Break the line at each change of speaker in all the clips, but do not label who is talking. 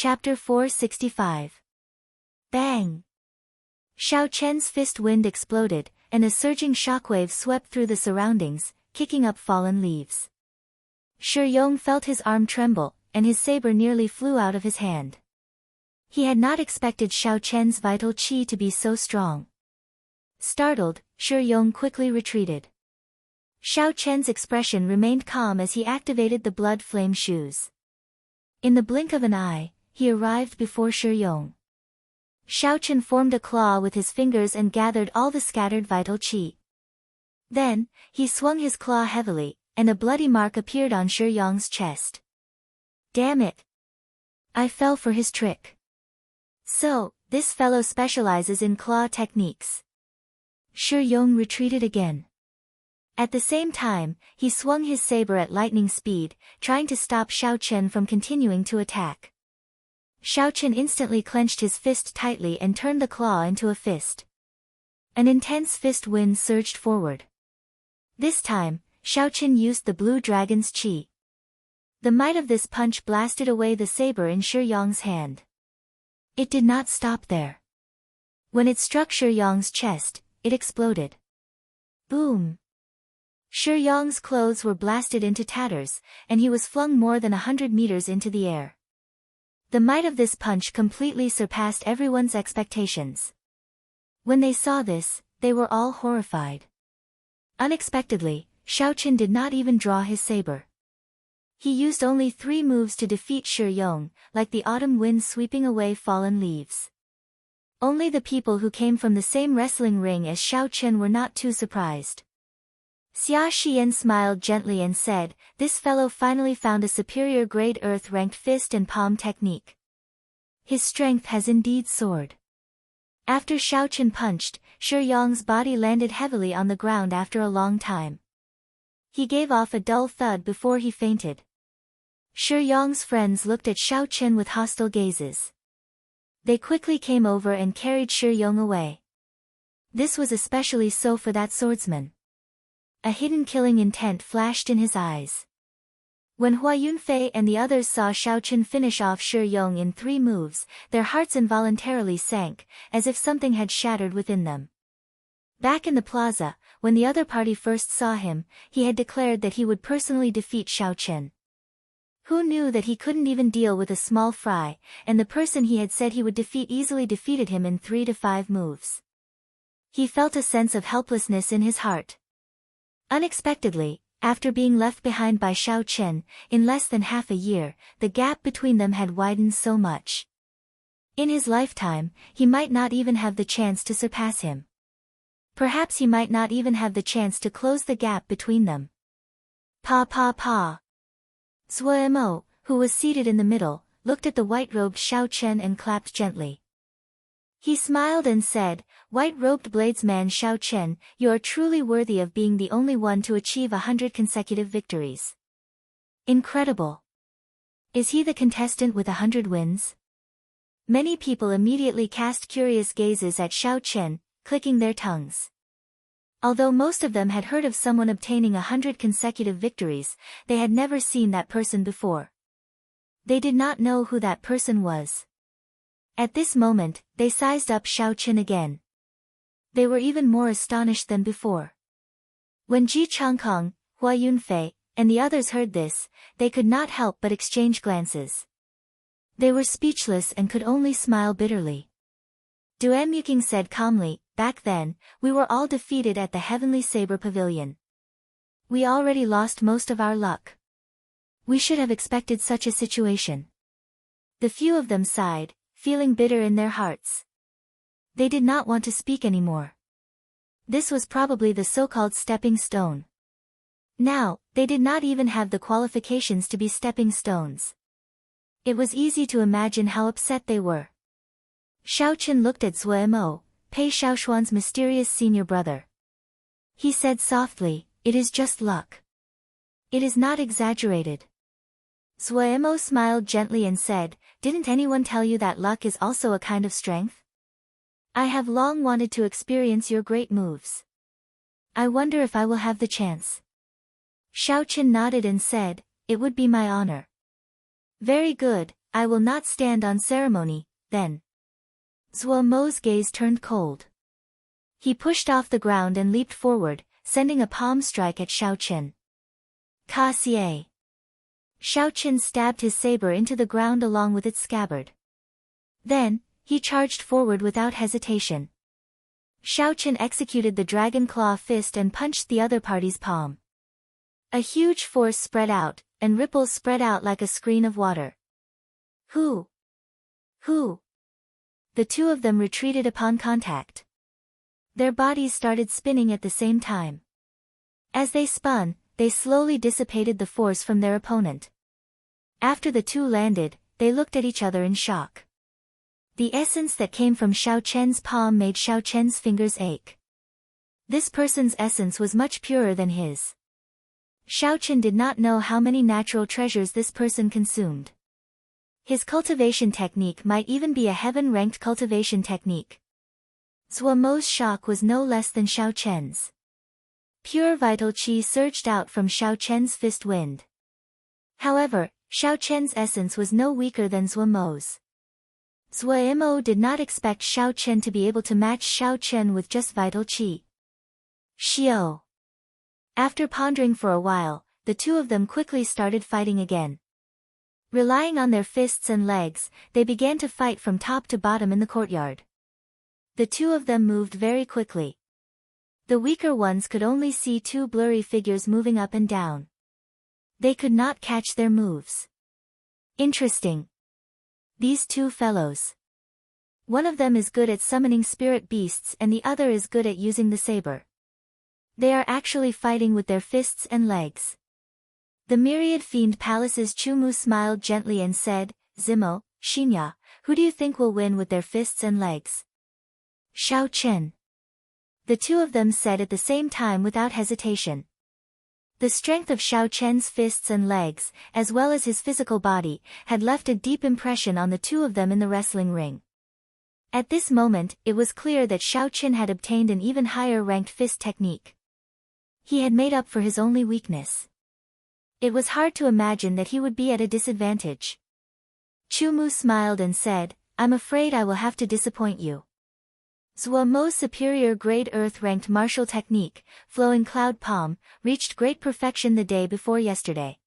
Chapter 465. Bang! Xiao Chen's fist wind exploded, and a surging shockwave swept through the surroundings, kicking up fallen leaves. Shi Yong felt his arm tremble, and his saber nearly flew out of his hand. He had not expected Xiao Chen's vital qi to be so strong. Startled, Shi Yong quickly retreated. Xiao Chen's expression remained calm as he activated the blood flame shoes. In the blink of an eye, he arrived before Shi Yong. Xiao Chen formed a claw with his fingers and gathered all the scattered vital qi. Then, he swung his claw heavily, and a bloody mark appeared on Shi Yong's chest. Damn it! I fell for his trick. So, this fellow specializes in claw techniques. Shi Yong retreated again. At the same time, he swung his saber at lightning speed, trying to stop Xiao Chen from continuing to attack. Xiao Chen instantly clenched his fist tightly and turned the claw into a fist. An intense fist wind surged forward. This time, Xiao Chen used the blue dragon's qi. The might of this punch blasted away the saber in Shi Yong's hand. It did not stop there. When it struck Shi Yong's chest, it exploded. Boom! Shi Yong's clothes were blasted into tatters, and he was flung more than 100 meters into the air. The might of this punch completely surpassed everyone's expectations. When they saw this, they were all horrified. Unexpectedly, Xiao Chen did not even draw his saber. He used only 3 moves to defeat Shi Yong, like the autumn wind sweeping away fallen leaves. Only the people who came from the same wrestling ring as Xiao Chen were not too surprised. Xia Xian smiled gently and said, "This fellow finally found a superior grade earth-ranked fist and palm technique. His strength has indeed soared." After Xiao Chen punched, Shi Yong's body landed heavily on the ground after a long time. He gave off a dull thud before he fainted. Shi Yong's friends looked at Xiao Chen with hostile gazes. They quickly came over and carried Shi Yong away. This was especially so for that swordsman. A hidden killing intent flashed in his eyes. When Hua Yunfei and the others saw Xiao Chen finish off Shi Yong in 3 moves, their hearts involuntarily sank, as if something had shattered within them. Back in the plaza, when the other party first saw him, he had declared that he would personally defeat Xiao Chen. Who knew that he couldn't even deal with a small fry, and the person he had said he would defeat easily defeated him in 3 to 5 moves. He felt a sense of helplessness in his heart. Unexpectedly, after being left behind by Xiao Chen, in less than half a year, the gap between them had widened so much. In his lifetime, he might not even have the chance to surpass him. Perhaps he might not even have the chance to close the gap between them. Pa pa pa. Zuo, who was seated in the middle, looked at the white-robed Xiao Chen and clapped gently. He smiled and said, "White-robed bladesman Xiao Chen, you are truly worthy of being the only one to achieve 100 consecutive victories. Incredible. Is he the contestant with 100 wins?" Many people immediately cast curious gazes at Xiao Chen, clicking their tongues. Although most of them had heard of someone obtaining 100 consecutive victories, they had never seen that person before. They did not know who that person was. At this moment, they sized up Xiao Chen again. They were even more astonished than before. When Ji Changkong, Hua Yunfei, and the others heard this, they could not help but exchange glances. They were speechless and could only smile bitterly. Duemuking said calmly, "Back then, we were all defeated at the Heavenly Saber Pavilion. We already lost most of our luck. We should have expected such a situation." The few of them sighed, feeling bitter in their hearts. They did not want to speak anymore. This was probably the so-called stepping stone. Now, they did not even have the qualifications to be stepping stones. It was easy to imagine how upset they were. Xiao Chen looked at Zuo, Pei Xiaoshuan's mysterious senior brother. He said softly, "It is just luck. It is not exaggerated." Zuo smiled gently and said, "Didn't anyone tell you that luck is also a kind of strength? I have long wanted to experience your great moves. I wonder if I will have the chance." Xiao Chen nodded and said, "It would be my honor." "Very good, I will not stand on ceremony, then. Zuo Mo's gaze turned cold. He pushed off the ground and leaped forward, sending a palm strike at Xiao Chen. Ka Xie. Xiao Chen stabbed his saber into the ground along with its scabbard. Then, he charged forward without hesitation. Xiao Chen executed the dragon claw fist and punched the other party's palm. A huge force spread out, and ripples spread out like a screen of water. Who? The two of them retreated upon contact. Their bodies started spinning at the same time. As they spun, they slowly dissipated the force from their opponent. After the two landed, they looked at each other in shock. The essence that came from Xiao Chen's palm made Xiao Chen's fingers ache. This person's essence was much purer than his. Xiao Chen did not know how many natural treasures this person consumed. His cultivation technique might even be a heaven-ranked cultivation technique. Zuo Mo's shock was no less than Xiao Chen's. Pure vital qi surged out from Xiao Chen's fist wind. However, Xiao Chen's essence was no weaker than Zuo Mo's. Zuo Mo did not expect Xiao Chen to be able to match Xiao Chen with just vital qi. Xiao. After pondering for a while, the two of them quickly started fighting again. Relying on their fists and legs, they began to fight from top to bottom in the courtyard. The two of them moved very quickly. The weaker ones could only see two blurry figures moving up and down. They could not catch their moves. Interesting. These two fellows. One of them is good at summoning spirit beasts and the other is good at using the saber. They are actually fighting with their fists and legs. The myriad fiend palace's Chumu smiled gently and said, Zimo, Xinya, who do you think will win with their fists and legs? Xiao Chen. The two of them said at the same time without hesitation. The strength of Xiao Chen's fists and legs, as well as his physical body, had left a deep impression on the two of them in the wrestling ring. At this moment, it was clear that Xiao Chen had obtained an even higher ranked fist technique. He had made up for his only weakness. It was hard to imagine that he would be at a disadvantage. Chumu smiled and said, I'm afraid I will have to disappoint you. Zuo Mo's superior grade earth-ranked martial technique, flowing cloud palm, reached great perfection the day before yesterday.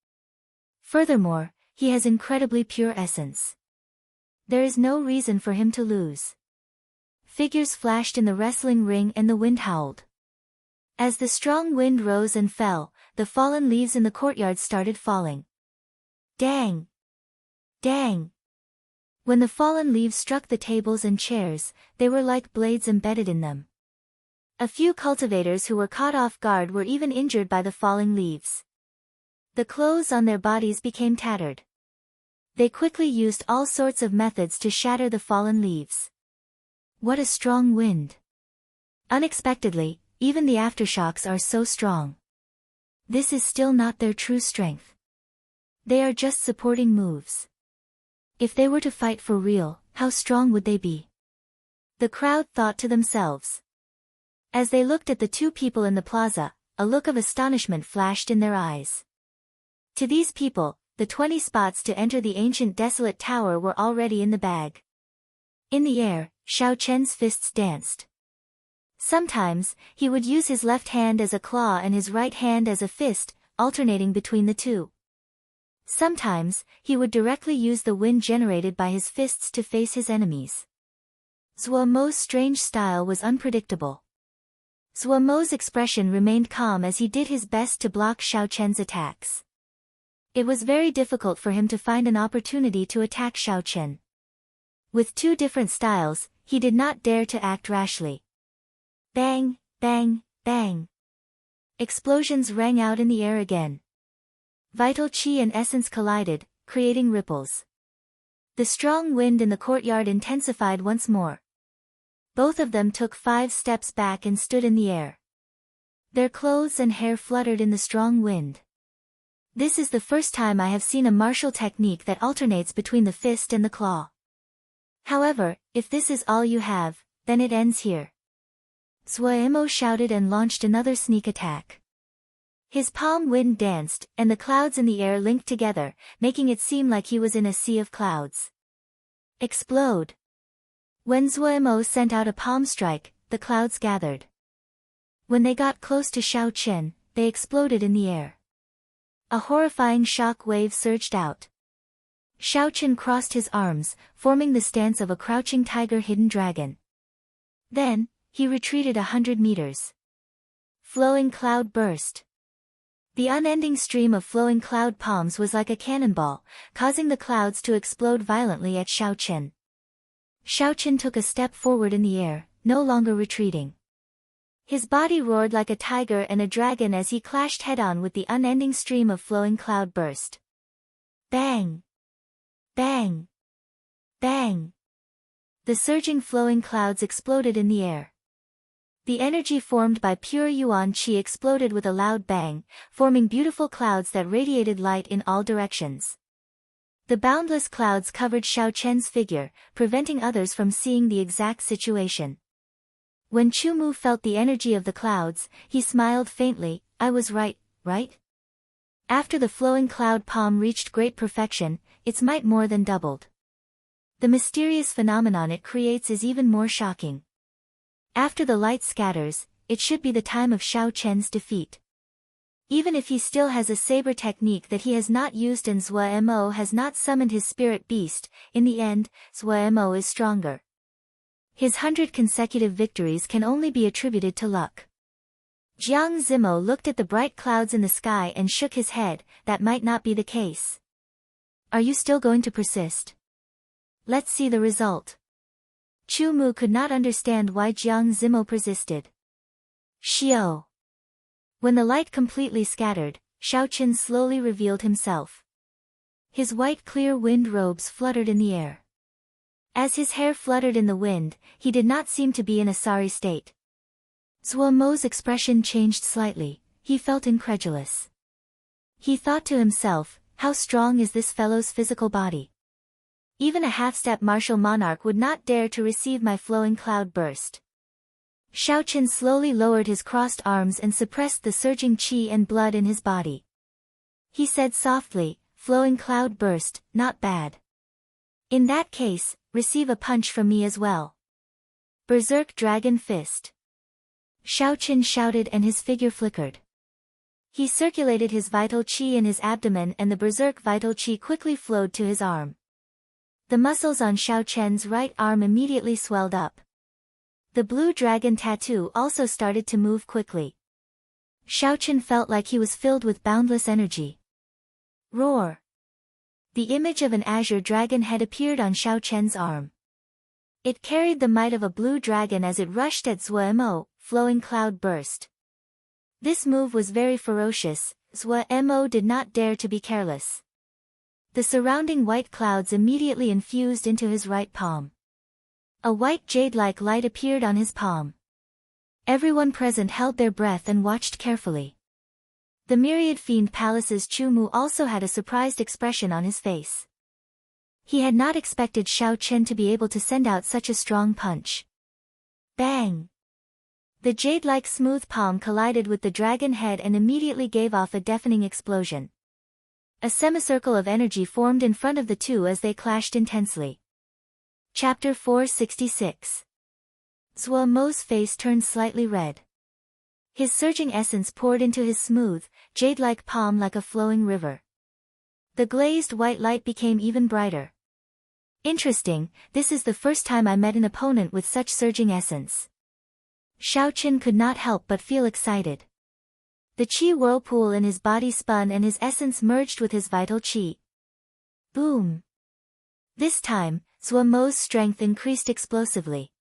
Furthermore, he has incredibly pure essence. There is no reason for him to lose. Figures flashed in the wrestling ring and the wind howled. As the strong wind rose and fell, the fallen leaves in the courtyard started falling. Dang! Dang! When the fallen leaves struck the tables and chairs, they were like blades embedded in them. A few cultivators who were caught off guard were even injured by the falling leaves. The clothes on their bodies became tattered. They quickly used all sorts of methods to shatter the fallen leaves. What a strong wind! Unexpectedly, even the aftershocks are so strong. This is still not their true strength. They are just supporting moves. If they were to fight for real, how strong would they be? The crowd thought to themselves. As they looked at the two people in the plaza, a look of astonishment flashed in their eyes. To these people, the 20 spots to enter the ancient desolate tower were already in the bag. In the air, Xiao Chen's fists danced. Sometimes, he would use his left hand as a claw and his right hand as a fist, alternating between the two. Sometimes, he would directly use the wind generated by his fists to face his enemies. Zuo Mo's strange style was unpredictable. Zuo Mo's expression remained calm as he did his best to block Xiao Chen's attacks. It was very difficult for him to find an opportunity to attack Xiao Chen. With two different styles, he did not dare to act rashly. Bang, bang, bang. Explosions rang out in the air again. Vital qi and essence collided, creating ripples. The strong wind in the courtyard intensified once more. Both of them took 5 steps back and stood in the air. Their clothes and hair fluttered in the strong wind. This is the first time I have seen a martial technique that alternates between the fist and the claw. However, if this is all you have, then it ends here. Zuo Mo shouted and launched another sneak attack. His palm wind danced, and the clouds in the air linked together, making it seem like he was in a sea of clouds. Explode! When Zuo sent out a palm strike, the clouds gathered. When they got close to Xiao Chen, they exploded in the air. A horrifying shock wave surged out. Xiao Chen crossed his arms, forming the stance of a crouching tiger-hidden dragon. Then, he retreated 100 meters. Flowing cloud burst. The unending stream of flowing cloud palms was like a cannonball, causing the clouds to explode violently at Xiao Chen. Xiao Chen took a step forward in the air, no longer retreating. His body roared like a tiger and a dragon as he clashed head-on with the unending stream of flowing cloud burst. Bang! Bang! Bang! The surging flowing clouds exploded in the air. The energy formed by pure yuan qi exploded with a loud bang, forming beautiful clouds that radiated light in all directions. The boundless clouds covered Xiao Chen's figure, preventing others from seeing the exact situation. When Chu Mu felt the energy of the clouds, he smiled faintly. I was right, right? After the flowing cloud palm reached great perfection, its might more than doubled. The mysterious phenomenon it creates is even more shocking. After the light scatters, it should be the time of Xiao Chen's defeat. Even if he still has a saber technique that he has not used and Zuo has not summoned his spirit beast, in the end, Zuo is stronger. His 100 consecutive victories can only be attributed to luck. Jiang Zimo looked at the bright clouds in the sky and shook his head. That might not be the case. Are you still going to persist? Let's see the result. Chu Mu could not understand why Jiang Zimo persisted. Xiao. When the light completely scattered, Xiao Chen slowly revealed himself. His white clear wind robes fluttered in the air. As his hair fluttered in the wind, he did not seem to be in a sorry state. Zuo's expression changed slightly. He felt incredulous. He thought to himself, how strong is this fellow's physical body? Even a half-step martial monarch would not dare to receive my flowing cloud burst. Xiao Chen slowly lowered his crossed arms and suppressed the surging qi and blood in his body. He said softly, flowing cloud burst, not bad. In that case, receive a punch from me as well. Berserk Dragon Fist. Xiao Chen shouted and his figure flickered. He circulated his vital qi in his abdomen and the berserk vital qi quickly flowed to his arm. The muscles on Xiao Chen's right arm immediately swelled up. The blue dragon tattoo also started to move quickly. Xiao Chen felt like he was filled with boundless energy. Roar! The image of an azure dragon head appeared on Xiao Chen's arm. It carried the might of a blue dragon as it rushed at Zuo, flowing cloud burst. This move was very ferocious. Zuo did not dare to be careless. The surrounding white clouds immediately infused into his right palm. A white jade-like light appeared on his palm. Everyone present held their breath and watched carefully. The myriad fiend palace's Chu Mu also had a surprised expression on his face. He had not expected Xiao Chen to be able to send out such a strong punch. Bang! The jade-like smooth palm collided with the dragon head and immediately gave off a deafening explosion. A semicircle of energy formed in front of the two as they clashed intensely. Chapter 466. Zuo's face turned slightly red. His surging essence poured into his smooth, jade-like palm like a flowing river. The glazed white light became even brighter. Interesting, this is the first time I met an opponent with such surging essence. Xiao Chen could not help but feel excited. The qi whirlpool in his body spun and his essence merged with his vital qi. Boom! This time, Zuo's strength increased explosively.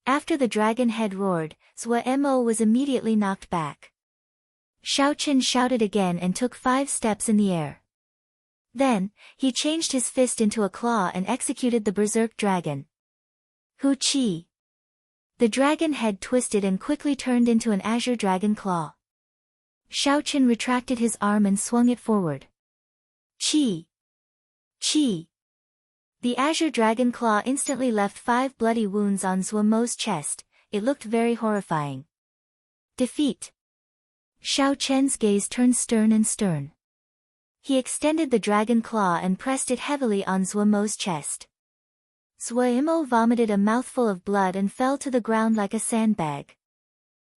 After the dragon head roared, Zuo was immediately knocked back. Xiao Chen shouted again and took 5 steps in the air. Then, he changed his fist into a claw and executed the berserk dragon. Hu Qi! The dragon head twisted and quickly turned into an azure dragon claw. Xiao Chen retracted his arm and swung it forward. Qi! Qi! The azure dragon claw instantly left 5 bloody wounds on Zuo's chest. It looked very horrifying. Defeat! Xiao Chen's gaze turned stern and stern. He extended the dragon claw and pressed it heavily on Zhuo Mo's chest. Zhuo Mo vomited a mouthful of blood and fell to the ground like a sandbag.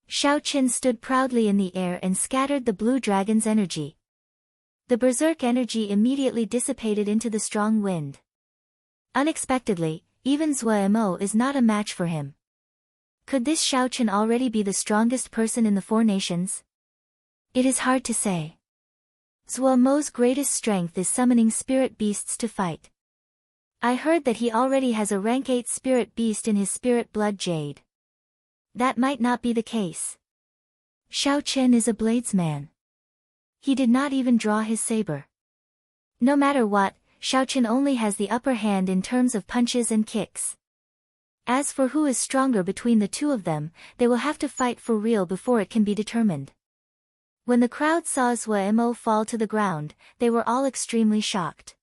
Xiao Chen stood proudly in the air and scattered the blue dragon's energy. The berserk energy immediately dissipated into the strong wind. Unexpectedly, even Zhuo Mo is not a match for him. Could this Xiao Chen already be the strongest person in the four nations? It is hard to say. Zhuo Mo's greatest strength is summoning spirit beasts to fight. I heard that he already has a rank 8 spirit beast in his spirit blood jade. That might not be the case. Xiao Chen is a bladesman. He did not even draw his saber. No matter what, Xiao Chen only has the upper hand in terms of punches and kicks. As for who is stronger between the two of them, they will have to fight for real before it can be determined. When the crowd saw Zhuo Mo fall to the ground, they were all extremely shocked.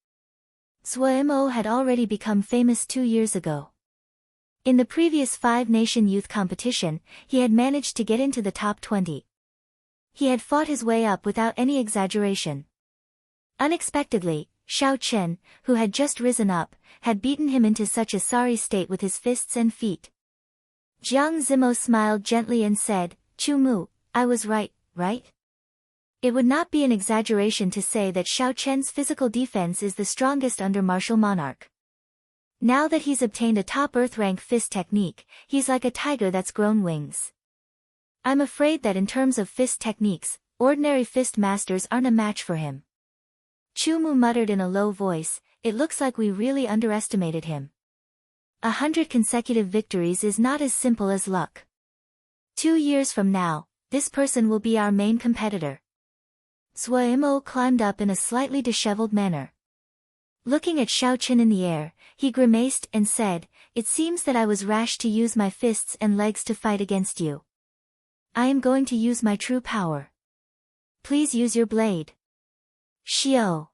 Zhuo Mo had already become famous 2 years ago. In the previous 5-nation youth competition, he had managed to get into the top 20. He had fought his way up without any exaggeration. Unexpectedly, Xiao Chen, who had just risen up, had beaten him into such a sorry state with his fists and feet. Jiang Zimo smiled gently and said, "Chu Mu, I was right, right?" It would not be an exaggeration to say that Xiao Chen's physical defense is the strongest under martial monarch. Now that he's obtained a top earth rank fist technique, he's like a tiger that's grown wings. I'm afraid that in terms of fist techniques, ordinary fist masters aren't a match for him. Chu Mu muttered in a low voice, "It looks like we really underestimated him. 100 consecutive victories is not as simple as luck. 2 years from now, this person will be our main competitor." Zhuo Mo climbed up in a slightly disheveled manner. Looking at Xiao Chen in the air, he grimaced and said, "It seems that I was rash to use my fists and legs to fight against you. I am going to use my true power. Please use your blade." Xiao.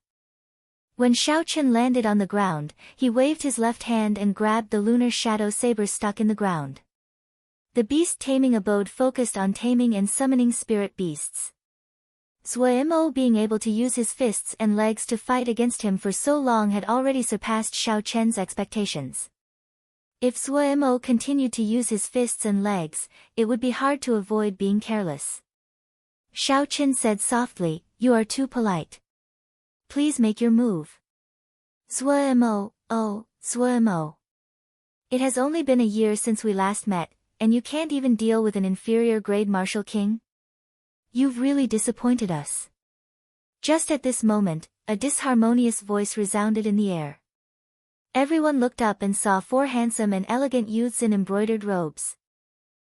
When Xiao Chen landed on the ground, he waved his left hand and grabbed the lunar shadow saber stuck in the ground. The beast taming abode focused on taming and summoning spirit beasts. Zhuo Mo being able to use his fists and legs to fight against him for so long had already surpassed Xiao Chen's expectations. If Zhuo Mo continued to use his fists and legs, it would be hard to avoid being careless. Xiao Chen said softly, "You are too polite. Please make your move." Zhuo Mo, "Oh, Zhuo Mo. It has only been a year since we last met, and you can't even deal with an inferior grade martial king? You've really disappointed us." Just at this moment, a disharmonious voice resounded in the air. Everyone looked up and saw 4 handsome and elegant youths in embroidered robes.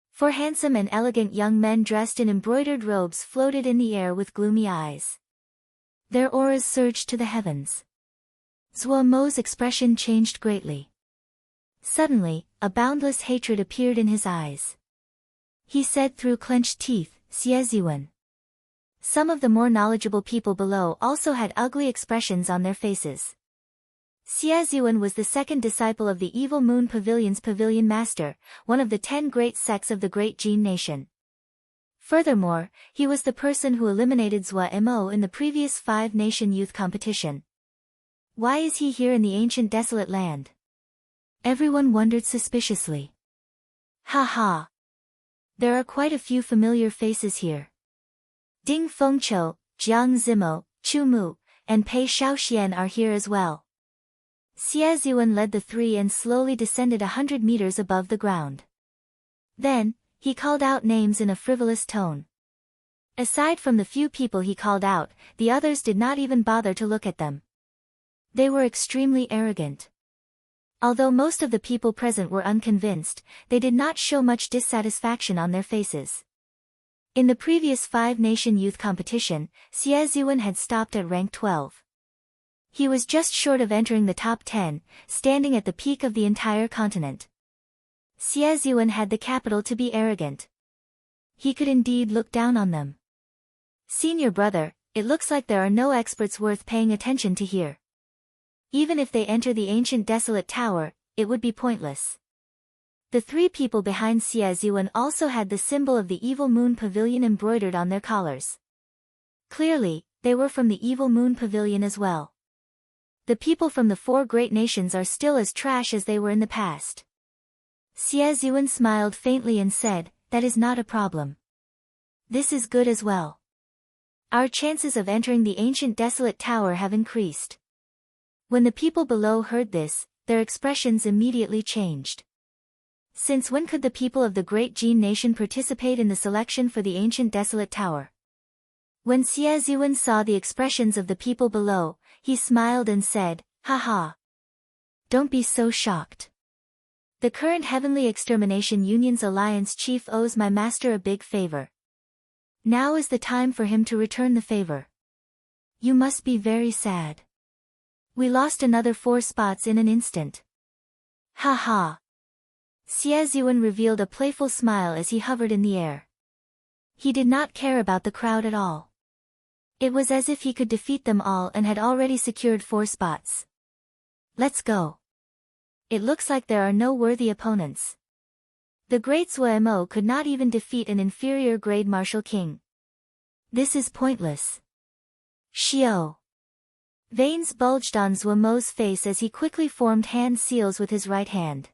4 handsome and elegant young men dressed in embroidered robes floated in the air with gloomy eyes. Their auras surged to the heavens. Zhuo Mo's expression changed greatly. Suddenly, a boundless hatred appeared in his eyes. He said through clenched teeth, "Xie. Some of the more knowledgeable people below also had ugly expressions on their faces. Xie was the second disciple of the Evil Moon Pavilion's Pavilion Master, one of the 10 great sects of the Great Jin Nation. Furthermore, he was the person who eliminated Zhuo Mo in the previous 5-nation youth competition. Why is he here in the ancient desolate land?" Everyone wondered suspiciously. "Ha ha! There are quite a few familiar faces here. Ding Fengqiu, Jiang Zimo, Chu Mu, and Pei Shaoxian are here as well." Xie led the 3 and slowly descended 100 meters above the ground. Then, he called out names in a frivolous tone. Aside from the few people he called out, the others did not even bother to look at them. They were extremely arrogant. Although most of the people present were unconvinced, they did not show much dissatisfaction on their faces. In the previous 5-nation youth competition, Xie had stopped at rank 12. He was just short of entering the top 10, standing at the peak of the entire continent. Xie had the capital to be arrogant. He could indeed look down on them. "Senior brother, it looks like there are no experts worth paying attention to here. Even if they enter the ancient desolate tower, it would be pointless. The three people behind Xie Ziyuan also had the symbol of the Evil Moon Pavilion embroidered on their collars. Clearly, they were from the Evil Moon Pavilion as well. The people from the four great nations are still as trash as they were in the past. Xie Ziyuan smiled faintly and said, "That is not a problem. This is good as well. Our chances of entering the ancient desolate tower have increased." When the people below heard this, their expressions immediately changed. Since when could the people of the Great Jin nation participate in the selection for the ancient desolate tower? When Xie Ziyuan saw the expressions of the people below, he smiled and said, "Haha. Don't be so shocked. The current Heavenly Extermination Union's alliance chief owes my master a big favor. Now is the time for him to return the favor. You must be very sad. We lost another 4 spots in an instant." "Ha." Xie Ziyuan revealed a playful smile as he hovered in the air. He did not care about the crowd at all. It was as if he could defeat them all and had already secured 4 spots. "Let's go. It looks like there are no worthy opponents." The great Zuo could not even defeat an inferior grade martial king. This is pointless. Xiao. Veins bulged on Zuo's face as he quickly formed hand seals with his right hand.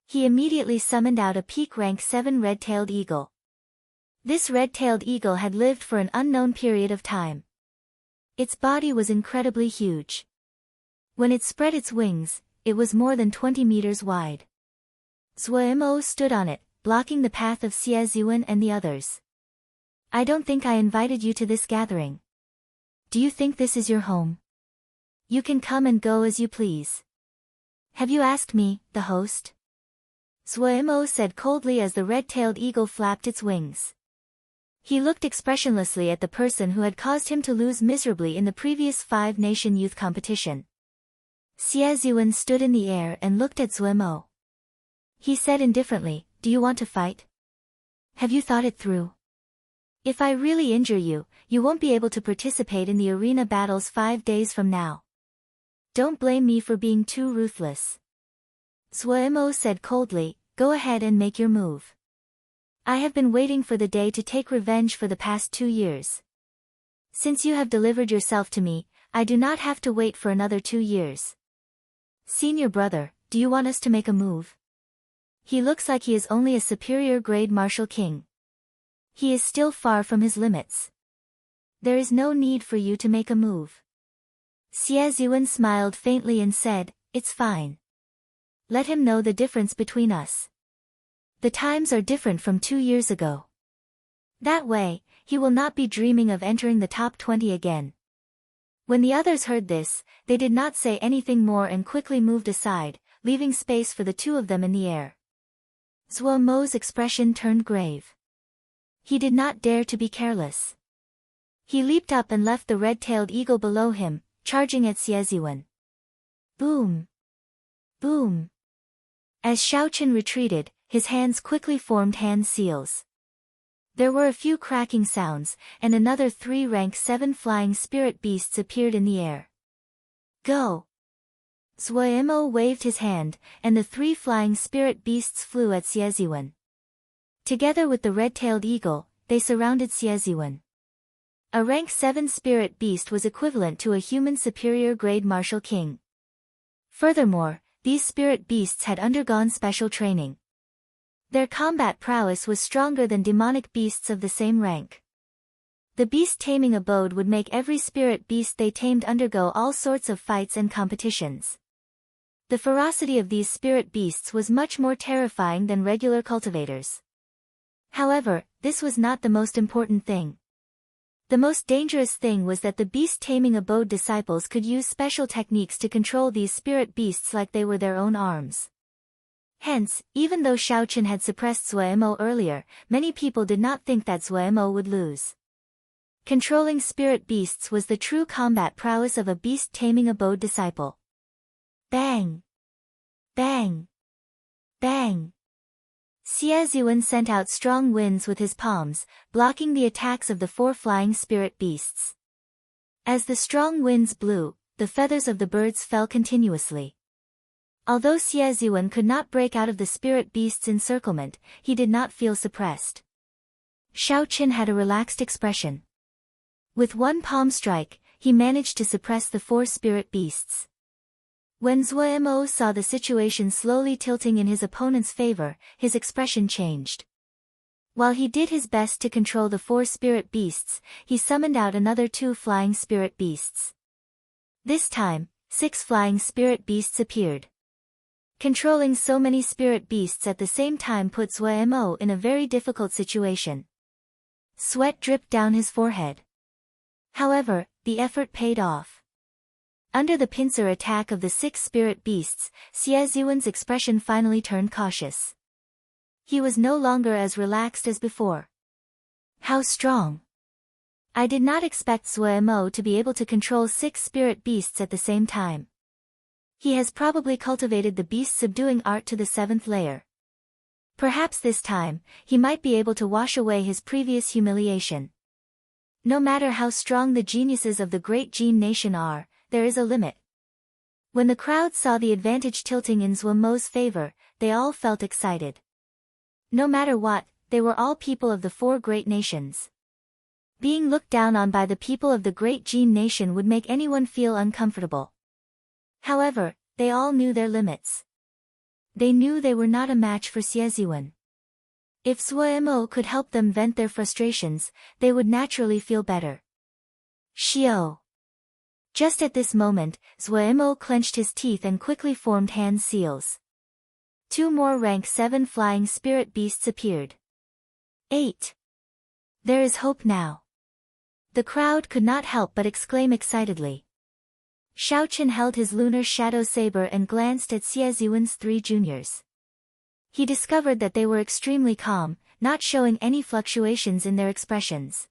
He immediately summoned out a peak rank 7 red-tailed eagle. This red-tailed eagle had lived for an unknown period of time. Its body was incredibly huge. When it spread its wings, it was more than 20 meters wide. Zuo stood on it, blocking the path of Xie Ziyuan and the others. "I don't think I invited you to this gathering. Do you think this is your home? You can come and go as you please. Have you asked me, the host?" Zuo said coldly as the red-tailed eagle flapped its wings. He looked expressionlessly at the person who had caused him to lose miserably in the previous 5-nation youth competition. Xie Ziyuan stood in the air and looked at Zuo. He said indifferently, "Do you want to fight? Have you thought it through? If I really injure you, you won't be able to participate in the arena battles 5 days from now. Don't blame me for being too ruthless." Zuo said coldly, "Go ahead and make your move. I have been waiting for the day to take revenge for the past 2 years. Since you have delivered yourself to me, I do not have to wait for another 2 years. Senior brother, do you want us to make a move? He looks like he is only a superior grade martial king. He is still far from his limits. There is no need for you to make a move." Xie Ziyuan smiled faintly and said, "It's fine. Let him know the difference between us. The times are different from 2 years ago. That way, he will not be dreaming of entering the top 20 again." When the others heard this, they did not say anything more and quickly moved aside, leaving space for the 2 of them in the air. Zuo's expression turned grave. He did not dare to be careless. He leaped up and left the red-tailed eagle below him, charging at Xie Ziyuan. Boom! Boom! As Xiaochen retreated, his hands quickly formed hand seals. There were a few cracking sounds, and another 3 rank 7 flying spirit beasts appeared in the air. "Go!" Zuo waved his hand, and the 3 flying spirit beasts flew at Xie Ziyuan. Together with the red-tailed eagle, they surrounded Xie Ziyuan. A rank 7 spirit beast was equivalent to a human superior grade martial king. Furthermore, these spirit beasts had undergone special training. Their combat prowess was stronger than demonic beasts of the same rank. The beast taming abode would make every spirit beast they tamed undergo all sorts of fights and competitions. The ferocity of these spirit beasts was much more terrifying than regular cultivators. However, this was not the most important thing. The most dangerous thing was that the beast-taming abode disciples could use special techniques to control these spirit beasts like they were their own arms. Hence, even though Xiaochen had suppressed Zuo earlier, many people did not think that Zuo would lose. Controlling spirit beasts was the true combat prowess of a beast-taming abode disciple. Bang! Bang! Bang! Xie Ziyuan sent out strong winds with his palms, blocking the attacks of the 4 flying spirit beasts. As the strong winds blew, the feathers of the birds fell continuously. Although Xie could not break out of the spirit beast's encirclement, he did not feel suppressed. Shao Chen had a relaxed expression. With one palm strike, he managed to suppress the 4 spirit beasts. When Zhuo Mo saw the situation slowly tilting in his opponent's favor, his expression changed. While he did his best to control the 4 spirit beasts, he summoned out another 2 flying spirit beasts. This time, 6 flying spirit beasts appeared. Controlling so many spirit beasts at the same time put Zhuo Mo in a very difficult situation. Sweat dripped down his forehead. However, the effort paid off. Under the pincer attack of the 6 spirit beasts, Xie Ziwen's expression finally turned cautious. He was no longer as relaxed as before. How strong! I did not expect Zhuo Mo to be able to control 6 spirit beasts at the same time. He has probably cultivated the beast-subduing art to the 7th layer. Perhaps this time, he might be able to wash away his previous humiliation. No matter how strong the geniuses of the great Jin nation are, there is a limit. When the crowd saw the advantage tilting in Zhuo Mo's favor, they all felt excited. No matter what, they were all people of the 4 great nations. Being looked down on by the people of the great Jin nation would make anyone feel uncomfortable. However, they all knew their limits. They knew they were not a match for Xie Ziwen. If Zhuo Mo could help them vent their frustrations, they would naturally feel better. Xiao. Just at this moment, Zhuo Mo clenched his teeth and quickly formed hand seals. 2 more rank 7 flying spirit beasts appeared. 8. There is hope now. The crowd could not help but exclaim excitedly. Shao Chen held his lunar shadow saber and glanced at Xie Ziwen's 3 juniors. He discovered that they were extremely calm, not showing any fluctuations in their expressions.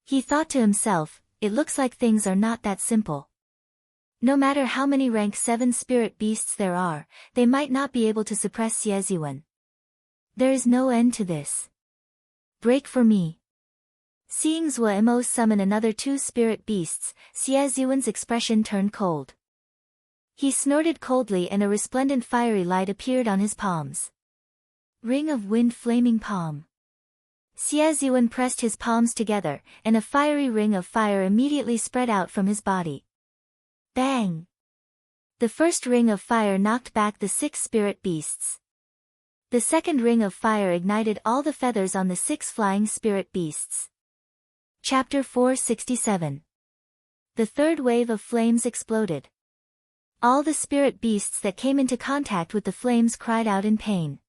He thought to himself, it looks like things are not that simple. No matter how many rank 7 spirit beasts there are, they might not be able to suppress Xie Ziwen. There is no end to this. Break for me. Seeing Zhuo Mo summon another 2 spirit beasts, Xie Ziwen's expression turned cold. He snorted coldly and a resplendent fiery light appeared on his palms. Ring of Wind Flaming Palm. Xie Ziwen pressed his palms together, and a fiery ring of fire immediately spread out from his body. Bang! The first ring of fire knocked back the 6 spirit beasts. The second ring of fire ignited all the feathers on the 6 flying spirit beasts. Chapter 467. The third wave of flames exploded. All the spirit beasts that came into contact with the flames cried out in pain.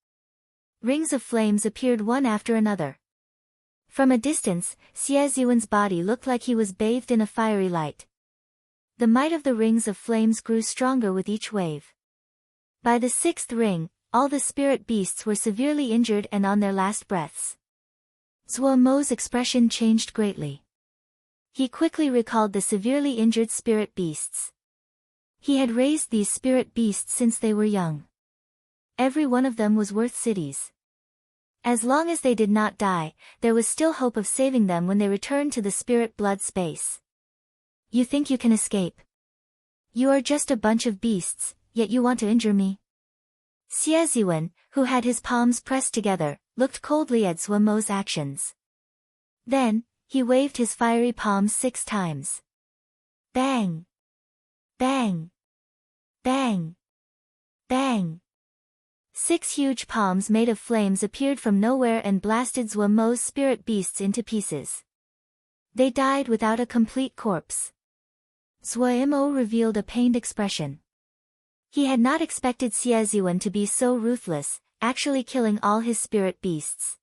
Rings of flames appeared one after another. From a distance, Xie Ziwen's body looked like he was bathed in a fiery light. The might of the rings of flames grew stronger with each wave. By the 6th ring, all the spirit beasts were severely injured and on their last breaths. Zhuo Mo's expression changed greatly. He quickly recalled the severely injured spirit beasts. He had raised these spirit beasts since they were young. Every one of them was worth cities. As long as they did not die, there was still hope of saving them when they returned to the spirit blood space. You think you can escape? You are just a bunch of beasts, yet you want to injure me? Xie Ziwen, who had his palms pressed together, looked coldly at Zhuo Mo's actions. Then, he waved his fiery palms 6 times. Bang! Bang! Bang! Bang! 6 huge palms made of flames appeared from nowhere and blasted Zhuo Mo's spirit beasts into pieces. They died without a complete corpse. Zhuo Mo revealed a pained expression. He had not expected Xie Ziwen to be so ruthless, actually killing all his spirit beasts.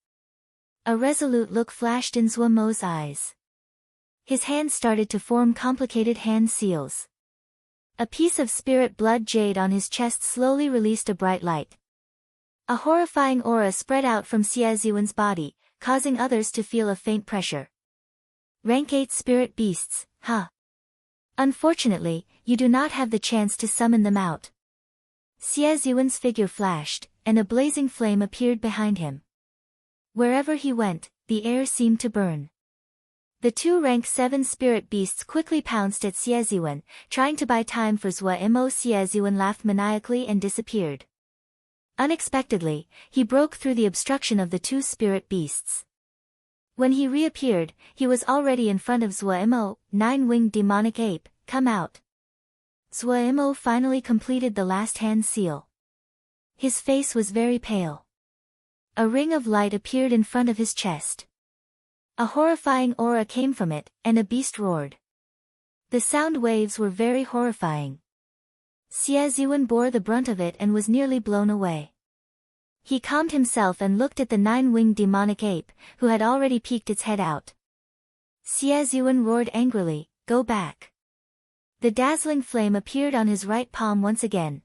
A resolute look flashed in Zhuo Mo's eyes. His hands started to form complicated hand seals. A piece of spirit blood jade on his chest slowly released a bright light. A horrifying aura spread out from Xie Ziwen's body, causing others to feel a faint pressure. Rank 8 spirit beasts, huh? Unfortunately, you do not have the chance to summon them out. Xie Ziwen's figure flashed, and a blazing flame appeared behind him. Wherever he went, the air seemed to burn. The two rank 7 spirit beasts quickly pounced at Xieziwen, trying to buy time for Zuo. Xieziwen laughed maniacally and disappeared. Unexpectedly, he broke through the obstruction of the two spirit beasts. When he reappeared, he was already in front of Zuo. 9-winged demonic ape, come out. Zuo finally completed the last hand seal. His face was very pale. A ring of light appeared in front of his chest. A horrifying aura came from it, and a beast roared. The sound waves were very horrifying. Xieziwen bore the brunt of it and was nearly blown away. He calmed himself and looked at the 9-winged demonic ape, who had already peeked its head out. Xieziwen roared angrily, go back. The dazzling flame appeared on his right palm once again.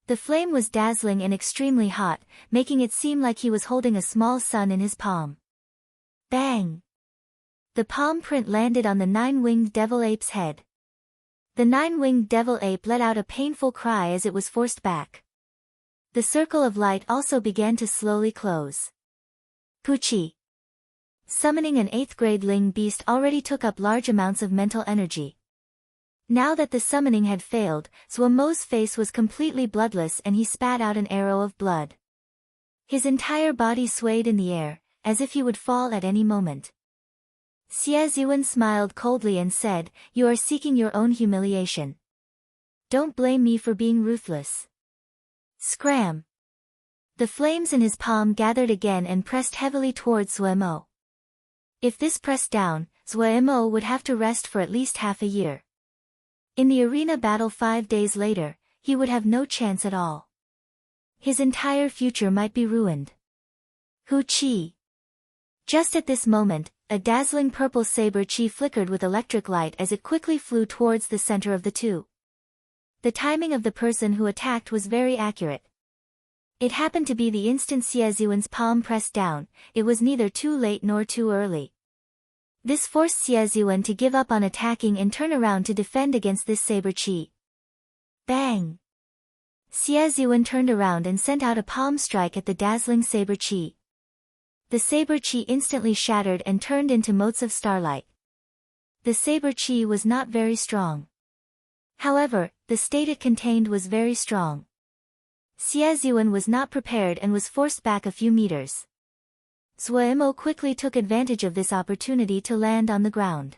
The flame was dazzling and extremely hot, making it seem like he was holding a small sun in his palm. Bang! The palm print landed on the 9-winged devil ape's head. The 9-winged devil ape let out a painful cry as it was forced back. The circle of light also began to slowly close. Puchi. Summoning an 8th grade Ling beast already took up large amounts of mental energy. Now that the summoning had failed, Zuomo's face was completely bloodless and he spat out an arrow of blood. His entire body swayed in the air, as if he would fall at any moment. Xieziwen smiled coldly and said, you are seeking your own humiliation. Don't blame me for being ruthless. Scram! The flames in his palm gathered again and pressed heavily towards Zuo. If this pressed down, Zuo would have to rest for at least half a year. In the arena battle 5 days later, he would have no chance at all. His entire future might be ruined. Hu Qi. Just at this moment, a dazzling purple saber chi flickered with electric light as it quickly flew towards the center of the two. The timing of the person who attacked was very accurate. It happened to be the instant Xieziwen's palm pressed down, it was neither too late nor too early. This forced Xieziwen to give up on attacking and turn around to defend against this saber chi. Bang! Xieziwen turned around and sent out a palm strike at the dazzling saber chi. The saber chi instantly shattered and turned into motes of starlight. The saber chi was not very strong. However, the state it contained was very strong. Xieziwen was not prepared and was forced back a few meters. Zuo quickly took advantage of this opportunity to land on the ground.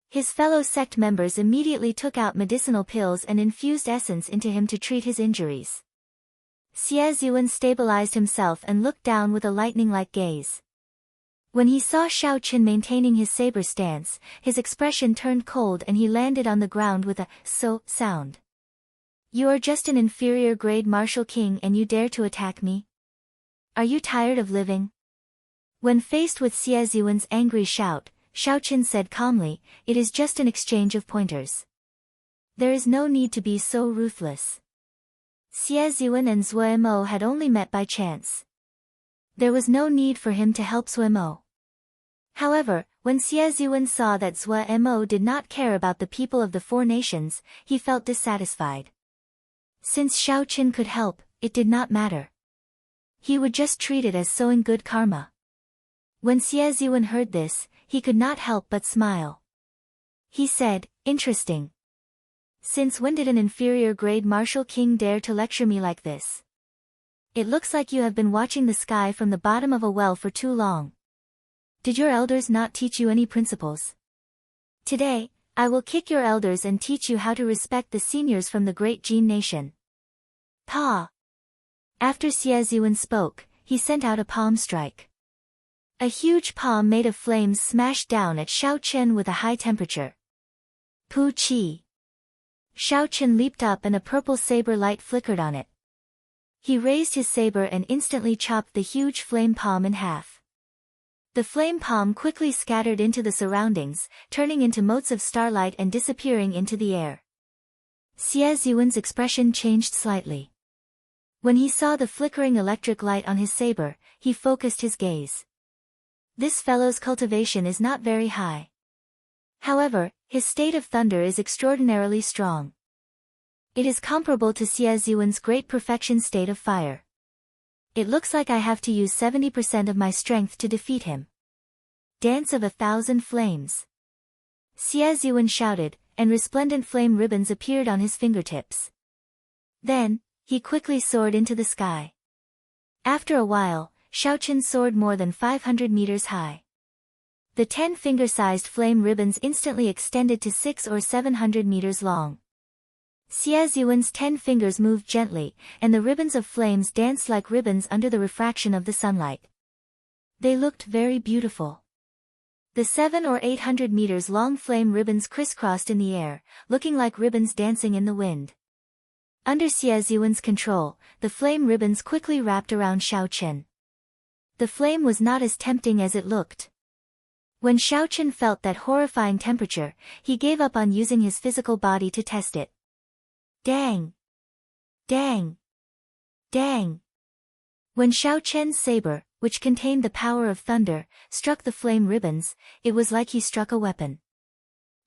His fellow sect members immediately took out medicinal pills and infused essence into him to treat his injuries. Xieziwen stabilized himself and looked down with a lightning-like gaze. When he saw Shaoqin maintaining his saber stance, his expression turned cold and he landed on the ground with a so sound. You are just an inferior grade martial king and you dare to attack me? Are you tired of living? When faced with Xieziwen's angry shout, Shaoqin said calmly, it is just an exchange of pointers. There is no need to be so ruthless. Xieziwen and Zuo had only met by chance. There was no need for him to help Zuo. However, when Xieziwen saw that Zuo did not care about the people of the 4 nations, he felt dissatisfied. Since Shaoqin could help, it did not matter. He would just treat it as sowing good karma. When Xieziwen heard this, he could not help but smile. He said, interesting. Since when did an inferior grade martial king dare to lecture me like this? It looks like you have been watching the sky from the bottom of a well for too long. Did your elders not teach you any principles? Today, I will kick your elders and teach you how to respect the seniors from the great Jin nation. Pa! After Xieziwen spoke, he sent out a palm strike. A huge palm made of flames smashed down at Shaoqin with a high temperature. Pu Qi. Shaoqin leaped up and a purple saber light flickered on it. He raised his saber and instantly chopped the huge flame palm in half. The flame palm quickly scattered into the surroundings, turning into motes of starlight and disappearing into the air. Xieziwen's expression changed slightly. When he saw the flickering electric light on his saber, he focused his gaze. This fellow's cultivation is not very high. However, his state of thunder is extraordinarily strong. It is comparable to Xieziwen's great perfection state of fire. It looks like I have to use 70% of my strength to defeat him. Dance of 1,000 Flames. Xie Zhiwen shouted, and resplendent flame ribbons appeared on his fingertips. Then, he quickly soared into the sky. After a while, Xiaochen soared more than 500 meters high. The 10-finger-sized flame ribbons instantly extended to 600 or 700 meters long. Xie Zhiwen's 10 fingers moved gently, and the ribbons of flames danced like ribbons under the refraction of the sunlight. They looked very beautiful. The 700 or 800 meters long flame ribbons crisscrossed in the air, looking like ribbons dancing in the wind. Under Xie Zhiwen's control, the flame ribbons quickly wrapped around Xiaochen. The flame was not as tempting as it looked. When Xiaochen felt that horrifying temperature, he gave up on using his physical body to test it. Dang! Dang! Dang! When Xiaochen's saber, which contained the power of thunder, struck the flame ribbons, it was like he struck a weapon.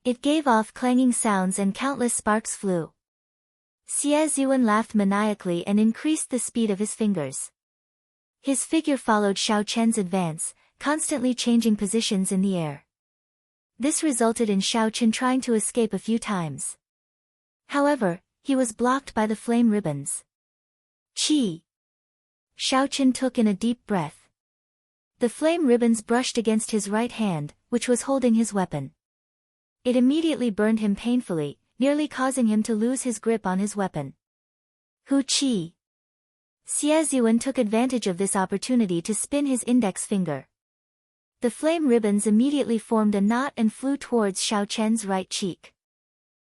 It gave off clanging sounds and countless sparks flew. Xie Zhiwen laughed maniacally and increased the speed of his fingers. His figure followed Xiaochen's advance, constantly changing positions in the air. This resulted in Xiaochen trying to escape a few times. However, he was blocked by the flame ribbons. Chi! Xiaochen took in a deep breath. The flame ribbons brushed against his right hand, which was holding his weapon. It immediately burned him painfully, nearly causing him to lose his grip on his weapon. Hu Qi! Xie Zhiwen took advantage of this opportunity to spin his index finger. The flame ribbons immediately formed a knot and flew towards Xiaochen's right cheek.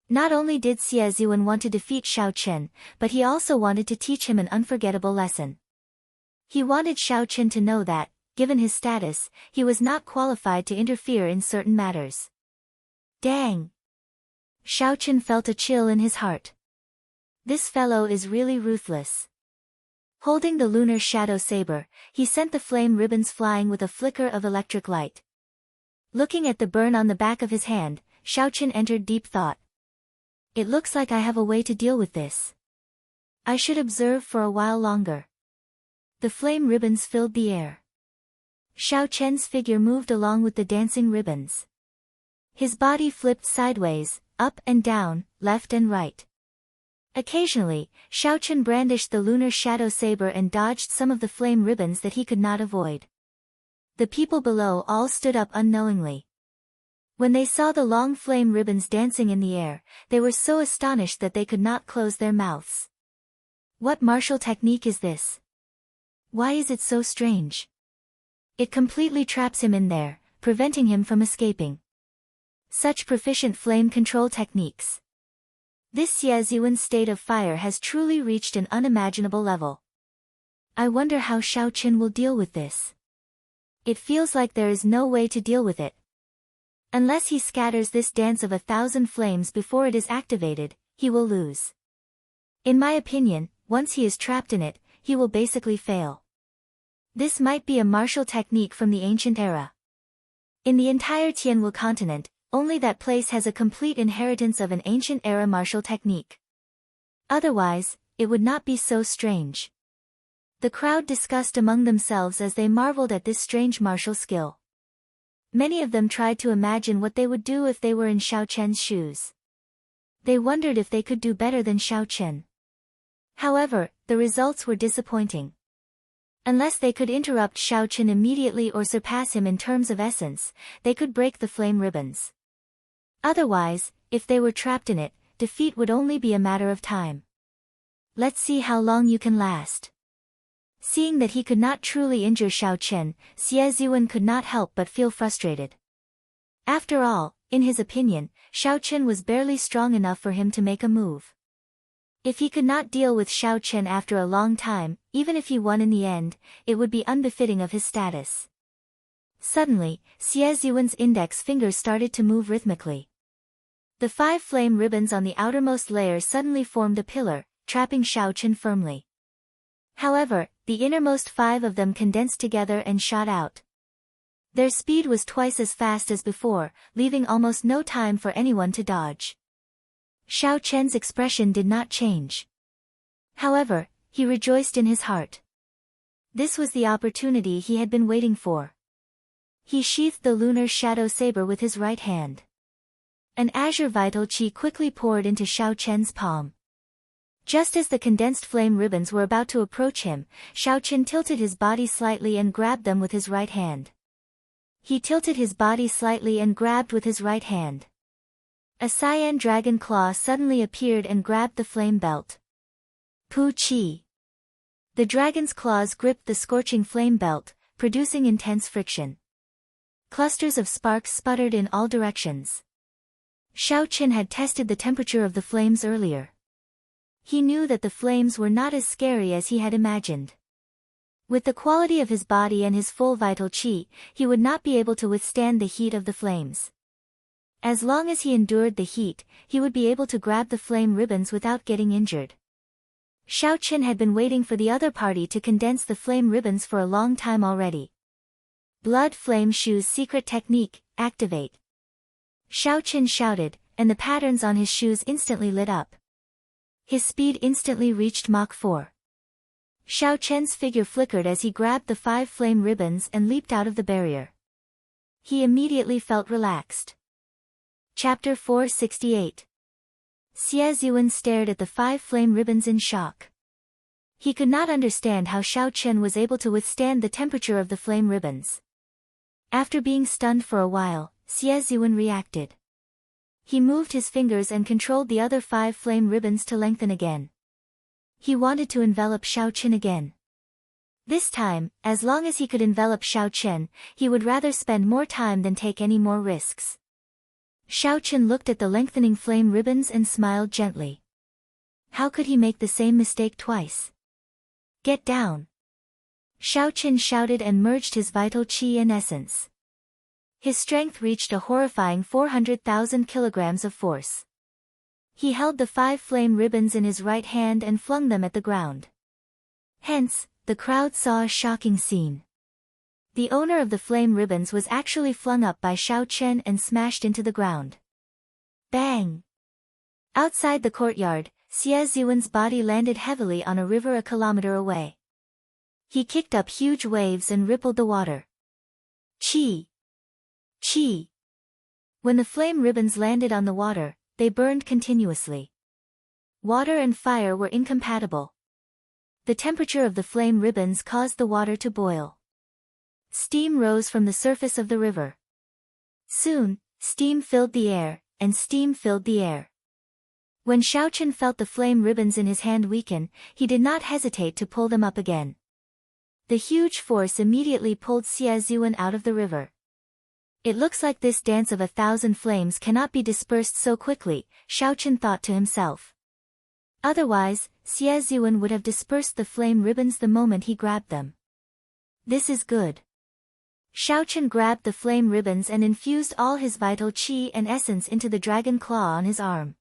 Not only did Xie Zhiwen want to defeat Xiaochen, but he also wanted to teach him an unforgettable lesson. He wanted Xiaochen to know that, given his status, he was not qualified to interfere in certain matters. Dang! Xiaochen felt a chill in his heart. This fellow is really ruthless. Holding the lunar shadow saber, he sent the flame ribbons flying with a flicker of electric light. Looking at the burn on the back of his hand, Xiaochen entered deep thought. It looks like I have a way to deal with this. I should observe for a while longer. The flame ribbons filled the air. Xiaochen's figure moved along with the dancing ribbons. His body flipped sideways, up and down, left and right. Occasionally, Xiaochen brandished the lunar shadow saber and dodged some of the flame ribbons that he could not avoid. The people below all stood up unknowingly. When they saw the long flame ribbons dancing in the air, they were so astonished that they could not close their mouths. What martial technique is this? Why is it so strange? It completely traps him in there, preventing him from escaping. Such proficient flame control techniques. This Xie Zhiwen's state of fire has truly reached an unimaginable level. I wonder how Xiaochen will deal with this. It feels like there is no way to deal with it. Unless he scatters this dance of 1,000 flames before it is activated, he will lose. In my opinion, once he is trapped in it, he will basically fail. This might be a martial technique from the ancient era. In the entire Tianwu continent, only that place has a complete inheritance of an ancient-era martial technique. Otherwise, it would not be so strange. The crowd discussed among themselves as they marveled at this strange martial skill. Many of them tried to imagine what they would do if they were in Xiaochen's shoes. They wondered if they could do better than Xiaochen. However, the results were disappointing. Unless they could interrupt Xiaochen immediately or surpass him in terms of essence, they could break the flame ribbons. Otherwise, if they were trapped in it, defeat would only be a matter of time. Let's see how long you can last. Seeing that he could not truly injure Xiaochen, Xie Zhiwen could not help but feel frustrated. After all, in his opinion, Xiaochen was barely strong enough for him to make a move. If he could not deal with Xiaochen after a long time, even if he won in the end, it would be unbefitting of his status. Suddenly, Xie Zhiwen's index fingers started to move rhythmically. The 5 flame ribbons on the outermost layer suddenly formed a pillar, trapping Xiaochen firmly. However, the innermost 5 of them condensed together and shot out. Their speed was twice as fast as before, leaving almost no time for anyone to dodge. Xiaochen's expression did not change. However, he rejoiced in his heart. This was the opportunity he had been waiting for. He sheathed the lunar shadow saber with his right hand. An azure vital chi quickly poured into Xiao Chen's palm. Just as the condensed flame ribbons were about to approach him, Xiao Chen tilted his body slightly and grabbed them with his right hand. He tilted his body slightly and grabbed with his right hand. A cyan dragon claw suddenly appeared and grabbed the flame belt. Pu Chi. The dragon's claws gripped the scorching flame belt, producing intense friction. Clusters of sparks sputtered in all directions. Xiao Chen had tested the temperature of the flames earlier. He knew that the flames were not as scary as he had imagined. With the quality of his body and his full vital chi, he would not be able to withstand the heat of the flames. As long as he endured the heat, he would be able to grab the flame ribbons without getting injured. Xiao Chen had been waiting for the other party to condense the flame ribbons for a long time already. Blood Flame Shoe's secret technique, activate. Xiao Chen shouted, and the patterns on his shoes instantly lit up. His speed instantly reached Mach 4. Xiao Chen's figure flickered as he grabbed the 5 flame ribbons and leaped out of the barrier. He immediately felt relaxed. Chapter 468. Xie Ziyuan stared at the 5 flame ribbons in shock. He could not understand how Xiao Chen was able to withstand the temperature of the flame ribbons. After being stunned for a while, Xie Ziyuan reacted. He moved his fingers and controlled the other 5 flame ribbons to lengthen again. He wanted to envelop Xiao Chen again. This time, as long as he could envelop Xiao Chen, he would rather spend more time than take any more risks. Xiao Chen looked at the lengthening flame ribbons and smiled gently. How could he make the same mistake twice? Get down! Xiao Chen shouted and merged his vital chi and essence. His strength reached a horrifying 400,000 kilograms of force. He held the 5 flame ribbons in his right hand and flung them at the ground. Hence, the crowd saw a shocking scene. The owner of the flame ribbons was actually flung up by Xiao Chen and smashed into the ground. Bang! Outside the courtyard, Xie Ziyuan's body landed heavily on a river a kilometer away. He kicked up huge waves and rippled the water. Chi! Chi! When the flame ribbons landed on the water, they burned continuously. Water and fire were incompatible. The temperature of the flame ribbons caused the water to boil. Steam rose from the surface of the river. Soon, steam filled the air, and steam filled the air. When Xiao Chen felt the flame ribbons in his hand weaken, he did not hesitate to pull them up again. The huge force immediately pulled Xie Ziyuan out of the river. It looks like this dance of 1,000 flames cannot be dispersed so quickly, Xiao Chen thought to himself. Otherwise, Xie Ziyuan would have dispersed the flame ribbons the moment he grabbed them. This is good. Xiao Chen grabbed the flame ribbons and infused all his vital chi and essence into the dragon claw on his arm.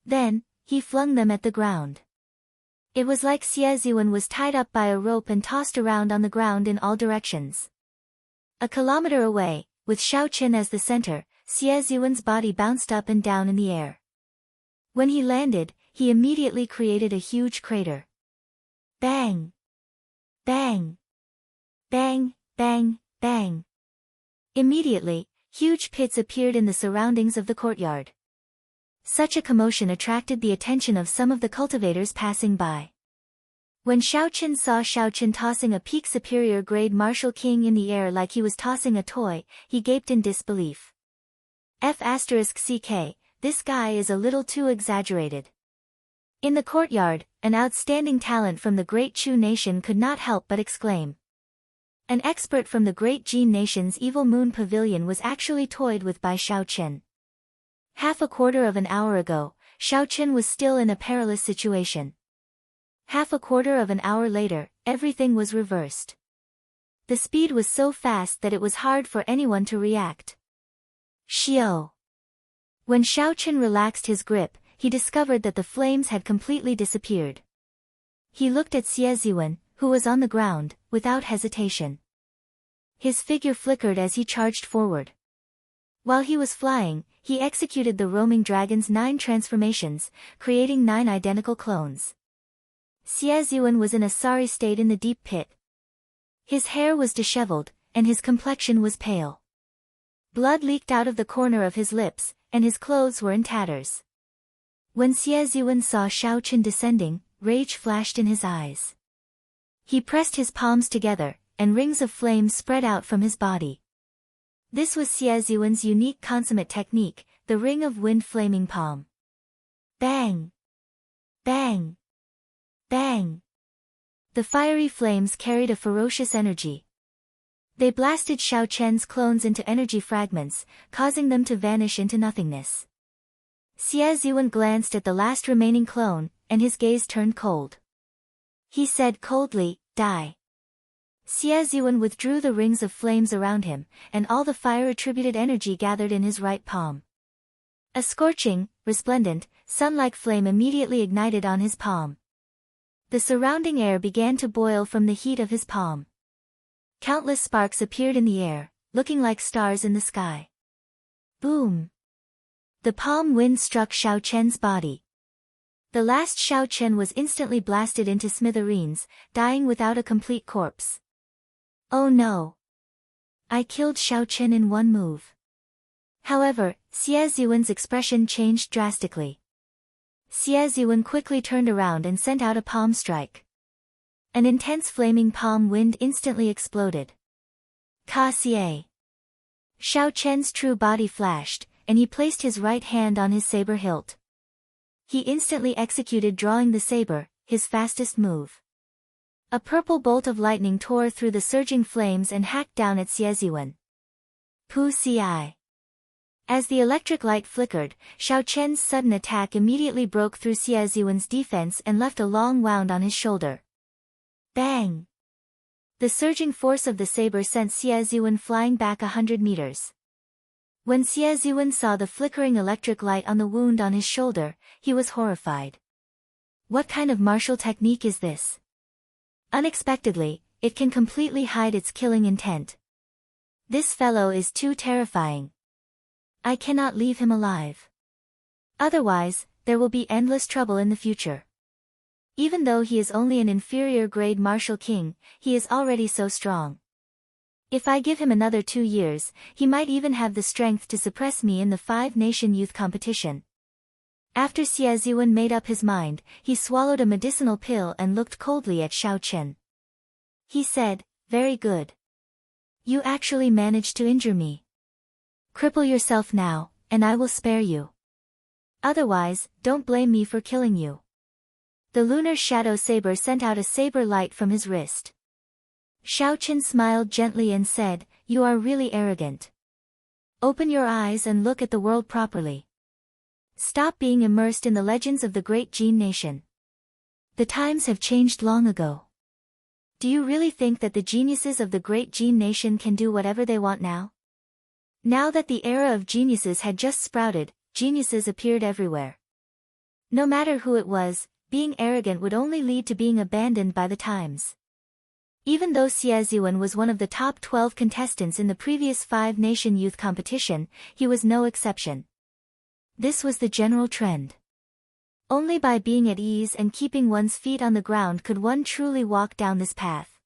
Then, he flung them at the ground. It was like Xie Ziyuan was tied up by a rope and tossed around on the ground in all directions. A kilometer away, with Xiao Chen as the center, Xie Ziyuan's body bounced up and down in the air. When he landed, he immediately created a huge crater. Bang! Bang! Bang, bang, bang. Immediately, huge pits appeared in the surroundings of the courtyard. Such a commotion attracted the attention of some of the cultivators passing by. When Xiao Chen saw Xiao Chen tossing a peak superior grade Martial King in the air like he was tossing a toy, he gaped in disbelief. F***CK, this guy is a little too exaggerated. In the courtyard, an outstanding talent from the Great Chu Nation could not help but exclaim. An expert from the Great Jin Nation's Evil Moon Pavilion was actually toyed with by Xiao Chen. Half a quarter of an hour ago, Xiao Chen was still in a perilous situation. Half a quarter of an hour later, everything was reversed. The speed was so fast that it was hard for anyone to react. Xiao. When Xiao Chen relaxed his grip, he discovered that the flames had completely disappeared. He looked at Xie Ziyuan, who was on the ground, without hesitation. His figure flickered as he charged forward. While he was flying, he executed the roaming dragon's 9 transformations, creating 9 identical clones. Xie Ziyuan was in a sorry state in the deep pit. His hair was disheveled, and his complexion was pale. Blood leaked out of the corner of his lips, and his clothes were in tatters. When Xie Ziyuan saw Shao Chen descending, rage flashed in his eyes. He pressed his palms together, and rings of flame spread out from his body. This was Xie Ziyuan's unique consummate technique, the ring of wind flaming palm. Bang! Bang! Bang! The fiery flames carried a ferocious energy. They blasted Shao Chen's clones into energy fragments, causing them to vanish into nothingness. Xie Ziyuan glanced at the last remaining clone, and his gaze turned cold. He said coldly, "Die." Xie Ziyuan withdrew the rings of flames around him, and all the fire-attributed energy gathered in his right palm. A scorching, resplendent, sun-like flame immediately ignited on his palm. The surrounding air began to boil from the heat of his palm. Countless sparks appeared in the air, looking like stars in the sky. Boom! The palm wind struck Shao Chen's body. The last Shao Chen was instantly blasted into smithereens, dying without a complete corpse. Oh no! I killed Shao Chen in one move. However, Xie Ziyuan's expression changed drastically. Xie Ziyuan quickly turned around and sent out a palm strike. An intense flaming palm wind instantly exploded. Ka Xie! Shao Chen's true body flashed, and he placed his right hand on his saber hilt. He instantly executed drawing the saber, his fastest move. A purple bolt of lightning tore through the surging flames and hacked down at Xie Ziyuan. Pu Ci. As the electric light flickered, Shao Chen's sudden attack immediately broke through Xie Ziyuan's defense and left a long wound on his shoulder. Bang! The surging force of the saber sent Xie Ziyuan flying back 100 meters. When Xie Ziyuan saw the flickering electric light on the wound on his shoulder, he was horrified. What kind of martial technique is this? Unexpectedly, it can completely hide its killing intent. This fellow is too terrifying. I cannot leave him alive. Otherwise, there will be endless trouble in the future. Even though he is only an inferior grade martial king, he is already so strong. If I give him another 2 years, he might even have the strength to suppress me in the 5-nation youth competition. After Xie Ziyuan made up his mind, he swallowed a medicinal pill and looked coldly at Shao Chen. He said, "Very good. You actually managed to injure me. Cripple yourself now, and I will spare you. Otherwise, don't blame me for killing you." The lunar shadow saber sent out a saber light from his wrist. Shao Chen smiled gently and said, "You are really arrogant. Open your eyes and look at the world properly. Stop being immersed in the legends of the great Jin nation. The times have changed long ago. Do you really think that the geniuses of the great Jin nation can do whatever they want now?" Now that the era of geniuses had just sprouted, geniuses appeared everywhere. No matter who it was, being arrogant would only lead to being abandoned by the times. Even though Xie Ziyuan was one of the top 12 contestants in the previous 5-nation youth competition, he was no exception. This was the general trend. Only by being at ease and keeping one's feet on the ground could one truly walk down this path.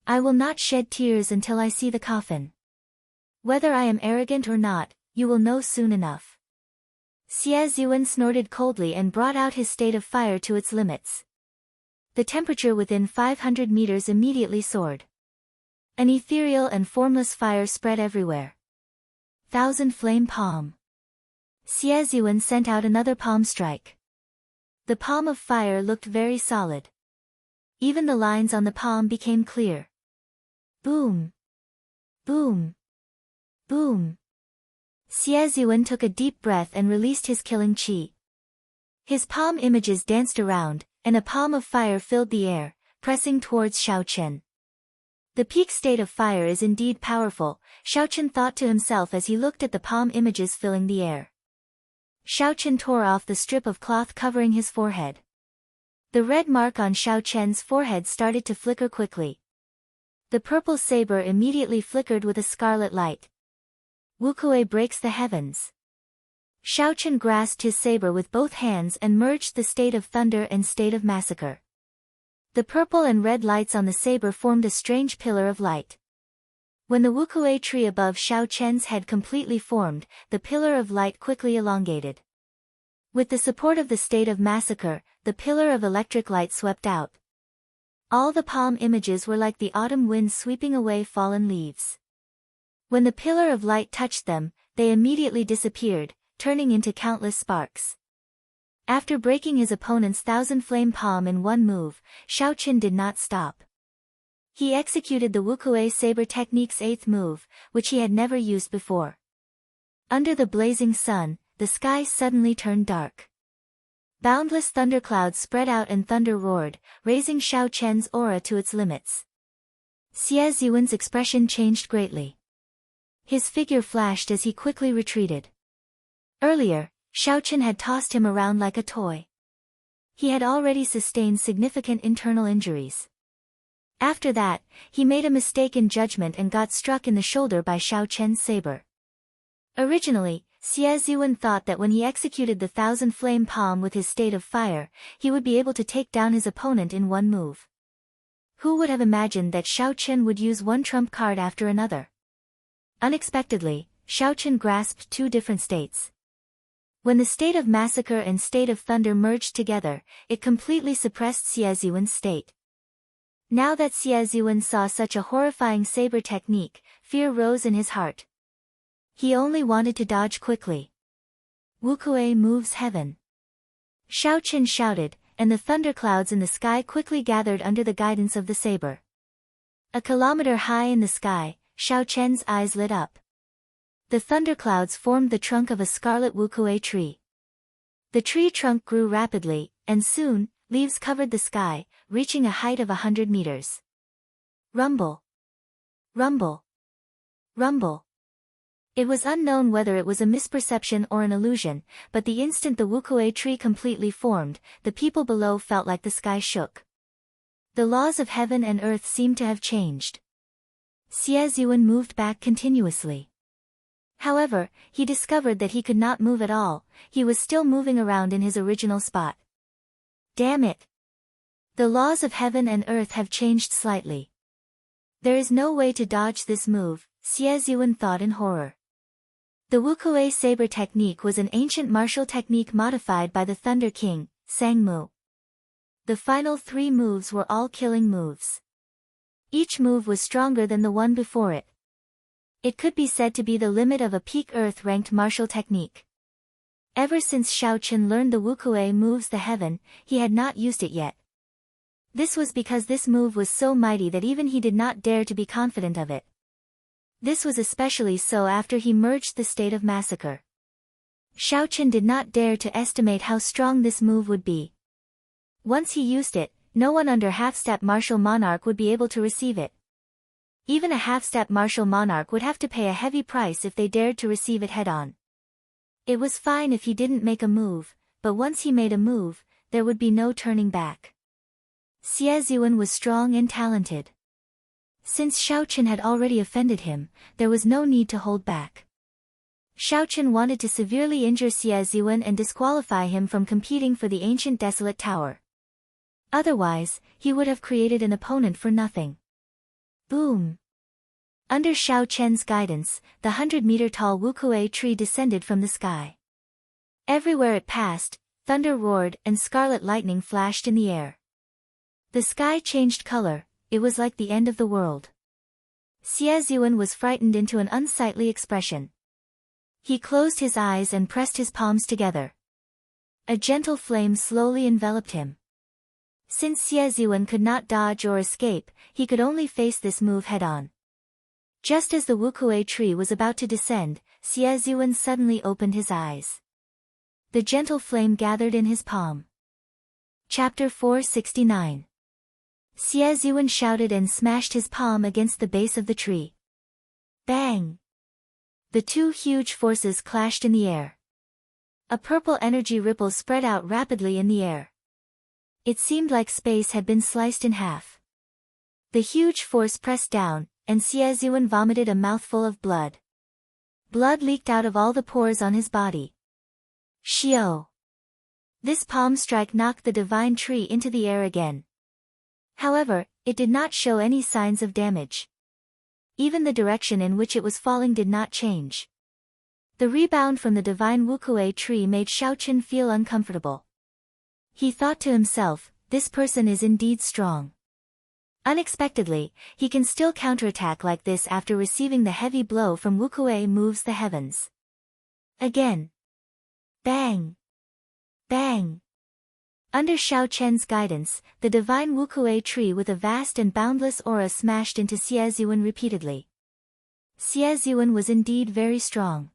I will not shed tears until I see the coffin. Whether I am arrogant or not, you will know soon enough. Xie Ziyuan snorted coldly and brought out his state of fire to its limits. The temperature within 500 meters immediately soared. An ethereal and formless fire spread everywhere. Thousand flame palm. Xie Ziyuan sent out another palm strike. The palm of fire looked very solid. Even the lines on the palm became clear. Boom! Boom! Boom! Xie Ziyuan took a deep breath and released his killing qi. His palm images danced around, and a palm of fire filled the air, pressing towards Shao Chen. The peak state of fire is indeed powerful, Shao Chen thought to himself as he looked at the palm images filling the air. Shao Chen tore off the strip of cloth covering his forehead. The red mark on Shao Chen's forehead started to flicker quickly. The purple saber immediately flickered with a scarlet light. Wukuei breaks the heavens. Shao Chen grasped his saber with both hands and merged the state of thunder and state of massacre. The purple and red lights on the saber formed a strange pillar of light. When the Wukue tree above Xiao Chen's head completely formed, the pillar of light quickly elongated. With the support of the state of massacre, the pillar of electric light swept out. All the palm images were like the autumn wind sweeping away fallen leaves. When the pillar of light touched them, they immediately disappeared, turning into countless sparks. After breaking his opponent's thousand-flame palm in one move, Xiao Chen did not stop. He executed the Wukue saber technique's 8th move, which he had never used before. Under the blazing sun, the sky suddenly turned dark. Boundless thunderclouds spread out and thunder roared, raising Xiao Chen's aura to its limits. Xie Ziyuan's expression changed greatly. His figure flashed as he quickly retreated. Earlier, Xiao Chen had tossed him around like a toy. He had already sustained significant internal injuries. After that, he made a mistake in judgment and got struck in the shoulder by Xiao Chen's saber. Originally, Xie Ziyuan thought that when he executed the thousand-flame palm with his state of fire, he would be able to take down his opponent in one move. Who would have imagined that Xiao Chen would use one trump card after another? Unexpectedly, Xiao Chen grasped two different states. When the state of massacre and state of thunder merged together, it completely suppressed Xie Ziyuan's state. Now that Xie Ziyuan saw such a horrifying saber technique, fear rose in his heart. He only wanted to dodge quickly. Wukue moves heaven. Xiao Chen shouted, and the thunderclouds in the sky quickly gathered under the guidance of the saber. A kilometer high in the sky, Xiao Chen's eyes lit up. The thunderclouds formed the trunk of a scarlet Wukue tree. The tree trunk grew rapidly, and soon, leaves covered the sky, reaching a height of 100 meters. Rumble. Rumble. Rumble. It was unknown whether it was a misperception or an illusion, but the instant the Wukue tree completely formed, the people below felt like the sky shook. The laws of heaven and earth seemed to have changed. Xie Ziyuan moved back continuously. However, he discovered that he could not move at all, he was still moving around in his original spot. Damn it! The laws of heaven and earth have changed slightly. There is no way to dodge this move, Xie Ziyuan thought in horror. The Wukue saber technique was an ancient martial technique modified by the Thunder King, Sangmu. The final 3 moves were all killing moves. Each move was stronger than the one before it. It could be said to be the limit of a peak Earth-ranked martial technique. Ever since Xiao Chen learned the Wukue moves the heaven, he had not used it yet. This was because this move was so mighty that even he did not dare to be confident of it. This was especially so after he merged the state of massacre. Xiao Chen did not dare to estimate how strong this move would be. Once he used it, no one under half-step martial monarch would be able to receive it. Even a half-step martial monarch would have to pay a heavy price if they dared to receive it head-on. It was fine if he didn't make a move, but once he made a move, there would be no turning back. Xie Ziyuan was strong and talented. Since Xiao Chen had already offended him, there was no need to hold back. Xiao Chen wanted to severely injure Xie Ziyuan and disqualify him from competing for the ancient desolate tower. Otherwise, he would have created an opponent for nothing. Boom! Under Xiao Chen's guidance, the 100-meter-tall Wukue tree descended from the sky. Everywhere it passed, thunder roared and scarlet lightning flashed in the air. The sky changed color, it was like the end of the world. Xie Ziyuan was frightened into an unsightly expression. He closed his eyes and pressed his palms together. A gentle flame slowly enveloped him. Since Xie Ziyuan could not dodge or escape, he could only face this move head-on. Just as the Wukue tree was about to descend, Xie Ziyuan suddenly opened his eyes. The gentle flame gathered in his palm. Chapter 469. Xie Ziyuan shouted and smashed his palm against the base of the tree. Bang! The two huge forces clashed in the air. A purple energy ripple spread out rapidly in the air. It seemed like space had been sliced in half. The huge force pressed down, and Xie Ziyuan vomited a mouthful of blood. Blood leaked out of all the pores on his body. Xiao! This palm strike knocked the divine tree into the air again. However, it did not show any signs of damage. Even the direction in which it was falling did not change. The rebound from the divine Wukuei tree made Xiaochen feel uncomfortable. He thought to himself, this person is indeed strong. Unexpectedly, he can still counterattack like this after receiving the heavy blow from Wukuei moves the heavens. Again. Bang! Bang! Under Xiaochen's guidance, the divine Wukuei tree with a vast and boundless aura smashed into Xie repeatedly. Xie was indeed very strong.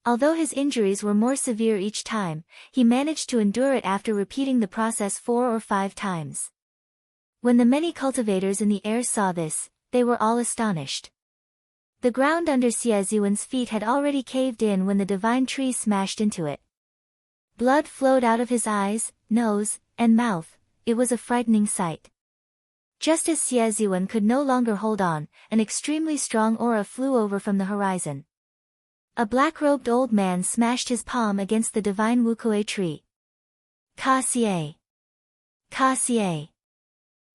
Although his injuries were more severe each time, he managed to endure it after repeating the process 4 or 5 times. When the many cultivators in the air saw this, they were all astonished. The ground under Xie feet had already caved in when the divine tree smashed into it. Blood flowed out of his eyes, nose, and mouth. It was a frightening sight. Just as Xie could no longer hold on, an extremely strong aura flew over from the horizon. A black-robed old man smashed his palm against the divine Wukuei tree. Ka Xie. Ka Xie.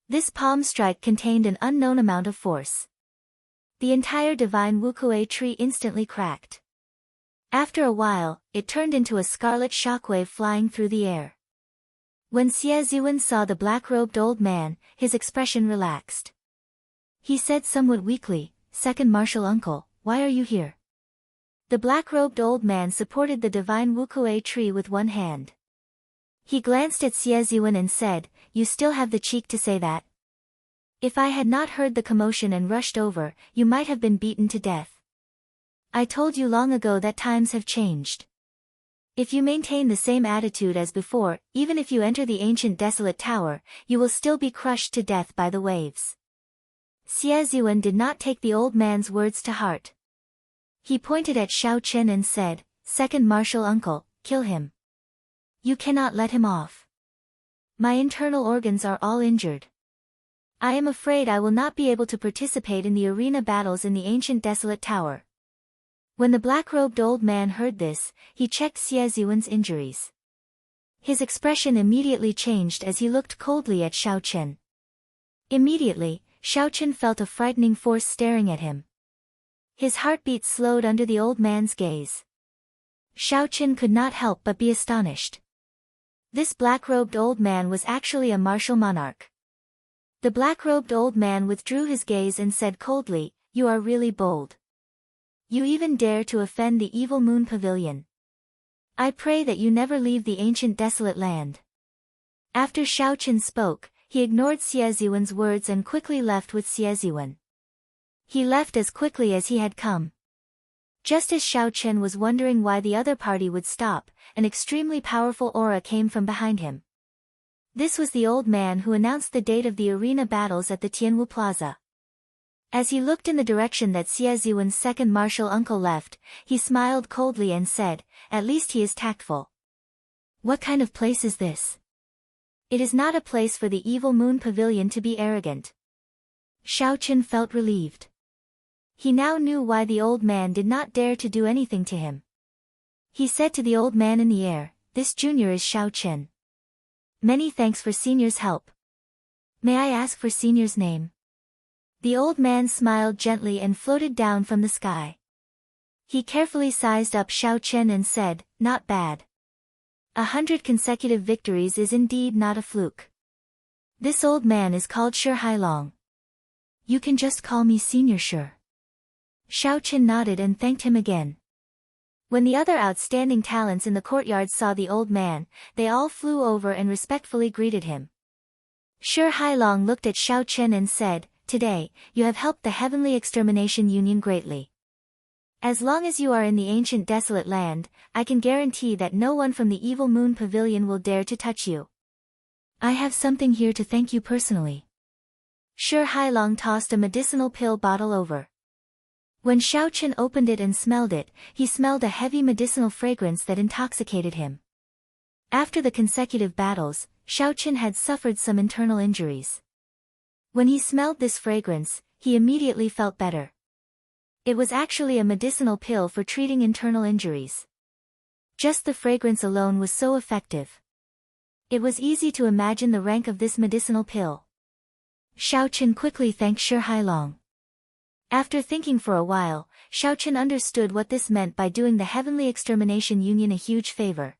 This palm strike contained an unknown amount of force. The entire divine Wukuei tree instantly cracked. After a while, it turned into a scarlet shockwave flying through the air. When Xie saw the black-robed old man, his expression relaxed. He said somewhat weakly, "Second Martial Uncle, why are you here?" The black-robed old man supported the divine Wukuei tree with one hand. He glanced at Xie and said, "You still have the cheek to say that? If I had not heard the commotion and rushed over, you might have been beaten to death. I told you long ago that times have changed. If you maintain the same attitude as before, even if you enter the ancient desolate tower, you will still be crushed to death by the waves." Xie did not take the old man's words to heart. He pointed at Xiaochen and said, "Second Martial Uncle, kill him. You cannot let him off. My internal organs are all injured. I am afraid I will not be able to participate in the arena battles in the ancient desolate tower." When the black-robed old man heard this, he checked Xie injuries. His expression immediately changed as he looked coldly at Xiaochen. Immediately, Xiaochen felt a frightening force staring at him. His heartbeat slowed under the old man's gaze. Xiaochen could not help but be astonished. This black-robed old man was actually a martial monarch. The black-robed old man withdrew his gaze and said coldly, "You are really bold. You even dare to offend the evil moon pavilion. I pray that you never leave the ancient desolate land." After Xiaochen spoke, he ignored Xie words and quickly left with Xie. He left as quickly as he had come. Just as Xiaochen was wondering why the other party would stop, an extremely powerful aura came from behind him. This was the old man who announced the date of the arena battles at the Tianwu Plaza. As he looked in the direction that Xie second martial uncle left, he smiled coldly and said, "At least he is tactful. What kind of place is this? It is not a place for the evil moon pavilion to be arrogant." Xiaochen felt relieved. He now knew why the old man did not dare to do anything to him. He said to the old man in the air, "This junior is Xiaochen. Many thanks for senior's help. May I ask for senior's name?" The old man smiled gently and floated down from the sky. He carefully sized up Xiaochen and said, "Not bad. 100 consecutive victories is indeed not a fluke. This old man is called Shi Hailong. You can just call me Senior Shi." Xiaochen nodded and thanked him again. When the other outstanding talents in the courtyard saw the old man, they all flew over and respectfully greeted him. Shi Hailong looked at Xiaochen and said, "Today, you have helped the Heavenly Extermination Union greatly. As long as you are in the ancient desolate land, I can guarantee that no one from the evil moon pavilion will dare to touch you. I have something here to thank you personally." Shi Hailong tossed a medicinal pill bottle over. When Xiaochen opened it and smelled it, he smelled a heavy medicinal fragrance that intoxicated him. After the consecutive battles, Xiaochen had suffered some internal injuries. When he smelled this fragrance, he immediately felt better. It was actually a medicinal pill for treating internal injuries. Just the fragrance alone was so effective. It was easy to imagine the rank of this medicinal pill. Xiaochen quickly thanked Shi Hailong. After thinking for a while, Xiaochen understood what this meant by doing the Heavenly Extermination Union a huge favor.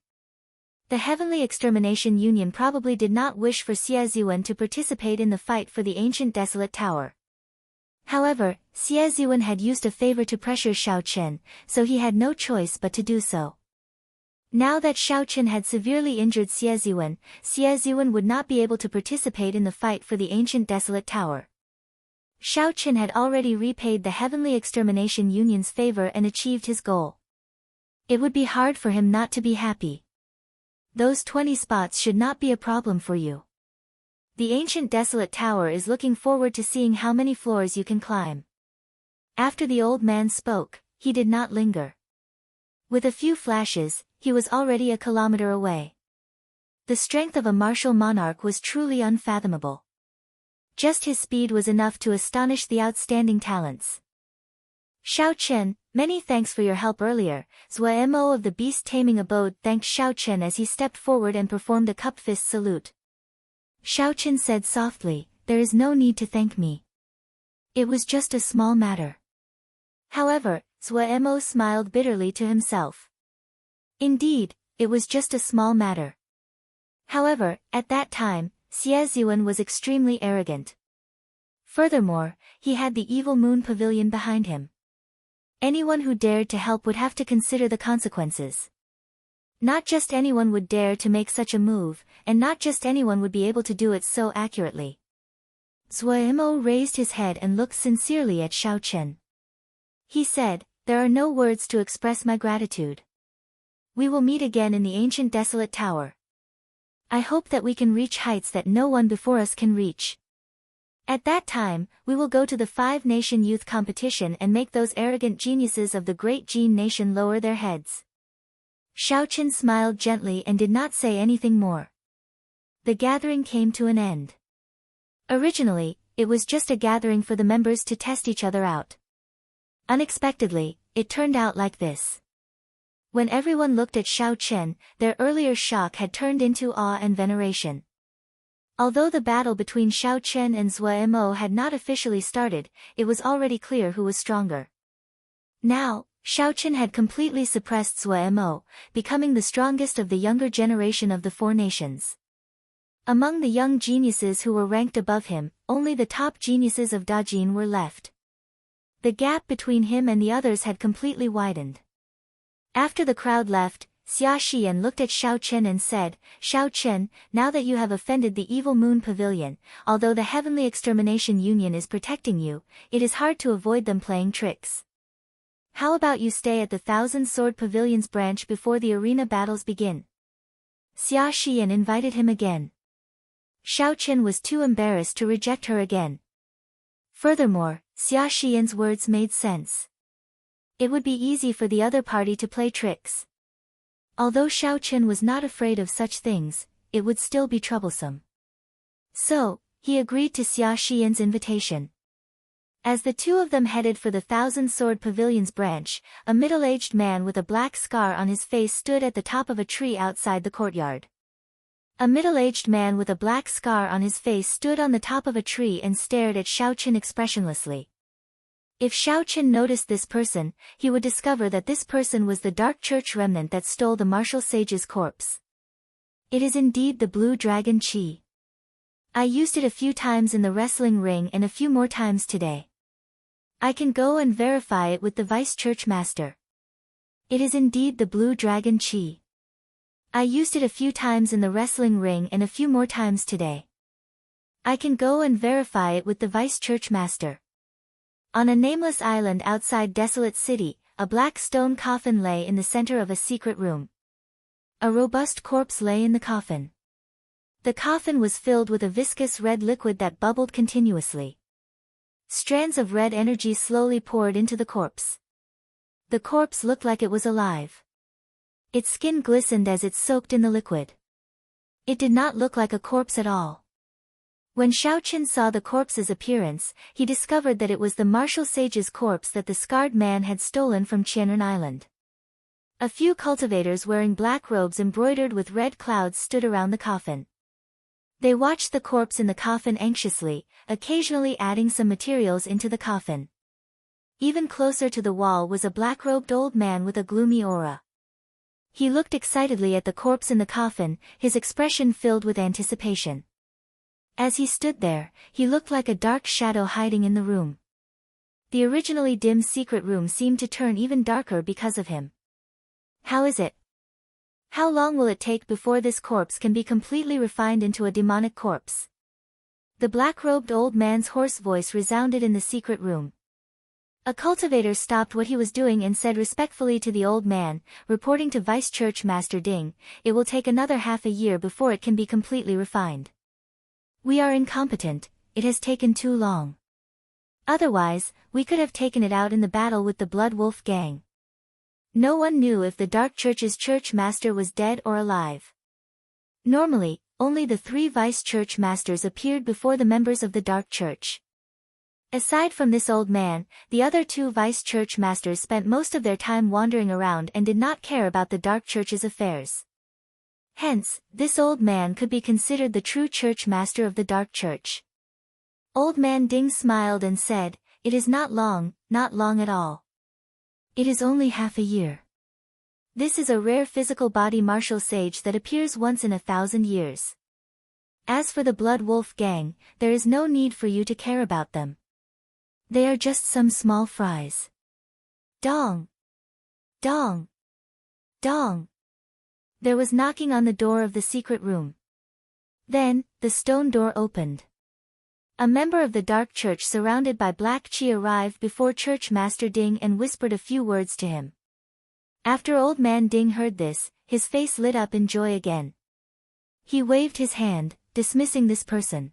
The Heavenly Extermination Union probably did not wish for Xie Ziwen to participate in the fight for the ancient desolate tower. However, Xie Ziwen had used a favor to pressure Xiaochen, so he had no choice but to do so. Now that Xiaochen had severely injured Xie Ziwen would not be able to participate in the fight for the ancient desolate tower. Xiaochen had already repaid the Heavenly Extermination Union's favor and achieved his goal. It would be hard for him not to be happy. Those 20 spots should not be a problem for you. The ancient desolate tower is looking forward to seeing how many floors you can climb. After the old man spoke, he did not linger. With a few flashes, he was already a kilometer away. The strength of a martial monarch was truly unfathomable. Just his speed was enough to astonish the outstanding talents. Xiaochen, many thanks for your help earlier. Zhuo Mo of the beast-taming abode thanked Xiaochen as he stepped forward and performed a cup-fist salute. Xiaochen said softly, "There is no need to thank me. It was just a small matter." However, Zhuo Mo smiled bitterly to himself. Indeed, it was just a small matter. However, at that time, Xie Ziwen was extremely arrogant. Furthermore, he had the evil moon pavilion behind him. Anyone who dared to help would have to consider the consequences. Not just anyone would dare to make such a move, and not just anyone would be able to do it so accurately. Zhuo Mo raised his head and looked sincerely at Xiaochen. He said, "There are no words to express my gratitude. We will meet again in the ancient desolate tower. I hope that we can reach heights that no one before us can reach. At that time, we will go to the 5-nation youth competition and make those arrogant geniuses of the great Jin nation lower their heads." Xiaochen smiled gently and did not say anything more. The gathering came to an end. Originally, it was just a gathering for the members to test each other out. Unexpectedly, it turned out like this. When everyone looked at Xiaochen, their earlier shock had turned into awe and veneration. Although the battle between Xiaochen and Zhuo Mo had not officially started, it was already clear who was stronger. Now, Xiaochen had completely suppressed Zhuo Mo, becoming the strongest of the younger generation of the 4 nations. Among the young geniuses who were ranked above him, only the top geniuses of Dajin were left. The gap between him and the others had completely widened. After the crowd left, Xia Xian looked at Xiaochen and said, "Xiaochen, now that you have offended the evil moon pavilion, although the Heavenly Extermination Union is protecting you, it is hard to avoid them playing tricks. How about you stay at the 1,000-sword pavilion's branch before the arena battles begin?" Xia Xian invited him again. Xiaochen was too embarrassed to reject her again. Furthermore, Xia Xian's words made sense. It would be easy for the other party to play tricks. Although Xiaochen was not afraid of such things, it would still be troublesome. So, he agreed to Xia Xian's invitation. As the two of them headed for the 1,000-sword pavilion's branch, a middle-aged man with a black scar on his face stood at the top of a tree outside the courtyard. A middle-aged man with a black scar on his face stood on the top of a tree and stared at Xiaochen expressionlessly. If Xiaochen noticed this person, he would discover that this person was the dark church remnant that stole the martial sage's corpse. It is indeed the blue dragon Qi. I used it a few times in the wrestling ring and a few more times today. I can go and verify it with the vice church master. It is indeed the blue dragon Qi. I used it a few times in the wrestling ring and a few more times today. I can go and verify it with the vice church master. On a nameless island outside Desolate City, a black stone coffin lay in the center of a secret room. A robust corpse lay in the coffin. The coffin was filled with a viscous red liquid that bubbled continuously. Strands of red energy slowly poured into the corpse. The corpse looked like it was alive. Its skin glistened as it soaked in the liquid. It did not look like a corpse at all. When Xiaochen saw the corpse's appearance, he discovered that it was the martial sage's corpse that the scarred man had stolen from Qianren Island. A few cultivators wearing black robes embroidered with red clouds stood around the coffin. They watched the corpse in the coffin anxiously, occasionally adding some materials into the coffin. Even closer to the wall was a black-robed old man with a gloomy aura. He looked excitedly at the corpse in the coffin, his expression filled with anticipation. As he stood there, he looked like a dark shadow hiding in the room. The originally dim secret room seemed to turn even darker because of him. How is it? How long will it take before this corpse can be completely refined into a demonic corpse? The black-robed old man's hoarse voice resounded in the secret room. A cultivator stopped what he was doing and said respectfully to the old man, reporting to Vice Church Master Ding, "It will take another half a year before it can be completely refined. We are incompetent, it has taken too long. Otherwise, we could have taken it out in the battle with the Blood Wolf gang." No one knew if the Dark Church's church master was dead or alive. Normally, only the 3 vice church masters appeared before the members of the Dark Church. Aside from this old man, the other 2 vice church masters spent most of their time wandering around and did not care about the Dark Church's affairs. Hence, this old man could be considered the true church master of the Dark Church. Old Man Ding smiled and said, "It is not long at all. It is only half a year. This is a rare physical body martial sage that appears once in 1,000 years. As for the Blood Wolf gang, there is no need for you to care about them. They are just some small fries." Dong! Dong! Dong! There was knocking on the door of the secret room. Then, the stone door opened. A member of the Dark Church surrounded by Black Chi arrived before Church Master Ding and whispered a few words to him. After Old Man Ding heard this, his face lit up in joy again. He waved his hand, dismissing this person.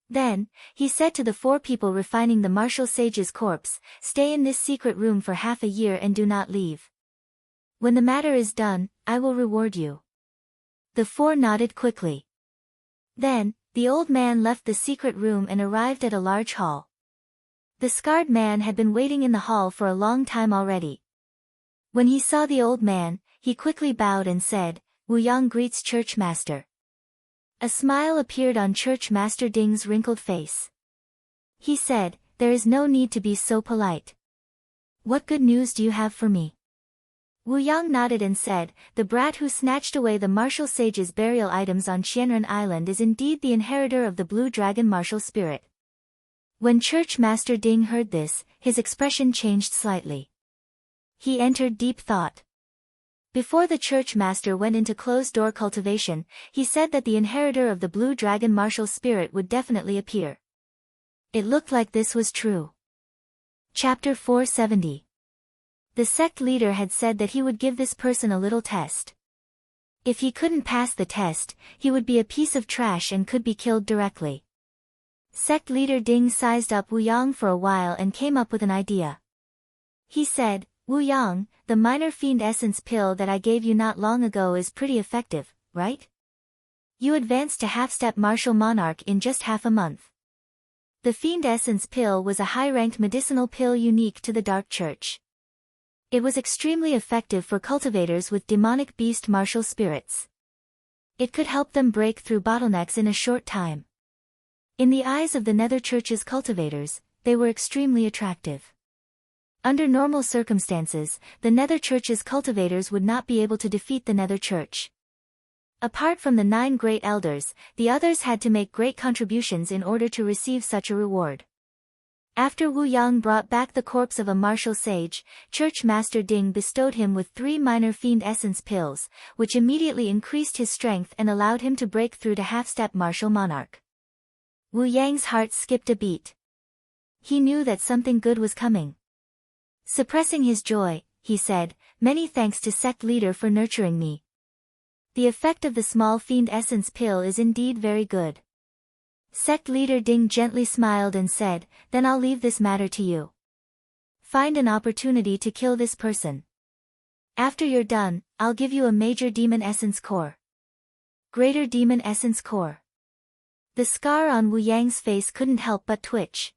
Then, he said to the 4 people refining the martial sage's corpse, "Stay in this secret room for half a year and do not leave. When the matter is done, I will reward you." The 4 nodded quickly. Then, the old man left the secret room and arrived at a large hall. The scarred man had been waiting in the hall for a long time already. When he saw the old man, he quickly bowed and said, "Wu Yang greets Church Master." A smile appeared on Church Master Ding's wrinkled face. He said, "There is no need to be so polite. What good news do you have for me?" Wu Yang nodded and said, "The brat who snatched away the martial sage's burial items on Qianren Island is indeed the inheritor of the Blue Dragon martial spirit." When Church Master Ding heard this, his expression changed slightly. He entered deep thought. Before the Church Master went into closed-door cultivation, he said that the inheritor of the Blue Dragon martial spirit would definitely appear. It looked like this was true. Chapter 470. The sect leader had said that he would give this person a little test. If he couldn't pass the test, he would be a piece of trash and could be killed directly. Sect leader Ding sized up Wu Yang for a while and came up with an idea. He said, "Wu Yang, the minor fiend essence pill that I gave you not long ago is pretty effective, right? You advanced to half-step martial monarch in just half a month." The fiend essence pill was a high-ranked medicinal pill unique to the Dark Church. It was extremely effective for cultivators with demonic beast martial spirits. It could help them break through bottlenecks in a short time. In the eyes of the Nether Church's cultivators, they were extremely attractive. Under normal circumstances, the Nether Church's cultivators would not be able to defeat the Nether Church. Apart from the 9 great elders, the others had to make great contributions in order to receive such a reward. After Wu Yang brought back the corpse of a martial sage, Church Master Ding bestowed him with 3 minor fiend essence pills, which immediately increased his strength and allowed him to break through to half-step martial monarch. Wu Yang's heart skipped a beat. He knew that something good was coming. Suppressing his joy, he said, "Many thanks to sect leader for nurturing me. The effect of the small fiend essence pill is indeed very good." Sect leader Ding gently smiled and said, "Then I'll leave this matter to you. Find an opportunity to kill this person. After you're done, I'll give you a major demon essence core. Greater demon essence core." The scar on Wu Yang's face couldn't help but twitch.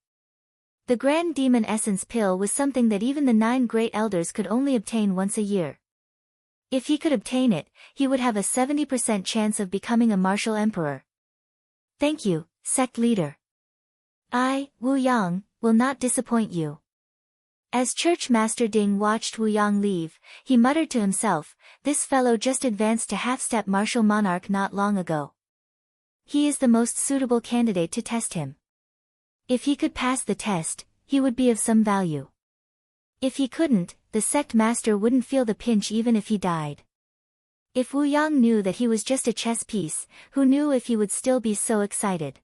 The grand demon essence pill was something that even the 9 great elders could only obtain once a year. If he could obtain it, he would have a 70% chance of becoming a martial emperor. "Thank you, sect leader. I, Wu Yang, will not disappoint you." As Church Master Ding watched Wu Yang leave, he muttered to himself, "This fellow just advanced to half-step martial monarch not long ago. He is the most suitable candidate to test him. If he could pass the test, he would be of some value. If he couldn't, the sect master wouldn't feel the pinch even if he died." If Wu Yang knew that he was just a chess piece, who knew if he would still be so excited?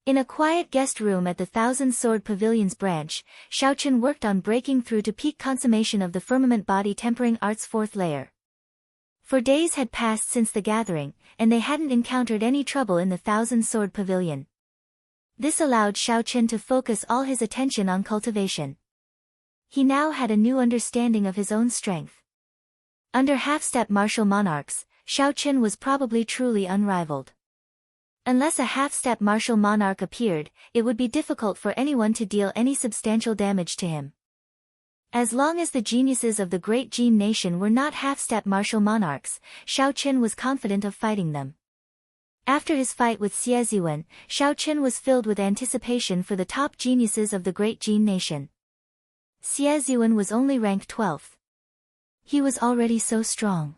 In a quiet guest room at the Thousand Sword Pavilion's branch, Xiaochen worked on breaking through to peak consummation of the firmament body tempering art's fourth layer. For days had passed since the gathering, and they hadn't encountered any trouble in the Thousand Sword Pavilion. This allowed Xiaochen to focus all his attention on cultivation. He now had a new understanding of his own strength. Under half-step martial monarchs, Xiaochen was probably truly unrivaled. Unless a half-step martial monarch appeared, it would be difficult for anyone to deal any substantial damage to him. As long as the geniuses of the Great Jin nation were not half-step martial monarchs, Xiaochen was confident of fighting them. After his fight with Xieziwen, Xiaochen was filled with anticipation for the top geniuses of the Great Jin nation. Xieziwen was only ranked 12th. He was already so strong.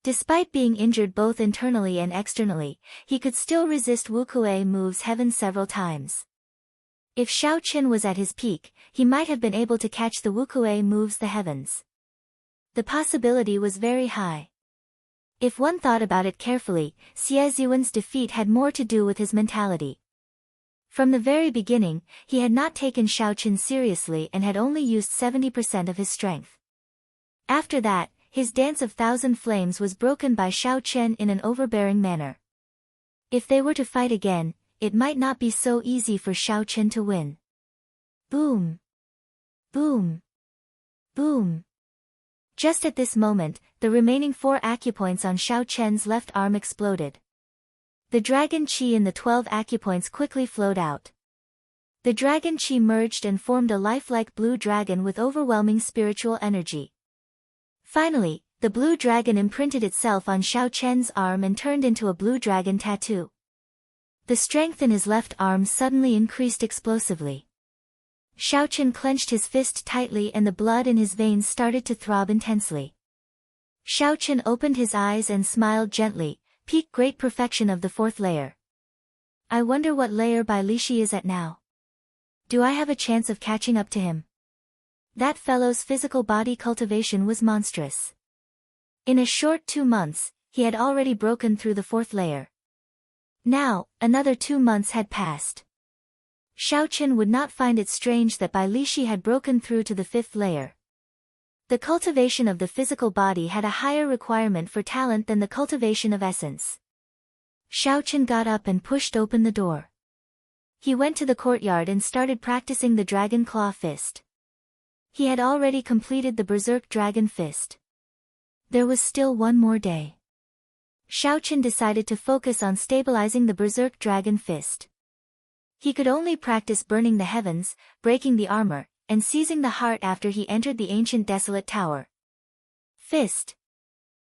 Despite being injured both internally and externally, he could still resist Wu Kuei moves heaven several times. If Xiaochen was at his peak, he might have been able to catch the Wu Kuei moves the heavens. The possibility was very high. If one thought about it carefully, Xieziwen's defeat had more to do with his mentality. From the very beginning, he had not taken Xiaochen seriously and had only used 70% of his strength. After that, his dance of thousand flames was broken by Xiaochen in an overbearing manner. If they were to fight again, it might not be so easy for Xiaochen to win. Boom! Boom! Boom! Just at this moment, the remaining 4 acupoints on Xiaochen's left arm exploded. The dragon qi in the 12 acupoints quickly flowed out. The dragon qi merged and formed a lifelike blue dragon with overwhelming spiritual energy. Finally, the blue dragon imprinted itself on Xiaochen's arm and turned into a blue dragon tattoo. The strength in his left arm suddenly increased explosively. Xiaochen clenched his fist tightly and the blood in his veins started to throb intensely. Xiaochen opened his eyes and smiled gently, peak great perfection of the 4th layer. I wonder what layer Bai Lishi is at now. Do I have a chance of catching up to him? That fellow's physical body cultivation was monstrous. In a short 2 months, he had already broken through the 4th layer. Now, another 2 months had passed. Xiaochen would not find it strange that Bai Lishi had broken through to the 5th layer. The cultivation of the physical body had a higher requirement for talent than the cultivation of essence. Xiaochen got up and pushed open the door. He went to the courtyard and started practicing the Dragon Claw Fist. He had already completed the Berserk Dragon Fist. There was still one more day. Xiaochen decided to focus on stabilizing the Berserk Dragon Fist. He could only practice burning the heavens, breaking the armor, and seizing the heart after he entered the ancient desolate tower. Fist!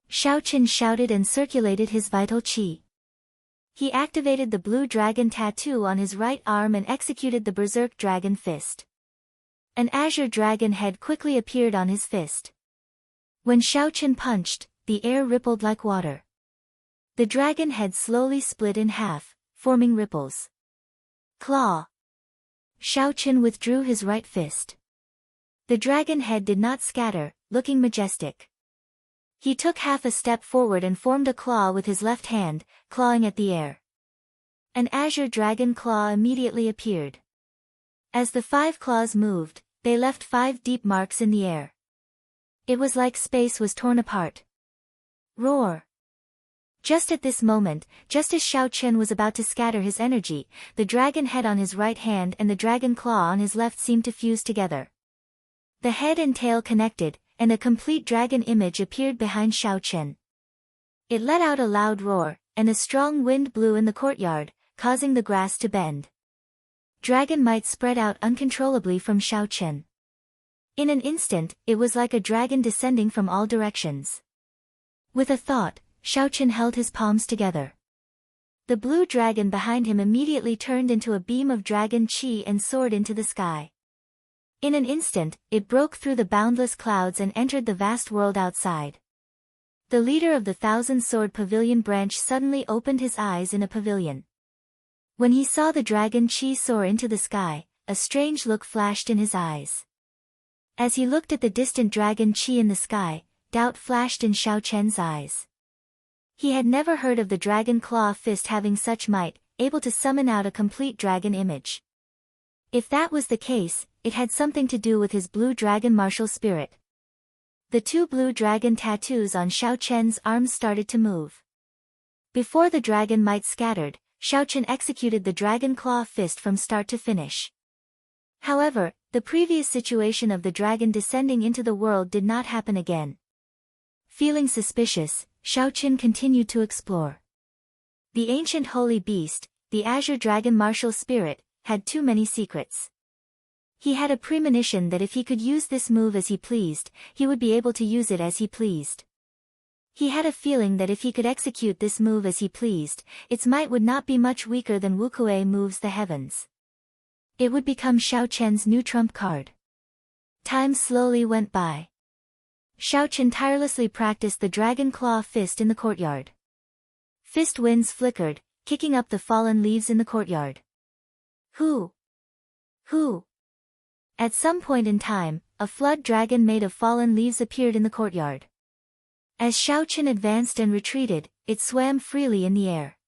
Xiaochen shouted and circulated his vital qi. He activated the blue dragon tattoo on his right arm and executed the Berserk Dragon Fist. An azure dragon head quickly appeared on his fist. When Xiaochen punched, the air rippled like water. The dragon head slowly split in half, forming ripples. Claw! Xiaochen withdrew his right fist. The dragon head did not scatter, looking majestic. He took half a step forward and formed a claw with his left hand, clawing at the air. An azure dragon claw immediately appeared. As the 5 claws moved, they left 5 deep marks in the air. It was like space was torn apart. Roar! Just at this moment, just as Xiaochen was about to scatter his energy, the dragon head on his right hand and the dragon claw on his left seemed to fuse together. The head and tail connected, and a complete dragon image appeared behind Xiaochen. It let out a loud roar, and a strong wind blew in the courtyard, causing the grass to bend. Dragon might spread out uncontrollably from Xiaochen. In an instant, it was like a dragon descending from all directions. With a thought, Xiaochen held his palms together. The blue dragon behind him immediately turned into a beam of dragon qi and soared into the sky. In an instant, it broke through the boundless clouds and entered the vast world outside. The leader of the thousand-sword pavilion branch suddenly opened his eyes in a pavilion. When he saw the dragon Qi soar into the sky, a strange look flashed in his eyes. As he looked at the distant dragon Qi in the sky, doubt flashed in Xiao Chen's eyes. He had never heard of the dragon claw fist having such might, able to summon out a complete dragon image. If that was the case, it had something to do with his blue dragon martial spirit. The two blue dragon tattoos on Xiao Chen's arms started to move. Before the dragon might scattered, Xiao Chen executed the dragon claw fist from start to finish. However, the previous situation of the dragon descending into the world did not happen again. Feeling suspicious, Xiao Chen continued to explore. The ancient holy beast, the azure dragon martial spirit, had too many secrets. He had a premonition that if he could use this move as he pleased, he would be able to use it as he pleased. He had a feeling that if he could execute this move as he pleased, its might would not be much weaker than Wukuei moves the heavens. It would become Xiao Chen's new trump card. Time slowly went by. Xiao Chen tirelessly practiced the dragon claw fist in the courtyard. Fist winds flickered, kicking up the fallen leaves in the courtyard. Who? At some point in time, a flood dragon made of fallen leaves appeared in the courtyard. As Xiao Chen advanced and retreated, it swam freely in the air.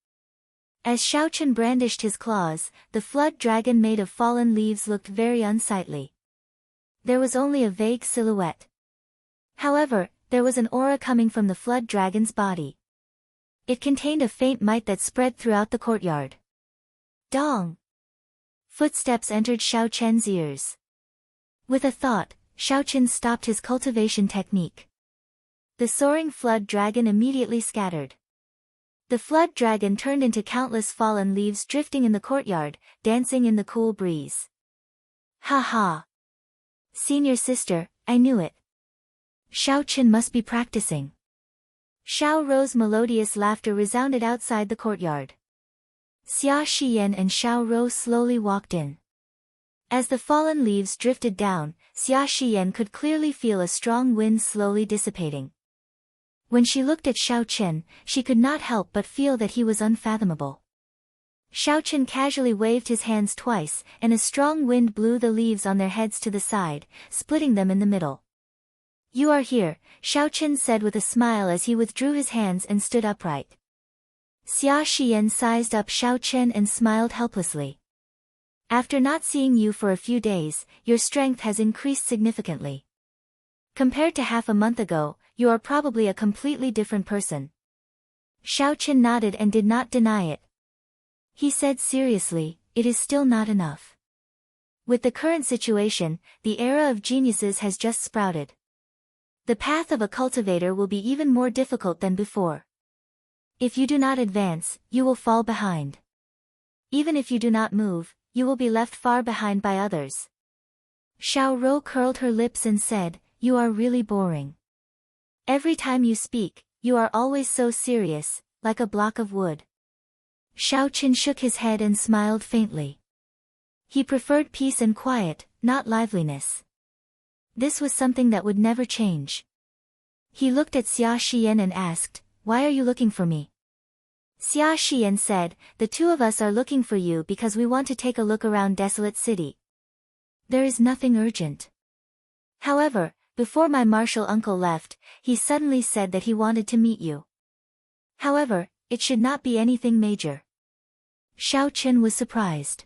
As Xiao Chen brandished his claws, the flood dragon made of fallen leaves looked very unsightly. There was only a vague silhouette. However, there was an aura coming from the flood dragon's body. It contained a faint might that spread throughout the courtyard. Dong! Footsteps entered Xiao Chen's ears. With a thought, Xiao Chen stopped his cultivation technique. The soaring flood dragon immediately scattered. The flood dragon turned into countless fallen leaves drifting in the courtyard, dancing in the cool breeze. Ha ha! Senior sister, I knew it. Xiao Chen must be practicing. Xiao Rou's melodious laughter resounded outside the courtyard. Xia Shiyan and Xiao Rou slowly walked in. As the fallen leaves drifted down, Xia Shiyan could clearly feel a strong wind slowly dissipating. When she looked at Xiao Chen, she could not help but feel that he was unfathomable. Xiao Chen casually waved his hands twice, and a strong wind blew the leaves on their heads to the side, splitting them in the middle. You are here, Xiao Chen said with a smile as he withdrew his hands and stood upright. Xia Shiyan sized up Xiao Chen and smiled helplessly. After not seeing you for a few days, your strength has increased significantly. Compared to half a month ago, you are probably a completely different person. Xiao Chen nodded and did not deny it. He said seriously, it is still not enough. With the current situation, the era of geniuses has just sprouted. The path of a cultivator will be even more difficult than before. If you do not advance, you will fall behind. Even if you do not move, you will be left far behind by others. Xiao Rou curled her lips and said, you are really boring. Every time you speak, you are always so serious, like a block of wood. Xiao Chen shook his head and smiled faintly. He preferred peace and quiet, not liveliness. This was something that would never change. He looked at Xia Shiyan and asked, why are you looking for me? Xia Shiyan said, the two of us are looking for you because we want to take a look around Desolate City. There is nothing urgent. However, before my martial uncle left, he suddenly said that he wanted to meet you. However, it should not be anything major. Xiao Chen was surprised.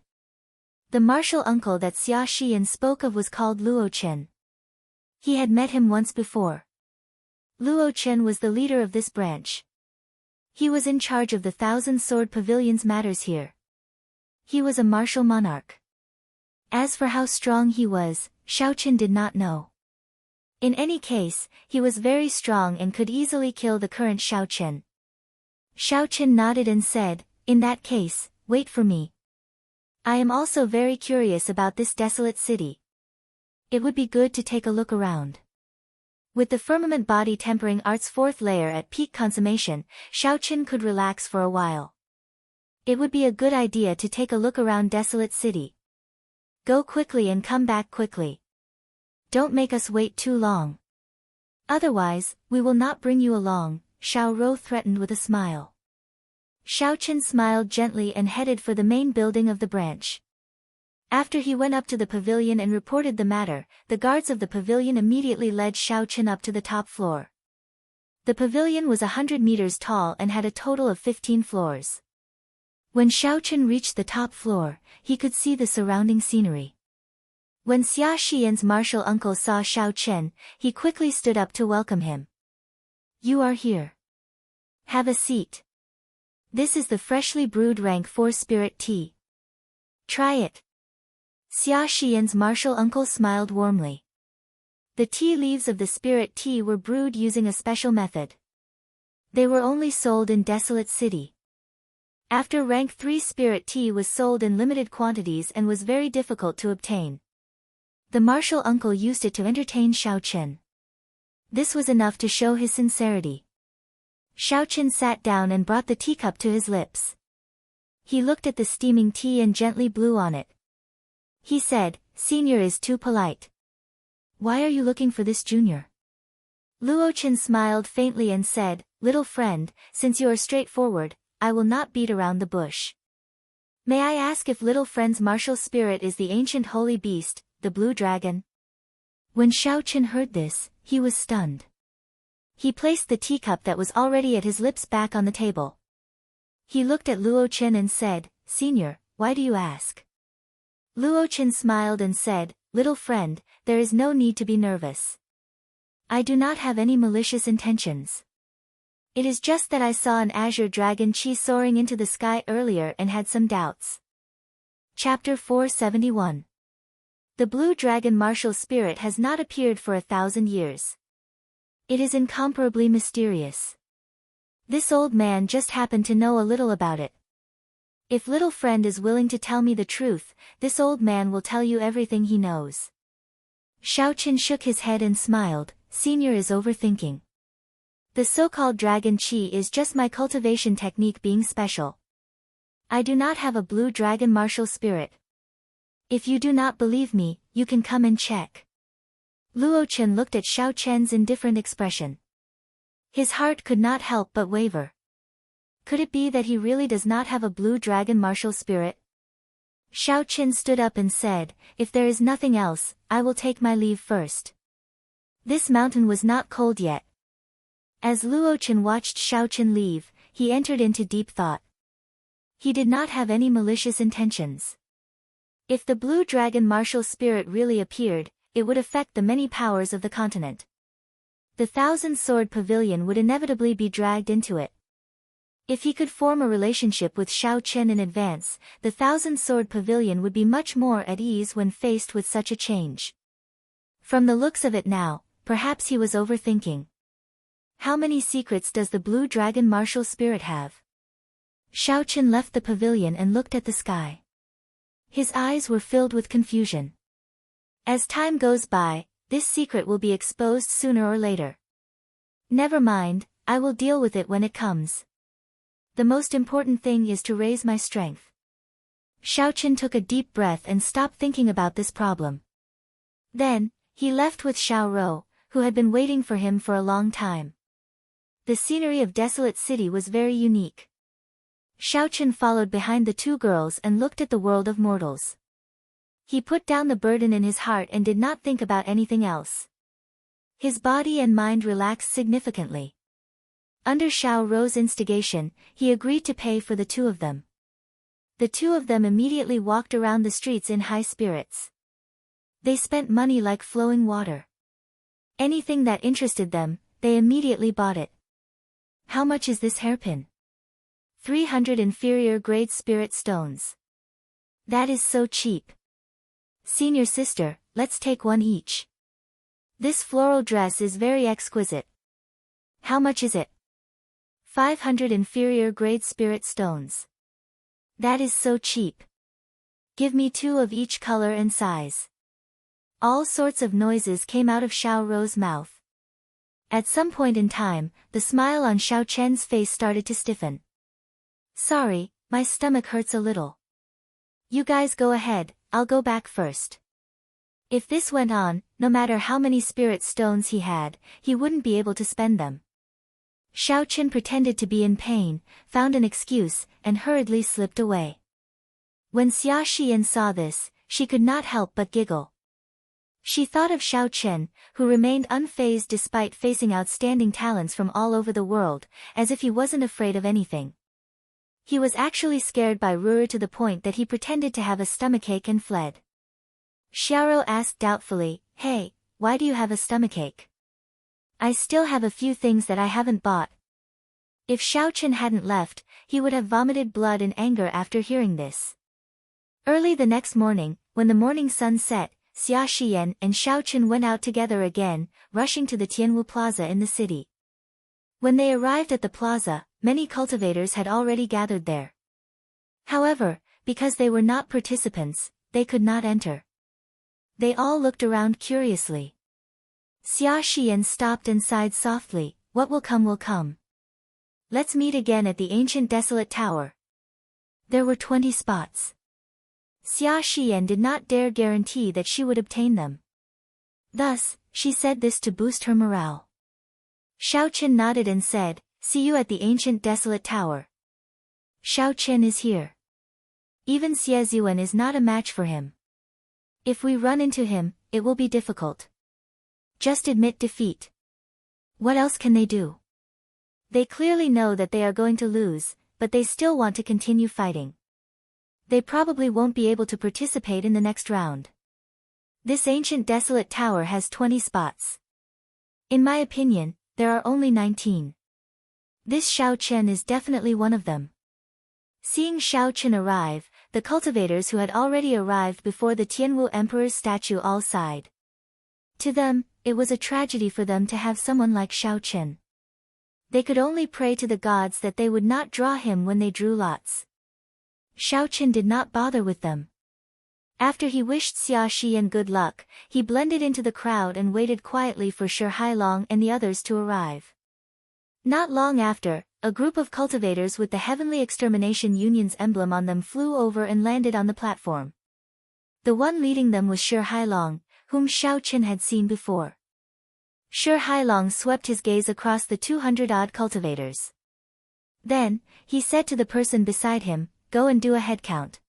The martial uncle that Xia Shiyan spoke of was called Luo Chen. He had met him once before. Luo Chen was the leader of this branch. He was in charge of the Thousand Sword Pavilion's matters here. He was a martial monarch. As for how strong he was, Xiao Chen did not know. In any case, he was very strong and could easily kill the current Xiao Chen. Xiao Chen nodded and said, in that case, wait for me. I am also very curious about this desolate city. It would be good to take a look around. With the firmament body tempering art's fourth layer at peak consummation, Xiao Chen could relax for a while. It would be a good idea to take a look around Desolate City. Go quickly and come back quickly. Don't make us wait too long. Otherwise, we will not bring you along, Xiao Rou threatened with a smile. Xiao Chen smiled gently and headed for the main building of the branch. After he went up to the pavilion and reported the matter, the guards of the pavilion immediately led Xiao Chen up to the top floor. The pavilion was 100 meters tall and had a total of 15 floors. When Xiao Chen reached the top floor, he could see the surrounding scenery. When Xia Xian's martial uncle saw Xiao Chen, he quickly stood up to welcome him. You are here. Have a seat. This is the freshly brewed rank 4 spirit tea. Try it. Xia Xian's martial uncle smiled warmly. The tea leaves of the spirit tea were brewed using a special method. They were only sold in Desolate City. After rank 3 spirit tea was sold in limited quantities and was very difficult to obtain. The martial uncle used it to entertain Xiao Chen. This was enough to show his sincerity. Xiao Chen sat down and brought the teacup to his lips. He looked at the steaming tea and gently blew on it. He said, Senior is too polite. Why are you looking for this junior? Luo Chen smiled faintly and said, Little friend, since you are straightforward, I will not beat around the bush. May I ask if little friend's martial spirit is the ancient holy beast, the blue dragon? When Xiao Chen heard this, he was stunned. He placed the teacup that was already at his lips back on the table. He looked at Luo Chen and said, Senior, why do you ask? Luo Chen smiled and said, Little friend, there is no need to be nervous. I do not have any malicious intentions. It is just that I saw an azure dragon chi soaring into the sky earlier and had some doubts. Chapter 471. The blue dragon martial spirit has not appeared for 1,000 years. It is incomparably mysterious. This old man just happened to know a little about it. If little friend is willing to tell me the truth, this old man will tell you everything he knows. Xiao Chen shook his head and smiled, Senior is overthinking. The so-called dragon chi is just my cultivation technique being special. I do not have a blue dragon martial spirit. If you do not believe me, you can come and check. Luo Chen looked at Xiao Chen's indifferent expression. His heart could not help but waver. Could it be that he really does not have a blue dragon martial spirit? Xiao Chen stood up and said, If there is nothing else, I will take my leave first. This mountain was not cold yet. As Luo Chen watched Xiao Chen leave, he entered into deep thought. He did not have any malicious intentions. If the blue dragon martial spirit really appeared, it would affect the many powers of the continent. The 1,000-sword pavilion would inevitably be dragged into it. If he could form a relationship with Xiao Chen in advance, the 1,000-sword pavilion would be much more at ease when faced with such a change. From the looks of it now, perhaps he was overthinking. How many secrets does the blue dragon martial spirit have? Xiao Chen left the pavilion and looked at the sky. His eyes were filled with confusion. As time goes by, this secret will be exposed sooner or later. Never mind, I will deal with it when it comes. The most important thing is to raise my strength. Xiao Chen took a deep breath and stopped thinking about this problem. Then, he left with Xiao Rou, who had been waiting for him for a long time. The scenery of Desolate City was very unique. Xiao Chen followed behind the two girls and looked at the world of mortals. He put down the burden in his heart and did not think about anything else. His body and mind relaxed significantly. Under Xiao Rou's instigation, he agreed to pay for the two of them. The two of them immediately walked around the streets in high spirits. They spent money like flowing water. Anything that interested them, they immediately bought it. How much is this hairpin? 300 inferior grade spirit stones. That is so cheap. Senior sister, let's take one each. This floral dress is very exquisite. How much is it? 500 inferior grade spirit stones. That is so cheap. Give me 2 of each color and size. All sorts of noises came out of Xiao Rou's mouth. At some point in time, the smile on Xiao Chen's face started to stiffen. Sorry, my stomach hurts a little. You guys go ahead, I'll go back first. If this went on, no matter how many spirit stones he had, he wouldn't be able to spend them. Xiao Chen pretended to be in pain, found an excuse, and hurriedly slipped away. When Xia Xian saw this, she could not help but giggle. She thought of Xiao Chen, who remained unfazed despite facing outstanding talents from all over the world, as if he wasn't afraid of anything. He was actually scared by Ruru to the point that he pretended to have a stomachache and fled. Xiaoro asked doubtfully, "Hey, why do you have a stomachache?" "I still have a few things that I haven't bought." If Xiao Chen hadn't left, he would have vomited blood in anger after hearing this. Early the next morning, when the morning sun set, Xia Xian and Xiao Chen went out together again, rushing to the Tianwu Plaza in the city. When they arrived at the plaza, many cultivators had already gathered there. However, because they were not participants, they could not enter. They all looked around curiously. Xia Xian stopped and sighed softly, "What will come will come. Let's meet again at the ancient desolate tower." There were 20 spots. Xia Xian did not dare guarantee that she would obtain them. Thus, she said this to boost her morale. Xiao Chen nodded and said, "See you at the ancient desolate tower." Xiao Chen is here. Even Xie Ziwen is not a match for him. If we run into him, it will be difficult. Just admit defeat. What else can they do? They clearly know that they are going to lose, but they still want to continue fighting. They probably won't be able to participate in the next round. This ancient desolate tower has 20 spots. In my opinion, there are only 19. This Xiao Chen is definitely one of them. Seeing Xiao Chen arrive, the cultivators who had already arrived before the Tianwu Emperor's statue all sighed. To them, it was a tragedy for them to have someone like Xiao Chen. They could only pray to the gods that they would not draw him when they drew lots. Xiao Chen did not bother with them. After he wished Xia Xian good luck, he blended into the crowd and waited quietly for Shi Hailong and the others to arrive. Not long after, a group of cultivators with the Heavenly Extermination Union's emblem on them flew over and landed on the platform. The one leading them was Shi Hailong, whom Xiao Chen had seen before. Shi Hailong swept his gaze across the 200-odd cultivators. Then, he said to the person beside him, "Go and do a head count.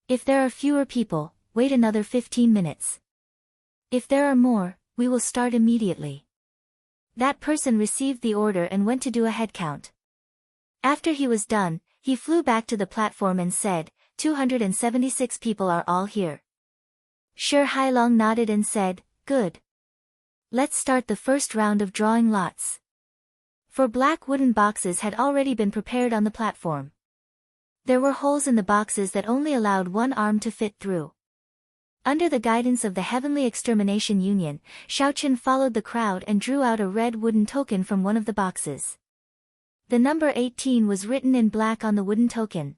If there are fewer people, wait another 15 minutes. If there are more, we will start immediately." That person received the order and went to do a head count. After he was done, he flew back to the platform and said, 276 people are all here. Shi Hailong nodded and said, "Good. Let's start the first round of drawing lots." 4 black wooden boxes had already been prepared on the platform. There were holes in the boxes that only allowed one arm to fit through. Under the guidance of the Heavenly Extermination Union, Xiao Chen followed the crowd and drew out a red wooden token from one of the boxes. The number 18 was written in black on the wooden token.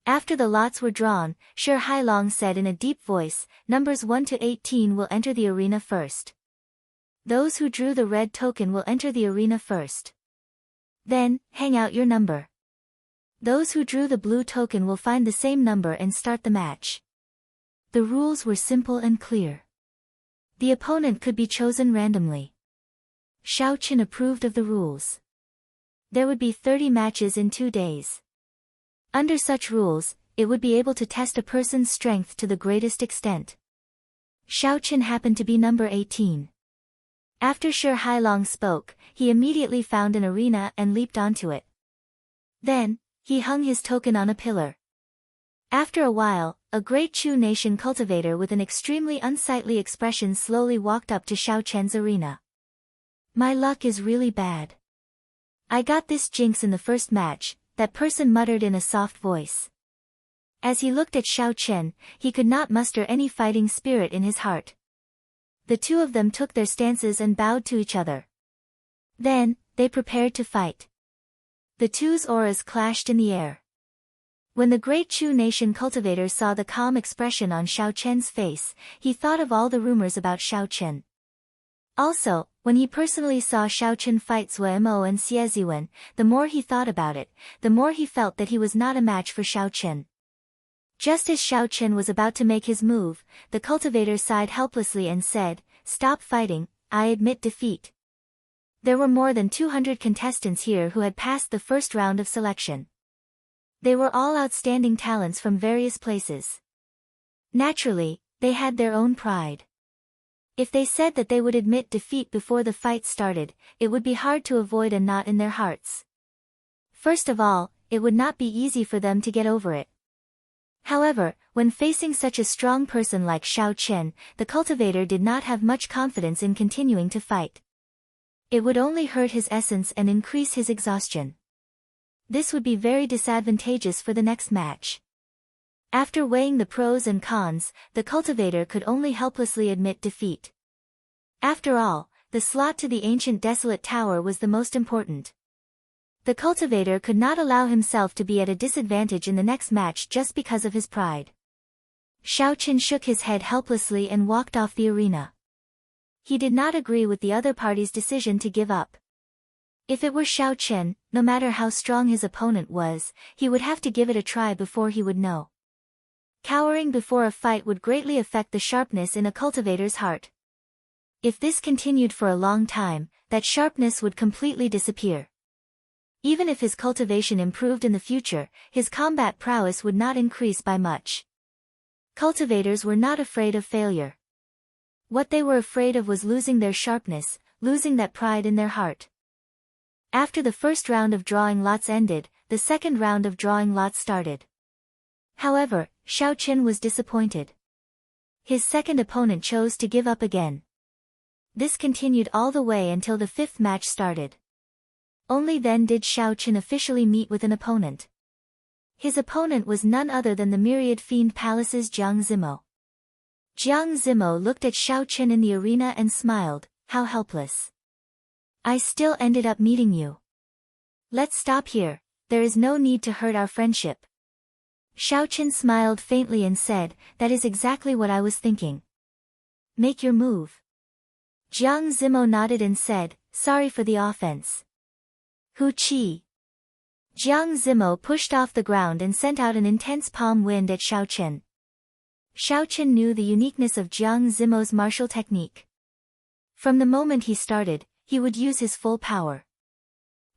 After the lots were drawn, Shi Hailong said in a deep voice, "Numbers 1 to 18 will enter the arena first. Those who drew the red token will enter the arena first. Then, hang out your number. Those who drew the blue token will find the same number and start the match." The rules were simple and clear. The opponent could be chosen randomly. Xiao Chen approved of the rules. There would be 30 matches in 2 days. Under such rules, it would be able to test a person's strength to the greatest extent. Xiao Chen happened to be number 18. After Shi Hailong spoke, he immediately found an arena and leaped onto it. Then, he hung his token on a pillar. After a while, a great Chu nation cultivator with an extremely unsightly expression slowly walked up to Xiao Chen's arena. "My luck is really bad. I got this jinx in the first match," that person muttered in a soft voice. As he looked at Xiao Chen, he could not muster any fighting spirit in his heart. The two of them took their stances and bowed to each other. Then, they prepared to fight. The two's auras clashed in the air. When the great Chu nation cultivator saw the calm expression on Xiao Chen's face, he thought of all the rumors about Xiao Chen. Also, when he personally saw Xiao Chen fight Zhuo Mo and Xie Ziwen, the more he thought about it, the more he felt that he was not a match for Xiao Chen. Just as Xiao Chen was about to make his move, the cultivator sighed helplessly and said, "Stop fighting, I admit defeat." There were more than 200 contestants here who had passed the first round of selection. They were all outstanding talents from various places. Naturally, they had their own pride. If they said that they would admit defeat before the fight started, it would be hard to avoid a knot in their hearts. First of all, it would not be easy for them to get over it. However, when facing such a strong person like Xiao Chen, the cultivator did not have much confidence in continuing to fight. It would only hurt his essence and increase his exhaustion. This would be very disadvantageous for the next match. After weighing the pros and cons, the cultivator could only helplessly admit defeat. After all, the slot to the ancient desolate tower was the most important. The cultivator could not allow himself to be at a disadvantage in the next match just because of his pride. Xiao Chen shook his head helplessly and walked off the arena. He did not agree with the other party's decision to give up. If it were Xiao Chen, no matter how strong his opponent was, he would have to give it a try before he would know. Cowering before a fight would greatly affect the sharpness in a cultivator's heart. If this continued for a long time, that sharpness would completely disappear. Even if his cultivation improved in the future, his combat prowess would not increase by much. Cultivators were not afraid of failure. What they were afraid of was losing their sharpness, losing that pride in their heart. After the first round of drawing lots ended, the second round of drawing lots started. However, Xiao Chen was disappointed. His second opponent chose to give up again. This continued all the way until the fifth match started. Only then did Xiao Chen officially meet with an opponent. His opponent was none other than the Myriad Fiend Palace's Jiang Zimo. Jiang Zimo looked at Xiao Chen in the arena and smiled, "How helpless. I still ended up meeting you. Let's stop here, there is no need to hurt our friendship." Xiao Chen smiled faintly and said, "That is exactly what I was thinking. Make your move." Jiang Zimo nodded and said, "Sorry for the offense." Hu Qi. Jiang Zimo pushed off the ground and sent out an intense palm wind at Xiao Chen. Xiao Chen knew the uniqueness of Jiang Zimo's martial technique. From the moment he started, he would use his full power.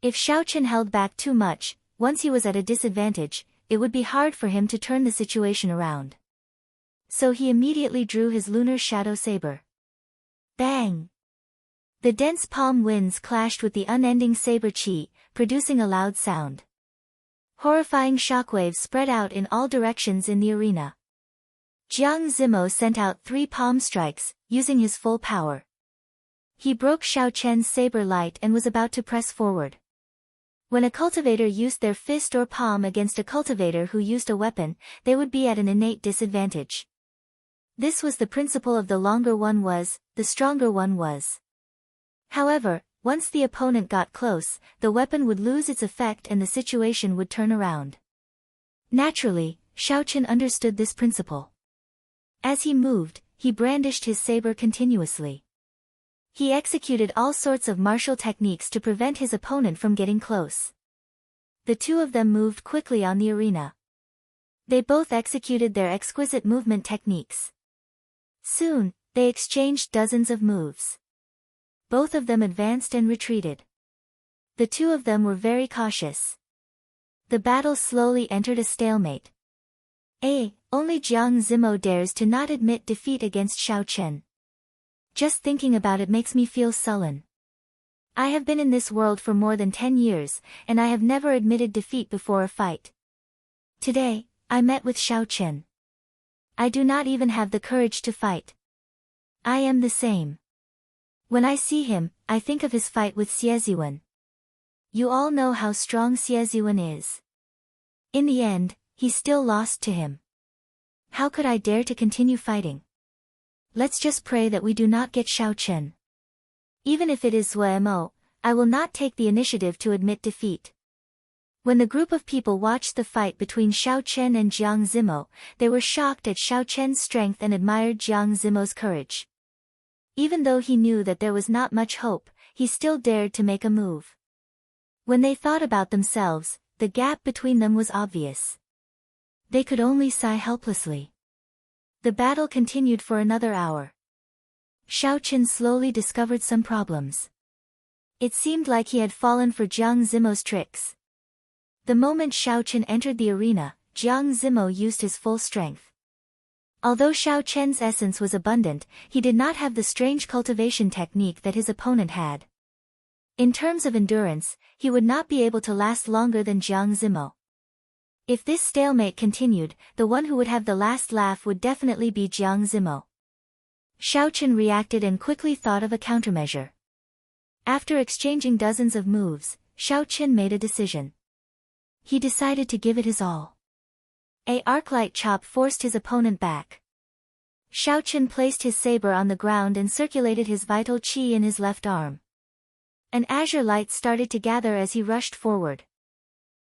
If Xiao Chen held back too much, once he was at a disadvantage, it would be hard for him to turn the situation around. So he immediately drew his lunar shadow saber. Bang! The dense palm winds clashed with the unending saber qi, producing a loud sound. Horrifying shockwaves spread out in all directions in the arena. Jiang Zimo sent out 3 palm strikes, using his full power. He broke Xiao Chen's saber light and was about to press forward. When a cultivator used their fist or palm against a cultivator who used a weapon, they would be at an innate disadvantage. This was the principle of the longer one was, the stronger one was. However, once the opponent got close, the weapon would lose its effect and the situation would turn around. Naturally, Xiao Chen understood this principle. As he moved, he brandished his saber continuously. He executed all sorts of martial techniques to prevent his opponent from getting close. The two of them moved quickly on the arena. They both executed their exquisite movement techniques. Soon, they exchanged dozens of moves. Both of them advanced and retreated. The two of them were very cautious. The battle slowly entered a stalemate. Only Jiang Zimo dares to not admit defeat against Xiao Chen. Just thinking about it makes me feel sullen. I have been in this world for more than 10 years, and I have never admitted defeat before a fight. Today, I met with Xiao Chen. I do not even have the courage to fight. I am the same. When I see him, I think of his fight with Xie Ziwen. You all know how strong Xie Ziwen is. In the end, he still lost to him. How could I dare to continue fighting? Let's just pray that we do not get Xiao Chen. Even if it is Zue Mo, I will not take the initiative to admit defeat. When the group of people watched the fight between Xiao Chen and Jiang Zimo, they were shocked at Xiao Chen's strength and admired Jiang Zimo's courage. Even though he knew that there was not much hope, he still dared to make a move. When they thought about themselves, the gap between them was obvious. They could only sigh helplessly. The battle continued for another hour. Xiaochen slowly discovered some problems. It seemed like he had fallen for Jiang Zimo's tricks. The moment Xiaochen entered the arena, Jiang Zimo used his full strength. Although Xiaochen's essence was abundant, he did not have the strange cultivation technique that his opponent had. In terms of endurance, he would not be able to last longer than Jiang Zimo. If this stalemate continued, the one who would have the last laugh would definitely be Jiang Zimo. Xiaochen reacted and quickly thought of a countermeasure. After exchanging dozens of moves, Xiaochen made a decision. He decided to give it his all. A arc-light chop forced his opponent back. Xiaochen placed his saber on the ground and circulated his vital qi in his left arm. An azure light started to gather as he rushed forward.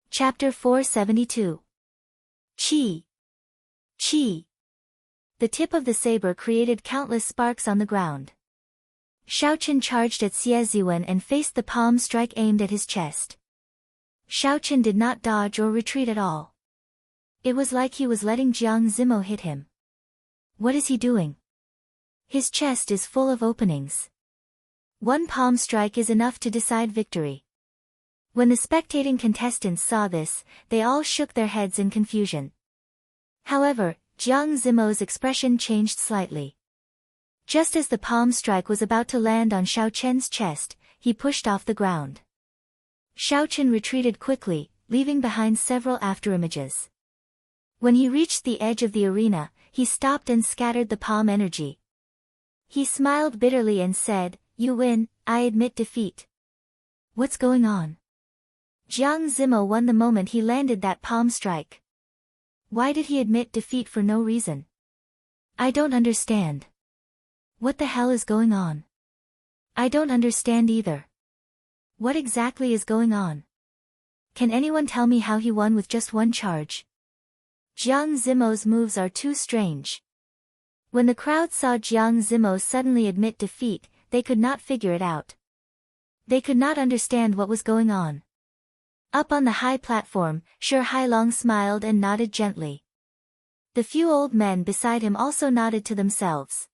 Chapter 472. Qi. Qi. The tip of the saber created countless sparks on the ground. Xiaochen charged at Xie Ziwen and faced the palm strike aimed at his chest. Xiaochen did not dodge or retreat at all. It was like he was letting Jiang Zimo hit him. What is he doing? His chest is full of openings. One palm strike is enough to decide victory. When the spectating contestants saw this, they all shook their heads in confusion. However, Jiang Zimo's expression changed slightly. Just as the palm strike was about to land on Xiaochen's chest, he pushed off the ground. Xiaochen retreated quickly, leaving behind several afterimages. When he reached the edge of the arena, he stopped and scattered the palm energy. He smiled bitterly and said, "You win, I admit defeat." What's going on? Jiang Zimo won the moment he landed that palm strike. Why did he admit defeat for no reason? I don't understand. What the hell is going on? I don't understand either. What exactly is going on? Can anyone tell me how he won with just one charge? Jiang Zimo's moves are too strange. When the crowd saw Jiang Zimo suddenly admit defeat, they could not figure it out. They could not understand what was going on. Up on the high platform, Shi Hailong smiled and nodded gently. The few old men beside him also nodded to themselves.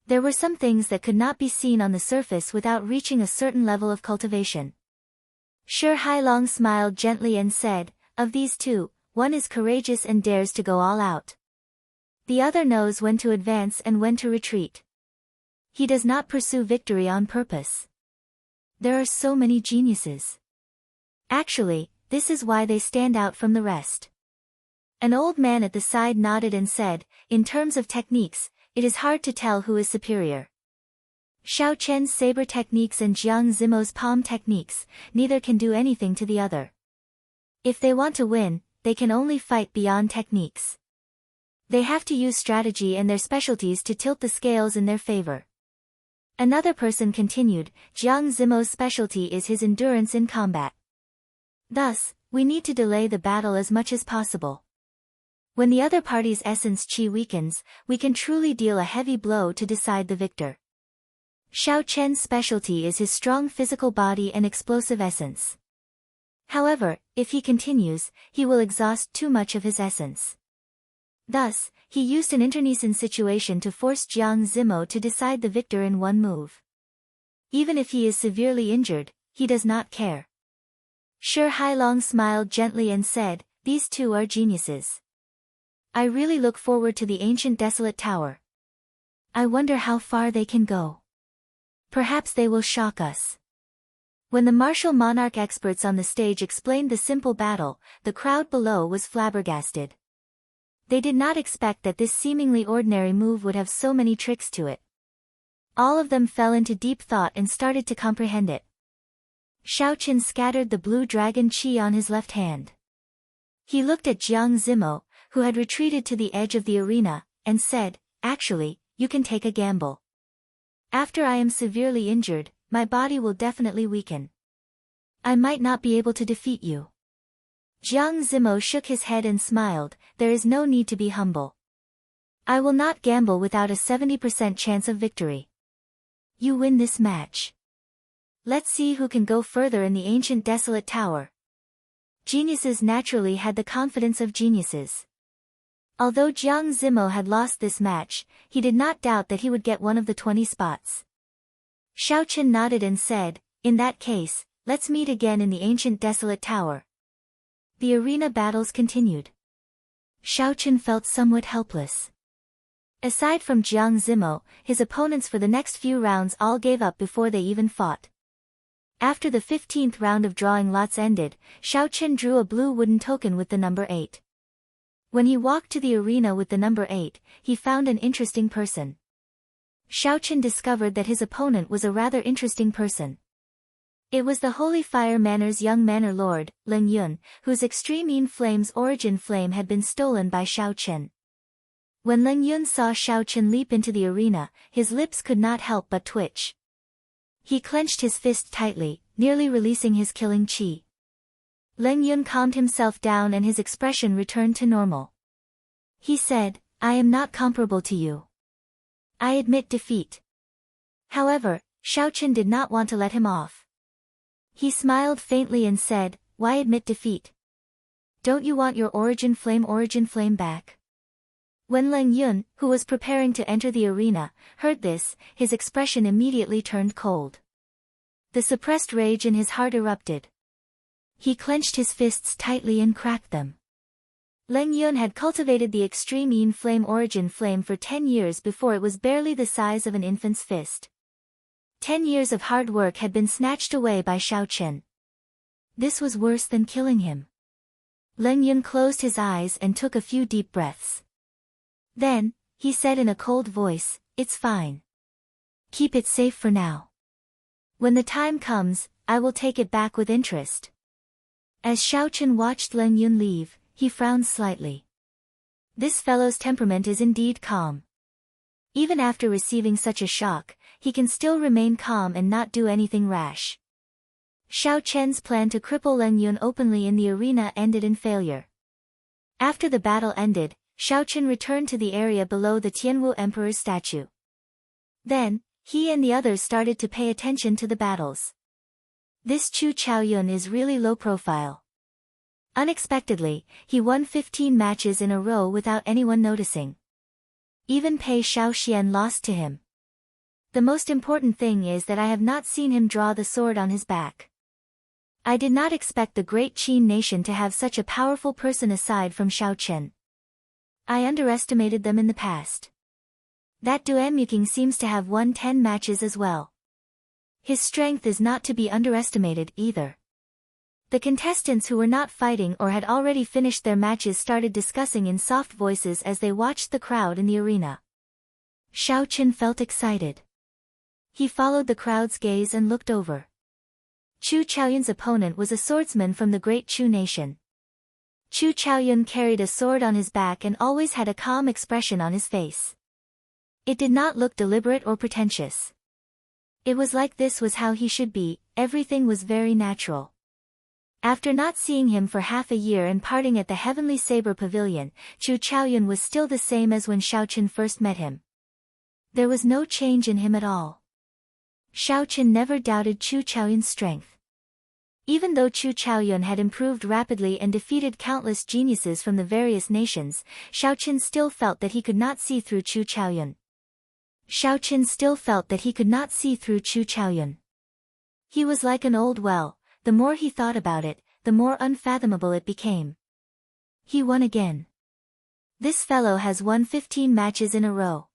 There were some things that could not be seen on the surface without reaching a certain level of cultivation. Shi Hailong smiled gently and said, "Of these two, one is courageous and dares to go all out. The other knows when to advance and when to retreat. He does not pursue victory on purpose. There are so many geniuses. Actually, this is why they stand out from the rest." An old man at the side nodded and said, "In terms of techniques, it is hard to tell who is superior. Xiaochen's saber techniques and Jiang Zimo's palm techniques, neither can do anything to the other. If they want to win, they can only fight beyond techniques. They have to use strategy and their specialties to tilt the scales in their favor." Another person continued, "Jiang Zimo's specialty is his endurance in combat. Thus, we need to delay the battle as much as possible. When the other party's essence qi weakens, we can truly deal a heavy blow to decide the victor. Xiaochen's specialty is his strong physical body and explosive essence. However, if he continues, he will exhaust too much of his essence. Thus, he used an internecine situation to force Jiang Zimo to decide the victor in one move. Even if he is severely injured, he does not care." Shi Hailong smiled gently and said, "These two are geniuses. I really look forward to the ancient desolate tower. I wonder how far they can go. Perhaps they will shock us." When the martial monarch experts on the stage explained the simple battle, the crowd below was flabbergasted. They did not expect that this seemingly ordinary move would have so many tricks to it. All of them fell into deep thought and started to comprehend it. Xiaochen scattered the blue dragon qi on his left hand. He looked at Jiang Zimo, who had retreated to the edge of the arena, and said, "Actually, you can take a gamble. After I am severely injured, my body will definitely weaken. I might not be able to defeat you." Jiang Zimo shook his head and smiled, "There is no need to be humble. I will not gamble without a 70% chance of victory. You win this match. Let's see who can go further in the ancient desolate tower." Geniuses naturally had the confidence of geniuses. Although Jiang Zimo had lost this match, he did not doubt that he would get one of the 20 spots. Xiao Chen nodded and said, "In that case, let's meet again in the ancient desolate tower." The arena battles continued. Xiao Chen felt somewhat helpless. Aside from Jiang Zimo, his opponents for the next few rounds all gave up before they even fought. After the 15th round of drawing lots ended, Xiao Chen drew a blue wooden token with the number 8. When he walked to the arena with the number 8, he found an interesting person. Xiao Chen discovered that his opponent was a rather interesting person. It was the Holy Fire Manor's young manor lord, Leng Yun, whose extreme Yin Flame's origin flame had been stolen by Xiao Chen. When Leng Yun saw Xiao Chen leap into the arena, his lips could not help but twitch. He clenched his fist tightly, nearly releasing his killing chi. Leng Yun calmed himself down and his expression returned to normal. He said, "I am not comparable to you. I admit defeat." However, Xiao Chen did not want to let him off. He smiled faintly and said, "Why admit defeat? Don't you want your origin flame back?" When Leng Yun, who was preparing to enter the arena, heard this, his expression immediately turned cold. The suppressed rage in his heart erupted. He clenched his fists tightly and cracked them. Leng Yun had cultivated the extreme Yin Flame origin flame for 10 years before it was barely the size of an infant's fist. 10 years of hard work had been snatched away by Xiao Chen. This was worse than killing him. Leng Yun closed his eyes and took a few deep breaths. Then, he said in a cold voice, "It's fine. Keep it safe for now. When the time comes, I will take it back with interest." As Xiao Chen watched Leng Yun leave, he frowned slightly. This fellow's temperament is indeed calm. Even after receiving such a shock, he can still remain calm and not do anything rash. Xiao Chen's plan to cripple Leng Yun openly in the arena ended in failure. After the battle ended, Xiao Chen returned to the area below the Tianwu Emperor's statue. Then, he and the others started to pay attention to the battles. This Chu Chaoyun is really low profile. Unexpectedly, he won 15 matches in a row without anyone noticing. Even Pei Shaoxian lost to him. The most important thing is that I have not seen him draw the sword on his back. I did not expect the great Qin nation to have such a powerful person aside from Xiao Chen. I underestimated them in the past. That Duan seems to have won 10 matches as well. His strength is not to be underestimated either. The contestants who were not fighting or had already finished their matches started discussing in soft voices as they watched the crowd in the arena. Xiao Chen felt excited. He followed the crowd's gaze and looked over. Chu Chaoyun's opponent was a swordsman from the great Chu nation. Chu Chaoyun carried a sword on his back and always had a calm expression on his face. It did not look deliberate or pretentious. It was like this was how he should be, everything was very natural. After not seeing him for half a year and parting at the Heavenly Saber Pavilion, Chu Chaoyun was still the same as when Xiao Chen first met him. There was no change in him at all. Xiao Chen never doubted Chu Chaoyun's strength. Even though Chu Chaoyun had improved rapidly and defeated countless geniuses from the various nations, Xiao Chen still felt that he could not see through Chu Chaoyun. He was like an old well, the more he thought about it, the more unfathomable it became. He won again. This fellow has won 15 matches in a row.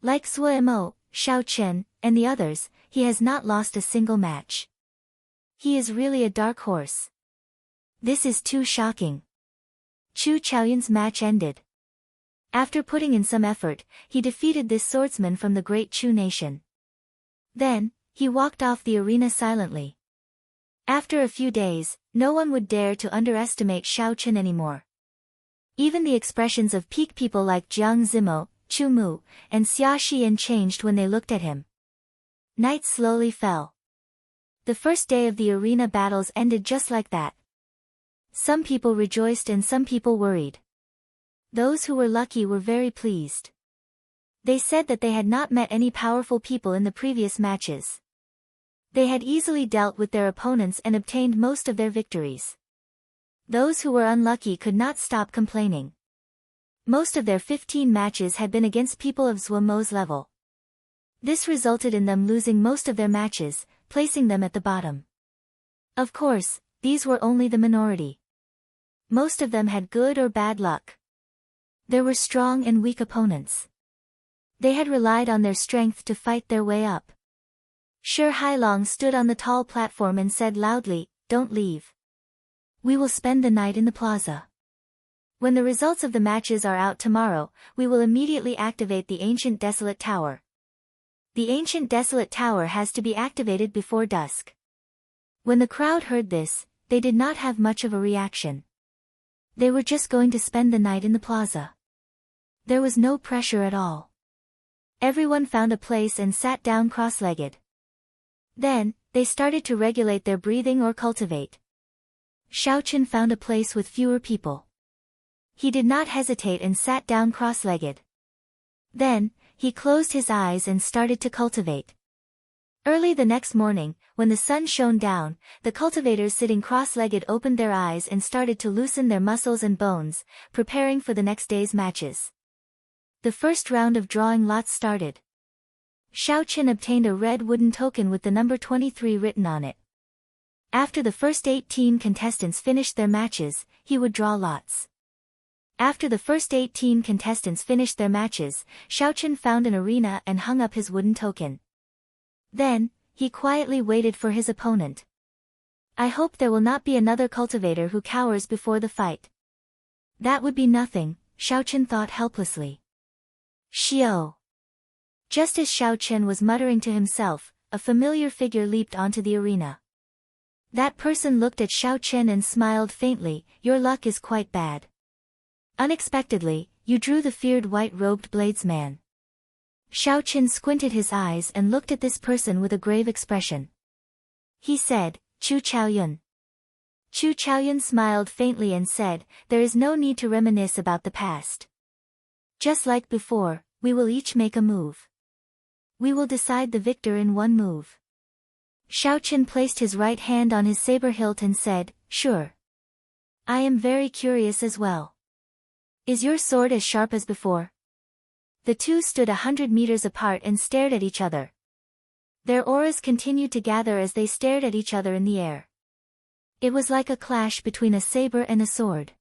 Like Suemo, Xiao Chen, and the others, he has not lost a single match. He is really a dark horse. This is too shocking. Chu Chaoyun's match ended. After putting in some effort, he defeated this swordsman from the great Chu nation. Then, he walked off the arena silently. After a few days, no one would dare to underestimate Xiao Chen anymore. Even the expressions of peak people like Jiang Zimo, Chu Mu, and Xia Xian changed when they looked at him. Night slowly fell. The first day of the arena battles ended just like that. Some people rejoiced and some people worried. Those who were lucky were very pleased. They said that they had not met any powerful people in the previous matches. They had easily dealt with their opponents and obtained most of their victories. Those who were unlucky could not stop complaining. Most of their 15 matches had been against people of Zhuo Mo's level. This resulted in them losing most of their matches, placing them at the bottom. Of course, these were only the minority. Most of them had good or bad luck. There were strong and weak opponents. They had relied on their strength to fight their way up. Shi Hailong stood on the tall platform and said loudly, "Don't leave. We will spend the night in the plaza. When the results of the matches are out tomorrow, we will immediately activate the ancient desolate tower. The ancient desolate tower has to be activated before dusk." When the crowd heard this, they did not have much of a reaction. They were just going to spend the night in the plaza. There was no pressure at all. Everyone found a place and sat down cross-legged. Then, they started to regulate their breathing or cultivate. Xiaochen found a place with fewer people. He did not hesitate and sat down cross-legged. Then, he closed his eyes and started to cultivate. Early the next morning, when the sun shone down, the cultivators sitting cross-legged opened their eyes and started to loosen their muscles and bones, preparing for the next day's matches. The first round of drawing lots started. Xiaochen obtained a red wooden token with the number 23 written on it. After the first 18 contestants finished their matches, he would draw lots. After the first 18 contestants finished their matches, Xiaochen found an arena and hung up his wooden token. Then, he quietly waited for his opponent. "I hope there will not be another cultivator who cowers before the fight." That would be nothing, Xiaochen thought helplessly. Xiao. Just as Xiaochen was muttering to himself, a familiar figure leaped onto the arena. That person looked at Xiaochen and smiled faintly. "Your luck is quite bad. Unexpectedly, you drew the feared white-robed bladesman." Xiaochen squinted his eyes and looked at this person with a grave expression. He said, "Chu Chaoyun." Chu Chaoyun smiled faintly and said, "There is no need to reminisce about the past. Just like before, we will each make a move. We will decide the victor in one move." Xiaochen placed his right hand on his saber hilt and said, "Sure. I am very curious as well. Is your sword as sharp as before?" The two stood 100 meters apart and stared at each other. Their auras continued to gather as they stared at each other in the air. It was like a clash between a saber and a sword.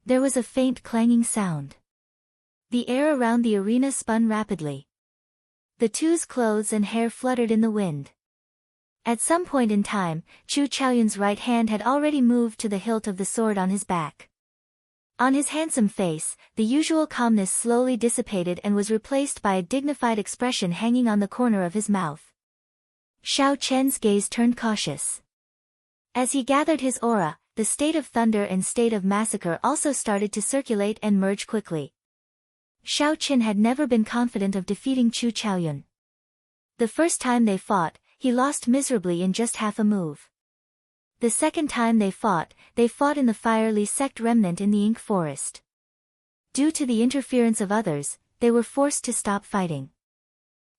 There was a faint clanging sound. The air around the arena spun rapidly. The two's clothes and hair fluttered in the wind. At some point in time, Chu Chaoyun's right hand had already moved to the hilt of the sword on his back. On his handsome face, the usual calmness slowly dissipated and was replaced by a dignified expression hanging on the corner of his mouth. Xiaochen's gaze turned cautious. As he gathered his aura, the state of thunder and state of massacre also started to circulate and merge quickly. Xiaochen had never been confident of defeating Chu Chaoyun. The first time they fought, he lost miserably in just half a move. The second time they fought in the fiery sect remnant in the Ink Forest. Due to the interference of others, they were forced to stop fighting.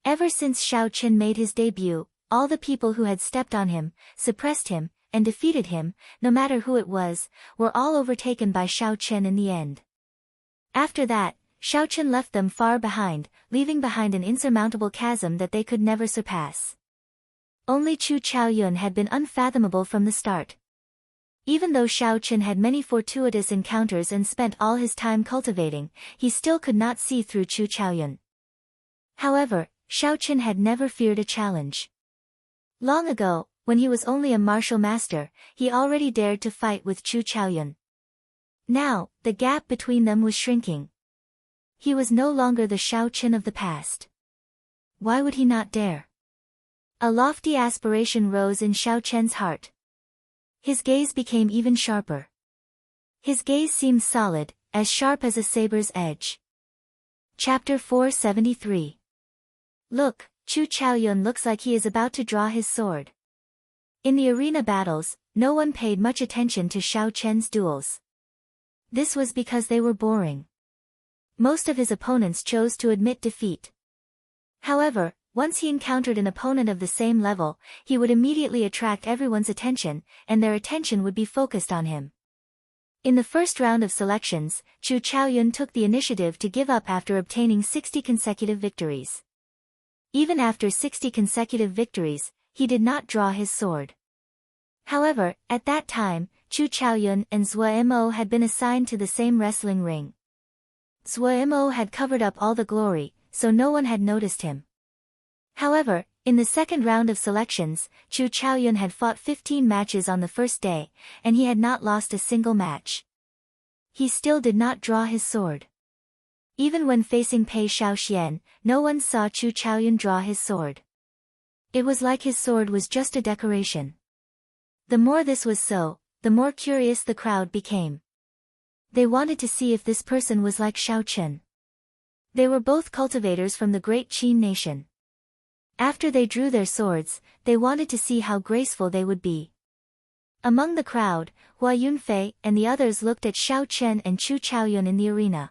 Ever since Xiaochen made his debut, all the people who had stepped on him, suppressed him, and defeated him, no matter who it was, were all overtaken by Xiaochen in the end. After that, Xiaochen left them far behind, leaving behind an insurmountable chasm that they could never surpass. Only Chu Chaoyun had been unfathomable from the start. Even though Xiaochen had many fortuitous encounters and spent all his time cultivating, he still could not see through Chu Chaoyun. However, Xiaochen had never feared a challenge. Long ago, when he was only a martial master, he already dared to fight with Chu Chaoyun. Now, the gap between them was shrinking. He was no longer the Xiaochen of the past. Why would he not dare? A lofty aspiration rose in Xiaochen's heart. His gaze became even sharper. His gaze seemed solid, as sharp as a saber's edge. Chapter 473. Look, Chu Chaoyun looks like he is about to draw his sword. In the arena battles, no one paid much attention to Xiaochen's duels. This was because they were boring. Most of his opponents chose to admit defeat. However, once he encountered an opponent of the same level, he would immediately attract everyone's attention, and their attention would be focused on him. In the first round of selections, Chu Chaoyun took the initiative to give up after obtaining 60 consecutive victories. Even after 60 consecutive victories, he did not draw his sword. However, at that time, Chu Chaoyun and Zhou Mo had been assigned to the same wrestling ring. Zhou Mo had covered up all the glory, so no one had noticed him. However, in the second round of selections, Chu Chaoyun had fought 15 matches on the first day, and he had not lost a single match. He still did not draw his sword. Even when facing Pei Shaoxian, no one saw Chu Chaoyun draw his sword. It was like his sword was just a decoration. The more this was so, the more curious the crowd became. They wanted to see if this person was like Shao Chen. They were both cultivators from the great Qin nation. After they drew their swords, they wanted to see how graceful they would be. Among the crowd, Hua Yunfei and the others looked at Shao Chen and Chu Chaoyun in the arena.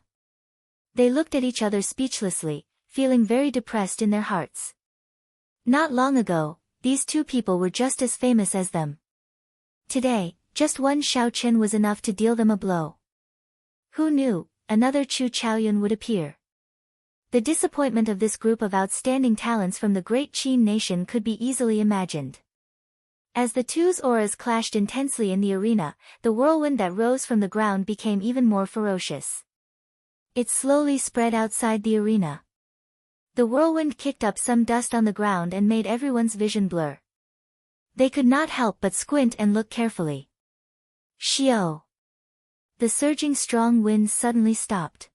They looked at each other speechlessly, feeling very depressed in their hearts. Not long ago, these two people were just as famous as them. Today, just one Shao Chen was enough to deal them a blow. Who knew, another Chu Chaoyun would appear. The disappointment of this group of outstanding talents from the great Qin nation could be easily imagined. As the two's auras clashed intensely in the arena, the whirlwind that rose from the ground became even more ferocious. It slowly spread outside the arena. The whirlwind kicked up some dust on the ground and made everyone's vision blur. They could not help but squint and look carefully. Xiao! The surging strong wind suddenly stopped.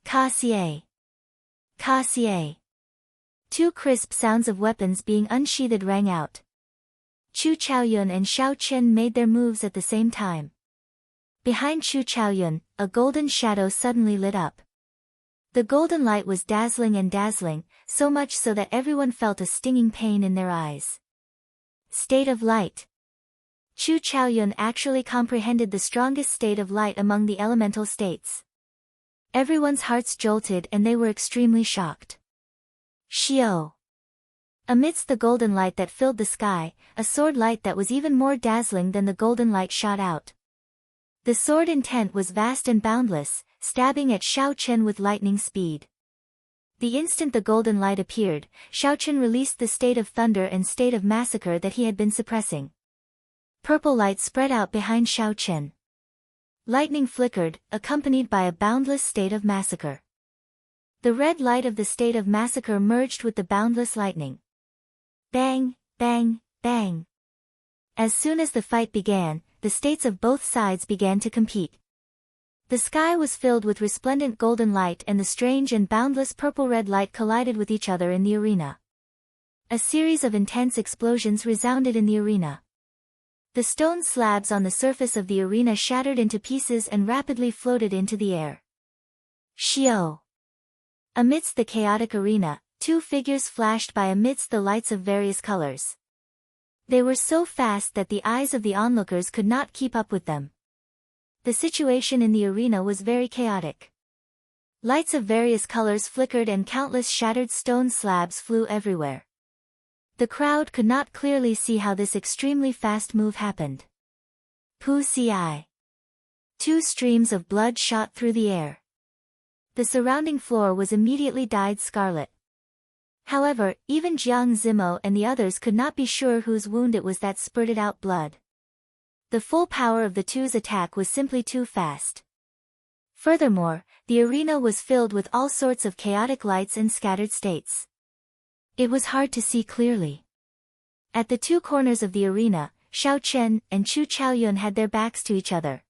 Ka-xie! Ka-xie! Two crisp sounds of weapons being unsheathed rang out. Chu Chaoyun and Shao Chen made their moves at the same time. Behind Chu Chaoyun, a golden shadow suddenly lit up. The golden light was dazzling, so much so that everyone felt a stinging pain in their eyes. State of light. Chu Chaoyun actually comprehended the strongest state of light among the elemental states. Everyone's hearts jolted and they were extremely shocked. Xiao! Amidst the golden light that filled the sky, a sword light that was even more dazzling than the golden light shot out. The sword intent was vast and boundless, stabbing at Shao Chen with lightning speed. The instant the golden light appeared, Shao Chen released the state of thunder and state of massacre that he had been suppressing. Purple light spread out behind Shao Chen. Lightning flickered, accompanied by a boundless state of massacre. The red light of the state of massacre merged with the boundless lightning. Bang, bang, bang. As soon as the fight began, the states of both sides began to compete. The sky was filled with resplendent golden light and the strange and boundless purple-red light collided with each other in the arena. A series of intense explosions resounded in the arena. The stone slabs on the surface of the arena shattered into pieces and rapidly floated into the air. Xiao! Amidst the chaotic arena, two figures flashed by amidst the lights of various colors. They were so fast that the eyes of the onlookers could not keep up with them. The situation in the arena was very chaotic. Lights of various colors flickered and countless shattered stone slabs flew everywhere. The crowd could not clearly see how this extremely fast move happened. Pu-ci. Two streams of blood shot through the air. The surrounding floor was immediately dyed scarlet. However, even Jiang Zimo and the others could not be sure whose wound it was that spurted out blood. The full power of the two's attack was simply too fast. Furthermore, the arena was filled with all sorts of chaotic lights and scattered states. It was hard to see clearly. At the two corners of the arena, Shao Chen and Chu Chaoyun had their backs to each other.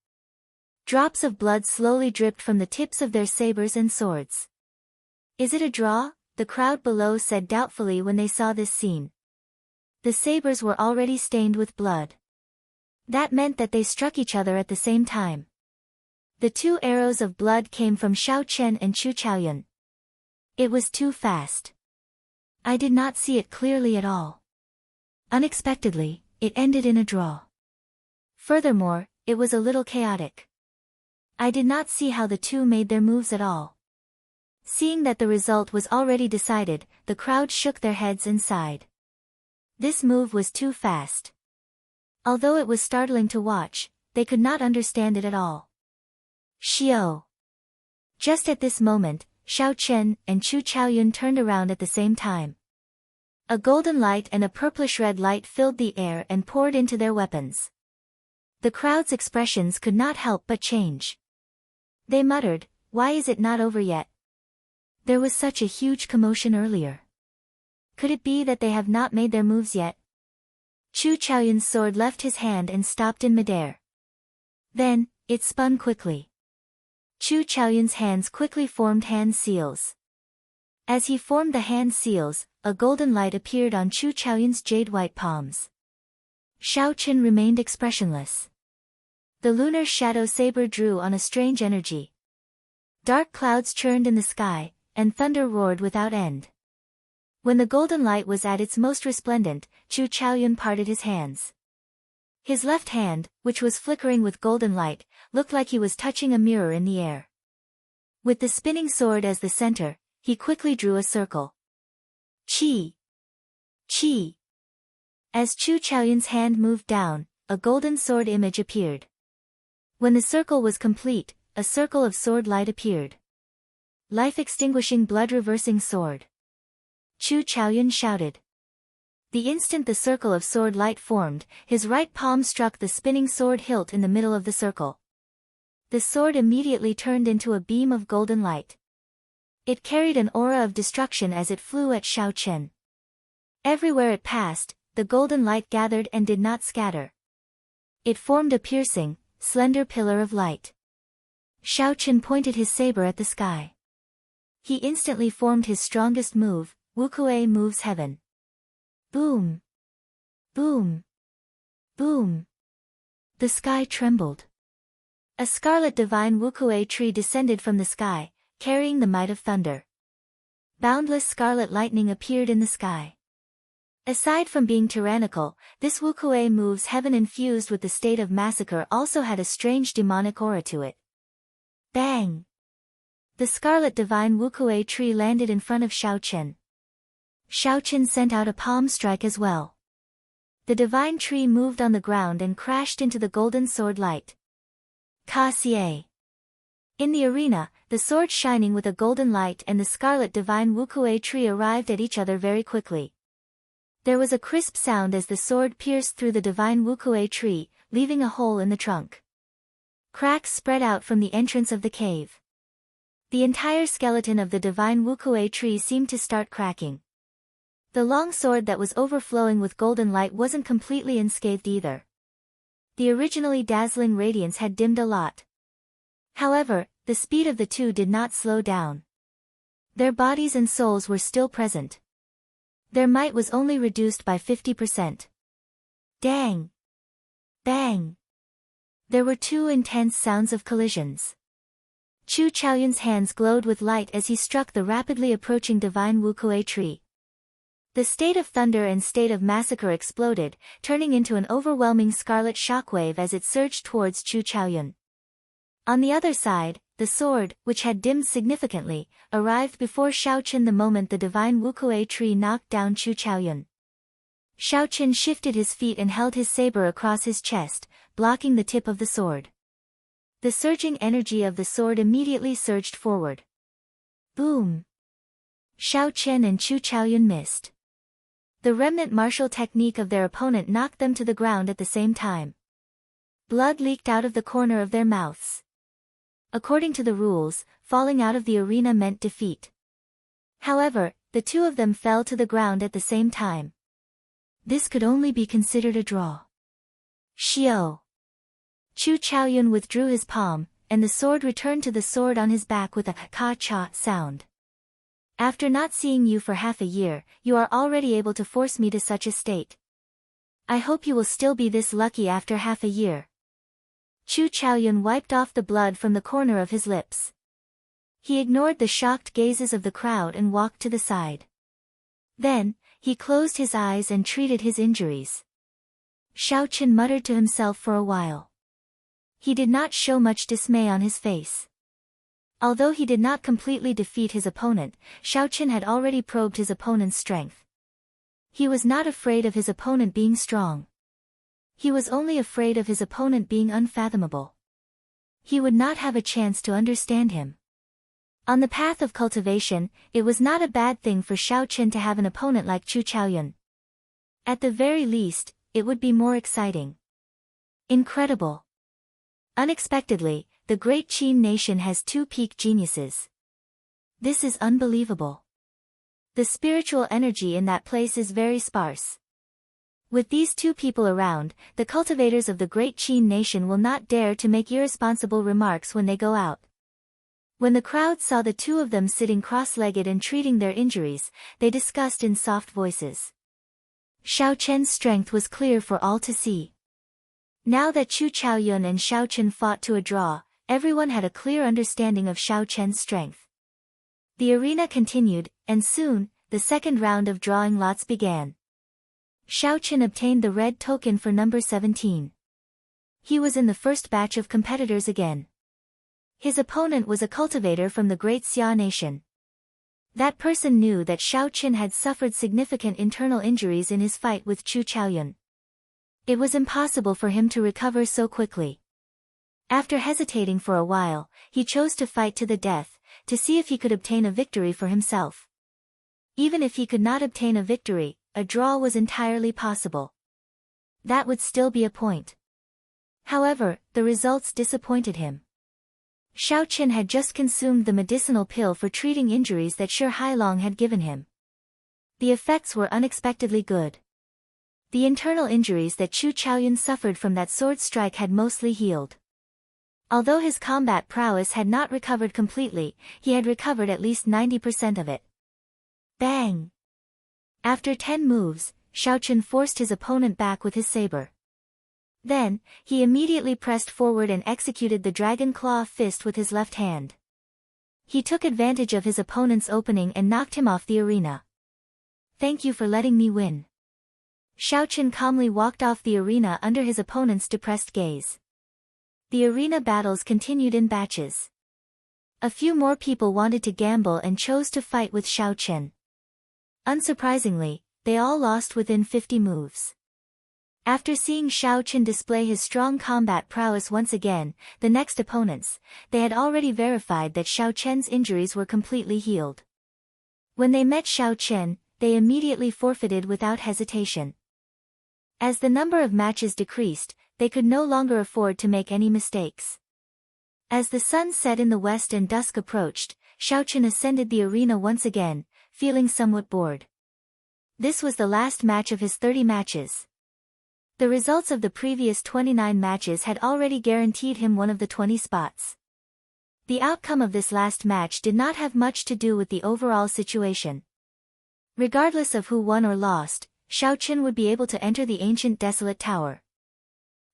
Drops of blood slowly dripped from the tips of their sabers and swords. Is it a draw? The crowd below said doubtfully when they saw this scene. The sabers were already stained with blood. That meant that they struck each other at the same time. The two arrows of blood came from Shao Chen and Chu Chaoyun. It was too fast. I did not see it clearly at all. Unexpectedly, it ended in a draw. Furthermore, it was a little chaotic. I did not see how the two made their moves at all. Seeing that the result was already decided, the crowd shook their heads and sighed. This move was too fast. Although it was startling to watch, they could not understand it at all. Xiao. Just at this moment, Xiao Chen and Chu Chaoyun turned around at the same time. A golden light and a purplish-red light filled the air and poured into their weapons. The crowd's expressions could not help but change. They muttered, "Why is it not over yet? There was such a huge commotion earlier. Could it be that they have not made their moves yet?" Chu Chaoyun's sword left his hand and stopped in midair. Then, it spun quickly. Chu Chaoyun's hands quickly formed hand seals. As he formed the hand seals, a golden light appeared on Chu Chaoyun's jade-white palms. Xiao Chen remained expressionless. The lunar shadow saber drew on a strange energy. Dark clouds churned in the sky, and thunder roared without end. When the golden light was at its most resplendent, Chu Chaoyun parted his hands. His left hand, which was flickering with golden light, looked like he was touching a mirror in the air. With the spinning sword as the center, he quickly drew a circle. Qi! Qi! As Chu Chaoyun's hand moved down, a golden sword image appeared. When the circle was complete, a circle of sword light appeared. Life-extinguishing blood-reversing sword. Chu Chaoyun shouted. The instant the circle of sword light formed, his right palm struck the spinning sword hilt in the middle of the circle. The sword immediately turned into a beam of golden light. It carried an aura of destruction as it flew at Xiao Chen. Everywhere it passed, the golden light gathered and did not scatter. It formed a piercing, slender pillar of light. Xiao Chen pointed his saber at the sky. He instantly formed his strongest move, Wukuei moves heaven. Boom! Boom! Boom! The sky trembled. A scarlet divine Wukuei tree descended from the sky, carrying the might of thunder. Boundless scarlet lightning appeared in the sky. Aside from being tyrannical, this Wukuei moves heaven infused with the state of massacre also had a strange demonic aura to it. Bang! The scarlet divine Wukuei tree landed in front of Xiao Chen. Xiao Chen sent out a palm strike as well. The divine tree moved on the ground and crashed into the golden sword light. Ka Xie. In the arena, the sword shining with a golden light and the scarlet divine Wukuei tree arrived at each other very quickly. There was a crisp sound as the sword pierced through the divine Wukuei tree, leaving a hole in the trunk. Cracks spread out from the entrance of the cave. The entire skeleton of the divine Wukuei tree seemed to start cracking. The long sword that was overflowing with golden light wasn't completely unscathed either. The originally dazzling radiance had dimmed a lot. However, the speed of the two did not slow down. Their bodies and souls were still present. Their might was only reduced by 50%. Dang! Bang! There were two intense sounds of collisions. Chu Chaoyun's hands glowed with light as he struck the rapidly approaching divine Wukuei tree. The state of thunder and state of massacre exploded, turning into an overwhelming scarlet shockwave as it surged towards Chu Chaoyun. On the other side, the sword, which had dimmed significantly, arrived before Xiao Chen the moment the divine Wukuei tree knocked down Chu Chaoyun. Xiao Chen shifted his feet and held his saber across his chest, blocking the tip of the sword. The surging energy of the sword immediately surged forward. Boom! Xiao Chen and Chu Chaoyun missed. The remnant martial technique of their opponent knocked them to the ground at the same time. Blood leaked out of the corner of their mouths. According to the rules, falling out of the arena meant defeat. However, the two of them fell to the ground at the same time. This could only be considered a draw. Xiao. Chu Chaoyun withdrew his palm, and the sword returned to the sword on his back with a ka-cha sound. After not seeing you for half a year, you are already able to force me to such a state. I hope you will still be this lucky after half a year. Chu Chaoyun wiped off the blood from the corner of his lips. He ignored the shocked gazes of the crowd and walked to the side. Then, he closed his eyes and treated his injuries. Xiao Chen muttered to himself for a while. He did not show much dismay on his face. Although he did not completely defeat his opponent, Xiao Chen had already probed his opponent's strength. He was not afraid of his opponent being strong. He was only afraid of his opponent being unfathomable. He would not have a chance to understand him. On the path of cultivation, it was not a bad thing for Xiao Chen to have an opponent like Chu Chaoyun. At the very least, it would be more exciting. Incredible. Unexpectedly, the great Qin nation has two peak geniuses. This is unbelievable. The spiritual energy in that place is very sparse. With these two people around, the cultivators of the great Qin nation will not dare to make irresponsible remarks when they go out. When the crowd saw the two of them sitting cross-legged and treating their injuries, they discussed in soft voices. Xiao Chen's strength was clear for all to see. Now that Chu Chaoyun and Xiao Chen fought to a draw, everyone had a clear understanding of Xiao Chen's strength. The arena continued, and soon, the second round of drawing lots began. Xiao Chen obtained the red token for number 17. He was in the first batch of competitors again. His opponent was a cultivator from the great Xia nation. That person knew that Xiao Chen had suffered significant internal injuries in his fight with Chu Chaoyun. It was impossible for him to recover so quickly. After hesitating for a while, he chose to fight to the death, to see if he could obtain a victory for himself. Even if he could not obtain a victory, a draw was entirely possible. That would still be a point. However, the results disappointed him. Xiao Chen had just consumed the medicinal pill for treating injuries that Shi Hailong had given him. The effects were unexpectedly good. The internal injuries that Chu Chaoyun suffered from that sword strike had mostly healed. Although his combat prowess had not recovered completely, he had recovered at least 90% of it. Bang! After 10 moves, Xiao Chen forced his opponent back with his saber. Then, he immediately pressed forward and executed the Dragon Claw fist with his left hand. He took advantage of his opponent's opening and knocked him off the arena. Thank you for letting me win. Xiao Chen calmly walked off the arena under his opponent's depressed gaze. The arena battles continued in batches. A few more people wanted to gamble and chose to fight with Xiao Chen. Unsurprisingly, they all lost within 50 moves. After seeing Xiao Chen display his strong combat prowess once again, the next opponents, they had already verified that Xiao Chen's injuries were completely healed. When they met Xiao Chen, they immediately forfeited without hesitation. As the number of matches decreased, they could no longer afford to make any mistakes. As the sun set in the west and dusk approached, Xiao Chen ascended the arena once again, feeling somewhat bored. This was the last match of his 30 matches. The results of the previous 29 matches had already guaranteed him one of the 20 spots. The outcome of this last match did not have much to do with the overall situation. Regardless of who won or lost, Xiao Chen would be able to enter the ancient desolate tower.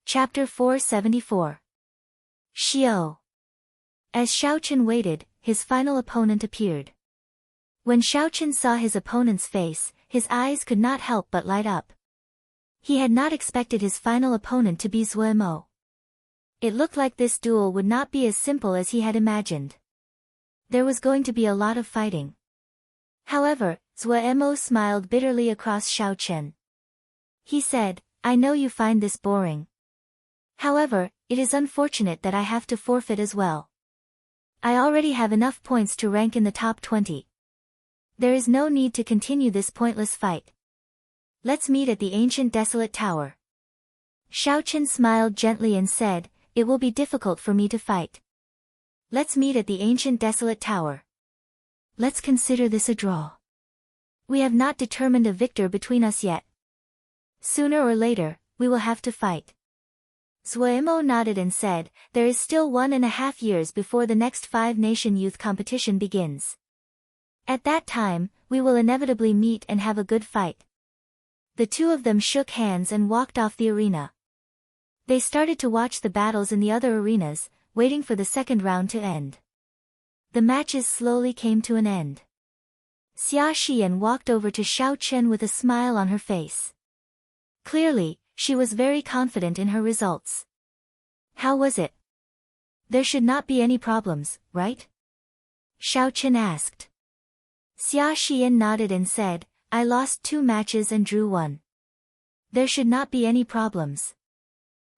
Chapter 474. Xiao. As Xiao Chen waited, his final opponent appeared. When Xiao Chen saw his opponent's face, his eyes could not help but light up. He had not expected his final opponent to be Zuemo. It looked like this duel would not be as simple as he had imagined. There was going to be a lot of fighting. However, Zuemo smiled bitterly across Xiao Chen. He said, "I know you find this boring. However, it is unfortunate that I have to forfeit as well. I already have enough points to rank in the top 20. There is no need to continue this pointless fight. Let's meet at the ancient desolate tower." Xiao Chen smiled gently and said, "It will be difficult for me to fight. Let's meet at the ancient desolate tower. Let's consider this a draw. We have not determined a victor between us yet. Sooner or later, we will have to fight." Zuemo nodded and said, "There is still 1.5 years before the next 5-nation youth competition begins. At that time, we will inevitably meet and have a good fight." The two of them shook hands and walked off the arena. They started to watch the battles in the other arenas, waiting for the second round to end. The matches slowly came to an end. Xia Xian walked over to Xiao Chen with a smile on her face. Clearly, she was very confident in her results. "How was it? There should not be any problems, right?" Xiao Chen asked. Xia Xian nodded and said, "I lost 2 matches and drew 1. There should not be any problems."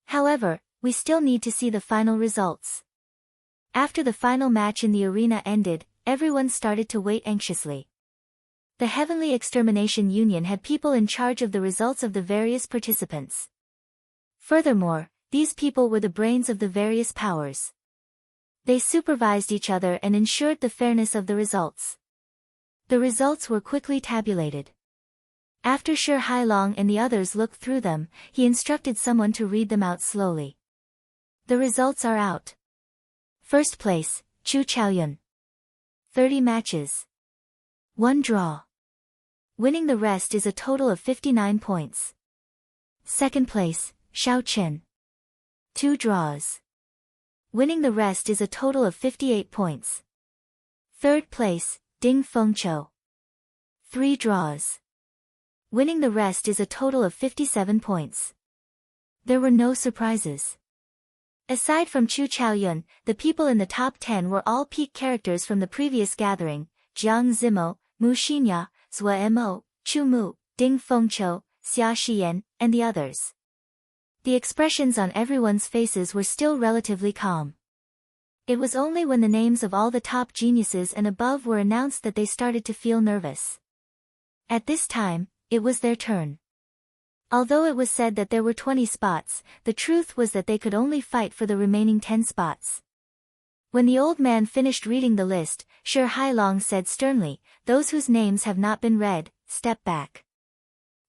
However, we still need to see the final results. After the final match in the arena ended, everyone started to wait anxiously. The Heavenly Extermination Union had people in charge of the results of the various participants. Furthermore, these people were the brains of the various powers. They supervised each other and ensured the fairness of the results. The results were quickly tabulated. After Shi Hailong and the others looked through them, he instructed someone to read them out slowly. The results are out. First place, Chu Chaoyun. 30 matches. 1 draw. Winning the rest is a total of 59 points. Second place, Xiao Chen. 2 draws. Winning the rest is a total of 58 points. Third place, Ding Fengqiu. 3 draws. Winning the rest is a total of 57 points. There were no surprises. Aside from Chu Chaoyun, the people in the top 10 were all peak characters from the previous gathering: Jiang Zimo, Mu Xinya, Zhua Mo, Chu Mu, Ding Fengqiu, Xia Xiyan, and the others. The expressions on everyone's faces were still relatively calm. It was only when the names of all the top geniuses and above were announced that they started to feel nervous. At this time, it was their turn. Although it was said that there were 20 spots, the truth was that they could only fight for the remaining 10 spots. When the old man finished reading the list, Shi Hailong said sternly, "Those whose names have not been read, step back.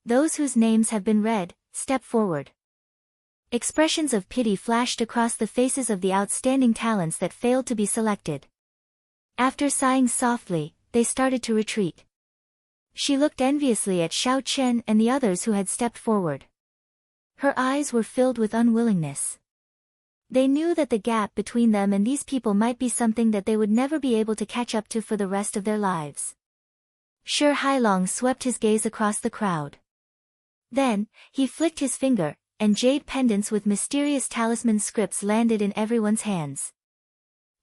Those whose names have been read, step forward." Expressions of pity flashed across the faces of the outstanding talents that failed to be selected. After sighing softly, they started to retreat. She looked enviously at Xiao Chen and the others who had stepped forward. Her eyes were filled with unwillingness. They knew that the gap between them and these people might be something that they would never be able to catch up to for the rest of their lives. Shi Hailong swept his gaze across the crowd. Then, he flicked his finger, and jade pendants with mysterious talisman scripts landed in everyone's hands.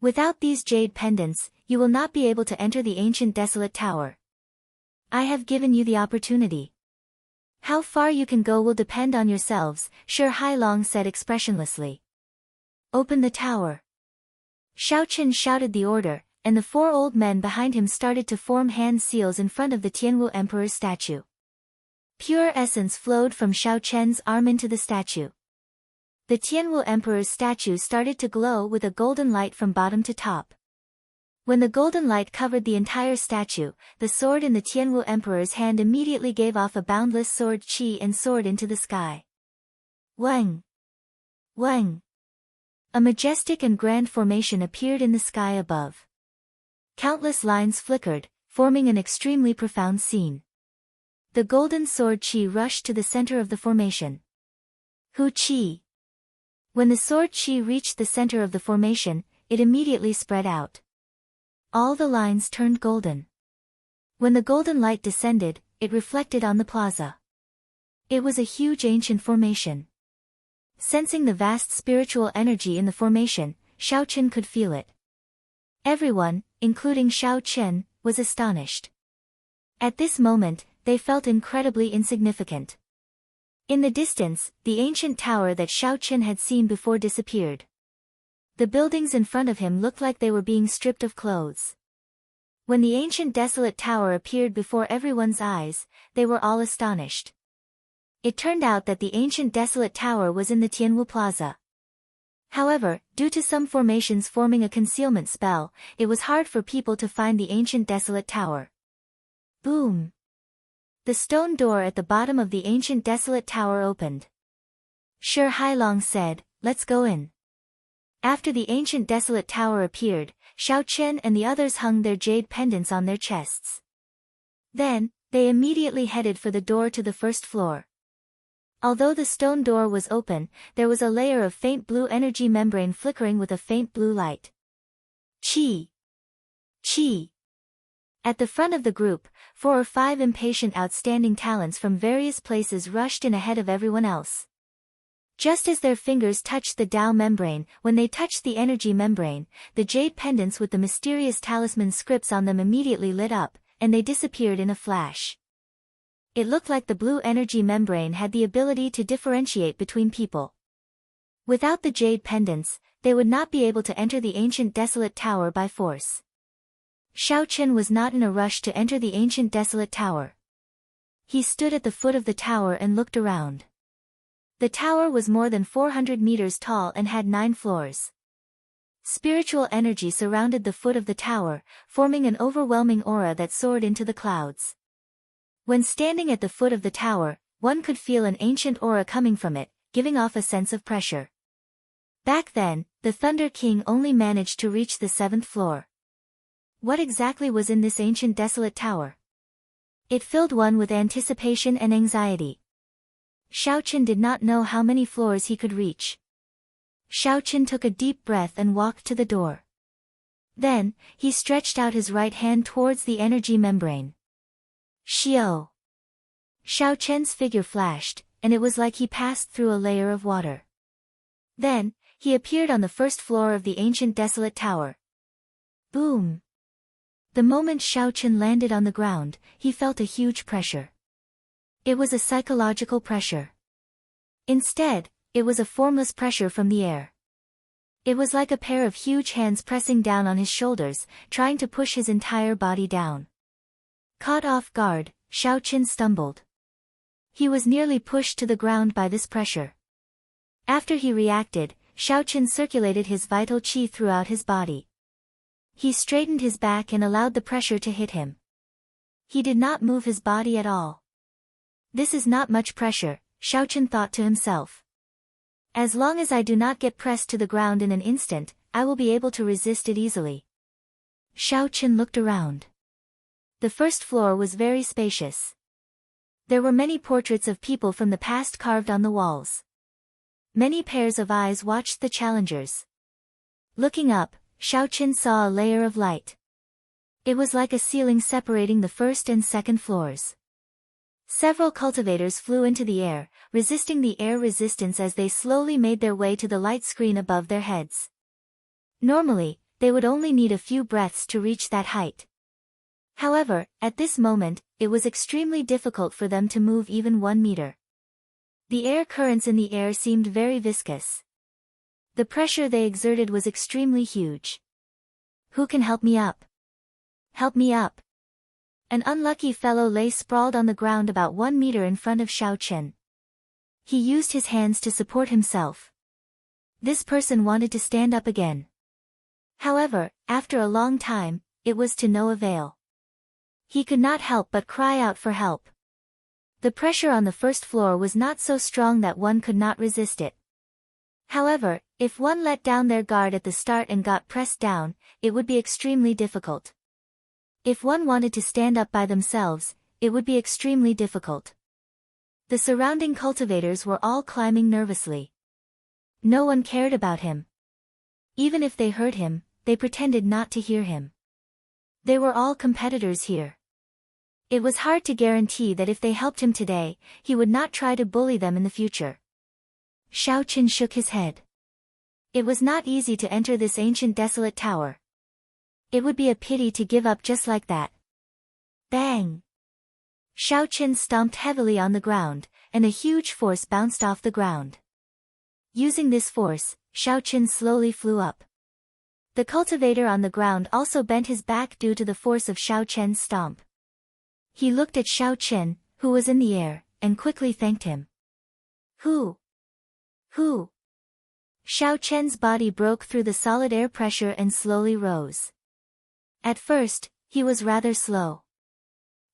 "Without these jade pendants, you will not be able to enter the ancient desolate tower. I have given you the opportunity. How far you can go will depend on yourselves," Shi Hailong said expressionlessly. "Open the tower." Xiao Chen shouted the order, and the 4 old men behind him started to form hand seals in front of the Tianwu Emperor's statue. Pure essence flowed from Xiao Chen's arm into the statue. The Tianwu Emperor's statue started to glow with a golden light from bottom to top. When the golden light covered the entire statue, the sword in the Tianwu Emperor's hand immediately gave off a boundless sword qi and soared into the sky. Wang! Wang! A majestic and grand formation appeared in the sky above. Countless lines flickered, forming an extremely profound scene. The golden sword qi rushed to the center of the formation. Hu qi. When the sword qi reached the center of the formation, it immediately spread out. All the lines turned golden. When the golden light descended, it reflected on the plaza. It was a huge ancient formation. Sensing the vast spiritual energy in the formation, Xiao Chen could feel it. Everyone, including Xiao Chen, was astonished. At this moment, they felt incredibly insignificant. In the distance, the ancient tower that Xiao Chen had seen before disappeared. The buildings in front of him looked like they were being stripped of clothes. When the ancient desolate tower appeared before everyone's eyes, they were all astonished. It turned out that the ancient desolate tower was in the Tianwu Plaza. However, due to some formations forming a concealment spell, it was hard for people to find the ancient desolate tower. Boom! The stone door at the bottom of the ancient desolate tower opened. Shi Hailong said, "Let's go in." After the ancient desolate tower appeared, Xiao Chen and the others hung their jade pendants on their chests. Then, they immediately headed for the door to the first floor. Although the stone door was open, there was a layer of faint blue energy membrane flickering with a faint blue light. Qi! Qi! At the front of the group, 4 or 5 impatient outstanding talents from various places rushed in ahead of everyone else. Just as their fingers touched the Dao membrane, when they touched the energy membrane, the jade pendants with the mysterious talisman scripts on them immediately lit up, and they disappeared in a flash. It looked like the blue energy membrane had the ability to differentiate between people. Without the jade pendants, they would not be able to enter the ancient desolate tower by force. Xiao Chen was not in a rush to enter the ancient desolate tower. He stood at the foot of the tower and looked around. The tower was more than 400 meters tall and had 9 floors. Spiritual energy surrounded the foot of the tower, forming an overwhelming aura that soared into the clouds. When standing at the foot of the tower, one could feel an ancient aura coming from it, giving off a sense of pressure. Back then, the Thunder King only managed to reach the 7th floor. What exactly was in this ancient desolate tower? It filled one with anticipation and anxiety. Xiao Chen did not know how many floors he could reach. Xiao Chen took a deep breath and walked to the door. Then, he stretched out his right hand towards the energy membrane. Xiao! Xiao Chen's figure flashed, and it was like he passed through a layer of water. Then, he appeared on the 1st floor of the ancient desolate tower. Boom! The moment Xiao Chen landed on the ground, he felt a huge pressure. It was a psychological pressure. Instead, it was a formless pressure from the air. It was like a pair of huge hands pressing down on his shoulders, trying to push his entire body down. Caught off guard, Xiao Chen stumbled. He was nearly pushed to the ground by this pressure. After he reacted, Xiao Chen circulated his vital qi throughout his body. He straightened his back and allowed the pressure to hit him. He did not move his body at all. This is not much pressure, Xiao Chen thought to himself. As long as I do not get pressed to the ground in an instant, I will be able to resist it easily. Xiao Chen looked around. The 1st floor was very spacious. There were many portraits of people from the past carved on the walls. Many pairs of eyes watched the challengers. Looking up, Xiao Chen saw a layer of light. It was like a ceiling separating the 1st and 2nd floors. Several cultivators flew into the air, resisting the air resistance as they slowly made their way to the light screen above their heads. Normally, they would only need a few breaths to reach that height. However, at this moment, it was extremely difficult for them to move even 1 meter. The air currents in the air seemed very viscous. The pressure they exerted was extremely huge. Who can help me up? Help me up! An unlucky fellow lay sprawled on the ground about 1 meter in front of Xiao Chen. He used his hands to support himself. This person wanted to stand up again. However, after a long time, it was to no avail. He could not help but cry out for help. The pressure on the 1st floor was not so strong that one could not resist it. However, if one let down their guard at the start and got pressed down, it would be extremely difficult. If one wanted to stand up by themselves, it would be extremely difficult. The surrounding cultivators were all climbing nervously. No one cared about him. Even if they heard him, they pretended not to hear him. They were all competitors here. It was hard to guarantee that if they helped him today, he would not try to bully them in the future. Xiao Chen shook his head. It was not easy to enter this ancient desolate tower. It would be a pity to give up just like that. Bang! Xiao Chen stomped heavily on the ground, and a huge force bounced off the ground. Using this force, Xiao Chen slowly flew up. The cultivator on the ground also bent his back due to the force of Xiao Chen's stomp. He looked at Xiao Chen, who was in the air, and quickly thanked him. Who? Xiao Chen's body broke through the solid air pressure and slowly rose. At first, he was rather slow.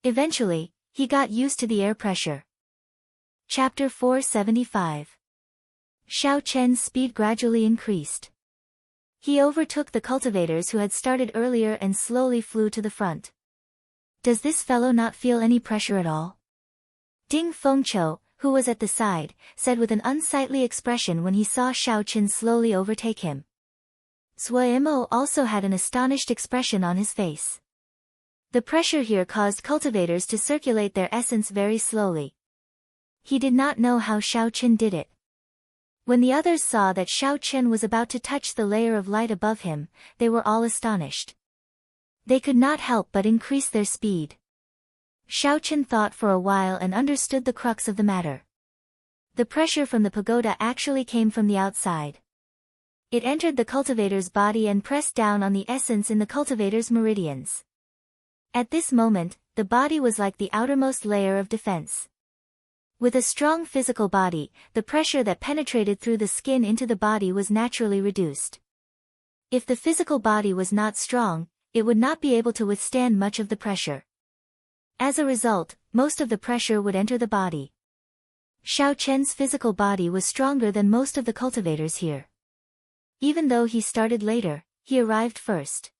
Eventually, he got used to the air pressure. Chapter 475. Xiao Chen's speed gradually increased. He overtook the cultivators who had started earlier and slowly flew to the front. Does this fellow not feel any pressure at all? Ding Fengqiu, who was at the side, said with an unsightly expression when he saw Xiao Chen slowly overtake him. Suimo also had an astonished expression on his face. The pressure here caused cultivators to circulate their essence very slowly. He did not know how Xiao Chen did it. When the others saw that Xiao Chen was about to touch the layer of light above him, they were all astonished. They could not help but increase their speed. Xiao Chen thought for a while and understood the crux of the matter. The pressure from the pagoda actually came from the outside. It entered the cultivator's body and pressed down on the essence in the cultivator's meridians. At this moment, the body was like the outermost layer of defense. With a strong physical body, the pressure that penetrated through the skin into the body was naturally reduced. If the physical body was not strong, it would not be able to withstand much of the pressure. As a result, most of the pressure would enter the body. Xiao Chen's physical body was stronger than most of the cultivators here. Even though he started later, he arrived first.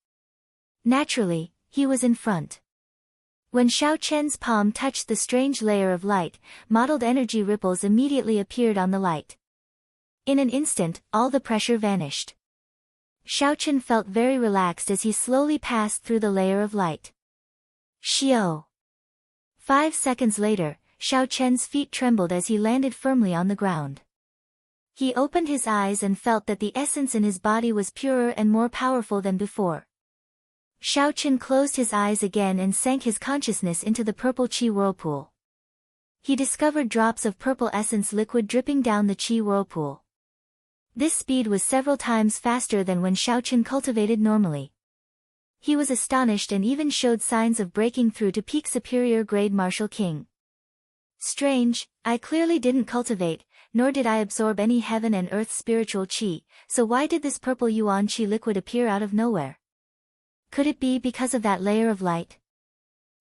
Naturally, he was in front. When Xiao Chen's palm touched the strange layer of light, mottled energy ripples immediately appeared on the light. In an instant, all the pressure vanished. Xiao Chen felt very relaxed as he slowly passed through the layer of light. Xiao. 5 seconds later, Xiao Chen's feet trembled as he landed firmly on the ground. He opened his eyes and felt that the essence in his body was purer and more powerful than before. Xiao Chen closed his eyes again and sank his consciousness into the purple qi whirlpool. He discovered drops of purple essence liquid dripping down the qi whirlpool. This speed was several times faster than when Xiao Chen cultivated normally. He was astonished and even showed signs of breaking through to peak superior grade martial king. Strange, I clearly didn't cultivate, nor did I absorb any heaven and earth spiritual qi, so why did this purple yuan qi liquid appear out of nowhere? Could it be because of that layer of light?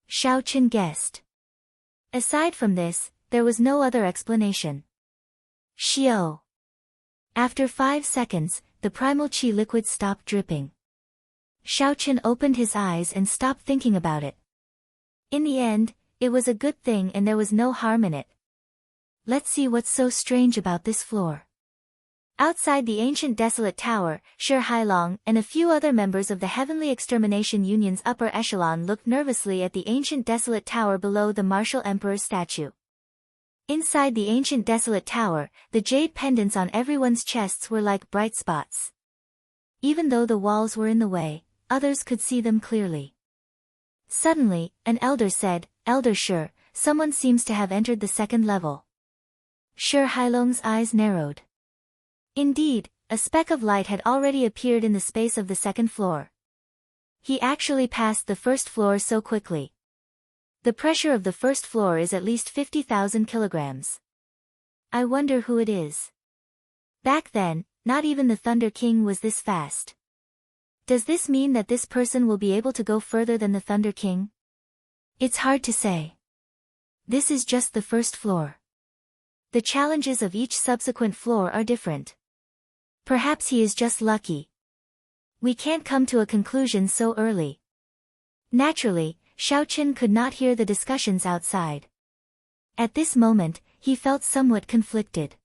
Xiao Chen guessed. Aside from this, there was no other explanation. Xiao. After 5 seconds, the primal qi liquid stopped dripping. Xiao Chen opened his eyes and stopped thinking about it. In the end, it was a good thing and there was no harm in it. Let's see what's so strange about this floor. Outside the ancient desolate tower, Shi Hailong and a few other members of the Heavenly Extermination Union's upper echelon looked nervously at the ancient desolate tower below the martial emperor's statue. Inside the ancient desolate tower, the jade pendants on everyone's chests were like bright spots. Even though the walls were in the way, others could see them clearly. Suddenly, an elder said, "Elder Shi, someone seems to have entered the second level." Shi Hailong's eyes narrowed. Indeed, a speck of light had already appeared in the space of the second floor. He actually passed the first floor so quickly. The pressure of the first floor is at least 50,000 kilograms. I wonder who it is. Back then, not even the Thunder King was this fast. Does this mean that this person will be able to go further than the Thunder King? It's hard to say. This is just the first floor. The challenges of each subsequent floor are different. Perhaps he is just lucky. We can't come to a conclusion so early. Naturally, Xiao Chen could not hear the discussions outside. At this moment, he felt somewhat conflicted.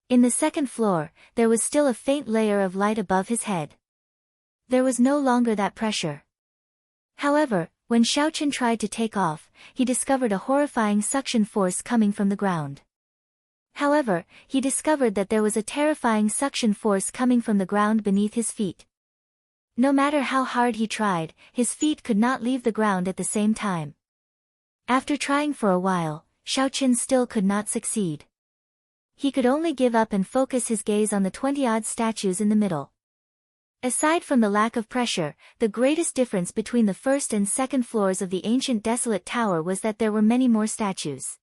In the second floor, there was still a faint layer of light above his head. There was no longer that pressure. However, when Xiao Chen tried to take off, he discovered a horrifying suction force coming from the ground. However, he discovered that there was a terrifying suction force coming from the ground beneath his feet. No matter how hard he tried, his feet could not leave the ground at the same time. After trying for a while, Xiao Chen still could not succeed. He could only give up and focus his gaze on the 20-odd statues in the middle. Aside from the lack of pressure, the greatest difference between the first and second floors of the ancient desolate tower was that there were many more statues.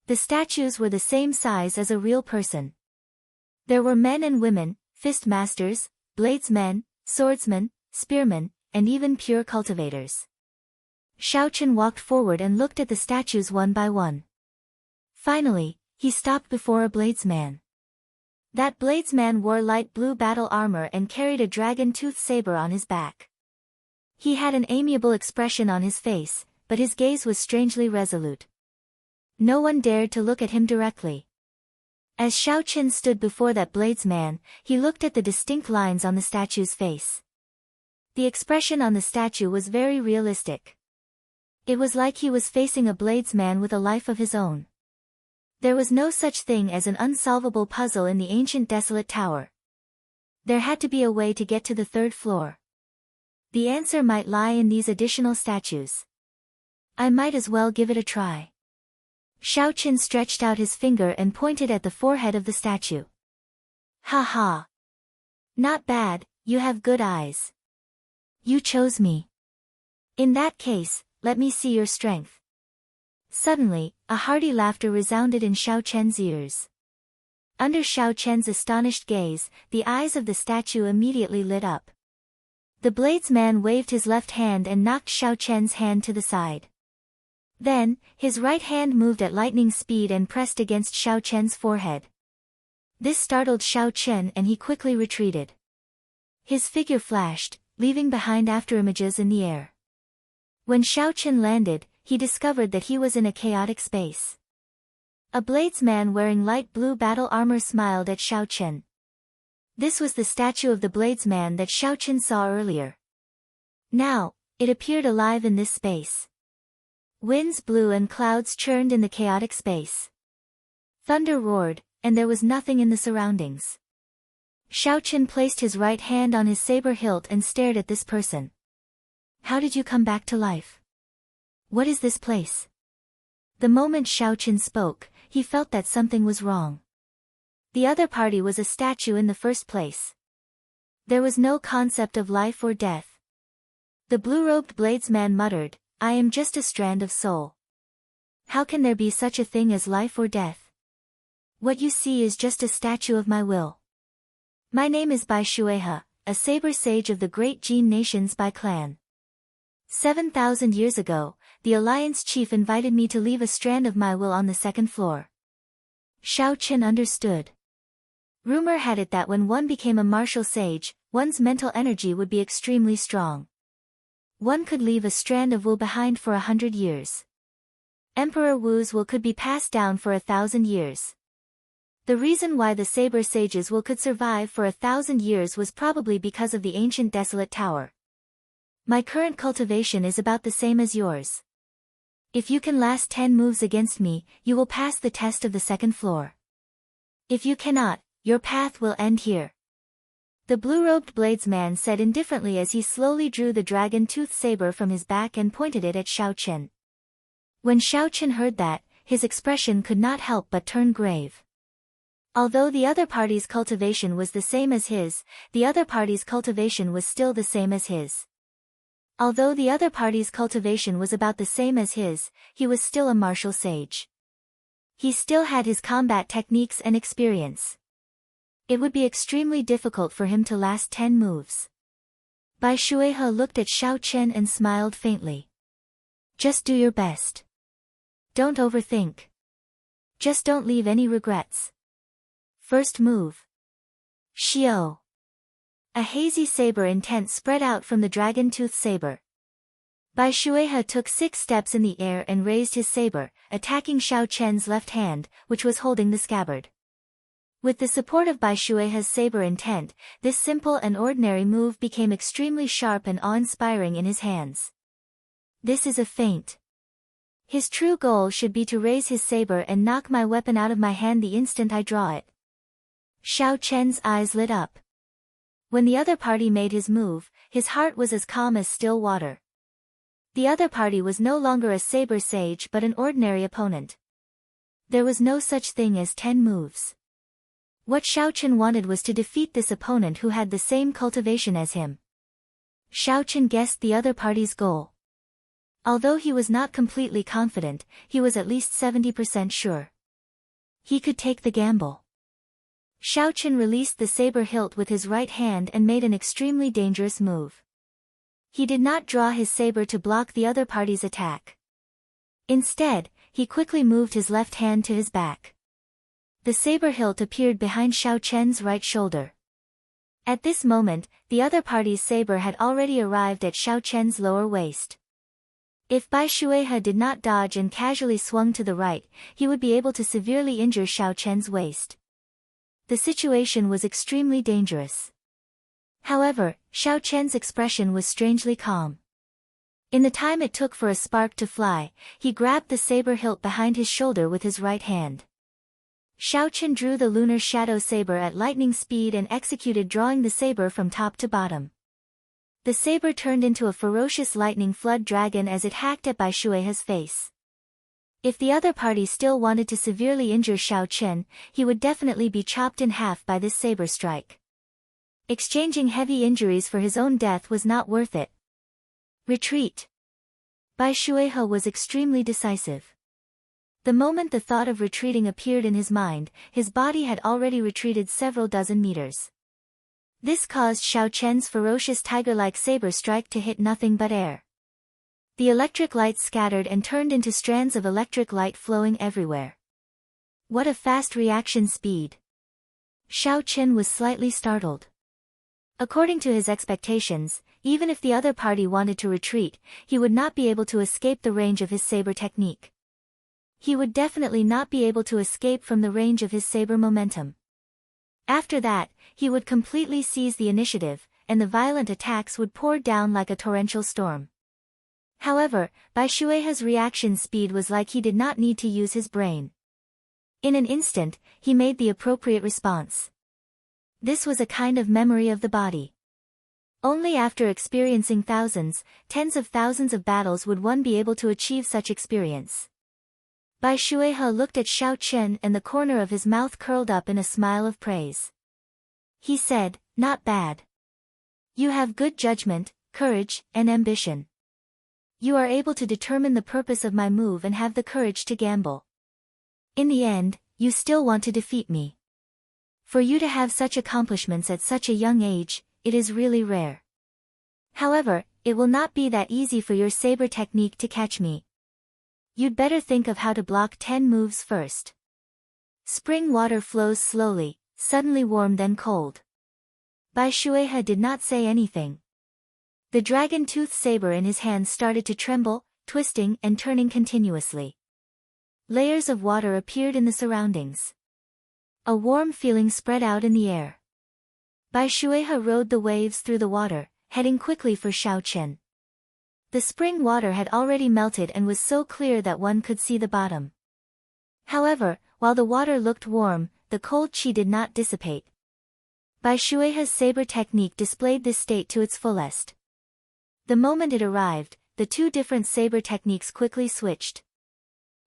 The statues were the same size as a real person. There were men and women, fist masters, bladesmen, swordsmen, spearmen, and even pure cultivators. Xiao Chen walked forward and looked at the statues one by one. Finally, he stopped before a bladesman. That bladesman wore light blue battle armor and carried a dragon-tooth saber on his back. He had an amiable expression on his face, but his gaze was strangely resolute. No one dared to look at him directly. As Xiao Chen stood before that bladesman, he looked at the distinct lines on the statue's face. The expression on the statue was very realistic. It was like he was facing a bladesman with a life of his own. There was no such thing as an unsolvable puzzle in the ancient desolate tower. There had to be a way to get to the third floor. The answer might lie in these additional statues. I might as well give it a try. Xiao Chen stretched out his finger and pointed at the forehead of the statue. Ha ha. Not bad, you have good eyes. You chose me. In that case, let me see your strength. Suddenly, a hearty laughter resounded in Xiao Chen's ears. Under Xiao Chen's astonished gaze, the eyes of the statue immediately lit up. The bladesman waved his left hand and knocked Xiao Chen's hand to the side. Then, his right hand moved at lightning speed and pressed against Xiao Chen's forehead. This startled Xiao Chen and he quickly retreated. His figure flashed, leaving behind afterimages in the air. When Xiao Chen landed, he discovered that he was in a chaotic space. A bladesman wearing light blue battle armor smiled at Xiao Chen. This was the statue of the bladesman that Xiao Chen saw earlier. Now, it appeared alive in this space. Winds blew and clouds churned in the chaotic space. Thunder roared, and there was nothing in the surroundings. Xiao Chen placed his right hand on his saber hilt and stared at this person. How did you come back to life? What is this place? The moment Xiao Chen spoke, he felt that something was wrong. The other party was a statue in the first place. There was no concept of life or death. The blue-robed bladesman muttered, I am just a strand of soul. How can there be such a thing as life or death? What you see is just a statue of my will. My name is Bai Shuehe, a saber sage of the great Jin nation's Bai clan. 7,000 years ago, the Alliance chief invited me to leave a strand of my will on the second floor. Xiao Chen understood. Rumor had it that when one became a martial sage, one's mental energy would be extremely strong. One could leave a strand of will behind for 100 years. Emperor Wu's will could be passed down for 1,000 years. The reason why the saber sage's will could survive for 1,000 years was probably because of the ancient desolate tower. My current cultivation is about the same as yours. If you can last 10 moves against me, you will pass the test of the second floor. If you cannot, your path will end here. The blue-robed bladesman said indifferently as he slowly drew the dragon-tooth saber from his back and pointed it at Xiao Chen. When Xiao Chen heard that, his expression could not help but turn grave. Although the other party's cultivation was the same as his, the other party's cultivation was still the same as his. Although the other party's cultivation was about the same as his, he was still a martial sage. He still had his combat techniques and experience. It would be extremely difficult for him to last 10 moves. Bai Shuehe looked at Xiao Chen and smiled faintly. Just do your best. Don't overthink. Just don't leave any regrets. First move. Xiao. A hazy saber intent spread out from the dragon-tooth saber. Bai Shuehe took 6 steps in the air and raised his saber, attacking Xiao Chen's left hand, which was holding the scabbard. With the support of Bai Shuehe's saber intent, this simple and ordinary move became extremely sharp and awe-inspiring in his hands. This is a feint. His true goal should be to raise his saber and knock my weapon out of my hand the instant I draw it. Xiao Chen's eyes lit up. When the other party made his move, his heart was as calm as still water. The other party was no longer a saber sage but an ordinary opponent. There was no such thing as 10 moves. What Xiao Chen wanted was to defeat this opponent who had the same cultivation as him. Xiao Chen guessed the other party's goal. Although he was not completely confident, he was at least 70% sure. He could take the gamble. Xiao Chen released the saber hilt with his right hand and made an extremely dangerous move. He did not draw his saber to block the other party's attack. Instead, he quickly moved his left hand to his back. The saber hilt appeared behind Xiao Chen's right shoulder. At this moment, the other party's saber had already arrived at Xiao Chen's lower waist. If Bai Shuehe did not dodge and casually swung to the right, he would be able to severely injure Xiao Chen's waist. The situation was extremely dangerous. However, Xiao Chen's expression was strangely calm. In the time it took for a spark to fly, he grabbed the saber hilt behind his shoulder with his right hand. Xiao Chen drew the lunar shadow saber at lightning speed and executed drawing the saber from top to bottom. The saber turned into a ferocious lightning flood dragon as it hacked at Bai Shuehe's face. If the other party still wanted to severely injure Xiao Chen, he would definitely be chopped in half by this saber strike. Exchanging heavy injuries for his own death was not worth it. Retreat. Bai Shuihe was extremely decisive. The moment the thought of retreating appeared in his mind, his body had already retreated several dozen meters. This caused Xiao Chen's ferocious tiger-like saber strike to hit nothing but air. The electric light scattered and turned into strands of electric light flowing everywhere. What a fast reaction speed! Xiao Chen was slightly startled. According to his expectations, even if the other party wanted to retreat, he would not be able to escape the range of his saber technique. He would definitely not be able to escape from the range of his saber momentum. After that, he would completely seize the initiative, and the violent attacks would pour down like a torrential storm. However, Bai Shuihe's reaction speed was like he did not need to use his brain. In an instant, he made the appropriate response. This was a kind of memory of the body. Only after experiencing thousands, tens of thousands of battles would one be able to achieve such experience. Bai Shuihe looked at Xiao Chen and the corner of his mouth curled up in a smile of praise. He said, "Not bad. You have good judgment, courage, and ambition. You are able to determine the purpose of my move and have the courage to gamble. In the end, you still want to defeat me. For you to have such accomplishments at such a young age, it is really rare. However, it will not be that easy for your saber technique to catch me. You'd better think of how to block 10 moves first." Spring water flows slowly, suddenly warm then cold. Bai Shuihe did not say anything. The dragon-tooth saber in his hand started to tremble, twisting and turning continuously. Layers of water appeared in the surroundings. A warm feeling spread out in the air. Bai Shuihe rode the waves through the water, heading quickly for Xiao Chen. The spring water had already melted and was so clear that one could see the bottom. However, while the water looked warm, the cold qi did not dissipate. Bai Shuihe's saber technique displayed this state to its fullest. The moment it arrived, the two different saber techniques quickly switched.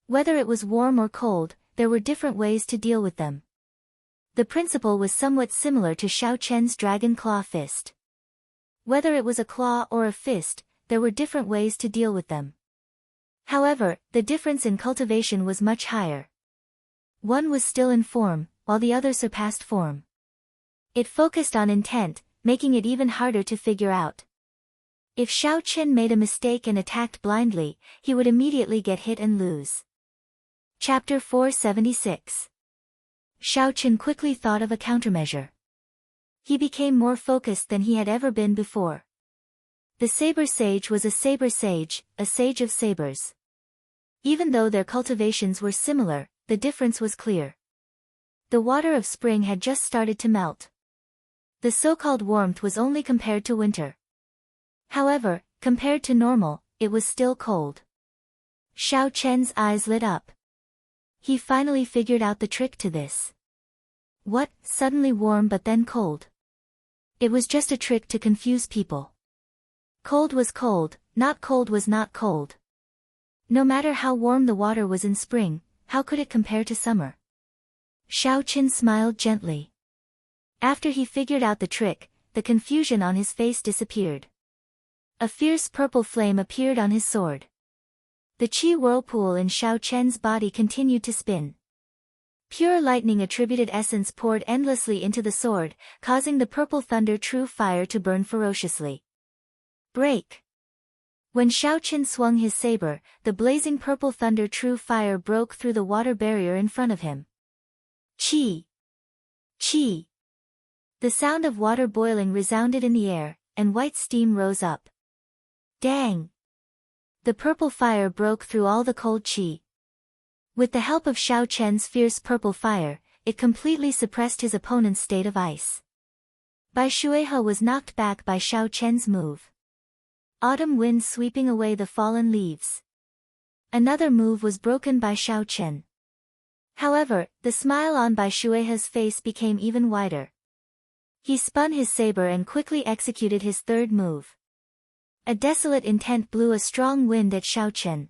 Whether it was warm or cold, there were different ways to deal with them. The principle was somewhat similar to Xiao Chen's dragon claw fist. Whether it was a claw or a fist, there were different ways to deal with them. However, the difference in cultivation was much higher. One was still in form, while the other surpassed form. It focused on intent, making it even harder to figure out. If Xiao Chen made a mistake and attacked blindly, he would immediately get hit and lose. Chapter 476. Xiao Chen quickly thought of a countermeasure. He became more focused than he had ever been before. The saber sage was a saber sage, a sage of sabers. Even though their cultivations were similar, the difference was clear. The water of spring had just started to melt. The so-called warmth was only compared to winter. However, compared to normal, it was still cold. Xiao Chen's eyes lit up. He finally figured out the trick to this. What, suddenly warm but then cold? It was just a trick to confuse people. Cold was cold, not cold was not cold. No matter how warm the water was in spring, how could it compare to summer? Xiao Chen smiled gently. After he figured out the trick, the confusion on his face disappeared. A fierce purple flame appeared on his sword. The qi whirlpool in Xiao Chen's body continued to spin. Pure lightning attributed essence poured endlessly into the sword, causing the purple thunder true fire to burn ferociously. Break! When Xiao Chen swung his saber, the blazing purple thunder true fire broke through the water barrier in front of him. Qi! Qi! The sound of water boiling resounded in the air, and white steam rose up. Dang! The purple fire broke through all the cold qi. With the help of Xiao Chen's fierce purple fire, it completely suppressed his opponent's state of ice. Bai Shuihe was knocked back by Xiao Chen's move. Autumn wind sweeping away the fallen leaves. Another move was broken by Xiao Chen. However, the smile on Bai Shuihe's face became even wider. He spun his saber and quickly executed his third move. A desolate intent blew a strong wind at Xiao Chen.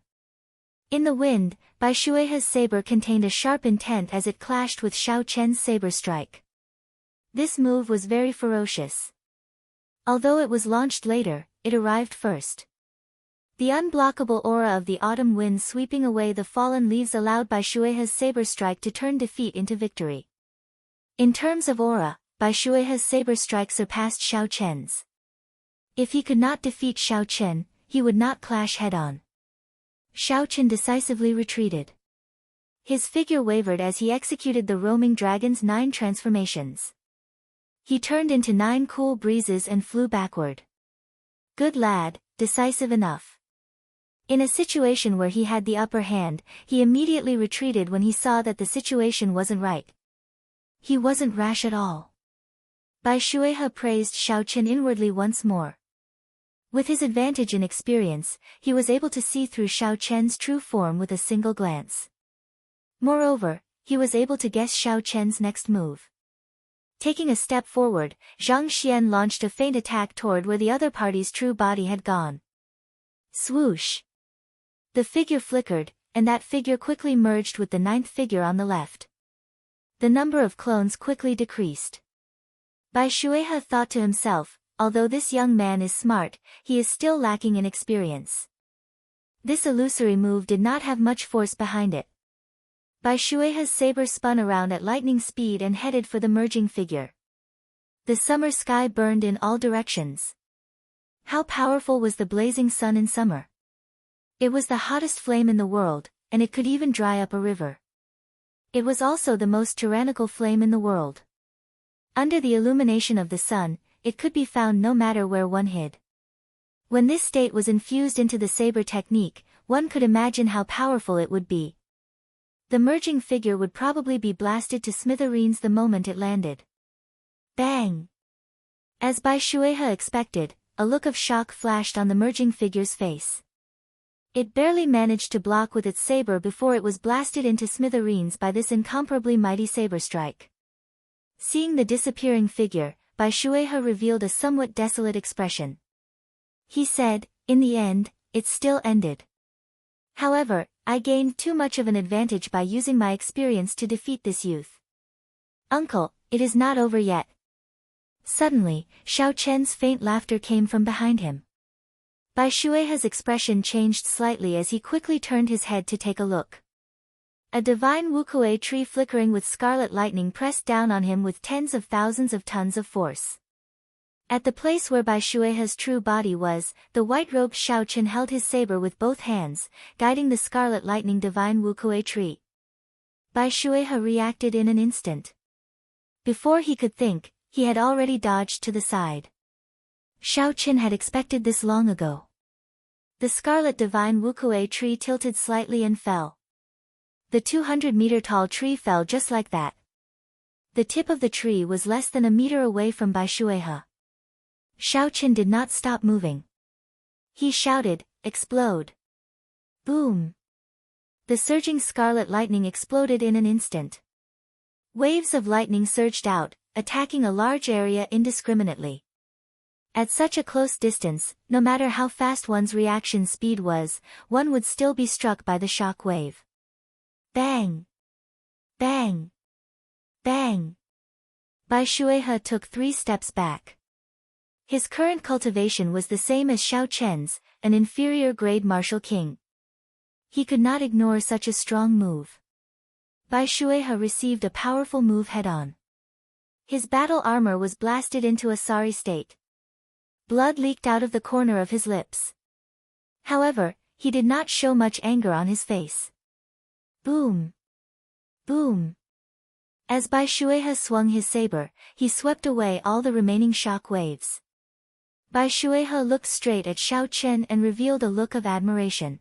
In the wind, Bai Shuihe's saber contained a sharp intent as it clashed with Xiao Chen's saber strike. This move was very ferocious. Although it was launched later, it arrived first. The unblockable aura of the autumn wind sweeping away the fallen leaves allowed Bai Shuihe's saber strike to turn defeat into victory. In terms of aura, Bai Shuihe's saber strike surpassed Xiao Chen's. If he could not defeat Xiao Chen, he would not clash head-on. Xiao Chen decisively retreated. His figure wavered as he executed the roaming dragon's 9 transformations. He turned into 9 cool breezes and flew backward. Good lad, decisive enough. In a situation where he had the upper hand, he immediately retreated when he saw that the situation wasn't right. He wasn't rash at all. Bai Shuihe praised Xiao Chen inwardly once more. With his advantage in experience, he was able to see through Xiao Chen's true form with a single glance. Moreover, he was able to guess Xiao Chen's next move. Taking a step forward, Zhang Xian launched a feint attack toward where the other party's true body had gone. Swoosh! The figure flickered, and that figure quickly merged with the 9th figure on the left. The number of clones quickly decreased. Bai Shuihe thought to himself, although this young man is smart, he is still lacking in experience. This illusory move did not have much force behind it. Bai Shuihe's saber spun around at lightning speed and headed for the merging figure. The summer sky burned in all directions. How powerful was the blazing sun in summer? It was the hottest flame in the world, and it could even dry up a river. It was also the most tyrannical flame in the world. Under the illumination of the sun, it could be found no matter where one hid. When this state was infused into the saber technique, one could imagine how powerful it would be. The merging figure would probably be blasted to smithereens the moment it landed. Bang! As Bai Shuihe expected, a look of shock flashed on the merging figure's face. It barely managed to block with its saber before it was blasted into smithereens by this incomparably mighty saber strike. Seeing the disappearing figure, Bai Shuihe revealed a somewhat desolate expression. He said, "In the end, it still ended. However, I gained too much of an advantage by using my experience to defeat this youth. Uncle, it is not over yet." Suddenly, Xiao Chen's faint laughter came from behind him. Bai Shuihe's expression changed slightly as he quickly turned his head to take a look. A divine wukue tree flickering with scarlet lightning pressed down on him with tens of thousands of tons of force. At the place where Bai Shuihe's true body was, the white-robed Xiao Chen held his saber with both hands, guiding the scarlet lightning divine wukue tree. Bai Shuihe reacted in an instant. Before he could think, he had already dodged to the side. Xiao Chen had expected this long ago. The scarlet divine wukue tree tilted slightly and fell. The 200-meter-tall tree fell just like that. The tip of the tree was less than a meter away from Bai Shuihe. Xiao Chen did not stop moving. He shouted, "Explode!" Boom! The surging scarlet lightning exploded in an instant. Waves of lightning surged out, attacking a large area indiscriminately. At such a close distance, no matter how fast one's reaction speed was, one would still be struck by the shock wave. Bang! Bang! Bang! Bai Shuihe took 3 steps back. His current cultivation was the same as Xiao Chen's, an inferior grade martial king. He could not ignore such a strong move. Bai Shuihe received a powerful move head-on. His battle armor was blasted into a sorry state. Blood leaked out of the corner of his lips. However, he did not show much anger on his face. Boom! Boom! As Bai Shuihe swung his saber, he swept away all the remaining shock waves. Bai Shuihe looked straight at Xiao Chen and revealed a look of admiration.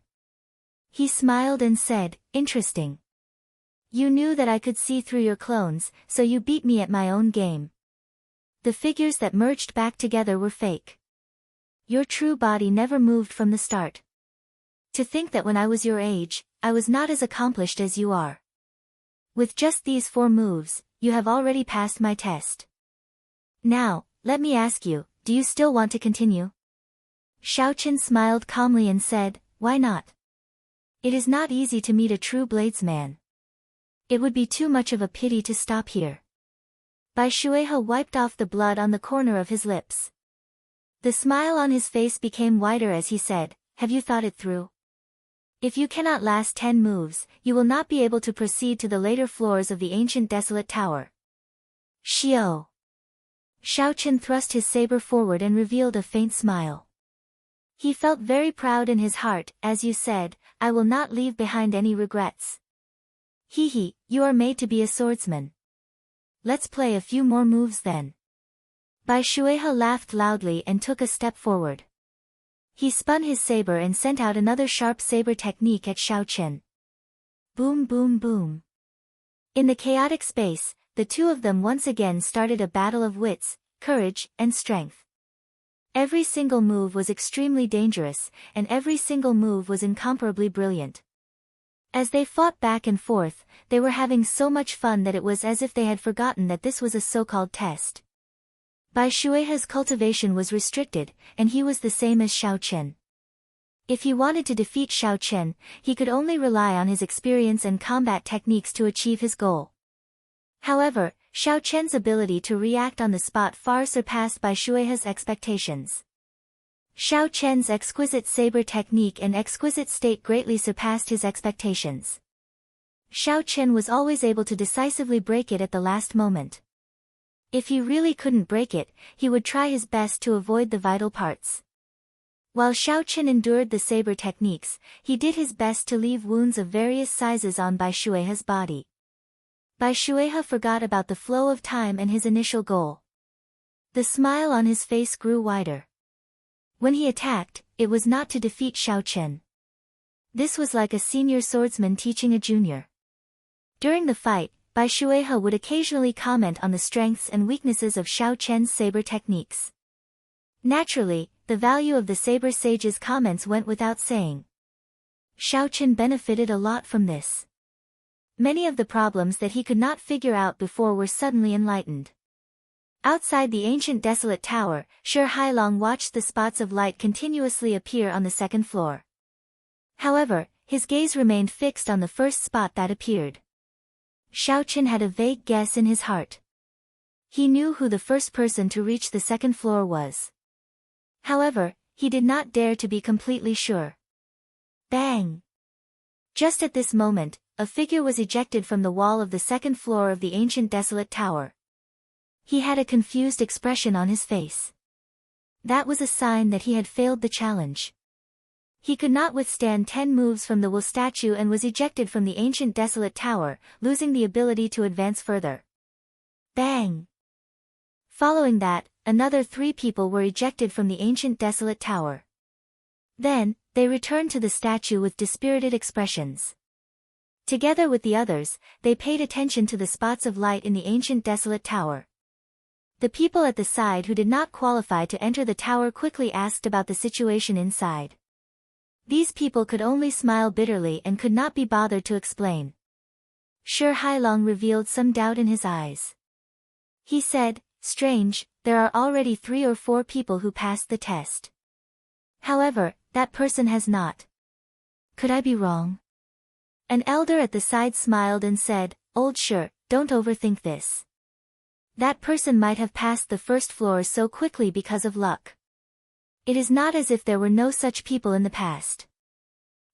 He smiled and said, "Interesting. You knew that I could see through your clones, so you beat me at my own game. The figures that merged back together were fake. Your true body never moved from the start. To think that when I was your age, I was not as accomplished as you are. With just these 4 moves, you have already passed my test. Now, let me ask you, do you still want to continue?" Xiao Chen smiled calmly and said, "Why not? It is not easy to meet a true bladesman. It would be too much of a pity to stop here. Bai Shuehe wiped off the blood on the corner of his lips. The smile on his face became wider as he said, "Have you thought it through? If you cannot last 10 moves, you will not be able to proceed to the later floors of the ancient desolate tower." Shio. Xiao Chen thrust his saber forward and revealed a faint smile. He felt very proud in his heart. "As you said, I will not leave behind any regrets." "Hee, you are made to be a swordsman. Let's play a few more moves then." Bai Shuehe laughed loudly and took a step forward. He spun his saber and sent out another sharp saber technique at Xiao Chen. Boom boom boom. In the chaotic space, the two of them once again started a battle of wits, courage, and strength. Every single move was extremely dangerous, and every single move was incomparably brilliant. As they fought back and forth, they were having so much fun that it was as if they had forgotten that this was a so-called test. Bai Shuehe's cultivation was restricted, and he was the same as Xiao Chen. If he wanted to defeat Xiao Chen, he could only rely on his experience and combat techniques to achieve his goal. However, Xiao Chen's ability to react on the spot far surpassed Bai Shuehe's expectations. Xiao Chen's exquisite saber technique and exquisite state greatly surpassed his expectations. Xiao Chen was always able to decisively break it at the last moment. If he really couldn't break it, he would try his best to avoid the vital parts. While Xiao Chen endured the saber techniques, he did his best to leave wounds of various sizes on Bai Shuehe's body. Bai Shuehe forgot about the flow of time and his initial goal. The smile on his face grew wider. When he attacked, it was not to defeat Xiao Chen. This was like a senior swordsman teaching a junior. During the fight, Bai Shuehe would occasionally comment on the strengths and weaknesses of Xiao Chen's saber techniques. Naturally, the value of the saber sage's comments went without saying. Xiao Chen benefited a lot from this. Many of the problems that he could not figure out before were suddenly enlightened. Outside the ancient desolate tower, Shi Hailong watched the spots of light continuously appear on the second floor. However, his gaze remained fixed on the first spot that appeared. Xiao Chen had a vague guess in his heart. He knew who the first person to reach the second floor was. However, he did not dare to be completely sure. Bang! Just at this moment, a figure was ejected from the wall of the second floor of the ancient desolate tower. He had a confused expression on his face. That was a sign that he had failed the challenge. He could not withstand 10 moves from the Will statue and was ejected from the ancient desolate tower, losing the ability to advance further. Bang! Following that, another 3 people were ejected from the ancient desolate tower. Then, they returned to the statue with dispirited expressions. Together with the others, they paid attention to the spots of light in the ancient desolate tower. The people at the side who did not qualify to enter the tower quickly asked about the situation inside. These people could only smile bitterly and could not be bothered to explain. Shi Hailong revealed some doubt in his eyes. He said, "Strange, there are already 3 or 4 people who passed the test. However, that person has not. Could I be wrong?" An elder at the side smiled and said, "Old Shi, don't overthink this. That person might have passed the first floor so quickly because of luck. It is not as if there were no such people in the past.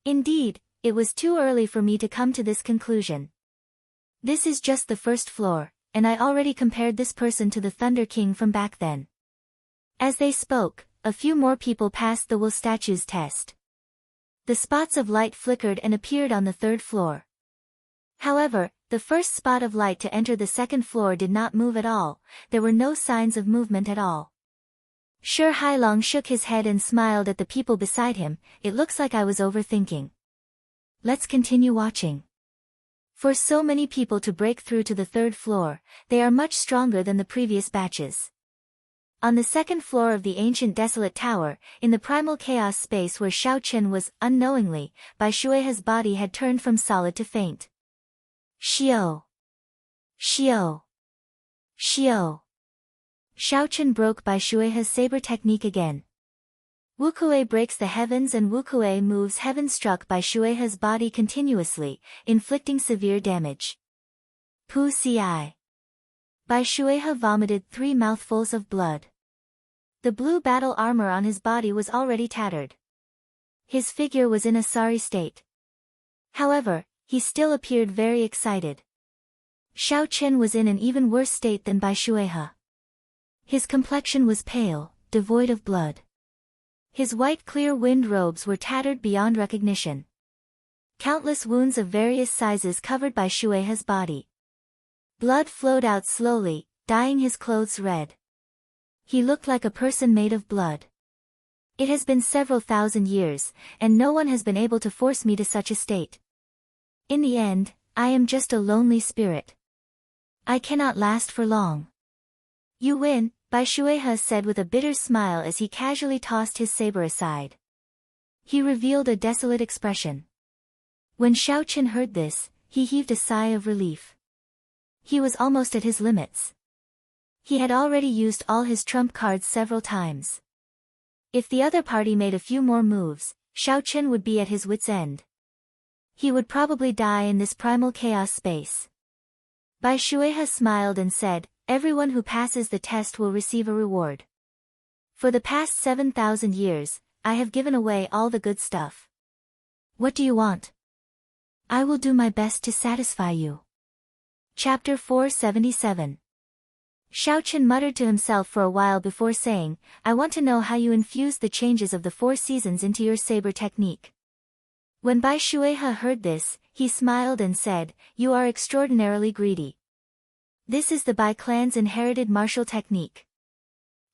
Indeed, it was too early for me to come to this conclusion. This is just the first floor, and I already compared this person to the Thunder King from back then." As they spoke, a few more people passed the Will statue's test. The spots of light flickered and appeared on the 3rd floor. However, the first spot of light to enter the 2nd floor did not move at all. There were no signs of movement at all. Shi Hailong shook his head and smiled at the people beside him. "It looks like I was overthinking. Let's continue watching." For so many people to break through to the 3rd floor, they are much stronger than the previous batches. On the 2nd floor of the ancient desolate tower, in the primal chaos space where Xiao Chen was, unknowingly, Bai Shuehe's body had turned from solid to faint. Shio! Shio! Shio! Xiao Chen broke Bai Shuehe's saber technique again. Wukuei breaks the heavens and Wukuei moves heaven struck by Shueiha's body continuously, inflicting severe damage. Pu Ci. Bai Shueiha vomited 3 mouthfuls of blood. The blue battle armor on his body was already tattered. His figure was in a sorry state. However, he still appeared very excited. Xiao Chen was in an even worse state than Bai Shueiha. His complexion was pale, devoid of blood. His white clear wind robes were tattered beyond recognition. Countless wounds of various sizes covered Bai Shueiha's body. Blood flowed out slowly, dyeing his clothes red. He looked like a person made of blood. It has been several thousand years, and no one has been able to force me to such a state. In the end, I am just a lonely spirit. I cannot last for long. You win, Bai Shueiha said with a bitter smile as he casually tossed his saber aside. He revealed a desolate expression. When Xiao Chen heard this, he heaved a sigh of relief. He was almost at his limits. He had already used all his trump cards several times. If the other party made a few more moves, Xiao Chen would be at his wit's end. He would probably die in this primal chaos space. Bai Shueiha smiled and said, "Everyone who passes the test will receive a reward. For the past 7,000 years, I have given away all the good stuff. What do you want? I will do my best to satisfy you." Chapter 477. Xiao Chen muttered to himself for a while before saying, "I want to know how you infused the changes of the 4 seasons into your saber technique." When Bai Shueiha heard this, he smiled and said, "You are extraordinarily greedy. This is the Bai clan's inherited martial technique.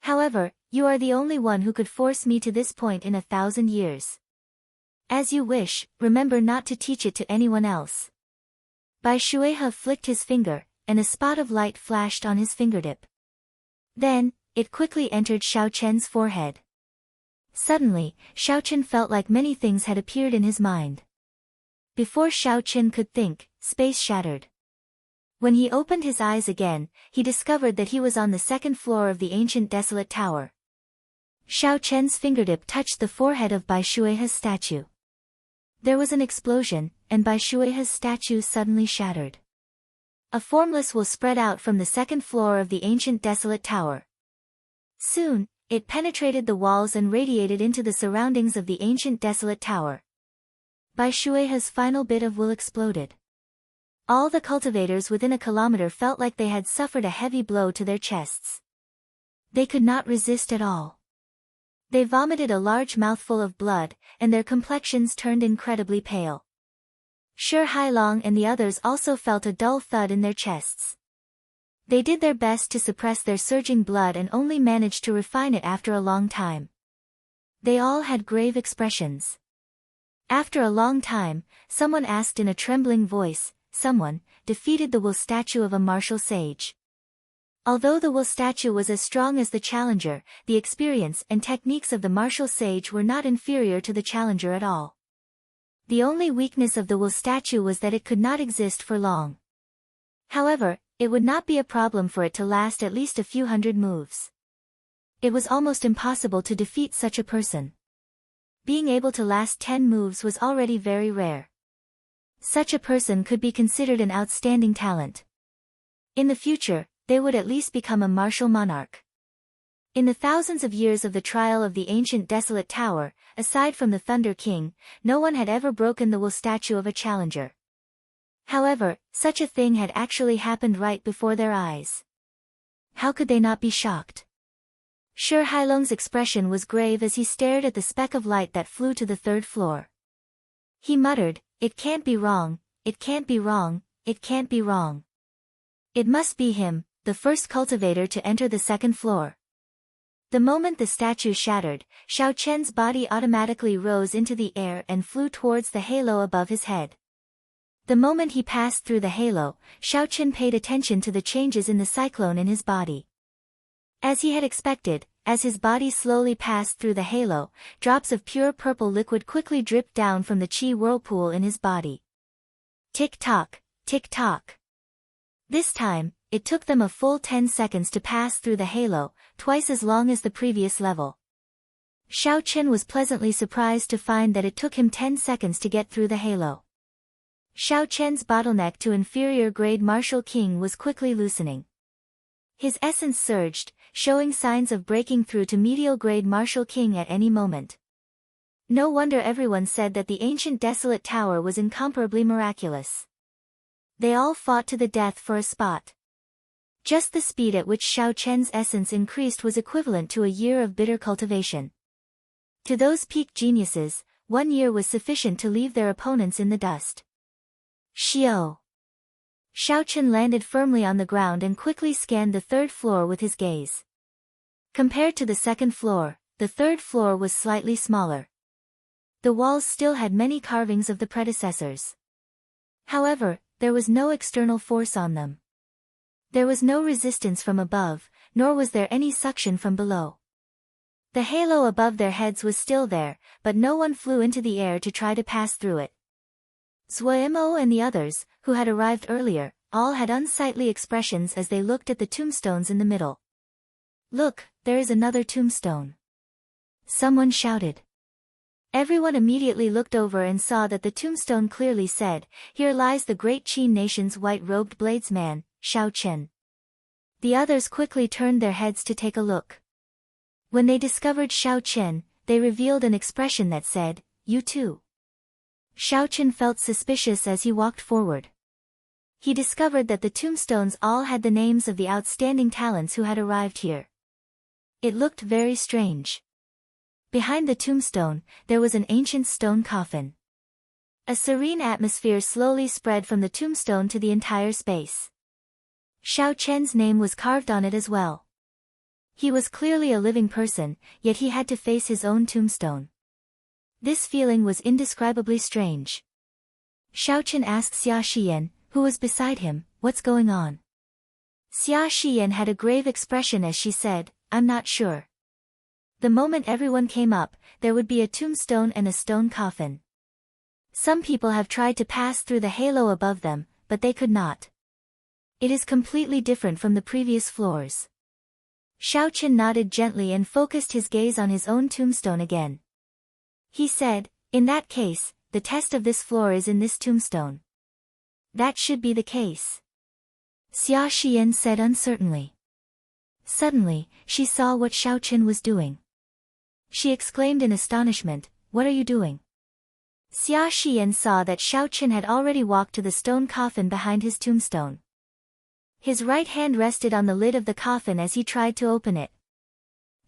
However, you are the only one who could force me to this point in 1,000 years. As you wish, remember not to teach it to anyone else." Bai Shueiha flicked his finger, and a spot of light flashed on his fingertip. Then, it quickly entered Xiao Chen's forehead. Suddenly, Xiao Chen felt like many things had appeared in his mind. Before Xiao Chen could think, space shattered. When he opened his eyes again, he discovered that he was on the 2nd floor of the ancient desolate tower. Xiao Chen's fingertip touched the forehead of Bai Shueiha's statue. There was an explosion, and Bai Shueiha's statue suddenly shattered. A formless will spread out from the 2nd floor of the ancient desolate tower. Soon, it penetrated the walls and radiated into the surroundings of the ancient desolate tower. Bai Shueiha's final bit of will exploded. All the cultivators within a kilometer felt like they had suffered a heavy blow to their chests. They could not resist at all. They vomited a large mouthful of blood, and their complexions turned incredibly pale. Shi Hailong and the others also felt a dull thud in their chests. They did their best to suppress their surging blood and only managed to refine it after a long time. They all had grave expressions. After a long time, someone asked in a trembling voice, "Someone defeated the will statue of a martial sage." Although the will statue was as strong as the challenger, the experience and techniques of the martial sage were not inferior to the challenger at all. The only weakness of the will statue was that it could not exist for long. However, it would not be a problem for it to last at least a few hundred moves. It was almost impossible to defeat such a person. Being able to last 10 moves was already very rare. Such a person could be considered an outstanding talent. In the future, they would at least become a martial monarch. In the thousands of years of the trial of the ancient desolate tower, aside from the Thunder King, no one had ever broken the will statue of a challenger. However, such a thing had actually happened right before their eyes. How could they not be shocked? Shi Hailong's expression was grave as he stared at the speck of light that flew to the 3rd floor. He muttered, "It can't be wrong, it can't be wrong, it can't be wrong. It must be him, the first cultivator to enter the 2nd floor." The moment the statue shattered, Xiao Chen's body automatically rose into the air and flew towards the halo above his head. The moment he passed through the halo, Xiao Chen paid attention to the changes in the cyclone in his body. As he had expected, as his body slowly passed through the halo, drops of pure purple liquid quickly dripped down from the chi whirlpool in his body. Tick-tock, tick-tock. This time, it took them a full 10 seconds to pass through the halo, twice as long as the previous level. Xiao Chen was pleasantly surprised to find that it took him 10 seconds to get through the halo. Xiao Chen's bottleneck to inferior grade Martial King was quickly loosening. His essence surged, showing signs of breaking through to medial grade Martial King at any moment. No wonder everyone said that the ancient desolate tower was incomparably miraculous. They all fought to the death for a spot. Just the speed at which Xiao Chen's essence increased was equivalent to a year of bitter cultivation. To those peak geniuses, 1 year was sufficient to leave their opponents in the dust. Xiao. Xiao Chen landed firmly on the ground and quickly scanned the third floor with his gaze. Compared to the second floor, the third floor was slightly smaller. The walls still had many carvings of the predecessors. However, there was no external force on them. There was no resistance from above, nor was there any suction from below. The halo above their heads was still there, but no one flew into the air to try to pass through it. Zuoimo and the others, who had arrived earlier, all had unsightly expressions as they looked at the tombstones in the middle. "Look, there is another tombstone," someone shouted. Everyone immediately looked over and saw that the tombstone clearly said, "Here lies the great Qin nation's white-robed bladesman, Xiao Chen." The others quickly turned their heads to take a look. When they discovered Xiao Chen, they revealed an expression that said, "You too." Xiao Chen felt suspicious as he walked forward. He discovered that the tombstones all had the names of the outstanding talents who had arrived here. It looked very strange. Behind the tombstone, there was an ancient stone coffin. A serene atmosphere slowly spread from the tombstone to the entire space. Xiao Chen's name was carved on it as well. He was clearly a living person, yet he had to face his own tombstone. This feeling was indescribably strange. Xiao Chen asked Xia Xiyan, who was beside him, "What's going on?" Xia Xiyan had a grave expression as she said, "I'm not sure." The moment everyone came up, there would be a tombstone and a stone coffin. Some people have tried to pass through the halo above them, but they could not. It is completely different from the previous floors. Xiao Chen nodded gently and focused his gaze on his own tombstone again. He said, "In that case, the test of this floor is in this tombstone." "That should be the case," Xia Xiyan said uncertainly. Suddenly, she saw what Xiao Chen was doing. She exclaimed in astonishment, "What are you doing?" Xia Xiyan saw that Xiao Chen had already walked to the stone coffin behind his tombstone. His right hand rested on the lid of the coffin as he tried to open it.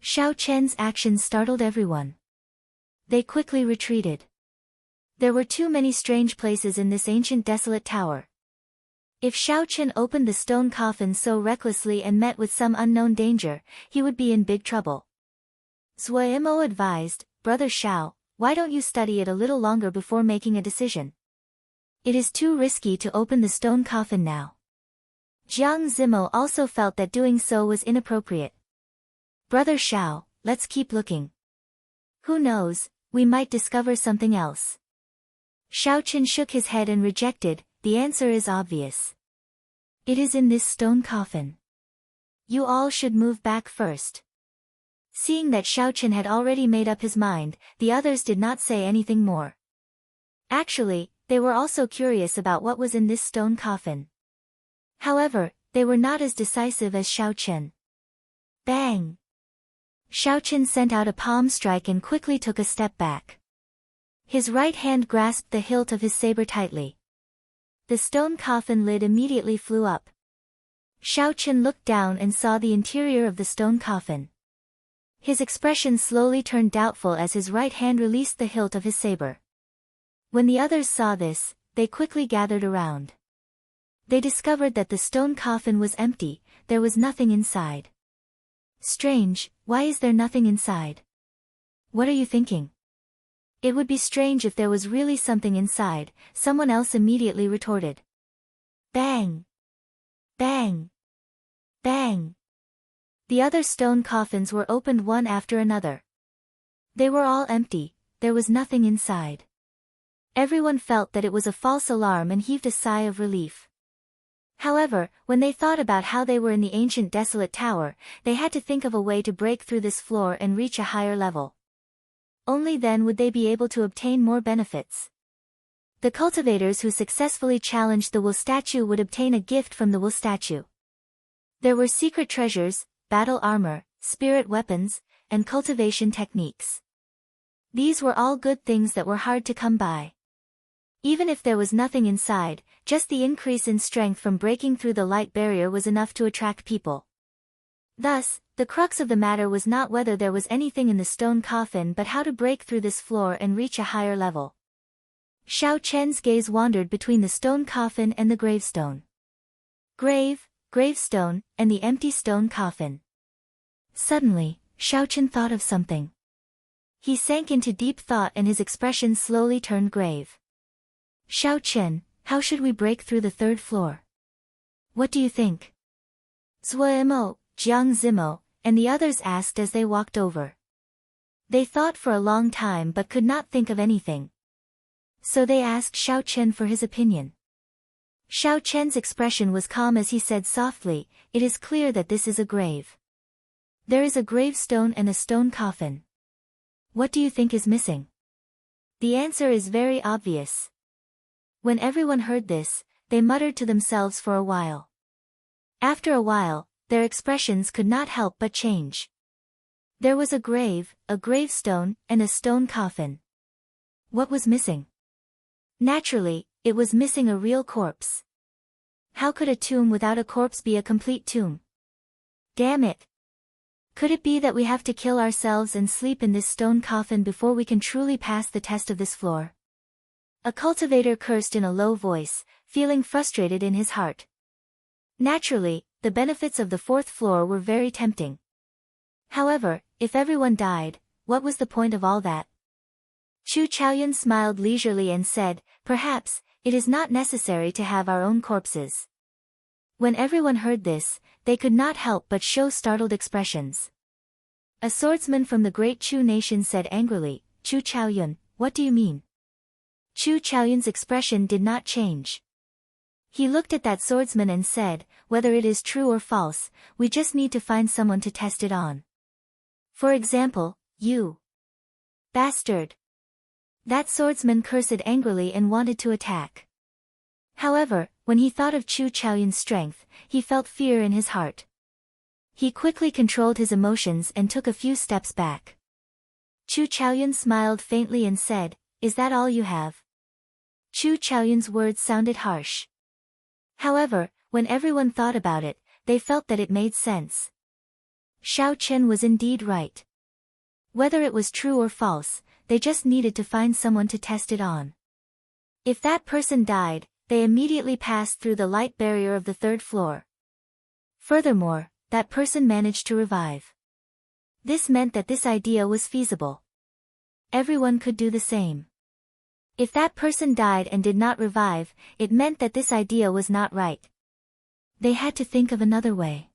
Xiao Chen's actions startled everyone. They quickly retreated. There were too many strange places in this ancient desolate tower. If Xiao Chen opened the stone coffin so recklessly and met with some unknown danger, he would be in big trouble. Zuoimo advised, "Brother Xiao, why don't you study it a little longer before making a decision? It is too risky to open the stone coffin now." Jiang Zimo also felt that doing so was inappropriate. "Brother Xiao, let's keep looking. Who knows, we might discover something else." Xiao Chen shook his head and rejected, "The answer is obvious. It is in this stone coffin. You all should move back first." Seeing that Xiao Chen had already made up his mind, the others did not say anything more. Actually, they were also curious about what was in this stone coffin. However, they were not as decisive as Xiao Chen. Bang! Xiao Chen sent out a palm strike and quickly took a step back. His right hand grasped the hilt of his saber tightly. The stone coffin lid immediately flew up. Xiao Chen looked down and saw the interior of the stone coffin. His expression slowly turned doubtful as his right hand released the hilt of his saber. When the others saw this, they quickly gathered around. They discovered that the stone coffin was empty, there was nothing inside. "Strange, why is there nothing inside? What are you thinking?" "It would be strange if there was really something inside," someone else immediately retorted. Bang! Bang! Bang! The other stone coffins were opened one after another. They were all empty, there was nothing inside. Everyone felt that it was a false alarm and heaved a sigh of relief. However, when they thought about how they were in the ancient desolate tower, they had to think of a way to break through this floor and reach a higher level. Only then would they be able to obtain more benefits. The cultivators who successfully challenged the wool statue would obtain a gift from the wool statue. There were secret treasures, battle armor, spirit weapons, and cultivation techniques. These were all good things that were hard to come by. Even if there was nothing inside, just the increase in strength from breaking through the light barrier was enough to attract people. Thus, the crux of the matter was not whether there was anything in the stone coffin but how to break through this floor and reach a higher level. Xiao Chen's gaze wandered between the stone coffin and the gravestone. Gravestone, and the empty stone coffin. Suddenly, Xiao Chen thought of something. He sank into deep thought and his expression slowly turned grave. Xiao Chen, how should we break through the third floor? What do you think? Zuo, Jiang Zimo, and the others asked as they walked over. They thought for a long time but could not think of anything. So they asked Xiao Chen for his opinion. Xiao Chen's expression was calm as he said softly, "It is clear that this is a grave. There is a gravestone and a stone coffin. What do you think is missing?" The answer is very obvious. When everyone heard this, they muttered to themselves for a while. After a while, their expressions could not help but change. There was a grave, a gravestone, and a stone coffin. What was missing? Naturally, it was missing a real corpse. How could a tomb without a corpse be a complete tomb? Damn it! Could it be that we have to kill ourselves and sleep in this stone coffin before we can truly pass the test of this floor? A cultivator cursed in a low voice, feeling frustrated in his heart. Naturally, the benefits of the fourth floor were very tempting. However, if everyone died, what was the point of all that? Chu Chaoyun smiled leisurely and said, "Perhaps, it is not necessary to have our own corpses." When everyone heard this, they could not help but show startled expressions. A swordsman from the great Chu nation said angrily, "Chu Chaoyun, what do you mean?" Chu Chaoyun's expression did not change. He looked at that swordsman and said, "Whether it is true or false, we just need to find someone to test it on. For example, you. Bastard." That swordsman cursed angrily and wanted to attack. However, when he thought of Chu Chaoyun's strength, he felt fear in his heart. He quickly controlled his emotions and took a few steps back. Chu Chaoyun smiled faintly and said, "Is that all you have?" Chu Chaoyun's words sounded harsh. However, when everyone thought about it, they felt that it made sense. Xiao Chen was indeed right. Whether it was true or false, they just needed to find someone to test it on. If that person died, they immediately passed through the light barrier of the third floor. Furthermore, that person managed to revive. This meant that this idea was feasible. Everyone could do the same. If that person died and did not revive, it meant that this idea was not right. They had to think of another way.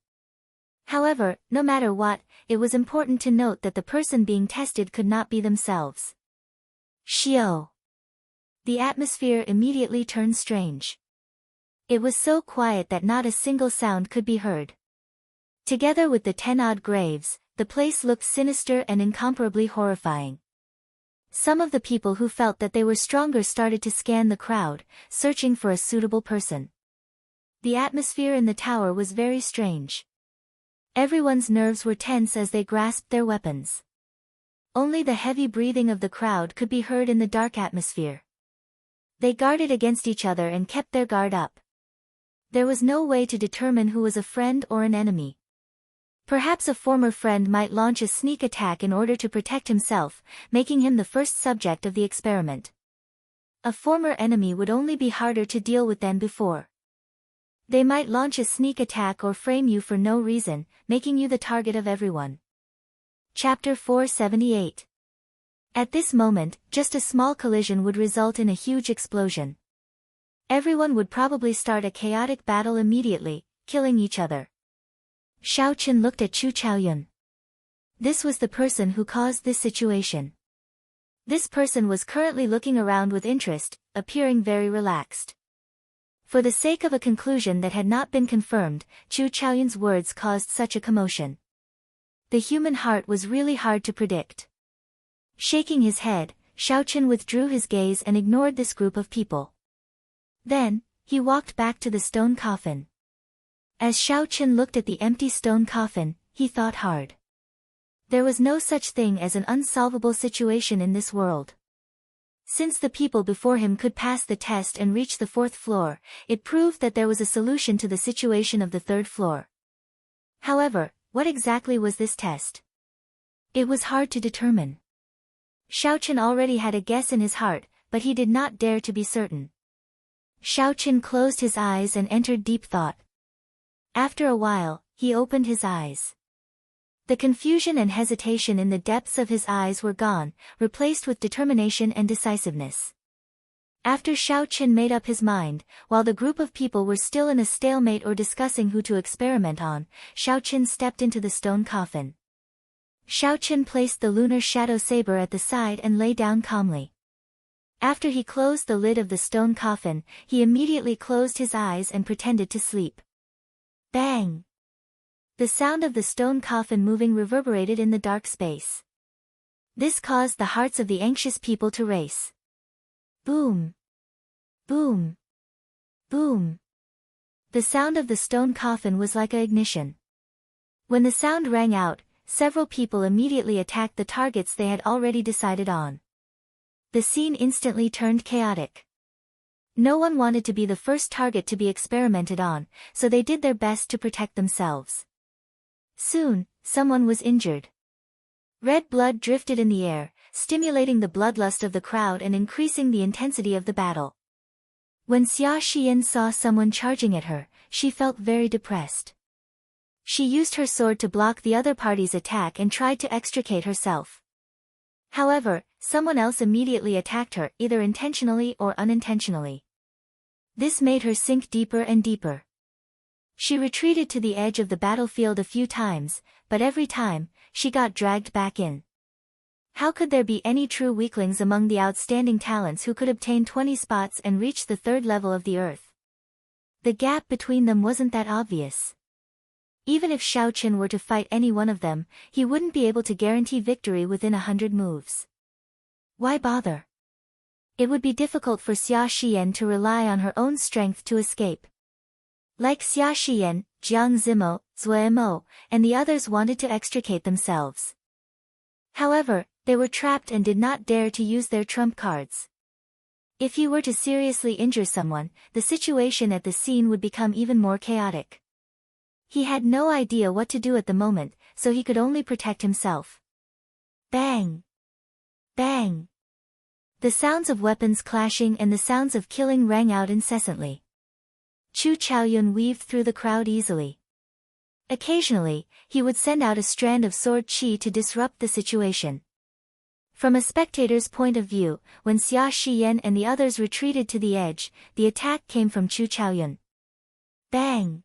However, no matter what, it was important to note that the person being tested could not be themselves. Shio. The atmosphere immediately turned strange. It was so quiet that not a single sound could be heard. Together with the 10-odd graves, the place looked sinister and incomparably horrifying. Some of the people who felt that they were stronger started to scan the crowd, searching for a suitable person. The atmosphere in the tower was very strange. Everyone's nerves were tense as they grasped their weapons. Only the heavy breathing of the crowd could be heard in the dark atmosphere. They guarded against each other and kept their guard up. There was no way to determine who was a friend or an enemy. Perhaps a former friend might launch a sneak attack in order to protect himself, making him the first subject of the experiment. A former enemy would only be harder to deal with than before. They might launch a sneak attack or frame you for no reason, making you the target of everyone. Chapter 478. At this moment, just a small collision would result in a huge explosion. Everyone would probably start a chaotic battle immediately, killing each other. Xiao Chen looked at Chu Chaoyun. This was the person who caused this situation. This person was currently looking around with interest, appearing very relaxed. For the sake of a conclusion that had not been confirmed, Chu Chaoyun's words caused such a commotion. The human heart was really hard to predict. Shaking his head, Xiaochen withdrew his gaze and ignored this group of people. Then, he walked back to the stone coffin. As Xiaochen looked at the empty stone coffin, he thought hard. There was no such thing as an unsolvable situation in this world. Since the people before him could pass the test and reach the 4th floor, it proved that there was a solution to the situation of the 3rd floor. However, what exactly was this test? It was hard to determine. Xiaochen already had a guess in his heart, but he did not dare to be certain. Xiaochen closed his eyes and entered deep thought. After a while, he opened his eyes. The confusion and hesitation in the depths of his eyes were gone, replaced with determination and decisiveness. After Xiaochen made up his mind, while the group of people were still in a stalemate or discussing who to experiment on, Xiaochen stepped into the stone coffin. Xiaochen placed the lunar shadow saber at the side and lay down calmly. After he closed the lid of the stone coffin, he immediately closed his eyes and pretended to sleep. Bang! The sound of the stone coffin moving reverberated in the dark space. This caused the hearts of the anxious people to race. Boom! Boom! Boom! The sound of the stone coffin was like an ignition. When the sound rang out, several people immediately attacked the targets they had already decided on. The scene instantly turned chaotic. No one wanted to be the first target to be experimented on, so they did their best to protect themselves. Soon, someone was injured. Red blood drifted in the air, stimulating the bloodlust of the crowd and increasing the intensity of the battle. When Xia Xian saw someone charging at her, she felt very depressed. She used her sword to block the other party's attack and tried to extricate herself. However, someone else immediately attacked her, either intentionally or unintentionally. This made her sink deeper and deeper. She retreated to the edge of the battlefield a few times, but every time, she got dragged back in. How could there be any true weaklings among the outstanding talents who could obtain 20 spots and reach the 3rd level of the earth? The gap between them wasn't that obvious. Even if Xiaochen were to fight any one of them, he wouldn't be able to guarantee victory within 100 moves. Why bother? It would be difficult for Xia Xian to rely on her own strength to escape. Like Xia Xian, Jiang Zimo, Zuemo, and the others wanted to extricate themselves. However, they were trapped and did not dare to use their trump cards. If he were to seriously injure someone, the situation at the scene would become even more chaotic. He had no idea what to do at the moment, so he could only protect himself. Bang! Bang! The sounds of weapons clashing and the sounds of killing rang out incessantly. Chu Chaoyun weaved through the crowd easily. Occasionally, he would send out a strand of sword qi to disrupt the situation. From a spectator's point of view, when Xia Xian and the others retreated to the edge, the attack came from Chu Chaoyun. Bang!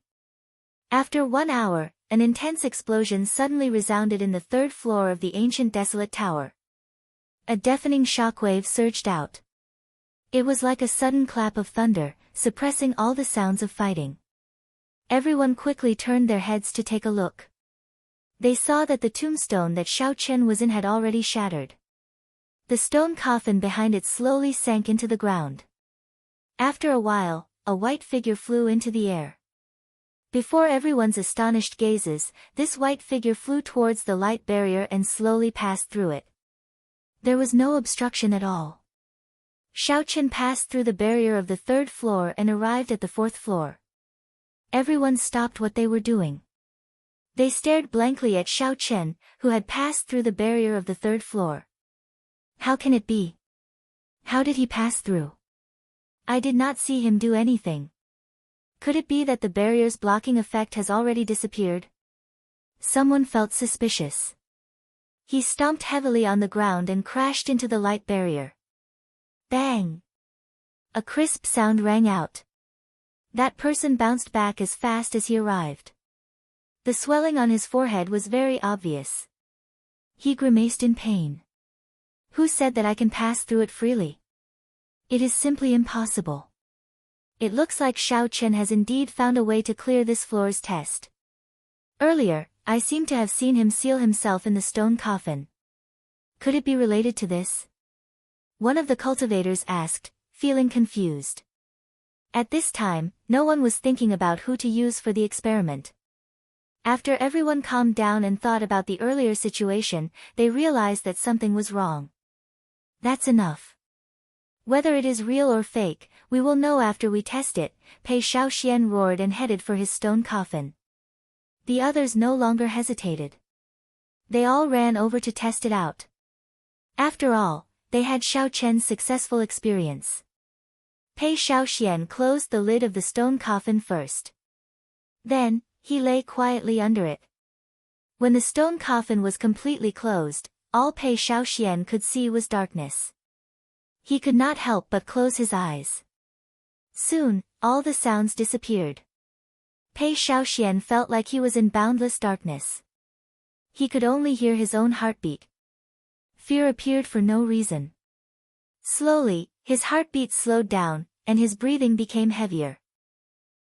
After 1 hour, an intense explosion suddenly resounded in the 3rd floor of the ancient desolate tower. A deafening shockwave surged out. It was like a sudden clap of thunder, suppressing all the sounds of fighting. Everyone quickly turned their heads to take a look. They saw that the tombstone that Xiaochen was in had already shattered. The stone coffin behind it slowly sank into the ground. After a while, a white figure flew into the air. Before everyone's astonished gazes, this white figure flew towards the light barrier and slowly passed through it. There was no obstruction at all. Xiaochen passed through the barrier of the 3rd floor and arrived at the 4th floor. Everyone stopped what they were doing. They stared blankly at Xiaochen, who had passed through the barrier of the 3rd floor. How can it be? How did he pass through? I did not see him do anything. Could it be that the barrier's blocking effect has already disappeared? Someone felt suspicious. He stomped heavily on the ground and crashed into the light barrier. Bang! A crisp sound rang out. That person bounced back as fast as he arrived. The swelling on his forehead was very obvious. He grimaced in pain. Who said that I can pass through it freely? It is simply impossible. It looks like Xiaochen has indeed found a way to clear this floor's test. Earlier, I seem to have seen him seal himself in the stone coffin. Could it be related to this? One of the cultivators asked, feeling confused. At this time, no one was thinking about who to use for the experiment. After everyone calmed down and thought about the earlier situation, they realized that something was wrong. That's enough. Whether it is real or fake, we will know after we test it, Pei Shaoxian roared and headed for his stone coffin. The others no longer hesitated. They all ran over to test it out. After all, they had Xiao Chen's successful experience. Pei Shaoxian closed the lid of the stone coffin first. Then, he lay quietly under it. When the stone coffin was completely closed, all Pei Shaoxian could see was darkness. He could not help but close his eyes. Soon, all the sounds disappeared. Pei Shaoxian felt like he was in boundless darkness. He could only hear his own heartbeat. Fear appeared for no reason. Slowly, his heartbeat slowed down, and his breathing became heavier.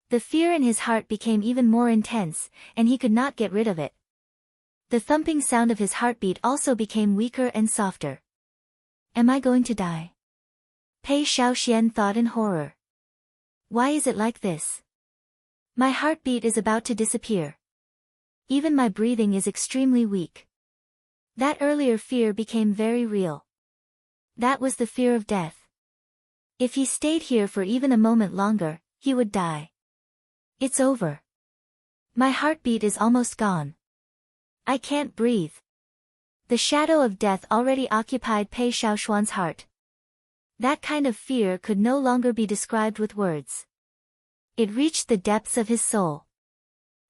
The fear in his heart became even more intense, and he could not get rid of it. The thumping sound of his heartbeat also became weaker and softer. Am I going to die? Pei Shaoxian thought in horror. Why is it like this? My heartbeat is about to disappear. Even my breathing is extremely weak. That earlier fear became very real. That was the fear of death. If he stayed here for even a moment longer, he would die. It's over. My heartbeat is almost gone. I can't breathe. The shadow of death already occupied Pei Shaoxuan's heart. That kind of fear could no longer be described with words. It reached the depths of his soul.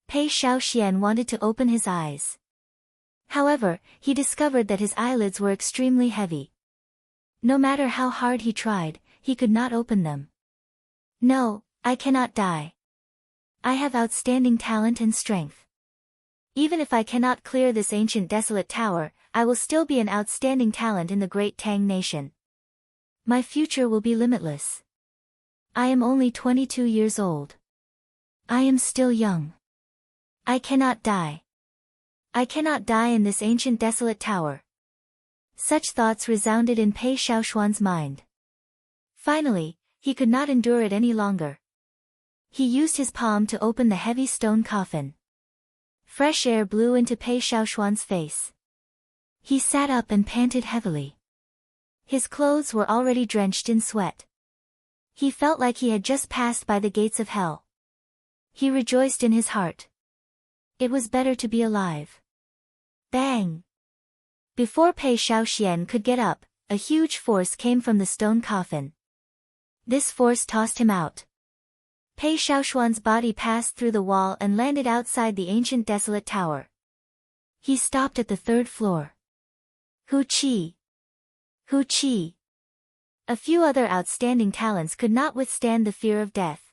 Pei Shaoxian wanted to open his eyes. However, he discovered that his eyelids were extremely heavy. No matter how hard he tried, he could not open them. No, I cannot die. I have outstanding talent and strength. Even if I cannot clear this ancient desolate tower, I will still be an outstanding talent in the great Tang nation. My future will be limitless. I am only 22 years old. I am still young. I cannot die. I cannot die in this ancient desolate tower. Such thoughts resounded in Pei Shaoxuan's mind. Finally, he could not endure it any longer. He used his palm to open the heavy stone coffin. Fresh air blew into Pei Shaoxuan's face. He sat up and panted heavily. His clothes were already drenched in sweat. He felt like he had just passed by the gates of hell. He rejoiced in his heart. It was better to be alive. Bang! Before Pei Shaoxian could get up, a huge force came from the stone coffin. This force tossed him out. Pei Shaoxuan's body passed through the wall and landed outside the ancient desolate tower. He stopped at the 3rd floor. Hu Qi! Hu Qi! A few other outstanding talents could not withstand the fear of death.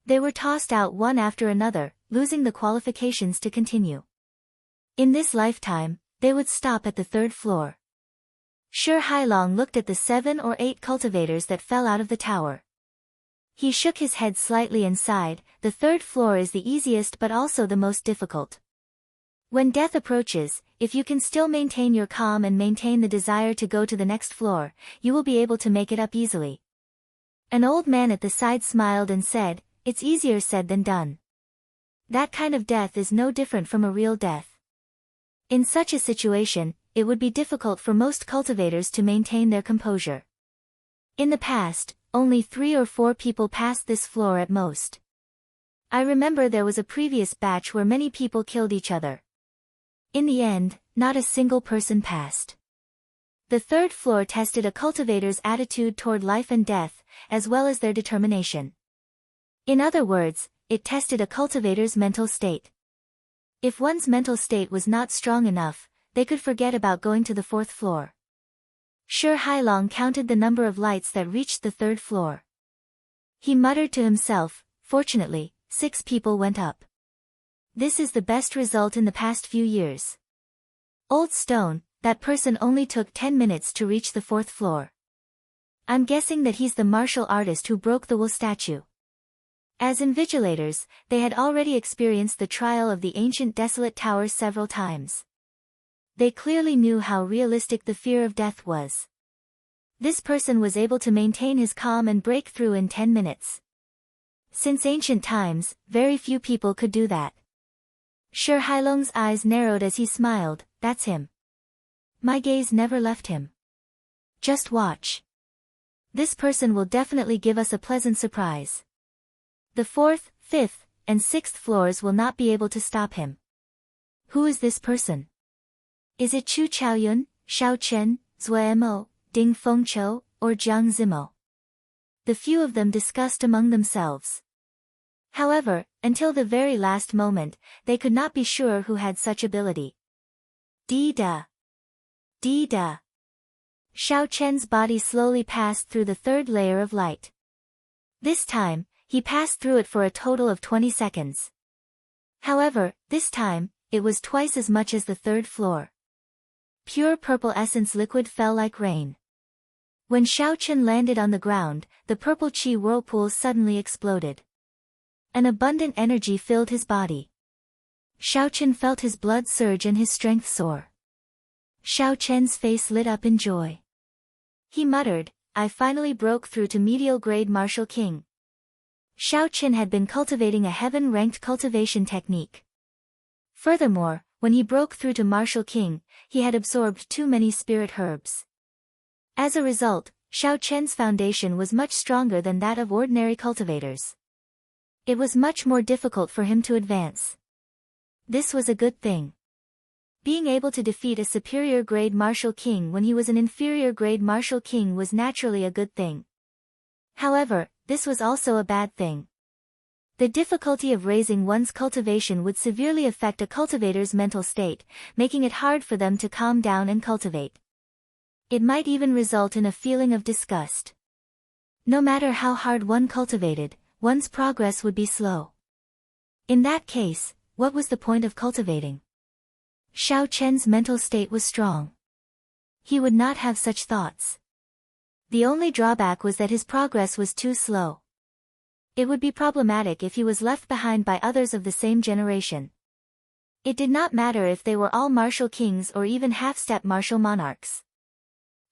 They were tossed out one after another, losing the qualifications to continue. In this lifetime, they would stop at the 3rd floor. Shi Hailong looked at the 7 or 8 cultivators that fell out of the tower. He shook his head slightly and sighed. The 3rd floor is the easiest but also the most difficult. When death approaches, if you can still maintain your calm and maintain the desire to go to the next floor, you will be able to make it up easily. An old man at the side smiled and said, "It's easier said than done." That kind of death is no different from a real death. In such a situation, it would be difficult for most cultivators to maintain their composure. In the past, only 3 or 4 people passed this floor at most. I remember there was a previous batch where many people killed each other. In the end, not a single person passed. The 3rd floor tested a cultivator's attitude toward life and death, as well as their determination. In other words, it tested a cultivator's mental state. If one's mental state was not strong enough, they could forget about going to the 4th floor. Shi Hailong counted the number of lights that reached the 3rd floor. He muttered to himself, "Fortunately, 6 people went up. This is the best result in the past few years." Old Stone, that person only took 10 minutes to reach the 4th floor. I'm guessing that he's the martial artist who broke the wool statue. As invigilators, they had already experienced the trial of the ancient desolate tower several times. They clearly knew how realistic the fear of death was. This person was able to maintain his calm and break through in 10 minutes. Since ancient times, very few people could do that. Sure, Hailong's eyes narrowed as he smiled. That's him. My gaze never left him. Just watch. This person will definitely give us a pleasant surprise. The 4th, 5th, and 6th floors will not be able to stop him. Who is this person? Is it Chu Chaoyun, Xiao Chen, Zuemo, Ding Fengqiu, or Jiang Zimo? The few of them discussed among themselves. However, until the very last moment, they could not be sure who had such ability. Di-da. Di-da. Xiao Chen's body slowly passed through the 3rd layer of light. This time, he passed through it for a total of 20 seconds. However, this time, it was twice as much as the 3rd floor. Pure purple essence liquid fell like rain. When Xiao Chen landed on the ground, the purple qi whirlpool suddenly exploded. An abundant energy filled his body. Xiao Chen felt his blood surge and his strength soar. Xiao Chen's face lit up in joy. He muttered, I finally broke through to medial grade Martial King. Xiao Chen had been cultivating a heaven-ranked cultivation technique. Furthermore, when he broke through to Martial King, he had absorbed too many spirit herbs. As a result, Xiao Chen's foundation was much stronger than that of ordinary cultivators. It was much more difficult for him to advance. This was a good thing. Being able to defeat a superior grade Martial King when he was an inferior grade Martial King was naturally a good thing. However, this was also a bad thing. The difficulty of raising one's cultivation would severely affect a cultivator's mental state, making it hard for them to calm down and cultivate. It might even result in a feeling of disgust. No matter how hard one cultivated, one's progress would be slow. In that case, what was the point of cultivating? Xiao Chen's mental state was strong. He would not have such thoughts. The only drawback was that his progress was too slow. It would be problematic if he was left behind by others of the same generation. It did not matter if they were all martial kings or even half-step martial monarchs.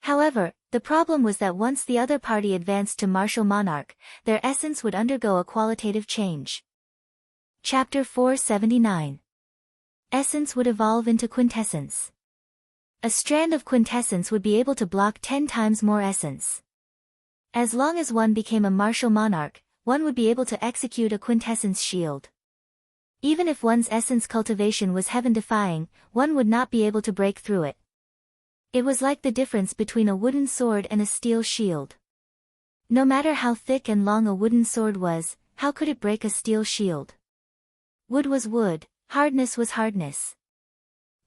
However, the problem was that once the other party advanced to martial monarch, their essence would undergo a qualitative change. Chapter 479. Essence would evolve into quintessence. A strand of quintessence would be able to block 10 times more essence. As long as one became a martial monarch, one would be able to execute a quintessence shield. Even if one's essence cultivation was heaven-defying, one would not be able to break through it. It was like the difference between a wooden sword and a steel shield. No matter how thick and long a wooden sword was, how could it break a steel shield? Wood was wood, hardness was hardness.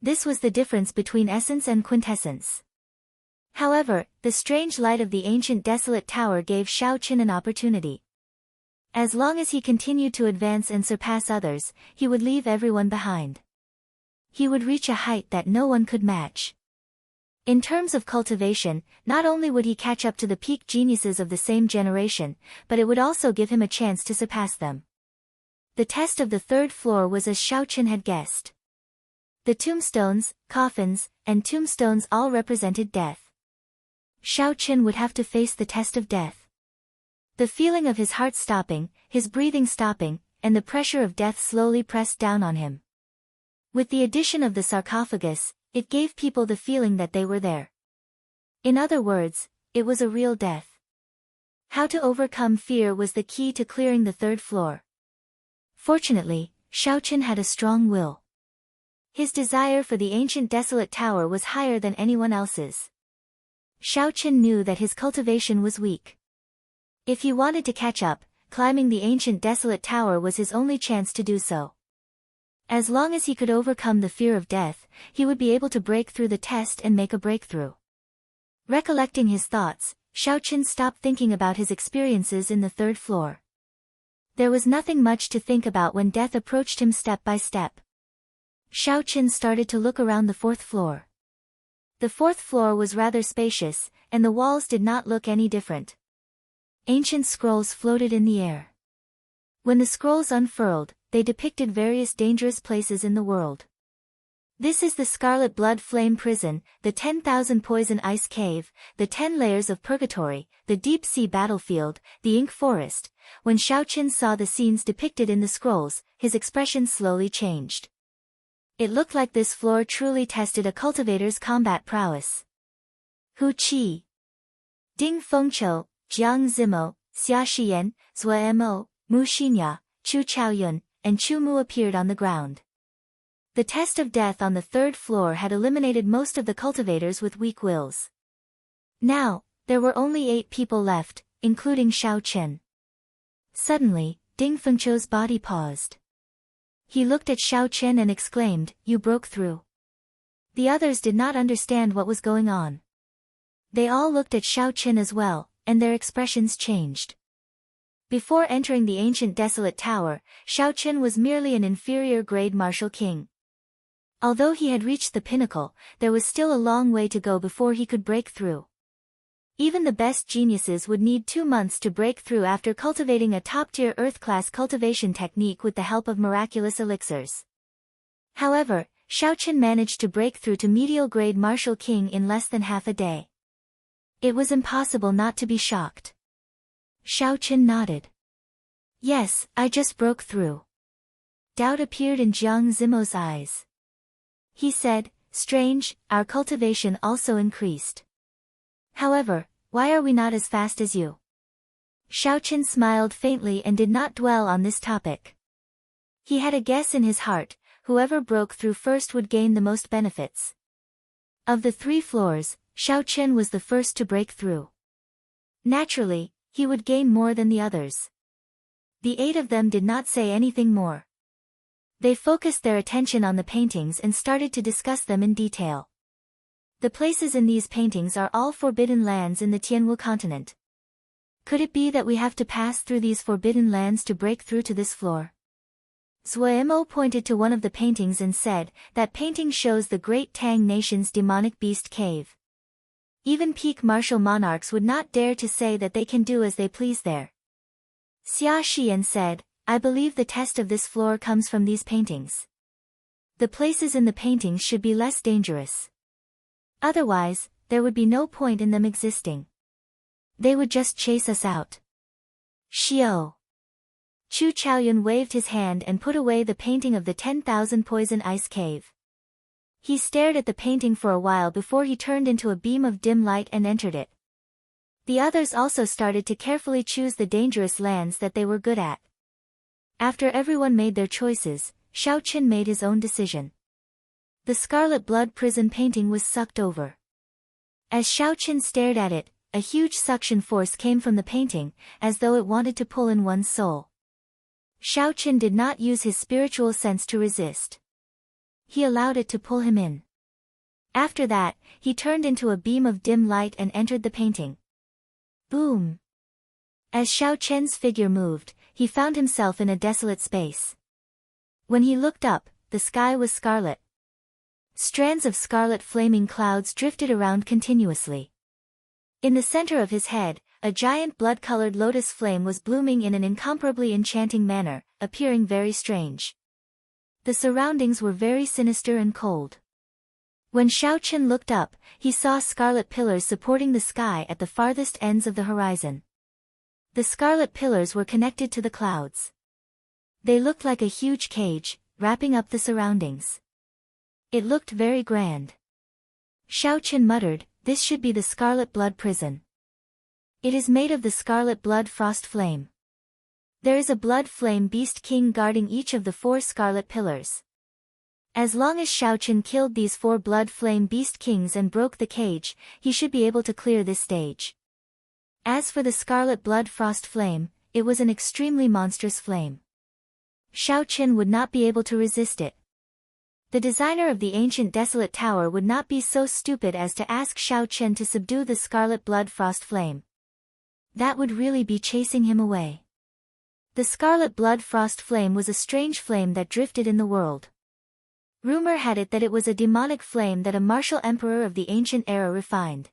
This was the difference between essence and quintessence. However, the strange light of the ancient desolate tower gave Xiao Chen an opportunity. As long as he continued to advance and surpass others, he would leave everyone behind. He would reach a height that no one could match. In terms of cultivation, not only would he catch up to the peak geniuses of the same generation, but it would also give him a chance to surpass them. The test of the 3rd floor was as Xiao Chen had guessed. The tombstones, coffins, and tombstones all represented death. Xiao Chen would have to face the test of death. The feeling of his heart stopping, his breathing stopping, and the pressure of death slowly pressed down on him. With the addition of the sarcophagus, it gave people the feeling that they were there. In other words, it was a real death. How to overcome fear was the key to clearing the 3rd floor. Fortunately, Xiao Chen had a strong will. His desire for the ancient desolate tower was higher than anyone else's. Xiao Chen knew that his cultivation was weak. If he wanted to catch up, climbing the ancient desolate tower was his only chance to do so. As long as he could overcome the fear of death, he would be able to break through the test and make a breakthrough. Recollecting his thoughts, Xiao Chen stopped thinking about his experiences in the 3rd floor. There was nothing much to think about when death approached him step by step. Xiao Chen started to look around the 4th floor. The 4th floor was rather spacious, and the walls did not look any different. Ancient scrolls floated in the air. When the scrolls unfurled, they depicted various dangerous places in the world. This is the Scarlet Blood Flame Prison, the 10,000 Poison Ice Cave, the 10 Layers of Purgatory, the Deep Sea Battlefield, the Ink Forest. When Xiaoqin saw the scenes depicted in the scrolls, his expression slowly changed. It looked like this floor truly tested a cultivator's combat prowess. Hu Qi, Ding Fengqiu, Jiang Zimo, Xia Shiyan, Zue Mo, Mu Xinya, Chu Chaoyun, and Chu Mu appeared on the ground. The test of death on the third floor had eliminated most of the cultivators with weak wills. Now, there were only 8 people left, including Xiaoqin. Suddenly, Ding Fengqiu's body paused. He looked at Xiaoqin and exclaimed, "You broke through." The others did not understand what was going on. They all looked at Xiaoqin as well, and their expressions changed. Before entering the ancient desolate tower, Xiaoqin was merely an inferior-grade martial king. Although he had reached the pinnacle, there was still a long way to go before he could break through. Even the best geniuses would need 2 months to break through after cultivating a top-tier Earth-class cultivation technique with the help of miraculous elixirs. However, Xiaoqin managed to break through to medial-grade martial king in less than half a day. It was impossible not to be shocked. Xiaoqin nodded. "Yes, I just broke through." Doubt appeared in Jiang Zimo's eyes. He said, "Strange, our cultivation also increased. However, why are we not as fast as you?" Xiaoqin smiled faintly and did not dwell on this topic. He had a guess in his heart, whoever broke through first would gain the most benefits. Of the 3 floors, Xiaoqin was the first to break through. Naturally, he would gain more than the others. The 8 of them did not say anything more. They focused their attention on the paintings and started to discuss them in detail. The places in these paintings are all forbidden lands in the Tianwu continent. Could it be that we have to pass through these forbidden lands to break through to this floor? Zuemo pointed to one of the paintings and said, "That painting shows the great Tang nation's demonic beast cave. Even peak martial monarchs would not dare to say that they can do as they please there." Xia Shiyan said, "I believe the test of this floor comes from these paintings. The places in the paintings should be less dangerous. Otherwise, there would be no point in them existing. They would just chase us out." Xiao. Chu Chaoyun waved his hand and put away the painting of the 10,000 Poison Ice Cave. He stared at the painting for a while before he turned into a beam of dim light and entered it. The others also started to carefully choose the dangerous lands that they were good at. After everyone made their choices, Xiaoqin made his own decision. The Scarlet Blood Prison painting was sucked over. As Xiaoqin stared at it, a huge suction force came from the painting, as though it wanted to pull in one's soul. Xiaoqin did not use his spiritual sense to resist. He allowed it to pull him in. After that, he turned into a beam of dim light and entered the painting. Boom! As Xiaoqin's figure moved, he found himself in a desolate space. When he looked up, the sky was scarlet. Strands of scarlet flaming clouds drifted around continuously. In the center of his head, a giant blood-colored lotus flame was blooming in an incomparably enchanting manner, appearing very strange. The surroundings were very sinister and cold. When Xiaoqin looked up, he saw scarlet pillars supporting the sky at the farthest ends of the horizon. The scarlet pillars were connected to the clouds. They looked like a huge cage, wrapping up the surroundings. It looked very grand. Xiaoqin muttered, "This should be the Scarlet Blood Prison. It is made of the Scarlet Blood Frost Flame. There is a Blood Flame Beast King guarding each of the 4 scarlet pillars. As long as Xiaoqin killed these 4 Blood Flame Beast Kings and broke the cage, he should be able to clear this stage." As for the Scarlet Blood Frost Flame, it was an extremely monstrous flame. Xiaoqin would not be able to resist it. The designer of the ancient desolate tower would not be so stupid as to ask Xiaoqin to subdue the Scarlet Blood Frost Flame. That would really be chasing him away. The Scarlet Blood Frost Flame was a strange flame that drifted in the world. Rumor had it that it was a demonic flame that a martial emperor of the ancient era refined.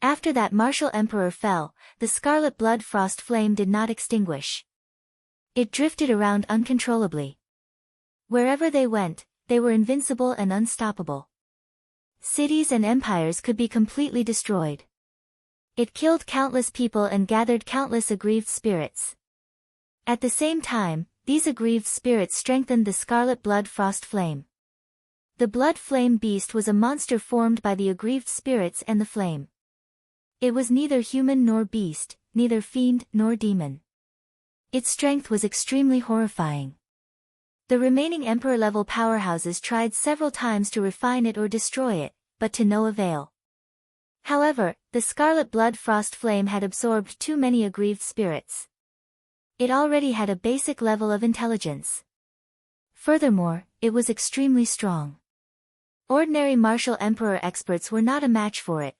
After that martial emperor fell, the Scarlet Blood Frost Flame did not extinguish. It drifted around uncontrollably. Wherever they went, they were invincible and unstoppable. Cities and empires could be completely destroyed. It killed countless people and gathered countless aggrieved spirits. At the same time, these aggrieved spirits strengthened the scarlet blood frost flame. The blood flame beast was a monster formed by the aggrieved spirits and the flame. It was neither human nor beast, neither fiend nor demon. Its strength was extremely horrifying. The remaining Emperor-level powerhouses tried several times to refine it or destroy it, but to no avail. However, the scarlet blood frost flame had absorbed too many aggrieved spirits. It already had a basic level of intelligence. Furthermore, it was extremely strong. Ordinary martial emperor experts were not a match for it.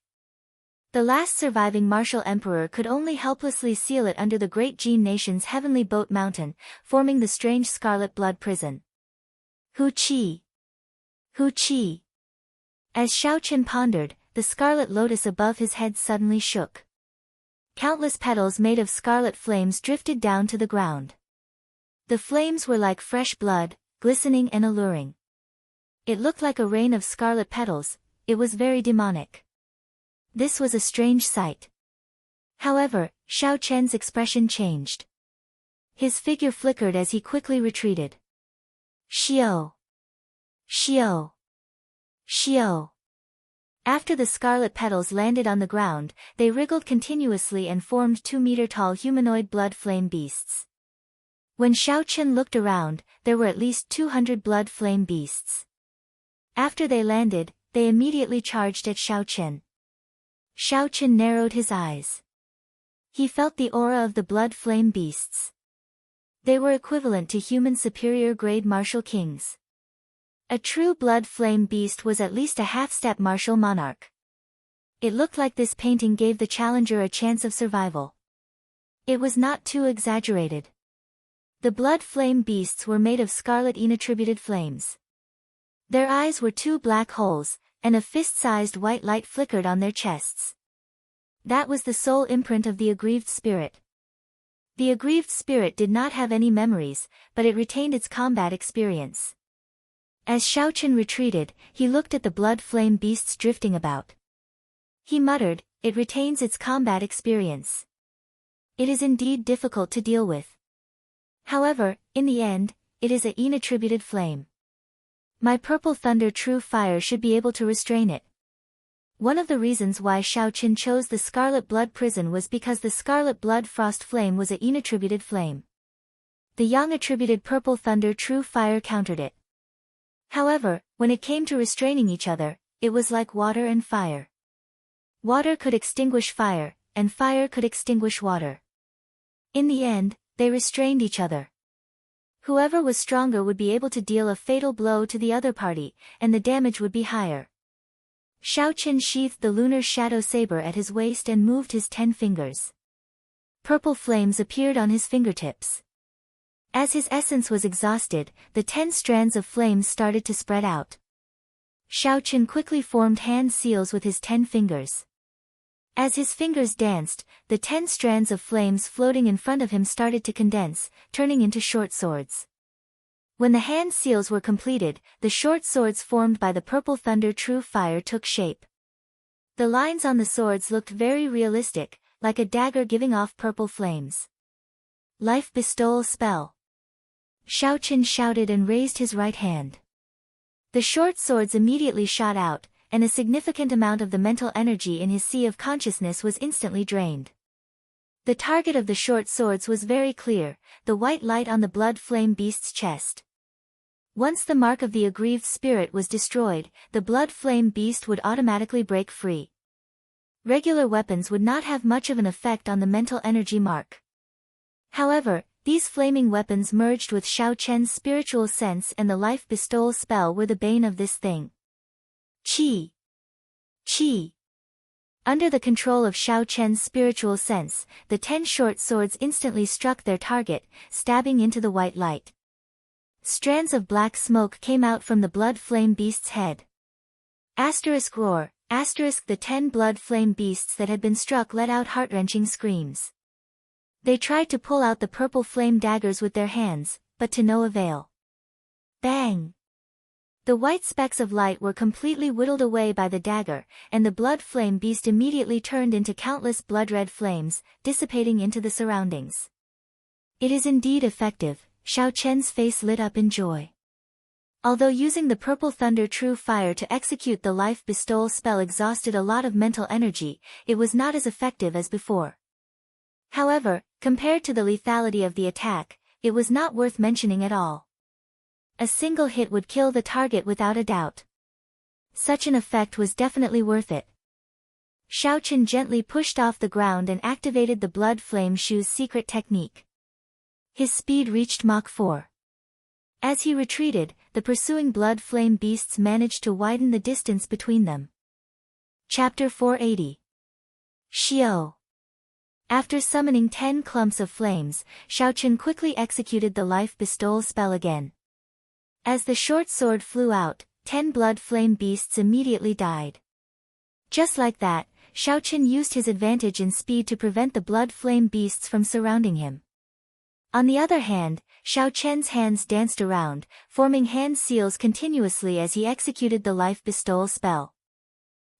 The last surviving martial emperor could only helplessly seal it under the great Jin nation's heavenly boat mountain, forming the strange scarlet blood prison. Hu Qi! Hu Qi! As Xiao Qin pondered, the scarlet lotus above his head suddenly shook. Countless petals made of scarlet flames drifted down to the ground. The flames were like fresh blood, glistening and alluring. It looked like a rain of scarlet petals. It was very demonic. This was a strange sight. However, Xiao Chen's expression changed. His figure flickered as he quickly retreated. Xiao! Xiao! Xiao! After the scarlet petals landed on the ground, they wriggled continuously and formed 2-meter-tall humanoid blood flame beasts. When Xiao Chen looked around, there were at least 200 blood flame beasts. After they landed, they immediately charged at Xiao Chen. Xiao Chen narrowed his eyes. He felt the aura of the blood flame beasts. They were equivalent to human superior-grade martial kings. A true blood flame beast was at least a half-step martial monarch. It looked like this painting gave the challenger a chance of survival. It was not too exaggerated. The blood flame beasts were made of scarlet inattributed flames. Their eyes were 2 black holes, and a fist-sized white light flickered on their chests. That was the sole imprint of the aggrieved spirit. The aggrieved spirit did not have any memories, but it retained its combat experience. As Xiao Chen retreated, he looked at the blood flame beasts drifting about. He muttered, "It retains its combat experience. It is indeed difficult to deal with. However, in the end, it is a inattributed flame. My purple thunder true fire should be able to restrain it." One of the reasons why Xiao Chen chose the scarlet blood prison was because the scarlet blood frost flame was a inattributed flame. The yang attributed purple thunder true fire countered it. However, when it came to restraining each other, it was like water and fire. Water could extinguish fire, and fire could extinguish water. In the end, they restrained each other. Whoever was stronger would be able to deal a fatal blow to the other party, and the damage would be higher. Xiao Chen sheathed the lunar shadow saber at his waist and moved his 10 fingers. Purple flames appeared on his fingertips. As his essence was exhausted, the 10 strands of flames started to spread out. Xiao Chen quickly formed hand seals with his 10 fingers. As his fingers danced, the 10 strands of flames floating in front of him started to condense, turning into short swords. When the hand seals were completed, the short swords formed by the purple thunder true fire took shape. The lines on the swords looked very realistic, like a dagger giving off purple flames. Life bestowal spell. Xiao Chen shouted and raised his right hand. The short swords immediately shot out, and a significant amount of the mental energy in his sea of consciousness was instantly drained. The target of the short swords was very clear, the white light on the blood flame beast's chest. Once the mark of the aggrieved spirit was destroyed, the blood flame beast would automatically break free. Regular weapons would not have much of an effect on the mental energy mark. However, these flaming weapons merged with Xiao Chen's spiritual sense, and the life bestowal spell were the bane of this thing. Qi! Qi! Under the control of Xiao Chen's spiritual sense, the 10 short swords instantly struck their target, stabbing into the white light. Strands of black smoke came out from the blood flame beast's head. Asterisk roar, asterisk the 10 blood flame beasts that had been struck let out heart-wrenching screams. They tried to pull out the purple flame daggers with their hands, but to no avail. Bang! The white specks of light were completely whittled away by the dagger, and the blood flame beast immediately turned into countless blood-red flames, dissipating into the surroundings. It is indeed effective, Xiao Chen's face lit up in joy. Although using the purple thunder true fire to execute the life bestowal spell exhausted a lot of mental energy, it was not as effective as before. However, compared to the lethality of the attack, it was not worth mentioning at all. A single hit would kill the target without a doubt. Such an effect was definitely worth it. Xiao Chen gently pushed off the ground and activated the blood flame shoe's secret technique. His speed reached Mach 4. As he retreated, the pursuing blood flame beasts managed to widen the distance between them. Chapter 480. Xiao. After summoning 10 clumps of flames, Xiao Chen quickly executed the life bestowal spell again. As the short sword flew out, 10 blood flame beasts immediately died. Just like that, Xiao Chen used his advantage in speed to prevent the blood flame beasts from surrounding him. On the other hand, Xiao Chen's hands danced around, forming hand seals continuously as he executed the life bestowal spell.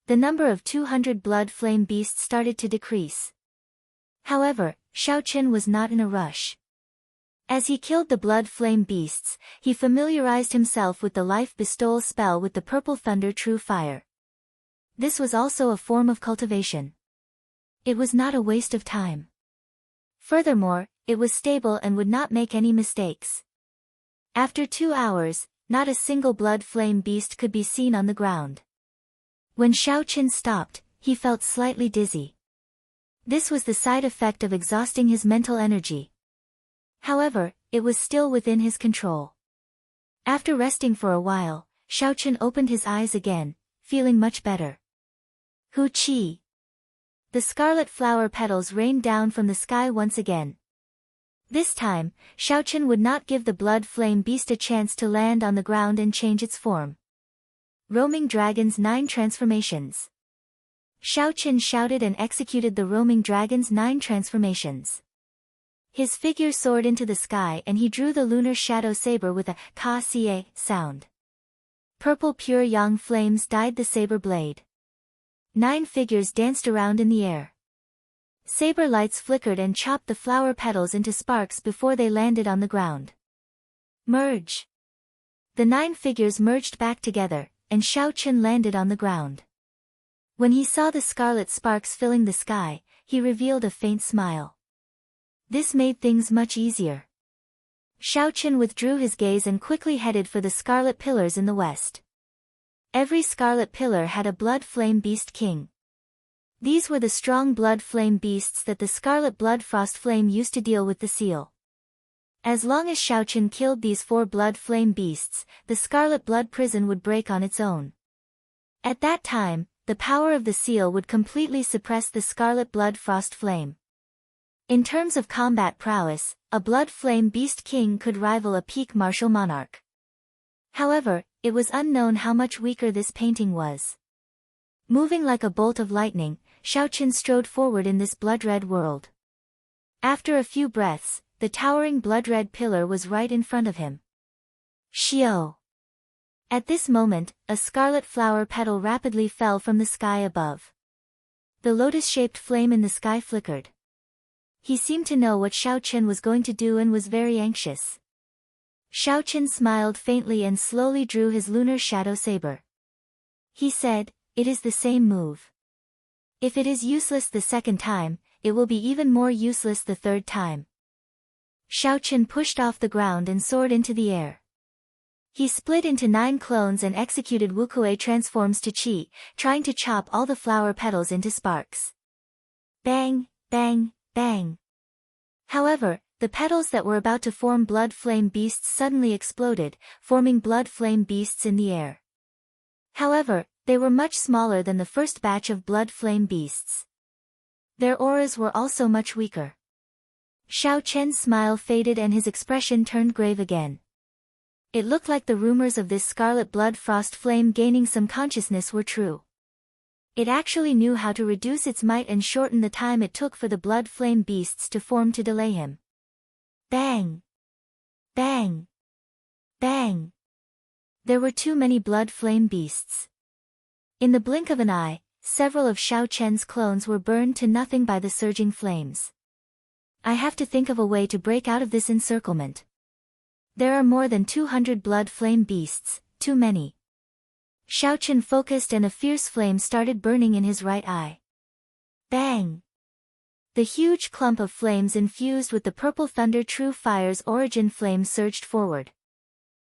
The number of 200 blood flame beasts started to decrease. However, Xiao Chen was not in a rush. As he killed the blood flame beasts, he familiarized himself with the life bestowal spell with the purple thunder true fire. This was also a form of cultivation. It was not a waste of time. Furthermore, it was stable and would not make any mistakes. After 2 hours, not a single blood flame beast could be seen on the ground. When Xiao Chen stopped, he felt slightly dizzy. This was the side effect of exhausting his mental energy. However, it was still within his control. After resting for a while, Xiao Chen opened his eyes again, feeling much better. Hu Qi. The scarlet flower petals rained down from the sky once again. This time, Xiao Chen would not give the blood flame beast a chance to land on the ground and change its form. Roaming Dragon's 9 Transformations. Xiao Chen shouted and executed the Roaming Dragon's 9 transformations. His figure soared into the sky and he drew the lunar shadow saber with a ka-cie sound. Purple pure yang flames dyed the saber blade. 9 figures danced around in the air. Saber lights flickered and chopped the flower petals into sparks before they landed on the ground. Merge. The 9 figures merged back together, and Xiao Chen landed on the ground. When he saw the scarlet sparks filling the sky, he revealed a faint smile. This made things much easier. Xiao Chen withdrew his gaze and quickly headed for the scarlet pillars in the west. Every scarlet pillar had a blood flame beast king. These were the strong blood flame beasts that the scarlet blood frost flame used to deal with the seal. As long as Xiao Chen killed these 4 blood flame beasts, the scarlet blood prison would break on its own. At that time, the power of the seal would completely suppress the scarlet blood frost flame. In terms of combat prowess, a blood flame beast king could rival a peak martial monarch. However, it was unknown how much weaker this painting was. Moving like a bolt of lightning, Xiao Chen strode forward in this blood-red world. After a few breaths, the towering blood-red pillar was right in front of him. Xiao. At this moment, a scarlet flower petal rapidly fell from the sky above. The lotus-shaped flame in the sky flickered. He seemed to know what Xiao Chen was going to do and was very anxious. Xiao Chen smiled faintly and slowly drew his lunar shadow saber. He said, "It is the same move. If it is useless the second time, it will be even more useless the third time." Xiao Chen pushed off the ground and soared into the air. He split into 9 clones and executed Wukuei transforms to Qi, trying to chop all the flower petals into sparks. Bang, bang, bang. However, the petals that were about to form blood flame beasts suddenly exploded, forming blood flame beasts in the air. However, they were much smaller than the first batch of blood flame beasts. Their auras were also much weaker. Xiao Chen's smile faded and his expression turned grave again. It looked like the rumors of this scarlet blood frost flame gaining some consciousness were true. It actually knew how to reduce its might and shorten the time it took for the blood flame beasts to form to delay him. Bang! Bang! Bang! There were too many blood flame beasts. In the blink of an eye, several of Xiao Chen's clones were burned to nothing by the surging flames. I have to think of a way to break out of this encirclement. There are more than 200 blood flame beasts, too many. Xiao Chen focused and a fierce flame started burning in his right eye. Bang! The huge clump of flames infused with the purple thunder true fire's origin flame surged forward.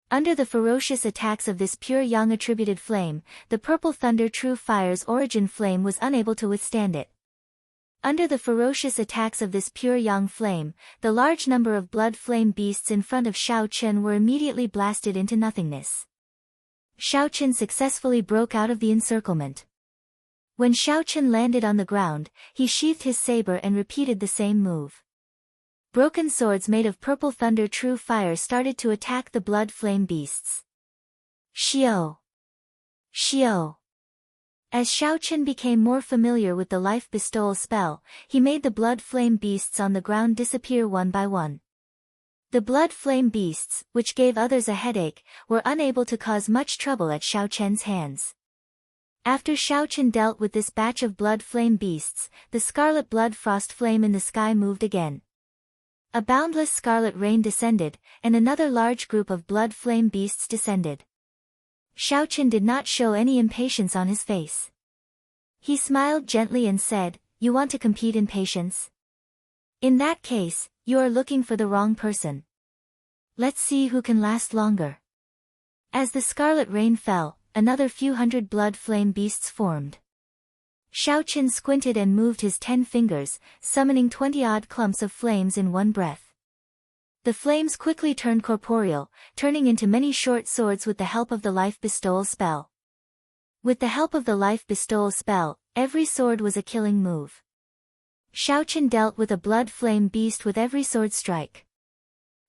Under the ferocious attacks of this pure yang attributed flame, the purple thunder true fire's origin flame was unable to withstand it. Under the ferocious attacks of this pure yang flame, the large number of blood flame beasts in front of Xiao Chen were immediately blasted into nothingness. Xiao Chen successfully broke out of the encirclement. When Xiao Chen landed on the ground, he sheathed his saber and repeated the same move. Broken swords made of purple thunder true fire started to attack the blood flame beasts. Xiao! Xiao! As Xiao Chen became more familiar with the life bestowal spell, he made the blood flame beasts on the ground disappear one by one. The blood flame beasts, which gave others a headache, were unable to cause much trouble at Xiao Chen's hands. After Xiao Chen dealt with this batch of blood flame beasts, the scarlet blood frost flame in the sky moved again. A boundless scarlet rain descended, and another large group of blood flame beasts descended. Xiao Chen did not show any impatience on his face. He smiled gently and said, "You want to compete in patience? In that case, you are looking for the wrong person. Let's see who can last longer." As the scarlet rain fell, another few hundred blood flame beasts formed. Xiao Chen squinted and moved his 10 fingers, summoning 20-odd clumps of flames in one breath. The flames quickly turned corporeal, turning into many short swords with the help of the life bestowal spell. With the help of the life bestowal spell, every sword was a killing move. Xiao Chen dealt with a blood flame beast with every sword strike.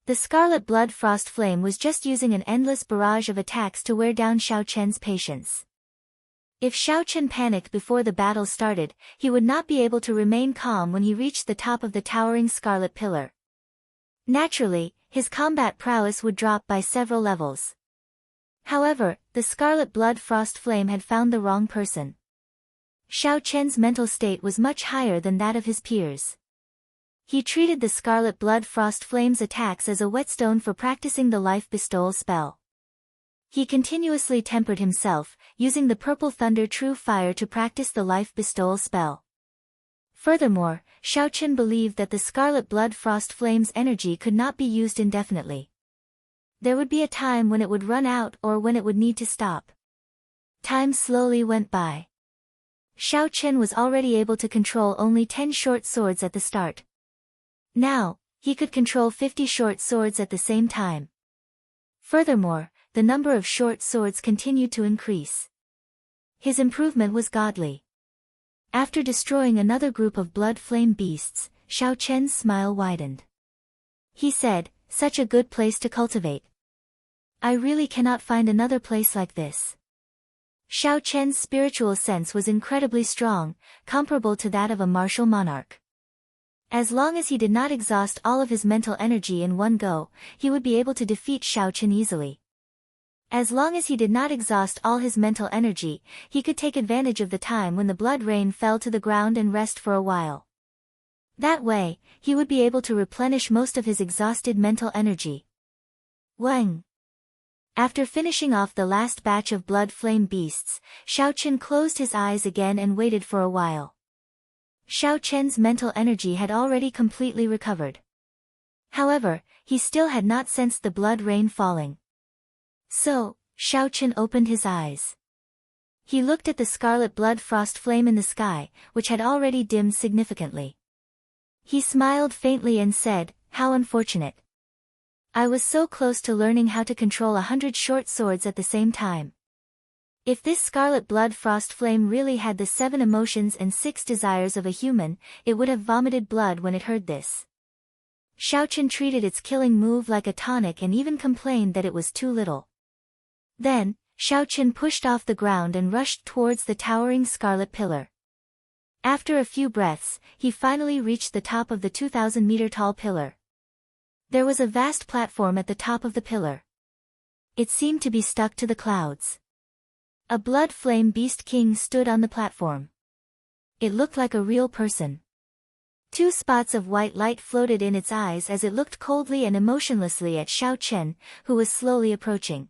The scarlet blood frost flame was just using an endless barrage of attacks to wear down Xiao Chen's patience. If Xiao Chen panicked before the battle started, he would not be able to remain calm when he reached the top of the towering scarlet pillar. Naturally, his combat prowess would drop by several levels. However, the scarlet blood frost flame had found the wrong person. Xiao Chen's mental state was much higher than that of his peers. He treated the scarlet blood frost flame's attacks as a whetstone for practicing the life bestowal spell. He continuously tempered himself, using the purple thunder true fire to practice the life bestowal spell. Furthermore, Xiao Chen believed that the scarlet blood frost flame's energy could not be used indefinitely. There would be a time when it would run out or when it would need to stop. Time slowly went by. Xiao Chen was already able to control only 10 short swords at the start. Now, he could control 50 short swords at the same time. Furthermore, the number of short swords continued to increase. His improvement was godly. After destroying another group of blood flame beasts, Xiao Chen's smile widened. He said, "Such a good place to cultivate. I really cannot find another place like this." Xiao Chen's spiritual sense was incredibly strong, comparable to that of a martial monarch. As long as he did not exhaust all of his mental energy in one go, he would be able to defeat Xiao Chen easily. As long as he did not exhaust all his mental energy, he could take advantage of the time when the blood rain fell to the ground and rest for a while. That way, he would be able to replenish most of his exhausted mental energy. Wang. After finishing off the last batch of blood flame beasts, Xiao Chen closed his eyes again and waited for a while. Xiao Chen's mental energy had already completely recovered. However, he still had not sensed the blood rain falling. So, Xiao Chen opened his eyes. He looked at the scarlet blood frost flame in the sky, which had already dimmed significantly. He smiled faintly and said, "How unfortunate. I was so close to learning how to control 100 short swords at the same time." If this scarlet blood frost flame really had the 7 emotions and 6 desires of a human, it would have vomited blood when it heard this. Xiao Chen treated its killing move like a tonic and even complained that it was too little. Then, Xiao Chen pushed off the ground and rushed towards the towering scarlet pillar. After a few breaths, he finally reached the top of the 2,000-meter tall pillar. There was a vast platform at the top of the pillar. It seemed to be stuck to the clouds. A blood flame beast king stood on the platform. It looked like a real person. 2 spots of white light floated in its eyes as it looked coldly and emotionlessly at Xiao Chen, who was slowly approaching.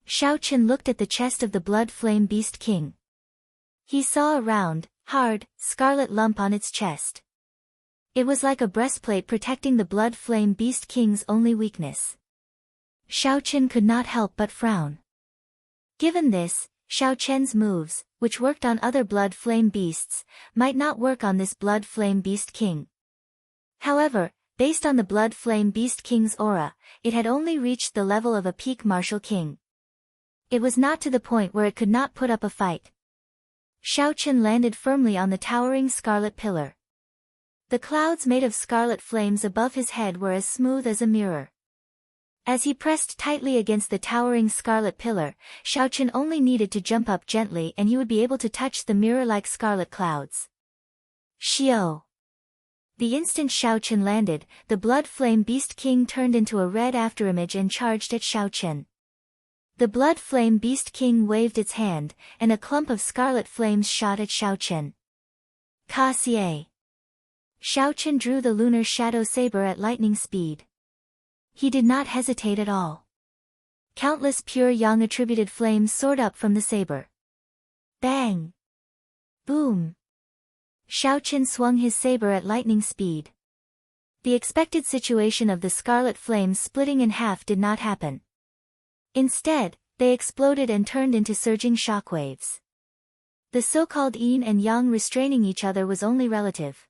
Xiao Chen looked at the chest of the blood flame beast king. He saw a round, hard, scarlet lump on its chest. It was like a breastplate protecting the blood flame beast king's only weakness. Xiao Chen could not help but frown. Given this, Xiao Chen's moves, which worked on other blood flame beasts, might not work on this blood flame beast king. However, based on the blood flame beast king's aura, it had only reached the level of a peak martial king. It was not to the point where it could not put up a fight. Xiao Chen landed firmly on the towering scarlet pillar. The clouds made of scarlet flames above his head were as smooth as a mirror. As he pressed tightly against the towering scarlet pillar, Xiao Chen only needed to jump up gently and he would be able to touch the mirror-like scarlet clouds. Xiao! The instant Xiao Chen landed, the blood flame beast king turned into a red afterimage and charged at Xiao Chen. The blood flame beast king waved its hand, and a clump of scarlet flames shot at Xiao Chen. Ka-xie! Xiao Chen drew the lunar shadow saber at lightning speed. He did not hesitate at all. Countless pure yang attributed flames soared up from the saber. Bang! Boom! Xiao Chen swung his saber at lightning speed. The expected situation of the scarlet flames splitting in half did not happen. Instead, they exploded and turned into surging shockwaves. The so-called yin and yang restraining each other was only relative.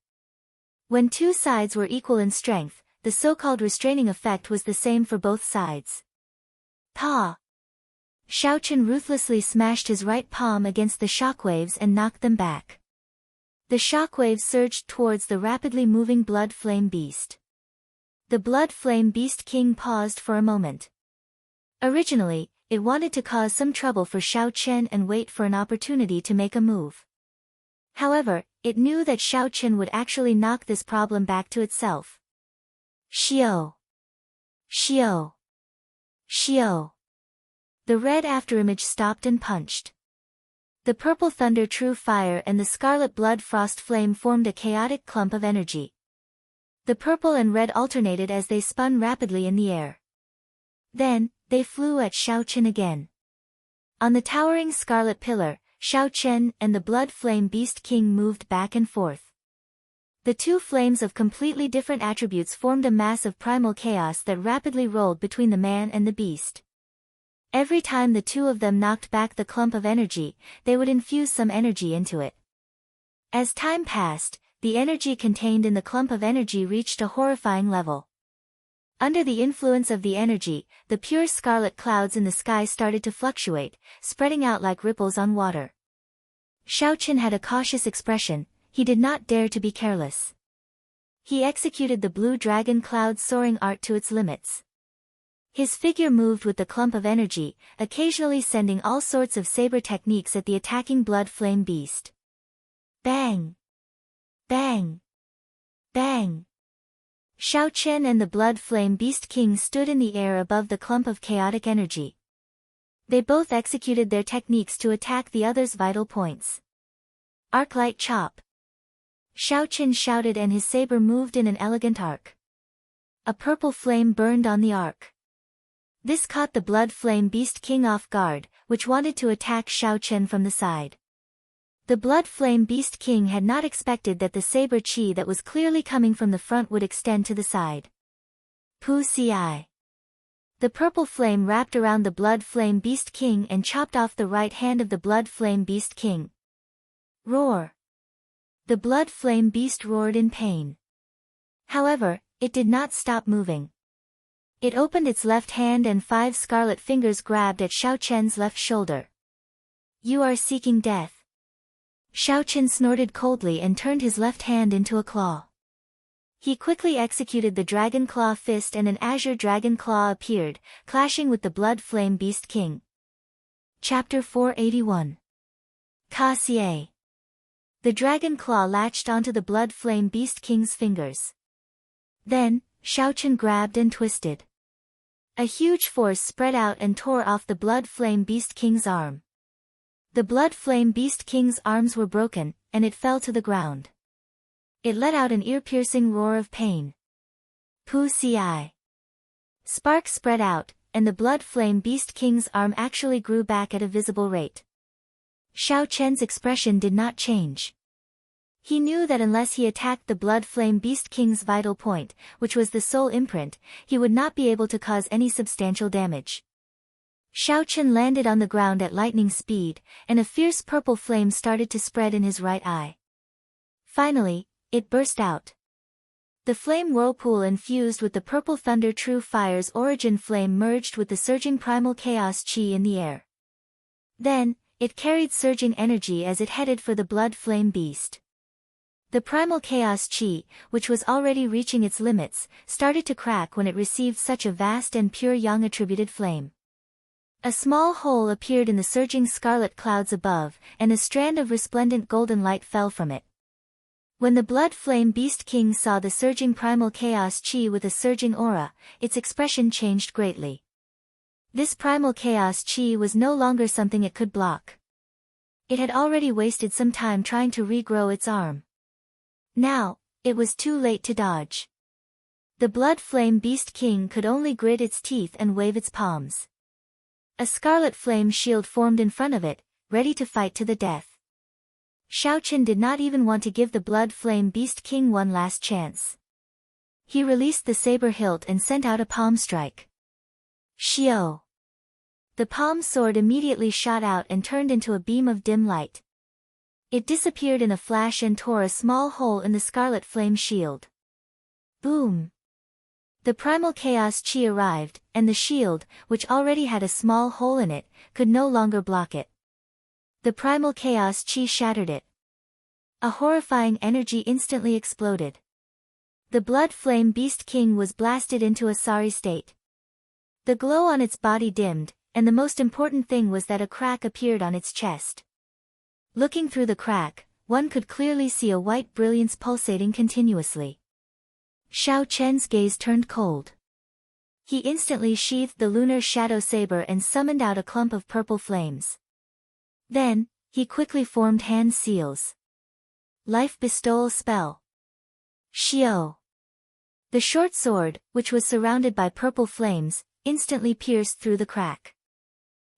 When 2 sides were equal in strength, the so-called restraining effect was the same for both sides. Pa! Xiao Chen ruthlessly smashed his right palm against the shockwaves and knocked them back. The shockwaves surged towards the rapidly moving blood flame beast. The blood flame beast king paused for a moment. Originally, it wanted to cause some trouble for Xiao Chen and wait for an opportunity to make a move. However, it knew that Xiao Chen would actually knock this problem back to itself. Xiao! Xiao! Xiao! The red afterimage stopped and punched. The purple thunder true fire and the scarlet blood frost flame formed a chaotic clump of energy. The purple and red alternated as they spun rapidly in the air. Then, they flew at Xiao Chen again. On the towering scarlet pillar, Xiao Chen and the blood flame beast king moved back and forth. The 2 flames of completely different attributes formed a mass of primal chaos that rapidly rolled between the man and the beast. Every time the 2 of them knocked back the clump of energy, they would infuse some energy into it. As time passed, the energy contained in the clump of energy reached a horrifying level. Under the influence of the energy, the pure scarlet clouds in the sky started to fluctuate, spreading out like ripples on water. Xiao Chen had a cautious expression. He did not dare to be careless. He executed the blue dragon cloud soaring art to its limits. His figure moved with the clump of energy, occasionally sending all sorts of saber techniques at the attacking blood flame beast. Bang! Bang! Bang! Xiao Chen and the blood flame beast king stood in the air above the clump of chaotic energy. They both executed their techniques to attack the other's vital points. Arc-light chop! Xiao Chen shouted and his saber moved in an elegant arc. A purple flame burned on the arc. This caught the blood flame beast king off guard, which wanted to attack Xiao Chen from the side. The blood flame beast king had not expected that the saber chi that was clearly coming from the front would extend to the side. Pu Ci. The purple flame wrapped around the blood flame beast king and chopped off the right hand of the blood flame beast king. Roar! The blood flame beast roared in pain. However, it did not stop moving. It opened its left hand and 5 scarlet fingers grabbed at Xiao Chen's left shoulder. You are seeking death. Xiao Chen snorted coldly and turned his left hand into a claw. He quickly executed the dragon claw fist and an azure dragon claw appeared, clashing with the blood flame beast king. Chapter 481. Ka-xie. The dragon claw latched onto the blood flame beast king's fingers. Then, Xiao Chen grabbed and twisted. A huge force spread out and tore off the Blood Flame Beast King's arm. The Blood Flame Beast King's arms were broken, and it fell to the ground. It let out an ear-piercing roar of pain. Poo-ci. Sparks spread out, and the Blood Flame Beast King's arm actually grew back at a visible rate. Xiao Chen's expression did not change. He knew that unless he attacked the Blood Flame Beast King's vital point, which was the soul imprint, he would not be able to cause any substantial damage. Xiao Chen landed on the ground at lightning speed, and a fierce purple flame started to spread in his right eye. Finally, it burst out. The flame whirlpool infused with the purple thunder true fire's origin flame merged with the surging primal chaos chi in the air. Then, it carried surging energy as it headed for the Blood Flame Beast. The primal chaos chi, which was already reaching its limits, started to crack when it received such a vast and pure yang attributed flame. A small hole appeared in the surging scarlet clouds above, and a strand of resplendent golden light fell from it. When the Blood Flame Beast King saw the surging primal chaos chi with a surging aura, its expression changed greatly. This primal chaos chi was no longer something it could block. It had already wasted some time trying to regrow its arm. Now, it was too late to dodge. The Blood Flame Beast King could only grit its teeth and wave its palms. A scarlet flame shield formed in front of it, ready to fight to the death. Xiao Chen did not even want to give the Blood Flame Beast King one last chance. He released the saber hilt and sent out a palm strike. Xiao! The palm sword immediately shot out and turned into a beam of dim light. It disappeared in a flash and tore a small hole in the scarlet flame shield. Boom! The primal chaos chi arrived, and the shield, which already had a small hole in it, could no longer block it. The primal chaos chi shattered it. A horrifying energy instantly exploded. The Blood Flame Beast King was blasted into a sorry state. The glow on its body dimmed, and the most important thing was that a crack appeared on its chest. Looking through the crack, one could clearly see a white brilliance pulsating continuously. Xiao Chen's gaze turned cold. He instantly sheathed the lunar shadow saber and summoned out a clump of purple flames. Then, he quickly formed hand seals. Life bestowal spell. Xiao. The short sword, which was surrounded by purple flames, instantly pierced through the crack.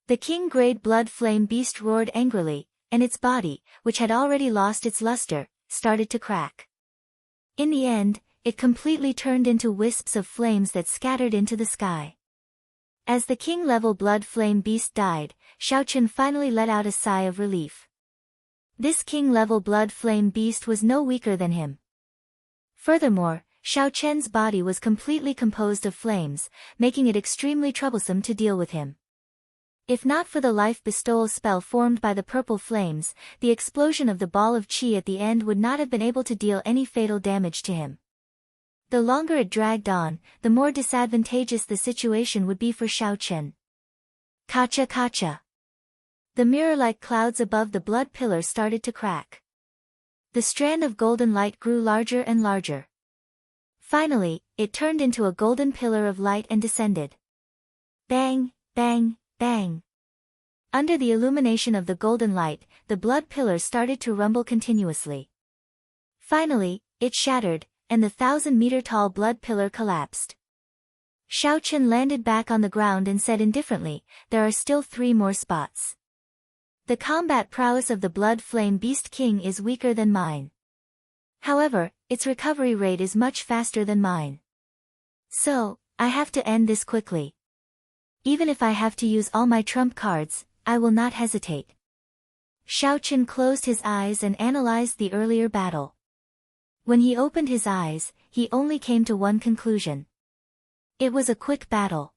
The king-grade Blood Flame Beast roared angrily, and its body, which had already lost its luster, started to crack. In the end, it completely turned into wisps of flames that scattered into the sky. As the king-level Blood Flame Beast died, Xiao Chen finally let out a sigh of relief. This king-level Blood Flame Beast was no weaker than him. Furthermore, Xiao Chen's body was completely composed of flames, making it extremely troublesome to deal with him. If not for the life bestowal spell formed by the purple flames, the explosion of the ball of chi at the end would not have been able to deal any fatal damage to him. The longer it dragged on, the more disadvantageous the situation would be for Xiao Chen. Kacha kacha. The mirror-like clouds above the blood pillar started to crack. The strand of golden light grew larger and larger. Finally, it turned into a golden pillar of light and descended. Bang, bang, bang. Under the illumination of the golden light, the blood pillar started to rumble continuously. Finally, it shattered, and the 1,000-meter-tall blood pillar collapsed. Xiao Chen landed back on the ground and said indifferently, "There are still 3 more spots. The combat prowess of the Blood Flame Beast King is weaker than mine. However, its recovery rate is much faster than mine. So, I have to end this quickly. Even if I have to use all my trump cards, I will not hesitate." Xiao Chen closed his eyes and analyzed the earlier battle. When he opened his eyes, he only came to one conclusion. It was a quick battle.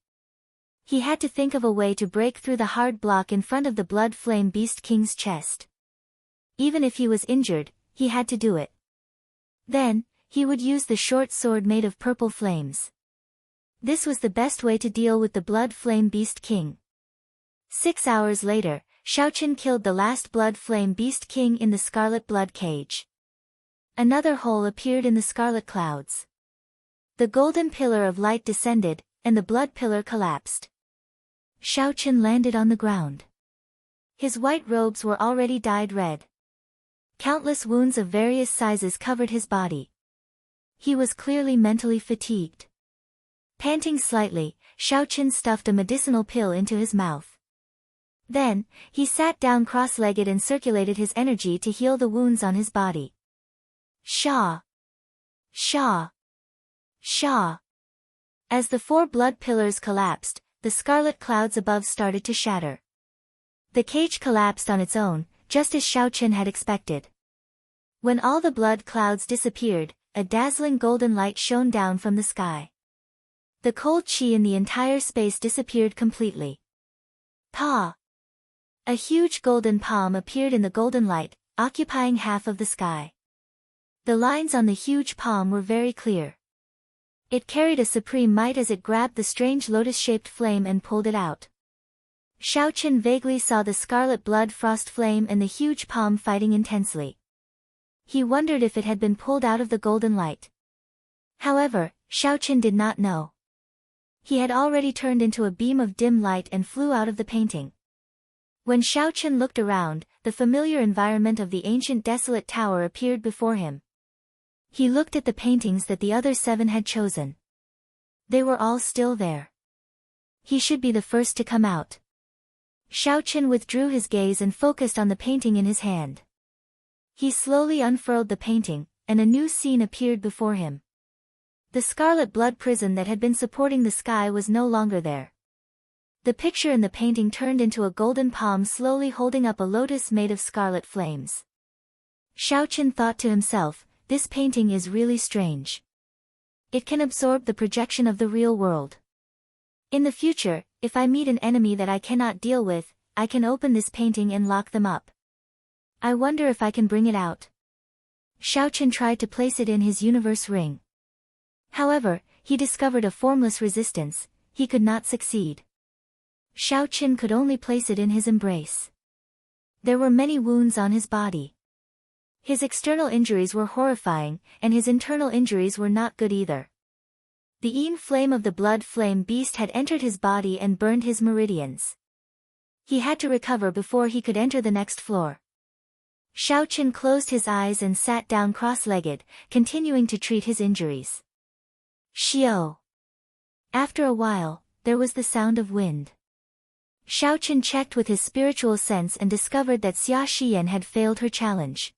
He had to think of a way to break through the hard block in front of the Blood Flame Beast King's chest. Even if he was injured, he had to do it. Then, he would use the short sword made of purple flames. This was the best way to deal with the Blood Flame Beast King. 6 hours later, Xiao Chen killed the last Blood Flame Beast King in the Scarlet Blood Cage. Another hole appeared in the scarlet clouds. The golden pillar of light descended, and the blood pillar collapsed. Xiaochen landed on the ground. His white robes were already dyed red. Countless wounds of various sizes covered his body. He was clearly mentally fatigued. Panting slightly, Xiaochen stuffed a medicinal pill into his mouth. Then, he sat down cross-legged and circulated his energy to heal the wounds on his body. Sha! Sha! Sha! As the 4 blood pillars collapsed, the scarlet clouds above started to shatter. The cage collapsed on its own, just as Xiaochen had expected. When all the blood clouds disappeared, a dazzling golden light shone down from the sky. The cold qi in the entire space disappeared completely. Pa! A huge golden palm appeared in the golden light, occupying half of the sky. The lines on the huge palm were very clear. It carried a supreme might as it grabbed the strange lotus-shaped flame and pulled it out. Xiaochen vaguely saw the scarlet blood frost flame and the huge palm fighting intensely. He wondered if it had been pulled out of the golden light. However, Xiaochen did not know. He had already turned into a beam of dim light and flew out of the painting. When Xiaochen looked around, the familiar environment of the ancient desolate tower appeared before him. He looked at the paintings that the other 7 had chosen. They were all still there. He should be the first to come out. Xiaochen withdrew his gaze and focused on the painting in his hand. He slowly unfurled the painting, and a new scene appeared before him. The scarlet blood prison that had been supporting the sky was no longer there. The picture in the painting turned into a golden palm slowly holding up a lotus made of scarlet flames. Xiaochen thought to himself, this painting is really strange. It can absorb the projection of the real world. In the future, if I meet an enemy that I cannot deal with, I can open this painting and lock them up. I wonder if I can bring it out. Xiaochen tried to place it in his universe ring. However, he discovered a formless resistance, he could not succeed. Xiaochen could only place it in his embrace. There were many wounds on his body. His external injuries were horrifying, and his internal injuries were not good either. The yin flame of the blood flame beast had entered his body and burned his meridians. He had to recover before he could enter the next floor. Xiaochen closed his eyes and sat down cross-legged, continuing to treat his injuries. Xiao. After a while, there was the sound of wind. Xiaochen checked with his spiritual sense and discovered that Xia Xiyan had failed her challenge.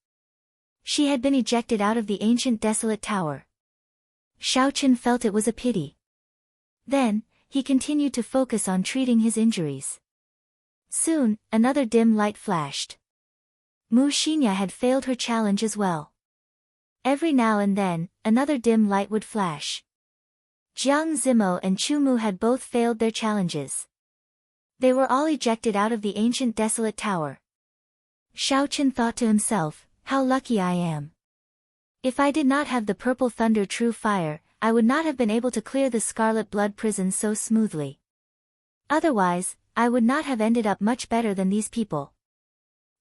She had been ejected out of the ancient desolate tower. Xiaochen felt it was a pity. Then, he continued to focus on treating his injuries. Soon, another dim light flashed. Mu Xinya had failed her challenge as well. Every now and then, another dim light would flash. Jiang Zimo and Chu Mu had both failed their challenges. They were all ejected out of the ancient desolate tower. Xiaochen thought to himself, how lucky I am. If I did not have the purple thunder true fire, I would not have been able to clear the scarlet blood prison so smoothly. Otherwise, I would not have ended up much better than these people.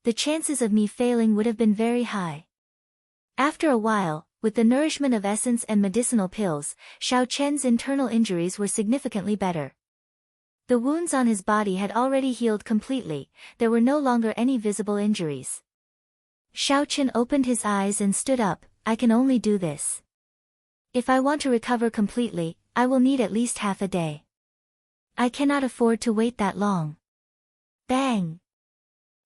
The chances of me failing would have been very high. After a while, with the nourishment of essence and medicinal pills, Xiaochen's internal injuries were significantly better. The wounds on his body had already healed completely, there were no longer any visible injuries. Xiaochen opened his eyes and stood up, I can only do this. If I want to recover completely, I will need at least half a day. I cannot afford to wait that long. Bang!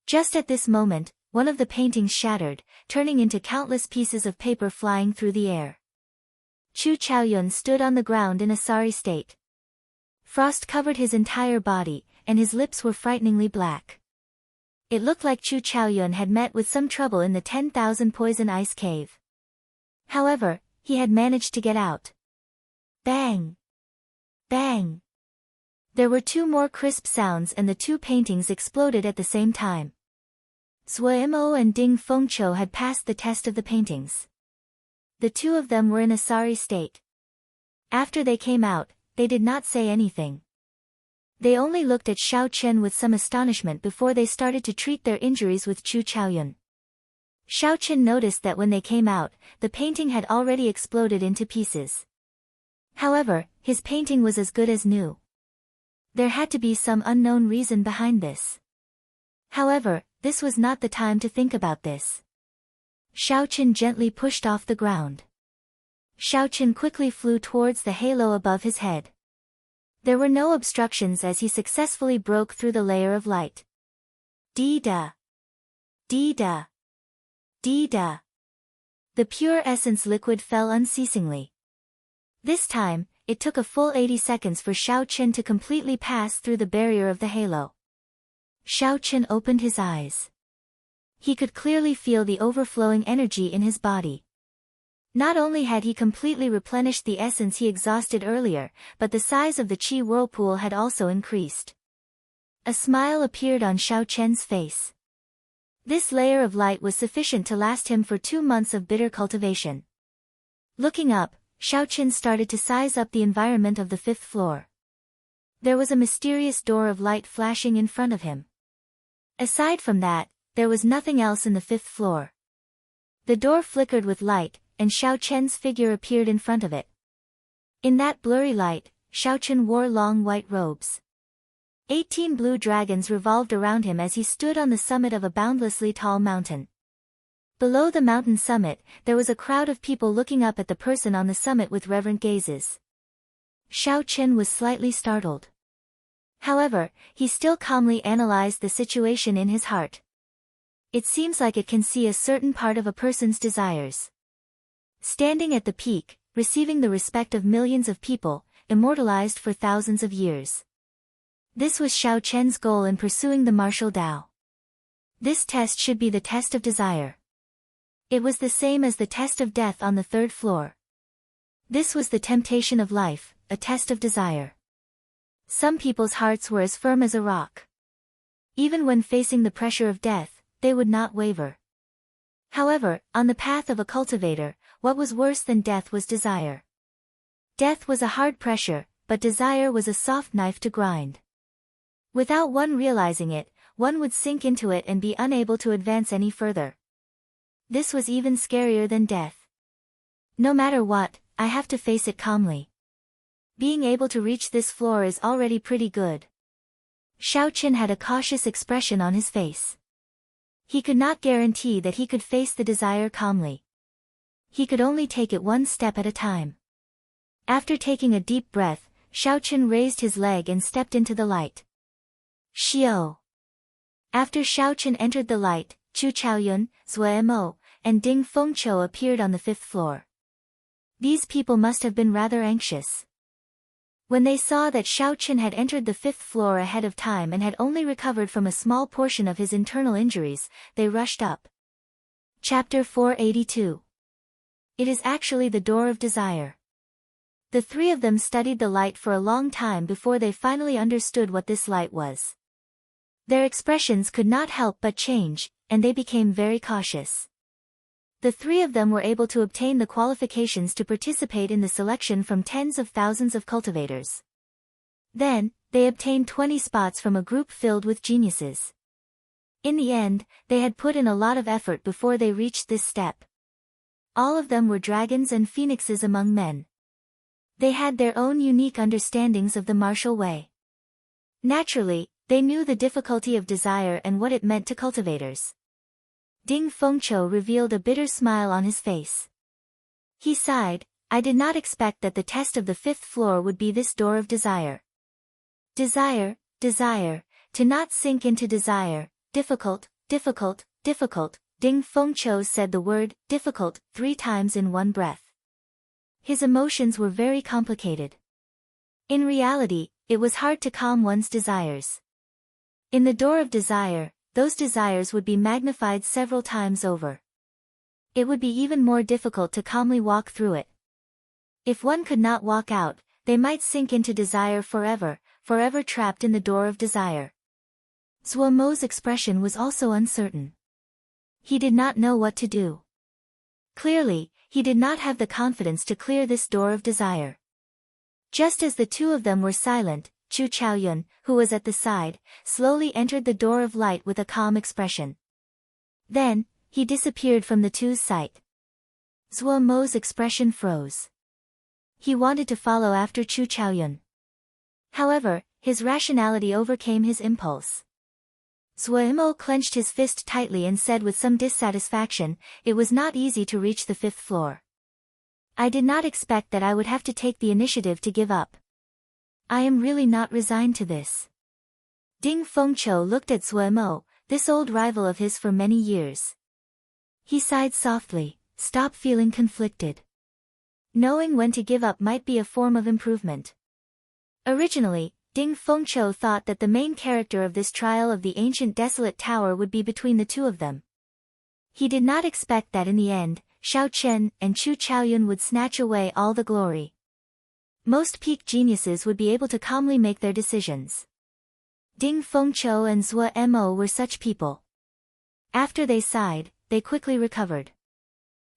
Just at this moment, one of the paintings shattered, turning into countless pieces of paper flying through the air. Chu Chaoyun stood on the ground in a sorry state. Frost covered his entire body, and his lips were frighteningly black. It looked like Chu Chaoyun had met with some trouble in the 10,000 poison ice cave. However, he had managed to get out. Bang! Bang! There were 2 more crisp sounds and the 2 paintings exploded at the same time. Zuo and Ding Fengqiu had passed the test of the paintings. The 2 of them were in a sorry state. After they came out, they did not say anything. They only looked at Xiaochen with some astonishment before they started to treat their injuries with Chu Chaoyun. Xiaochen noticed that when they came out, the painting had already exploded into pieces. However, his painting was as good as new. There had to be some unknown reason behind this. However, this was not the time to think about this. Xiaoqin gently pushed off the ground. Xiaoqin quickly flew towards the halo above his head. There were no obstructions as he successfully broke through the layer of light. Dee-da! Dee-da! Dee-da! The pure essence liquid fell unceasingly. This time, it took a full 80 seconds for Xiaoqin to completely pass through the barrier of the halo. Xiaoqin opened his eyes. He could clearly feel the overflowing energy in his body. Not only had he completely replenished the essence he exhausted earlier, but the size of the qi whirlpool had also increased. A smile appeared on Xiaoqian's face. This layer of light was sufficient to last him for 2 months of bitter cultivation. Looking up, Xiaoqin started to size up the environment of the 5th floor. There was a mysterious door of light flashing in front of him. Aside from that, there was nothing else in the 5th floor. The door flickered with light, and Xiaoqian's figure appeared in front of it. In that blurry light, Xiaoqian wore long white robes. 18 blue dragons revolved around him as he stood on the summit of a boundlessly tall mountain. Below the mountain summit, there was a crowd of people looking up at the person on the summit with reverent gazes. Xiaoqian was slightly startled. However, he still calmly analyzed the situation in his heart. It seems like it can see a certain part of a person's desires. Standing at the peak, receiving the respect of millions of people, immortalized for thousands of years. This was Xiaoqian's goal in pursuing the martial Tao. This test should be the test of desire. It was the same as the test of death on the 3rd floor. This was the temptation of life, a test of desire. Some people's hearts were as firm as a rock. Even when facing the pressure of death, they would not waver. However, on the path of a cultivator, what was worse than death was desire. Death was a hard pressure, but desire was a soft knife to grind. Without one realizing it, one would sink into it and be unable to advance any further. This was even scarier than death. No matter what, I have to face it calmly. Being able to reach this floor is already pretty good. Xiaoqin had a cautious expression on his face. He could not guarantee that he could face the desire calmly. He could only take it one step at a time. After taking a deep breath, Xiaoqin raised his leg and stepped into the light. Xiao. After Xiaoqin entered the light, Chu Chaoyun, Zue Mo, and Ding Fengqiu appeared on the 5th floor. These people must have been rather anxious. When they saw that Xiaoqin had entered the 5th floor ahead of time and had only recovered from a small portion of his internal injuries, they rushed up. Chapter 482. It is actually the door of desire. The 3 of them studied the light for a long time before they finally understood what this light was. Their expressions could not help but change, and they became very cautious. The 3 of them were able to obtain the qualifications to participate in the selection from tens of thousands of cultivators. Then, they obtained 20 spots from a group filled with geniuses. In the end, they had put in a lot of effort before they reached this step. All of them were dragons and phoenixes among men. They had their own unique understandings of the martial way. Naturally, they knew the difficulty of desire and what it meant to cultivators. Ding Fengqiu revealed a bitter smile on his face. He sighed, I did not expect that the test of the 5th floor would be this door of desire. Desire, desire, to not sink into desire, difficult, difficult, difficult, Ding Fengqiu said the word, difficult, 3 times in one breath. His emotions were very complicated. In reality, it was hard to calm one's desires. In the door of desire, those desires would be magnified several times over. It would be even more difficult to calmly walk through it. If one could not walk out, they might sink into desire forever, forever trapped in the door of desire. Zhuo Mo's expression was also uncertain. He did not know what to do. Clearly, he did not have the confidence to clear this door of desire. Just as the 2 of them were silent, Chu Chaoyun, who was at the side, slowly entered the door of light with a calm expression. Then, he disappeared from the 2's sight. Zhuo Mo's expression froze. He wanted to follow after Chu Chaoyun. However, his rationality overcame his impulse. Zuomo clenched his fist tightly and said with some dissatisfaction, "It was not easy to reach the 5th floor. I did not expect that I would have to take the initiative to give up. I am really not resigned to this." Ding Fengqiu looked at Zuomo, this old rival of his for many years. He sighed softly, "Stop feeling conflicted. Knowing when to give up might be a form of improvement." Originally, Ding Fengqiu thought that the main character of this trial of the ancient desolate tower would be between the two of them. He did not expect that in the end, Xiao Chen and Chu Chaoyun would snatch away all the glory. Most peak geniuses would be able to calmly make their decisions. Ding Fengqiu and Zuomo were such people. After they sighed, they quickly recovered.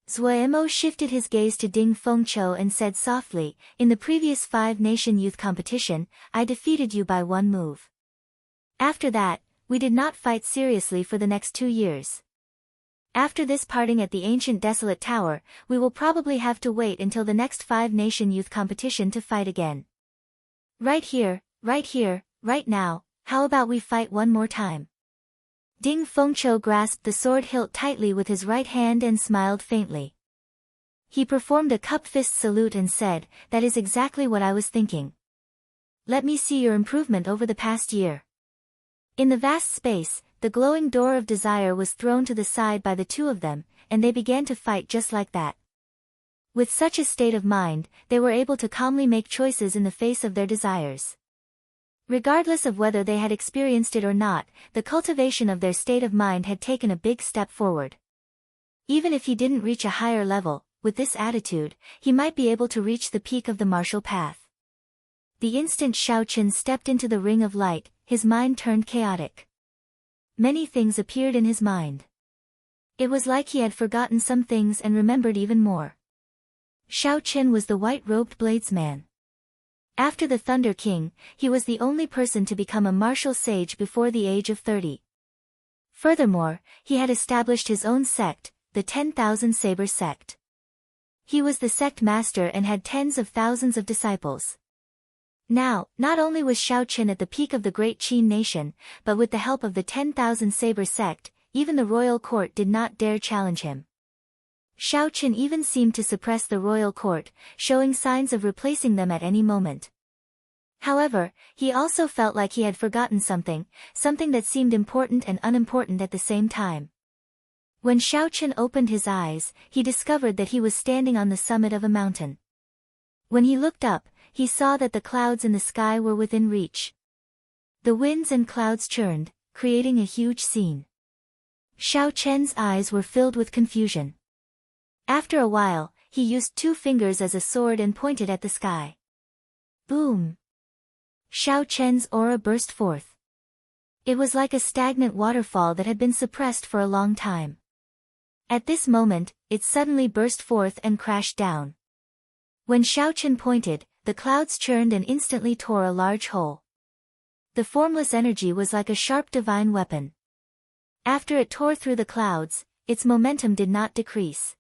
Zuomo shifted his gaze to Ding Fengqiu and said softly, "In the previous 5-nation youth competition, I defeated you by 1 move. After that, we did not fight seriously for the next 2 years. After this parting at the ancient desolate tower, we will probably have to wait until the next 5-nation youth competition to fight again. Right here, right now, how about we fight one more time?" Ding Fengqiu grasped the sword hilt tightly with his right hand and smiled faintly. He performed a cup fist salute and said, "That is exactly what I was thinking. Let me see your improvement over the past year." In the vast space, the glowing door of desire was thrown to the side by the two of them, and they began to fight just like that. With such a state of mind, they were able to calmly make choices in the face of their desires. Regardless of whether they had experienced it or not, the cultivation of their state of mind had taken a big step forward. Even if he didn't reach a higher level, with this attitude, he might be able to reach the peak of the martial path. The instant Xiao Chen stepped into the ring of light, his mind turned chaotic. Many things appeared in his mind. It was like he had forgotten some things and remembered even more. Xiao Chen was the white-robed bladesman. After the Thunder King, he was the only person to become a martial sage before the age of 30. Furthermore, he had established his own sect, the 10,000 Saber sect. He was the sect master and had tens of thousands of disciples. Now, not only was Xiao Chen at the peak of the great Qin nation, but with the help of the 10,000 Saber sect, even the royal court did not dare challenge him. Xiao Chen even seemed to suppress the royal court, showing signs of replacing them at any moment. However, he also felt like he had forgotten something that seemed important and unimportant at the same time. When Xiao Chen opened his eyes, he discovered that he was standing on the summit of a mountain. When he looked up, he saw that the clouds in the sky were within reach. The winds and clouds churned, creating a huge scene. Xiao Chen's eyes were filled with confusion. After a while, he used 2 fingers as a sword and pointed at the sky. Boom! Xiao Chen's aura burst forth. It was like a stagnant waterfall that had been suppressed for a long time. At this moment, it suddenly burst forth and crashed down. When Xiao Chen pointed, the clouds churned and instantly tore a large hole. The formless energy was like a sharp divine weapon. After it tore through the clouds, its momentum did not decrease.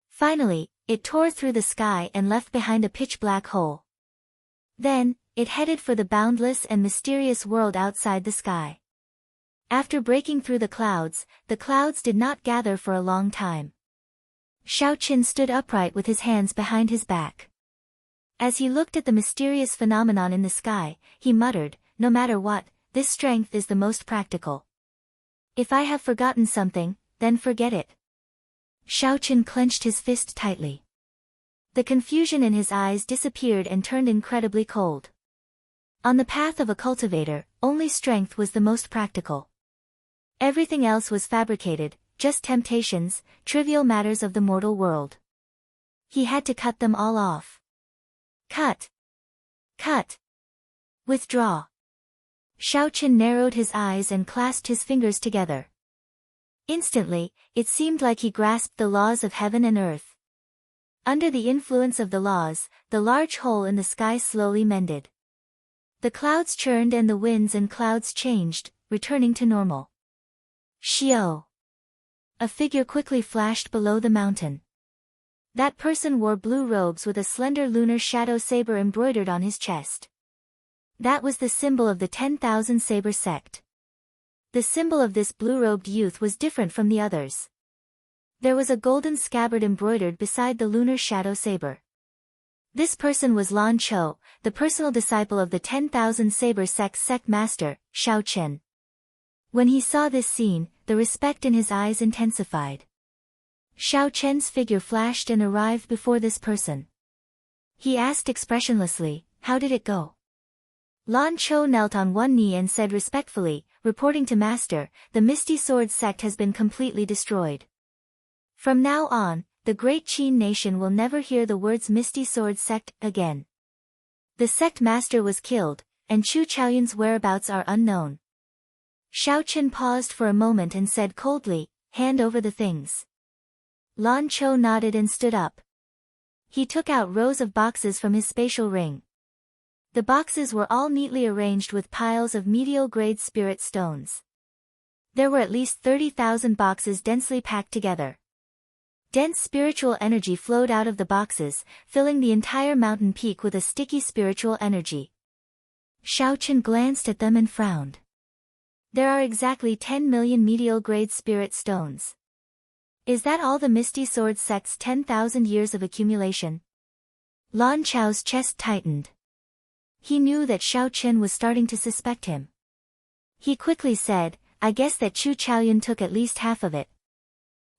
Finally, it tore through the sky and left behind a pitch-black hole. Then, it headed for the boundless and mysterious world outside the sky. After breaking through the clouds did not gather for a long time. Xiao Chen stood upright with his hands behind his back. As he looked at the mysterious phenomenon in the sky, he muttered, "No matter what, this strength is the most practical. If I have forgotten something, then forget it." Xiao Chen clenched his fist tightly. The confusion in his eyes disappeared and turned incredibly cold. On the path of a cultivator, only strength was the most practical. Everything else was fabricated, just temptations, trivial matters of the mortal world. He had to cut them all off. Cut! Cut! Withdraw! Xiao Chen narrowed his eyes and clasped his fingers together. Instantly, it seemed like he grasped the laws of heaven and earth. Under the influence of the laws, the large hole in the sky slowly mended. The clouds churned and the winds and clouds changed, returning to normal. Xiao! A figure quickly flashed below the mountain. That person wore blue robes with a slender lunar shadow saber embroidered on his chest. That was the symbol of the 10,000 Saber sect. The symbol of this blue-robed youth was different from the others. There was a golden scabbard embroidered beside the lunar shadow saber. This person was Lan Cho, the personal disciple of the 10,000 Saber sect's sect master, Shao Chen. When he saw this scene, the respect in his eyes intensified. Shao Chen's figure flashed and arrived before this person. He asked expressionlessly, "How did it go?" Lan Cho knelt on one knee and said respectfully, "Reporting to Master, the Misty Sword sect has been completely destroyed. From now on, the Great Qin nation will never hear the words Misty Sword sect again. The sect master was killed, and Chu Chaoyun's whereabouts are unknown." Shao Chen paused for a moment and said coldly, "Hand over the things." Lan Cho nodded and stood up. He took out rows of boxes from his spatial ring. The boxes were all neatly arranged with piles of medial-grade spirit stones. There were at least 30,000 boxes densely packed together. Dense spiritual energy flowed out of the boxes, filling the entire mountain peak with a sticky spiritual energy. Shao Chen glanced at them and frowned. There are exactly 10 million medial-grade spirit stones. Is that all the Misty Sword sect's 10,000 years of accumulation? Lan Chao's chest tightened. He knew that Shao Chen was starting to suspect him. He quickly said, "I guess that Chu Chaoyun took at least half of it.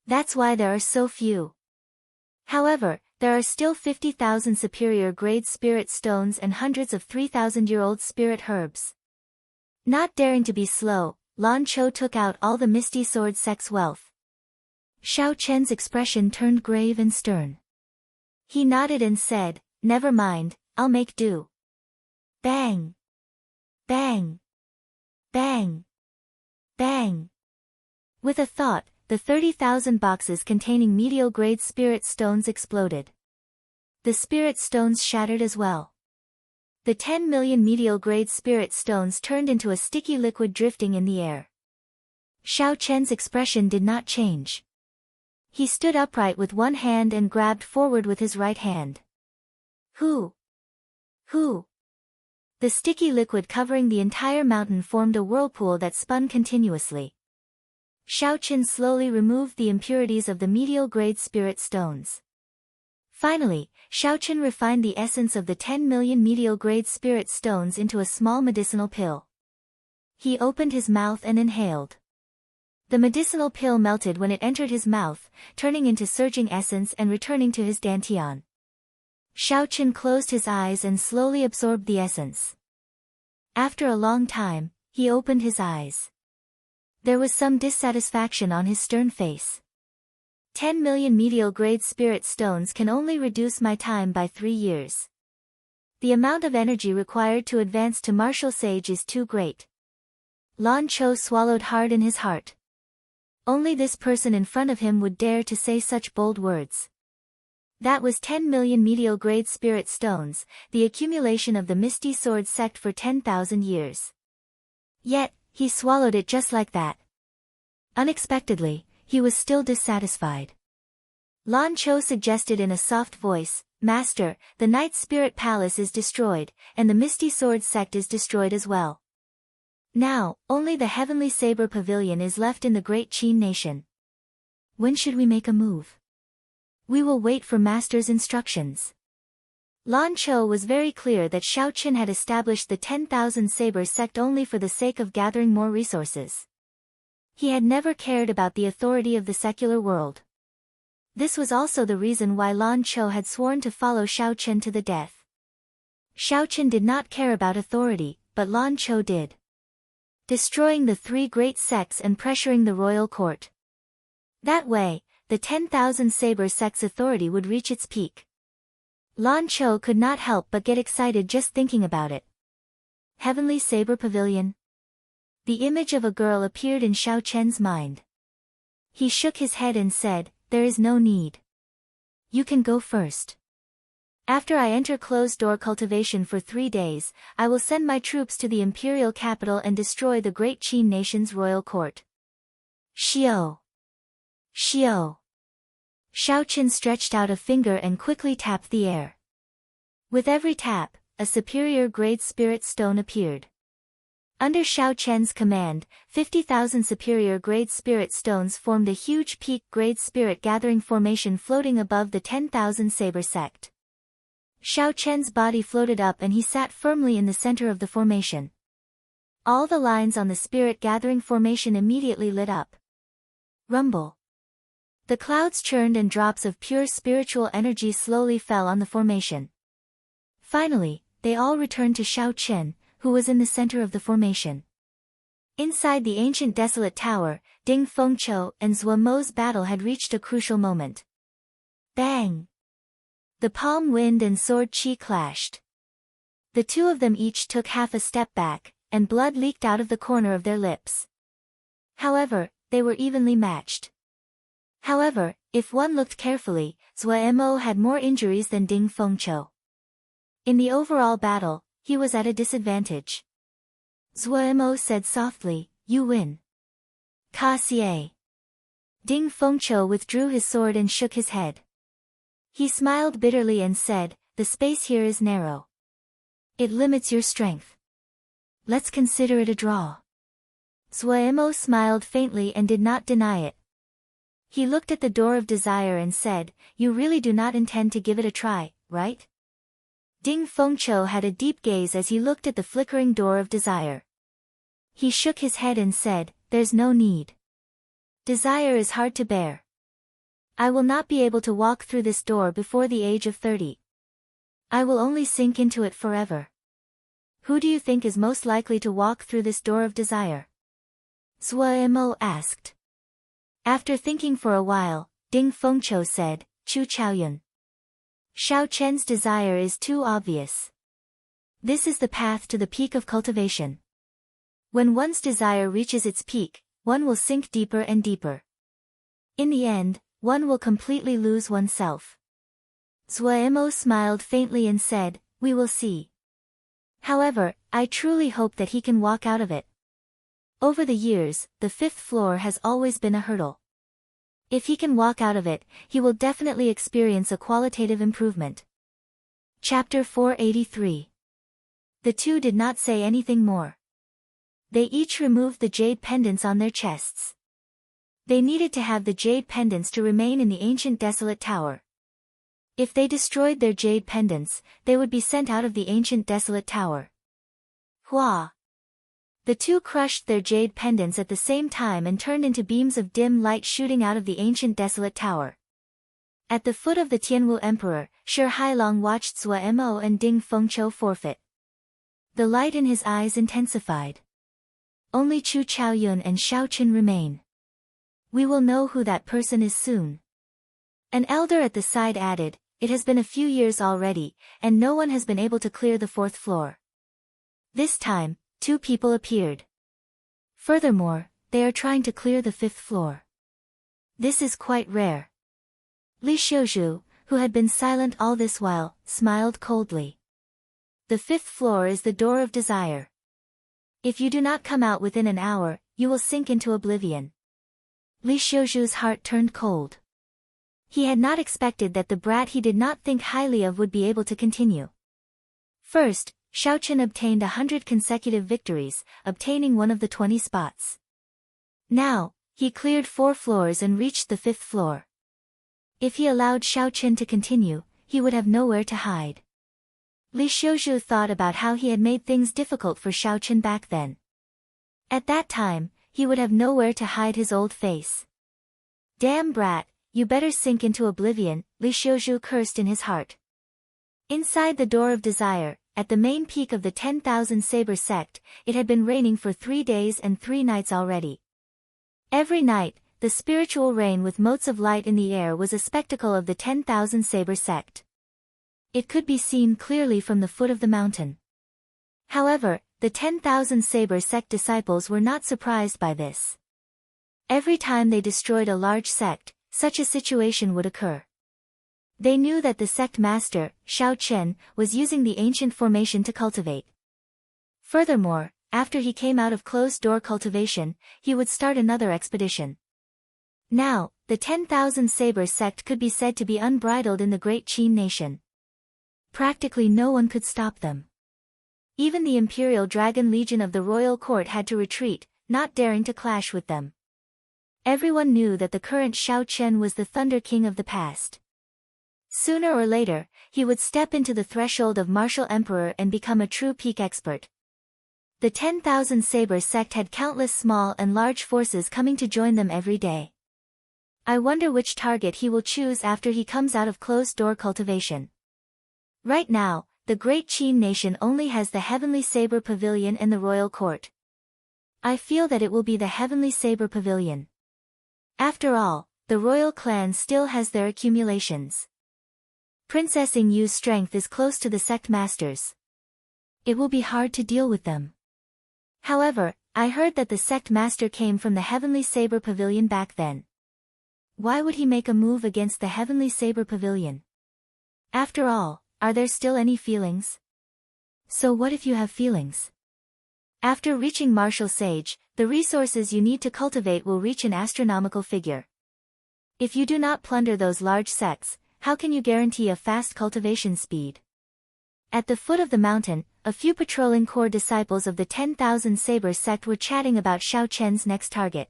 That's why there are so few. However, there are still 50,000 superior-grade spirit stones and hundreds of 3,000-year-old spirit herbs." Not daring to be slow, Lan Cho took out all the Misty Sword sect's wealth. Shao Chen's expression turned grave and stern. He nodded and said, "Never mind, I'll make do." Bang! Bang! Bang! Bang! With a thought, the 30,000 boxes containing medial-grade spirit stones exploded. The spirit stones shattered as well. The 10 million medial-grade spirit stones turned into a sticky liquid drifting in the air. Shao Chen's expression did not change. He stood upright with one hand and grabbed forward with his right hand. Who? The sticky liquid covering the entire mountain formed a whirlpool that spun continuously. Shao Chen slowly removed the impurities of the medial-grade spirit stones. Finally, Shao Chen refined the essence of the 10 million medial-grade spirit stones into a small medicinal pill. He opened his mouth and inhaled. The medicinal pill melted when it entered his mouth, turning into surging essence and returning to his dantian. Shao Chen closed his eyes and slowly absorbed the essence. After a long time, he opened his eyes. There was some dissatisfaction on his stern face. 10 million medial-grade spirit stones can only reduce my time by 3 years. The amount of energy required to advance to martial sage is too great. Lan Cho swallowed hard in his heart. Only this person in front of him would dare to say such bold words. That was 10 million medial-grade spirit stones, the accumulation of the Misty Sword sect for 10,000 years. Yet, he swallowed it just like that. Unexpectedly, he was still dissatisfied. Lan Cho suggested in a soft voice, "Master, the Night Spirit Palace is destroyed, and the Misty Sword sect is destroyed as well. Now, only the Heavenly Saber Pavilion is left in the Great Qin nation. When should we make a move? We will wait for Master's instructions." Lan Cho was very clear that Shao Chen had established the 10,000 Saber sect only for the sake of gathering more resources. He had never cared about the authority of the secular world. This was also the reason why Lan Cho had sworn to follow Shao Chen to the death. Shao Chen did not care about authority, but Lan Cho did. Destroying the 3 great sects and pressuring the royal court. That way, the 10,000 Saber sect's authority would reach its peak. Lan Cho could not help but get excited just thinking about it. Heavenly Saber Pavilion. The image of a girl appeared in Shao Chen's mind. He shook his head and said, "There is no need. You can go first. After I enter closed-door cultivation for 3 days, I will send my troops to the imperial capital and destroy the Great Qin nation's royal court." Xiao! Xiao! Xiao Chen stretched out a finger and quickly tapped the air. With every tap, a superior grade spirit stone appeared. Under Xiao Chen's command, 50,000 superior grade spirit stones formed a huge peak grade spirit gathering formation floating above the 10,000 saber sect. Xiao Chen's body floated up and he sat firmly in the center of the formation. All the lines on the spirit gathering formation immediately lit up. Rumble. The clouds churned and drops of pure spiritual energy slowly fell on the formation. Finally, they all returned to Xiao Chen, who was in the center of the formation. Inside the ancient desolate tower, Ding Fengqiu and Zhuo Mo's battle had reached a crucial moment. Bang! The palm wind and sword qi clashed. The two of them each took half a step back, and blood leaked out of the corner of their lips. However, they were evenly matched. However, if one looked carefully, Zhuo Mo had more injuries than Ding Fengqiu. In the overall battle, he was at a disadvantage. Zhuo Mo said softly, "You win." Ka xie. Ding Fengqiu withdrew his sword and shook his head. He smiled bitterly and said, "The space here is narrow. It limits your strength. Let's consider it a draw." Zhuo Mo smiled faintly and did not deny it. He looked at the door of desire and said, "You really do not intend to give it a try, right?" Ding Fengqiu had a deep gaze as he looked at the flickering door of desire. He shook his head and said, "There's no need. Desire is hard to bear. I will not be able to walk through this door before the age of 30. I will only sink into it forever. Who do you think is most likely to walk through this door of desire?" Zhuo Mo asked. After thinking for a while, Ding Fengqiu said, "Chu Chaoyun. Xiao Chen's desire is too obvious. This is the path to the peak of cultivation. When one's desire reaches its peak, one will sink deeper and deeper. In the end, one will completely lose oneself." Zhuo Mo smiled faintly and said, "We will see. However, I truly hope that he can walk out of it. Over the years, the 5th floor has always been a hurdle. If he can walk out of it, he will definitely experience a qualitative improvement." Chapter 483. The two did not say anything more. They each removed the jade pendants on their chests. They needed to have the jade pendants to remain in the ancient desolate tower. If they destroyed their jade pendants, they would be sent out of the ancient desolate tower. Hua! The two crushed their jade pendants at the same time and turned into beams of dim light shooting out of the ancient desolate tower. At the foot of the Tianwu Emperor, Shi Hailong watched Zhuo Mo and Ding Fengqiu forfeit. The light in his eyes intensified. Only Chu Chaoyun and Xiao Chen remain. We will know who that person is soon. An elder at the side added, "It has been a few years already, and no one has been able to clear the 4th floor. This time, 2 people appeared. Furthermore, they are trying to clear the 5th floor. This is quite rare." Li Xiuzhu, who had been silent all this while, smiled coldly. "The 5th floor is the door of desire. If you do not come out within an hour, you will sink into oblivion." Li Xiuzhu's heart turned cold. He had not expected that the brat he did not think highly of would be able to continue. First, Xiao Chen obtained 100 consecutive victories, obtaining one of the 20 spots. Now, he cleared 4 floors and reached the 5th floor. If he allowed Xiao Chen to continue, he would have nowhere to hide. Li Xiuzhu thought about how he had made things difficult for Xiao Chen back then. At that time, he would have nowhere to hide his old face. "Damn brat, you better sink into oblivion," Li Xiuzhu cursed in his heart. Inside the door of desire, at the main peak of the 10,000 saber sect, it had been raining for 3 days and 3 nights already. Every night, the spiritual rain with motes of light in the air was a spectacle of the 10,000 saber sect. It could be seen clearly from the foot of the mountain. However, the 10,000 saber sect disciples were not surprised by this. Every time they destroyed a large sect, such a situation would occur. They knew that the sect master, Xiao Chen, was using the ancient formation to cultivate. Furthermore, after he came out of closed-door cultivation, he would start another expedition. Now, the 10,000 Saber sect could be said to be unbridled in the great Qin nation. Practically no one could stop them. Even the Imperial Dragon Legion of the royal court had to retreat, not daring to clash with them. Everyone knew that the current Xiao Chen was the Thunder King of the past. Sooner or later, he would step into the threshold of martial emperor and become a true peak expert. The 10,000 Saber sect had countless small and large forces coming to join them every day. I wonder which target he will choose after he comes out of closed-door cultivation. Right now, the great Qin nation only has the Heavenly Saber Pavilion and the royal court. I feel that it will be the Heavenly Saber Pavilion. After all, the royal clan still has their accumulations. Princess Yingyu's strength is close to the sect masters. It will be hard to deal with them. However, I heard that the sect master came from the Heavenly Saber Pavilion back then. Why would he make a move against the Heavenly Saber Pavilion? After all, are there still any feelings? So what if you have feelings? After reaching Martial Sage, the resources you need to cultivate will reach an astronomical figure. If you do not plunder those large sects, how can you guarantee a fast cultivation speed? At the foot of the mountain, a few patrolling core disciples of the 10,000 Saber sect were chatting about Xiao Chen's next target.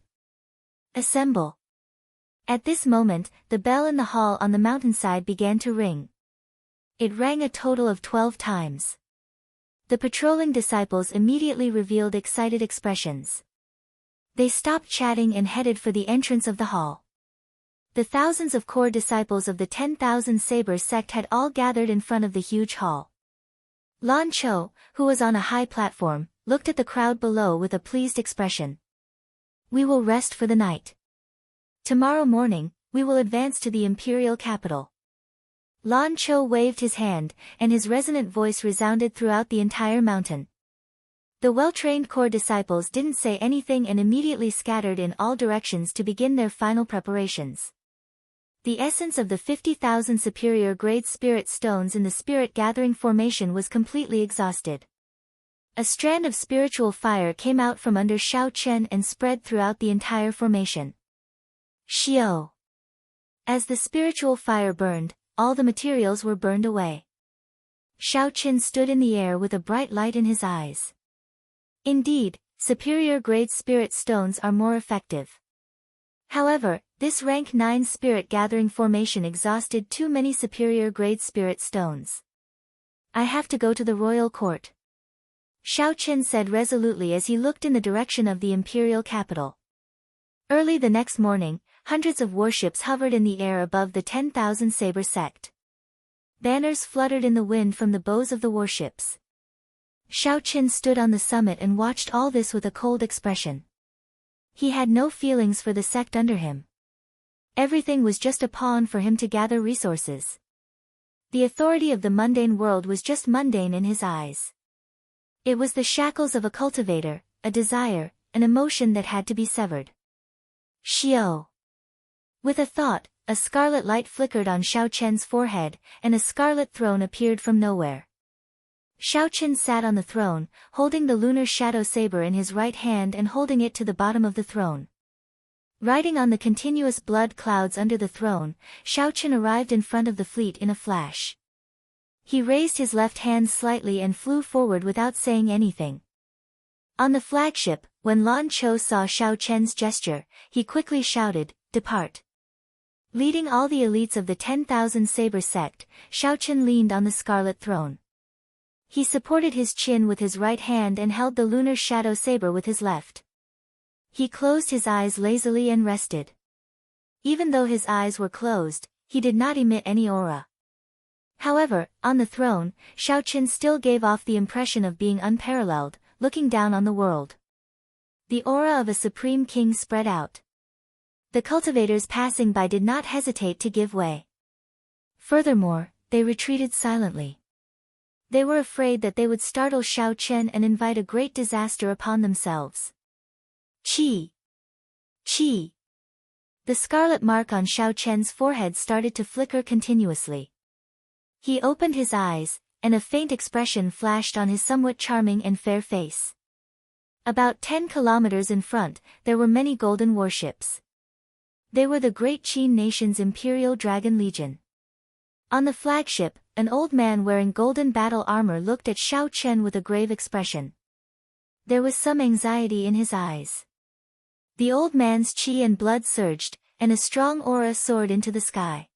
Assemble. At this moment, the bell in the hall on the mountainside began to ring. It rang a total of 12 times. The patrolling disciples immediately revealed excited expressions. They stopped chatting and headed for the entrance of the hall. The thousands of core disciples of the 10,000 Saber sect had all gathered in front of the huge hall. Lan Cho, who was on a high platform, looked at the crowd below with a pleased expression. We will rest for the night. Tomorrow morning, we will advance to the imperial capital. Lan Cho waved his hand, and his resonant voice resounded throughout the entire mountain. The well-trained core disciples didn't say anything and immediately scattered in all directions to begin their final preparations. The essence of the 50,000 superior grade spirit stones in the spirit gathering formation was completely exhausted. A strand of spiritual fire came out from under Xiao Chen and spread throughout the entire formation. Xiao. As the spiritual fire burned, all the materials were burned away. Xiao Chen stood in the air with a bright light in his eyes. Indeed, superior grade spirit stones are more effective. However, this rank 9 spirit gathering formation exhausted too many superior grade spirit stones. I have to go to the royal court. Xiao Chen said resolutely as he looked in the direction of the imperial capital. Early the next morning, hundreds of warships hovered in the air above the 10,000 Saber sect. Banners fluttered in the wind from the bows of the warships. Xiao Chen stood on the summit and watched all this with a cold expression. He had no feelings for the sect under him. Everything was just a pawn for him to gather resources. The authority of the mundane world was just mundane in his eyes. It was the shackles of a cultivator, a desire, an emotion that had to be severed. Xiao. With a thought, a scarlet light flickered on Xiao Chen's forehead, and a scarlet throne appeared from nowhere. Xiao Chen sat on the throne, holding the lunar shadow saber in his right hand and holding it to the bottom of the throne. Riding on the continuous blood clouds under the throne, Xiao Chen arrived in front of the fleet in a flash. He raised his left hand slightly and flew forward without saying anything. On the flagship, when Lan Cho saw Xiao Chen's gesture, he quickly shouted, "Depart." Leading all the elites of the 10,000 Saber sect, Xiao Chen leaned on the scarlet throne. He supported his chin with his right hand and held the lunar shadow saber with his left. He closed his eyes lazily and rested. Even though his eyes were closed, he did not emit any aura. However, on the throne, Xiao Chen still gave off the impression of being unparalleled, looking down on the world. The aura of a supreme king spread out. The cultivators passing by did not hesitate to give way. Furthermore, they retreated silently. They were afraid that they would startle Xiao Chen and invite a great disaster upon themselves. Qi! Qi! The scarlet mark on Xiao Chen's forehead started to flicker continuously. He opened his eyes, and a faint expression flashed on his somewhat charming and fair face. About 10 kilometers in front, there were many golden warships. They were the Great Qin nation's Imperial Dragon Legion. On the flagship, an old man wearing golden battle armor looked at Xiao Chen with a grave expression. There was some anxiety in his eyes. The old man's qi and blood surged, and a strong aura soared into the sky.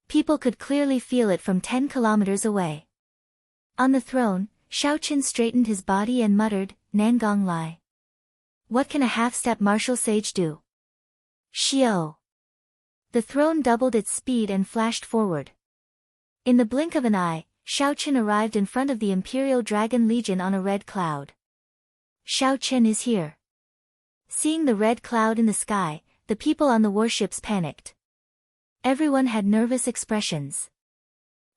People could clearly feel it from 10 kilometers away. On the throne, Xiao Chen straightened his body and muttered, "Nangong Lai. What can a half-step martial sage do?" Xiao. The throne doubled its speed and flashed forward. In the blink of an eye, Xiao Chen arrived in front of the Imperial Dragon Legion on a red cloud. Xiao Chen is here. Seeing the red cloud in the sky, the people on the warships panicked. Everyone had nervous expressions.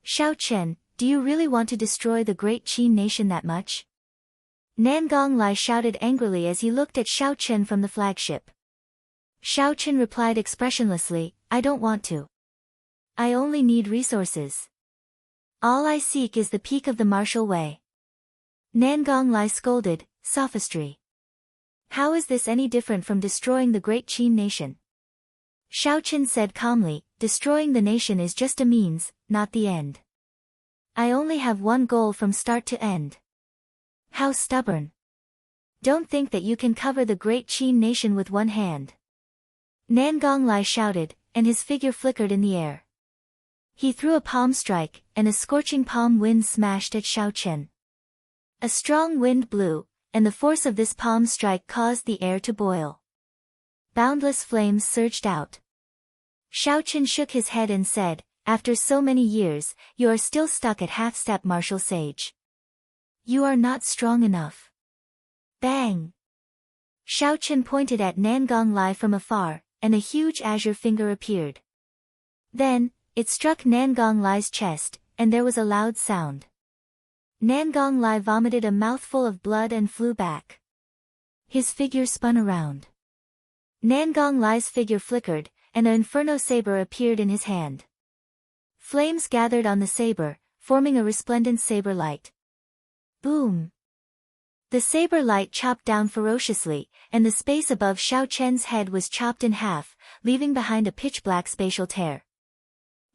"Xiao Chen, do you really want to destroy the Great Qin nation that much?" Nangong Lai shouted angrily as he looked at Xiao Chen from the flagship. Xiao Chen replied expressionlessly, "I don't want to. I only need resources. All I seek is the peak of the martial way." Nangong Lai scolded, "Sophistry. How is this any different from destroying the Great Qin nation?" Xiao Chen said calmly, "Destroying the nation is just a means, not the end. I only have one goal from start to end." "How stubborn. Don't think that you can cover the Great Qin nation with one hand." Nangong Lai shouted, and his figure flickered in the air. He threw a palm strike, and a scorching palm wind smashed at Xiao Chen. A strong wind blew, and the force of this palm strike caused the air to boil. Boundless flames surged out. Xiao Chen shook his head and said, "After so many years, you are still stuck at half-step martial sage. You are not strong enough." Bang! Xiao Chen pointed at Nangong Lai from afar, and a huge azure finger appeared. Then, it struck Nangong Lai's chest, and there was a loud sound. Nangong Lai vomited a mouthful of blood and flew back. His figure spun around. Nangong Lai's figure flickered, and an inferno saber appeared in his hand. Flames gathered on the saber, forming a resplendent saber light. Boom! The saber light chopped down ferociously, and the space above Xiao Chen's head was chopped in half, leaving behind a pitch-black spatial tear.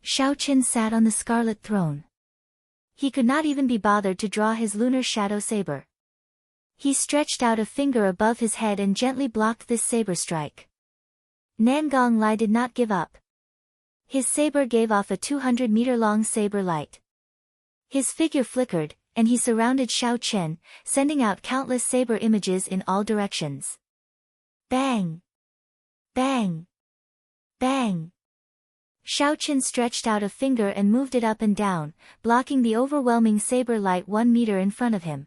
Xiao Chen sat on the scarlet throne. He could not even be bothered to draw his lunar shadow saber. He stretched out a finger above his head and gently blocked this saber strike. Nangong Lai did not give up. His saber gave off a 200-meter-long saber light. His figure flickered, and he surrounded Xiao Chen, sending out countless saber images in all directions. Bang! Bang! Bang! Xiao Chen stretched out a finger and moved it up and down, blocking the overwhelming saber light 1 meter in front of him.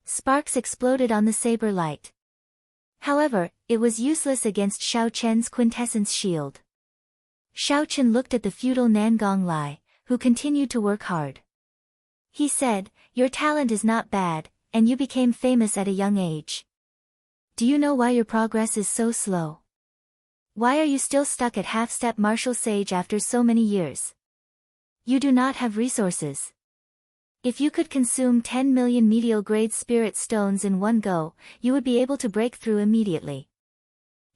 Sparks exploded on the saber light. However, it was useless against Xiao Chen's quintessence shield. Xiao Chen looked at the feudal Nangong Lai, who continued to work hard. He said, "Your talent is not bad, and you became famous at a young age. Do you know why your progress is so slow? Why are you still stuck at half-step martial sage after so many years? You do not have resources. If you could consume 10 million medial-grade spirit stones in one go, you would be able to break through immediately.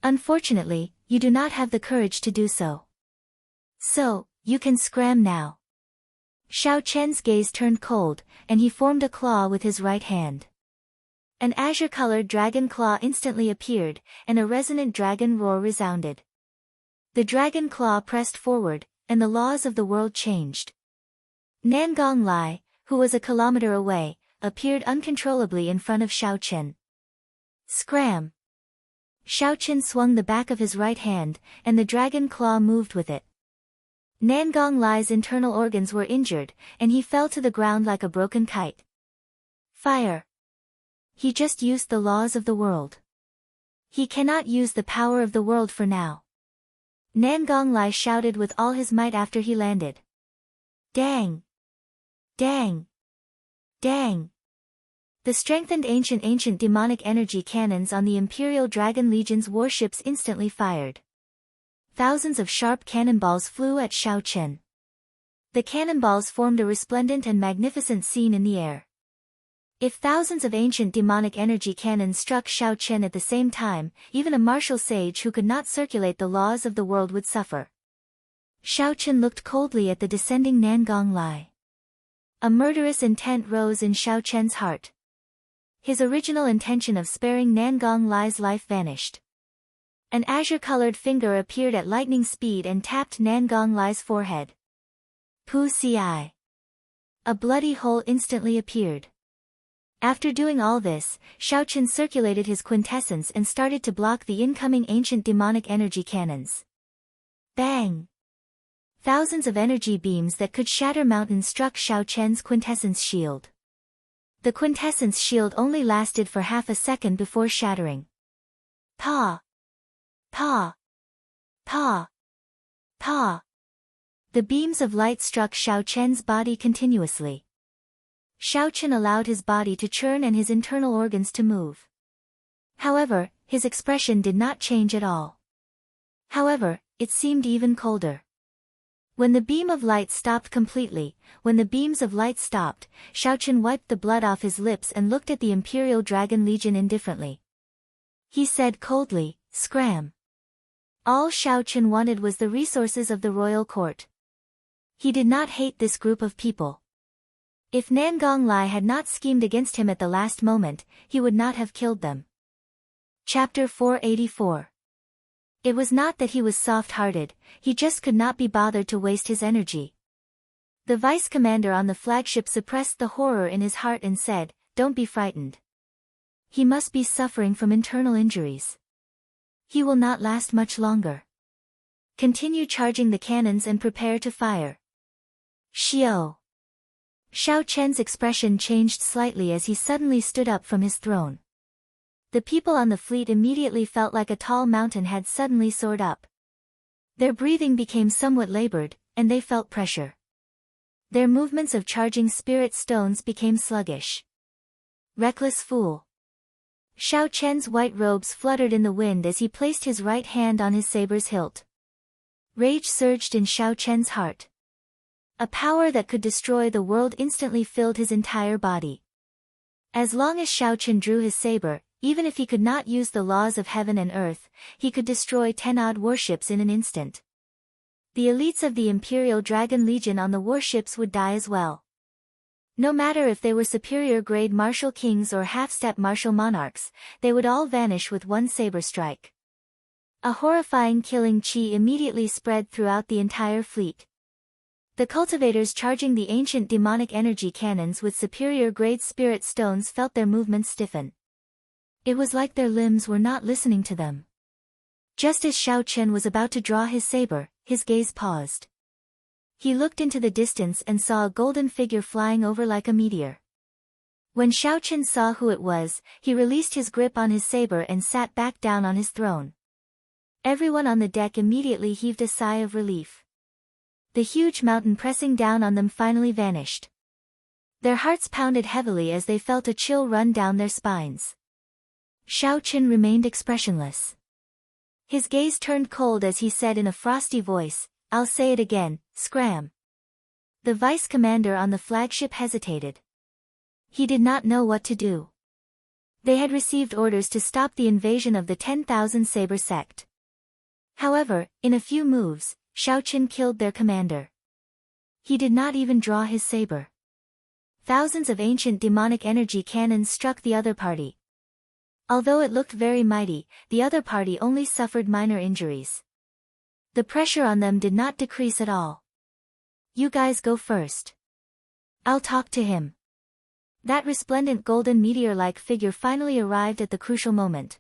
Unfortunately, you do not have the courage to do so. So, you can scram now." Xiao Chen's gaze turned cold, and he formed a claw with his right hand. An azure-colored dragon claw instantly appeared, and a resonant dragon roar resounded. The dragon claw pressed forward, and the laws of the world changed. Nangong Lai, who was a kilometer away, appeared uncontrollably in front of Xiao Chen. Scram! Xiao Chen swung the back of his right hand, and the dragon claw moved with it. Nangong Lai's internal organs were injured, and he fell to the ground like a broken kite. Fire! He just used the laws of the world. He cannot use the power of the world for now. Nangong Lai shouted with all his might after he landed. Dang! Dang! Dang! The strengthened ancient demonic energy cannons on the Imperial Dragon Legion's warships instantly fired. Thousands of sharp cannonballs flew at Xiao Chen. The cannonballs formed a resplendent and magnificent scene in the air. If thousands of ancient demonic energy cannons struck Xiao Chen at the same time, even a martial sage who could not circulate the laws of the world would suffer. Xiao Chen looked coldly at the descending Nangong Lai. A murderous intent rose in Xiao Chen's heart. His original intention of sparing Nangong Lai's life vanished. An azure-colored finger appeared at lightning speed and tapped Nangong Lai's forehead. Pu Si. A bloody hole instantly appeared. After doing all this, Xiao Chen circulated his quintessence and started to block the incoming ancient demonic energy cannons. Bang! Thousands of energy beams that could shatter mountains struck Xiao Chen's quintessence shield. The quintessence shield only lasted for half a second before shattering. Pa! Pa! Pa! Pa! The beams of light struck Xiao Chen's body continuously. Xiao Chen allowed his body to churn and his internal organs to move. However, his expression did not change at all. However, it seemed even colder. When the beam of light stopped completely, when the beams of light stopped, Xiao Chen wiped the blood off his lips and looked at the Imperial Dragon Legion indifferently. He said coldly, "Scram." All Xiao Chen wanted was the resources of the royal court. He did not hate this group of people. If Nangong Lai had not schemed against him at the last moment, he would not have killed them. Chapter 484. It was not that he was soft-hearted, he just could not be bothered to waste his energy. The vice commander on the flagship suppressed the horror in his heart and said, "Don't be frightened. He must be suffering from internal injuries. He will not last much longer. Continue charging the cannons and prepare to fire." Xiao. Xiao Chen's expression changed slightly as he suddenly stood up from his throne. The people on the fleet immediately felt like a tall mountain had suddenly soared up. Their breathing became somewhat labored, and they felt pressure. Their movements of charging spirit stones became sluggish. Reckless fool. Xiao Chen's white robes fluttered in the wind as he placed his right hand on his saber's hilt. Rage surged in Xiao Chen's heart. A power that could destroy the world instantly filled his entire body. As long as Xiao Chen drew his saber, even if he could not use the laws of heaven and earth, he could destroy 10-odd warships in an instant. The elites of the Imperial Dragon Legion on the warships would die as well. No matter if they were superior-grade martial kings or half-step martial monarchs, they would all vanish with one saber strike. A horrifying killing chi immediately spread throughout the entire fleet. The cultivators charging the ancient demonic energy cannons with superior-grade spirit stones felt their movements stiffen. It was like their limbs were not listening to them. Just as Xiao Chen was about to draw his saber, his gaze paused. He looked into the distance and saw a golden figure flying over like a meteor. When Xiao Chen saw who it was, he released his grip on his saber and sat back down on his throne. Everyone on the deck immediately heaved a sigh of relief. The huge mountain pressing down on them finally vanished. Their hearts pounded heavily as they felt a chill run down their spines. Xiao Chen remained expressionless. His gaze turned cold as he said in a frosty voice, "I'll say it again, scram." The vice commander on the flagship hesitated. He did not know what to do. They had received orders to stop the invasion of the 10,000 Saber sect. However, in a few moves, Xiao Chen killed their commander. He did not even draw his saber. Thousands of ancient demonic energy cannons struck the other party. Although it looked very mighty, the other party only suffered minor injuries. The pressure on them did not decrease at all. "You guys go first. I'll talk to him." That resplendent golden meteor-like figure finally arrived at the crucial moment.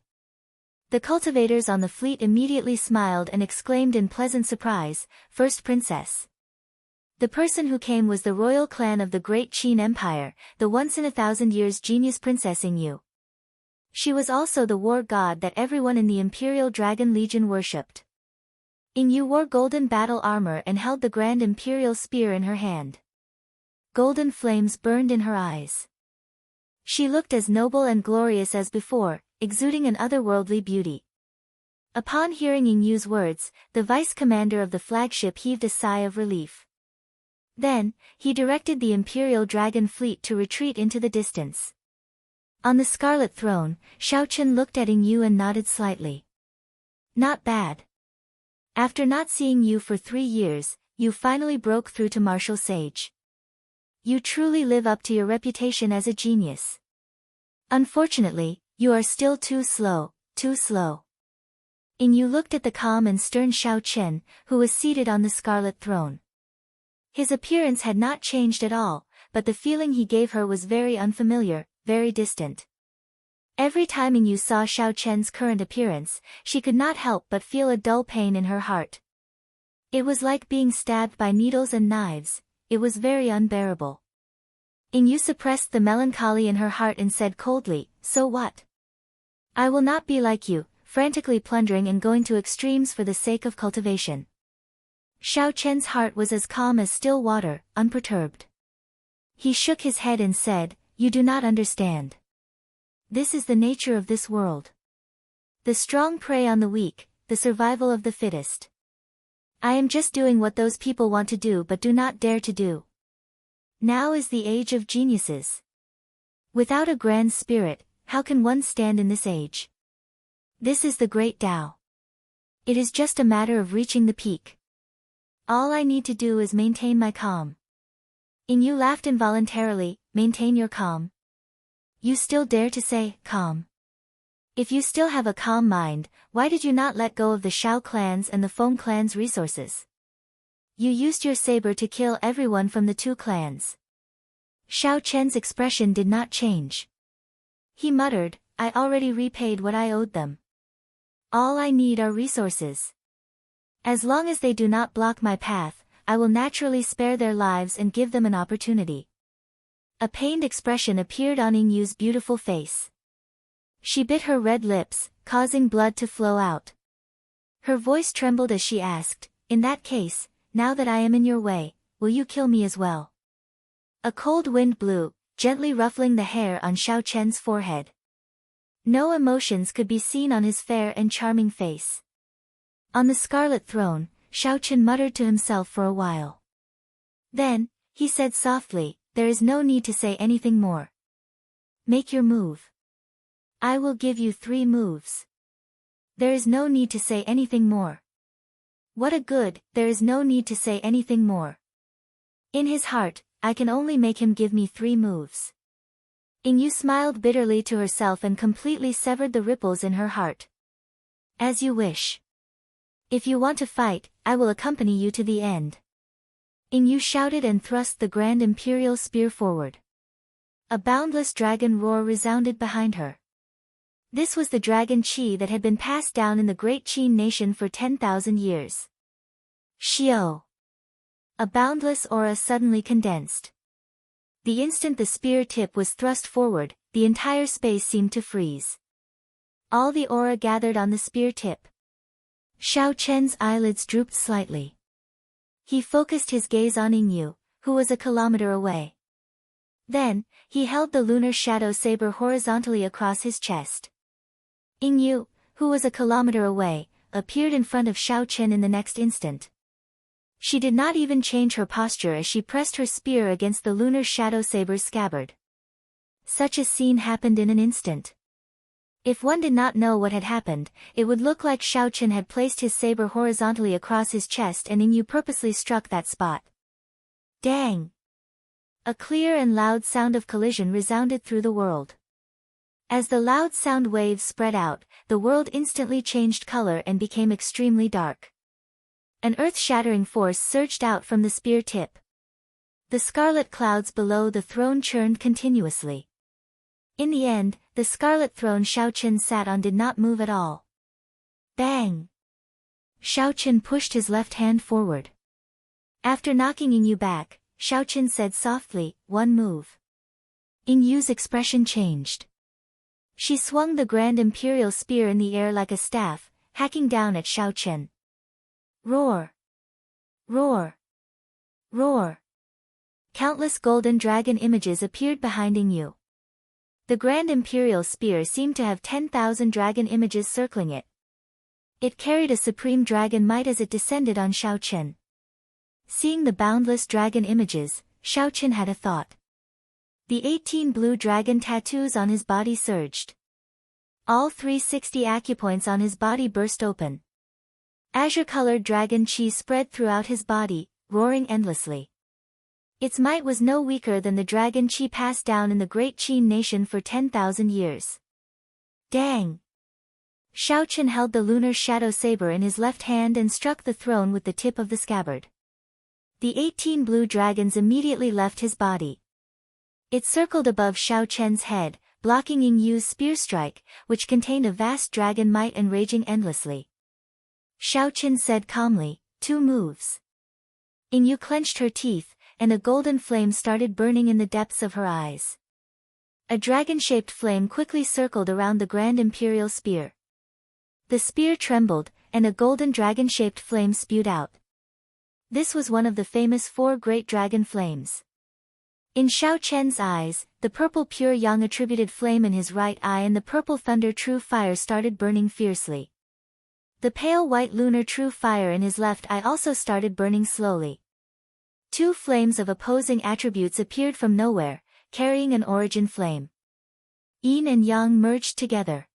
The cultivators on the fleet immediately smiled and exclaimed in pleasant surprise, "First princess." The person who came was the royal clan of the Great Qin Empire, the once-in-a-thousand-years genius Princess Yingyu. She was also the war god that everyone in the Imperial Dragon Legion worshipped. Yingyu wore golden battle armor and held the grand imperial spear in her hand. Golden flames burned in her eyes. She looked as noble and glorious as before, exuding an otherworldly beauty. Upon hearing Yingyu's words, the vice commander of the flagship heaved a sigh of relief. Then, he directed the Imperial Dragon fleet to retreat into the distance. On the scarlet throne, Shao Chen looked at Yu and nodded slightly. Not bad. After not seeing you for 3 years, you finally broke through to martial sage. You truly live up to your reputation as a genius. Unfortunately, you are still too slow, too slow. Yu looked at the calm and stern Shao Chen, who was seated on the scarlet throne. His appearance had not changed at all, but the feeling he gave her was very unfamiliar, very distant. Every time Yu saw Shao Chen's current appearance, she could not help but feel a dull pain in her heart. It was like being stabbed by needles and knives, it was very unbearable. Yu suppressed the melancholy in her heart and said coldly, "So what? I will not be like you, frantically plundering and going to extremes for the sake of cultivation." Shao Chen's heart was as calm as still water, unperturbed. He shook his head and said, "You do not understand. This is the nature of this world. The strong prey on the weak, the survival of the fittest. I am just doing what those people want to do but do not dare to do. Now is the age of geniuses. Without a grand spirit, how can one stand in this age? This is the great Tao. It is just a matter of reaching the peak. All I need to do is maintain my calm." Yu laughed involuntarily. "Maintain your calm? You still dare to say, calm? If you still have a calm mind, why did you not let go of the Shao clan's and the Feng clan's resources? You used your saber to kill everyone from the 2 clans." Shao Chen's expression did not change. He muttered, "I already repaid what I owed them. All I need are resources. As long as they do not block my path, I will naturally spare their lives and give them an opportunity." A pained expression appeared on Yu's beautiful face. She bit her red lips, causing blood to flow out. Her voice trembled as she asked, "In that case, now that I am in your way, will you kill me as well?" A cold wind blew, gently ruffling the hair on Shao Chen's forehead. No emotions could be seen on his fair and charming face. On the scarlet throne, Shao Chen muttered to himself for a while. Then, he said softly, "There is no need to say anything more. Make your move. I will give you 3 moves. There is no need to say anything more." What a good, there is no need to say anything more. In his heart, I can only make him give me 3 moves. Yu smiled bitterly to herself and completely severed the ripples in her heart. "As you wish. If you want to fight, I will accompany you to the end." Yu shouted and thrust the grand imperial spear forward. A boundless dragon roar resounded behind her. This was the dragon Qi that had been passed down in the great Qin nation for 10,000 years. Xiao. A boundless aura suddenly condensed. The instant the spear tip was thrust forward, the entire space seemed to freeze. All the aura gathered on the spear tip. Shao Chen's eyelids drooped slightly. He focused his gaze on Yu, who was a kilometer away. Then, he held the lunar shadow saber horizontally across his chest. Yu, who was a kilometer away, appeared in front of Shao Chen in the next instant. She did not even change her posture as she pressed her spear against the lunar shadow saber's scabbard. Such a scene happened in an instant. If one did not know what had happened, it would look like Shao Chen had placed his saber horizontally across his chest and Yu purposely struck that spot. Dang! A clear and loud sound of collision resounded through the world. As the loud sound waves spread out, the world instantly changed color and became extremely dark. An earth-shattering force surged out from the spear tip. The scarlet clouds below the throne churned continuously. In the end, the scarlet throne Shao Chen sat on did not move at all. Bang! Shao Chen pushed his left hand forward. After knocking Yu back, Shao Chen said softly, "One move." Yu's expression changed. She swung the grand imperial spear in the air like a staff, hacking down at Shao Chen. Roar! Roar! Roar! Countless golden dragon images appeared behind Yu. The grand imperial spear seemed to have 10,000 dragon images circling it. It carried a supreme dragon might as it descended on Shao Chen. Seeing the boundless dragon images, Shao Chen had a thought. The 18 blue dragon tattoos on his body surged. All 360 acupoints on his body burst open. Azure-colored dragon chi spread throughout his body, roaring endlessly. Its might was no weaker than the dragon chi passed down in the great Qin nation for 10,000 years. Dang! Shao Chen held the lunar shadow saber in his left hand and struck the throne with the tip of the scabbard. The 18 blue dragons immediately left his body. It circled above Shao Chen's head, blocking Ying Yu's spear strike, which contained a vast dragon might and raging endlessly. Shao Chen said calmly, 2 moves. Ying Yu clenched her teeth, and a golden flame started burning in the depths of her eyes. A dragon-shaped flame quickly circled around the grand imperial spear. The spear trembled, and a golden dragon-shaped flame spewed out. This was one of the famous 4 great dragon flames. In Shao Chen's eyes, the purple pure yang attributed flame in his right eye and the purple thunder true fire started burning fiercely. The pale white lunar true fire in his left eye also started burning slowly. 2 flames of opposing attributes appeared from nowhere, carrying an origin flame. Yin and yang merged together.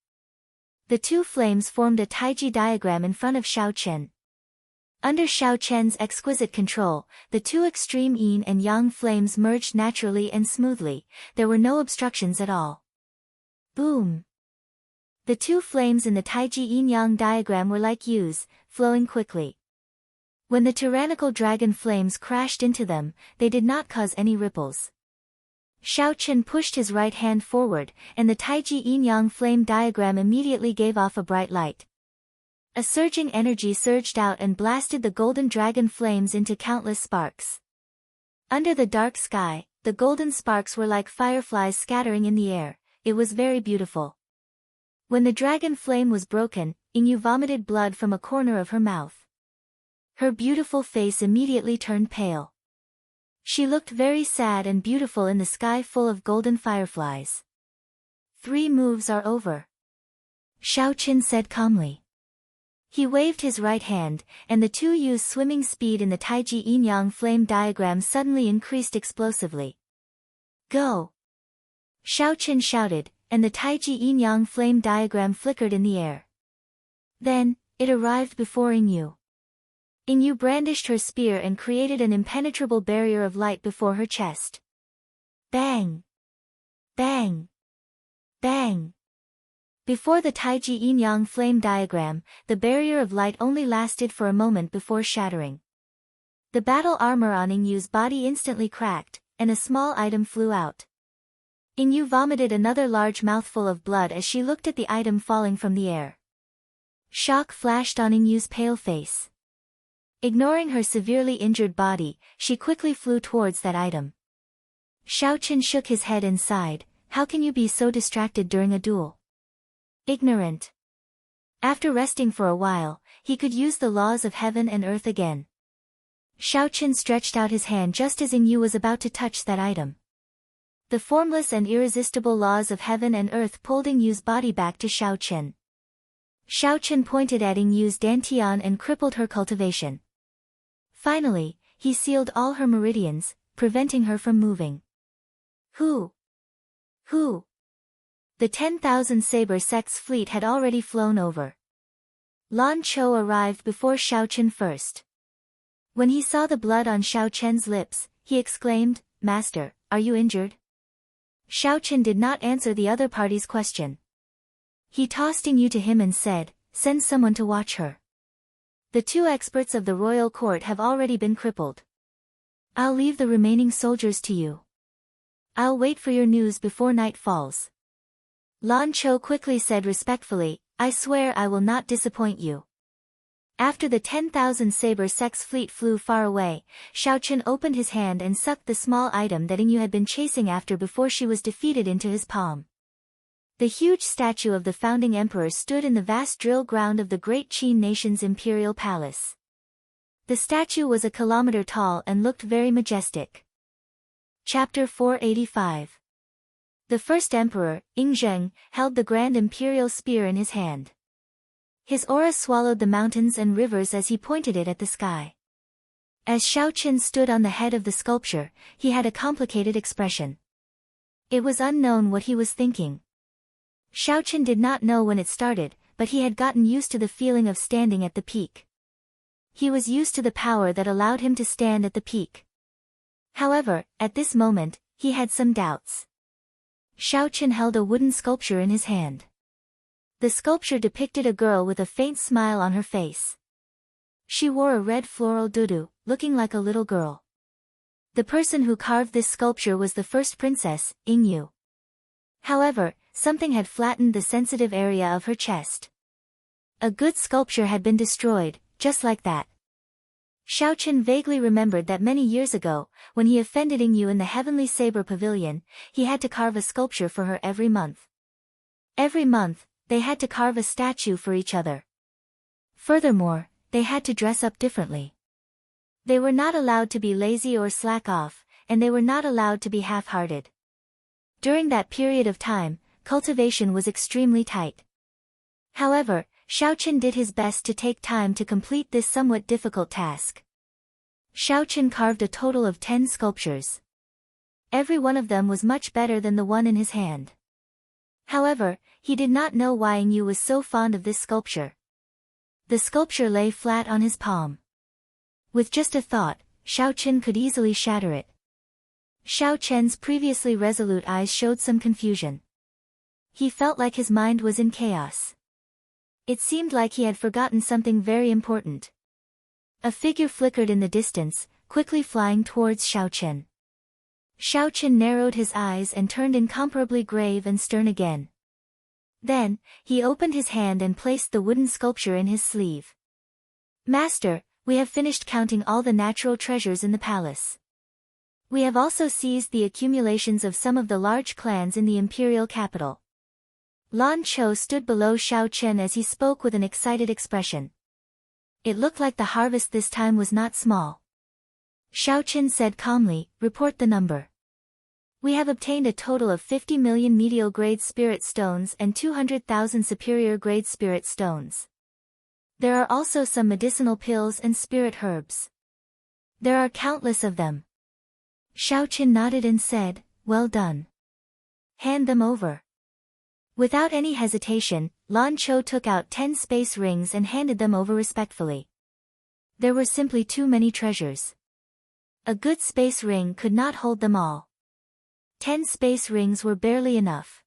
The 2 flames formed a Taiji diagram in front of Shao Chen. Under Shao Chen's exquisite control, the 2 extreme yin and yang flames merged naturally and smoothly, there were no obstructions at all. Boom! The 2 flames in the Taiji yin-yang diagram were like Yu's, flowing quickly. When the tyrannical dragon flames crashed into them, they did not cause any ripples. Shao Chen pushed his right hand forward, and the Taiji yin-yang flame diagram immediately gave off a bright light. A surging energy surged out and blasted the golden dragon flames into countless sparks. Under the dark sky, the golden sparks were like fireflies scattering in the air. It was very beautiful. When the dragon flame was broken, Ying Yu vomited blood from a corner of her mouth. Her beautiful face immediately turned pale. She looked very sad and beautiful in the sky full of golden fireflies. 3 moves are over. Shao Chen said calmly. He waved his right hand, and the 2 Yu's swimming speed in the Taiji yin-yang flame diagram suddenly increased explosively. Go! Shao Chen shouted, and the Taiji yin-yang flame diagram flickered in the air. Then, it arrived before Ying Yu. Ying Yu brandished her spear and created an impenetrable barrier of light before her chest. Bang! Bang! Bang! Before the Taiji yin-yang flame diagram, the barrier of light only lasted for a moment before shattering. The battle armor on Ying Yu's body instantly cracked, and a small item flew out. Ying Yu vomited another large mouthful of blood as she looked at the item falling from the air. Shock flashed on Ying Yu's pale face. Ignoring her severely injured body, she quickly flew towards that item. Shao Chen shook his head and sighed, how can you be so distracted during a duel? Ignorant. After resting for a while, he could use the laws of heaven and earth again. Shao Chen stretched out his hand just as Ying Yu was about to touch that item. The formless and irresistible laws of heaven and earth pulled Ying Yu's body back to Shao Chen. Shao Chen pointed at Ying Yu's dantian and crippled her cultivation. Finally, he sealed all her meridians, preventing her from moving. Who? The 10,000 saber sect's fleet had already flown over. Lan Chou arrived before Shao Chen first. When he saw the blood on Shao Chen's lips, he exclaimed, Master, are you injured? Shao Chen did not answer the other party's question. He tossed Ying Yu to him and said, send someone to watch her. The 2 experts of the royal court have already been crippled. I'll leave the remaining soldiers to you. I'll wait for your news before night falls. Lan Chou quickly said respectfully, I swear I will not disappoint you. After the 10,000 saber sect's fleet flew far away, Shao Chen opened his hand and sucked the small item that Ying Yu had been chasing after before she was defeated into his palm. The huge statue of the founding emperor stood in the vast drill ground of the great Qin nation's imperial palace. The statue was a kilometer tall and looked very majestic. Chapter 485. The first emperor, Ying Zheng, held the grand imperial spear in his hand. His aura swallowed the mountains and rivers as he pointed it at the sky. As Shao Chen stood on the head of the sculpture, he had a complicated expression. It was unknown what he was thinking. Xiaochen did not know when it started, but he had gotten used to the feeling of standing at the peak. He was used to the power that allowed him to stand at the peak. However, at this moment, he had some doubts. Xiaochen held a wooden sculpture in his hand. The sculpture depicted a girl with a faint smile on her face. She wore a red floral dudu, looking like a little girl. The person who carved this sculpture was the first princess, Yingyu. However, something had flattened the sensitive area of her chest. A good sculpture had been destroyed, just like that. Xiaochen vaguely remembered that many years ago, when he offended Yingyu in the Heavenly Saber Pavilion, he had to carve a sculpture for her every month. Every month, they had to carve a statue for each other. Furthermore, they had to dress up differently. They were not allowed to be lazy or slack off, and they were not allowed to be half-hearted. During that period of time, cultivation was extremely tight. However, Xiaochen did his best to take time to complete this somewhat difficult task. Xiaochen carved a total of 10 sculptures. Every one of them was much better than the one in his hand. However, he did not know why Yingyu was so fond of this sculpture. The sculpture lay flat on his palm. With just a thought, Xiaochen could easily shatter it. Xiaochen's previously resolute eyes showed some confusion. He felt like his mind was in chaos. It seemed like he had forgotten something very important. A figure flickered in the distance, quickly flying towards Xiaochen. Xiaochen narrowed his eyes and turned incomparably grave and stern again. Then, he opened his hand and placed the wooden sculpture in his sleeve. "Master, we have finished counting all the natural treasures in the palace. We have also seized the accumulations of some of the large clans in the imperial capital." Lan Chou stood below Xiaochen as he spoke with an excited expression. It looked like the harvest this time was not small. Xiaochen said calmly, "Report the number. We have obtained a total of 50 million medial-grade spirit stones and 200,000 superior-grade spirit stones. There are also some medicinal pills and spirit herbs. There are countless of them." Xiaochen nodded and said, "Well done. Hand them over." Without any hesitation, Lan Chou took out 10 space rings and handed them over respectfully. There were simply too many treasures. A good space ring could not hold them all. 10 space rings were barely enough.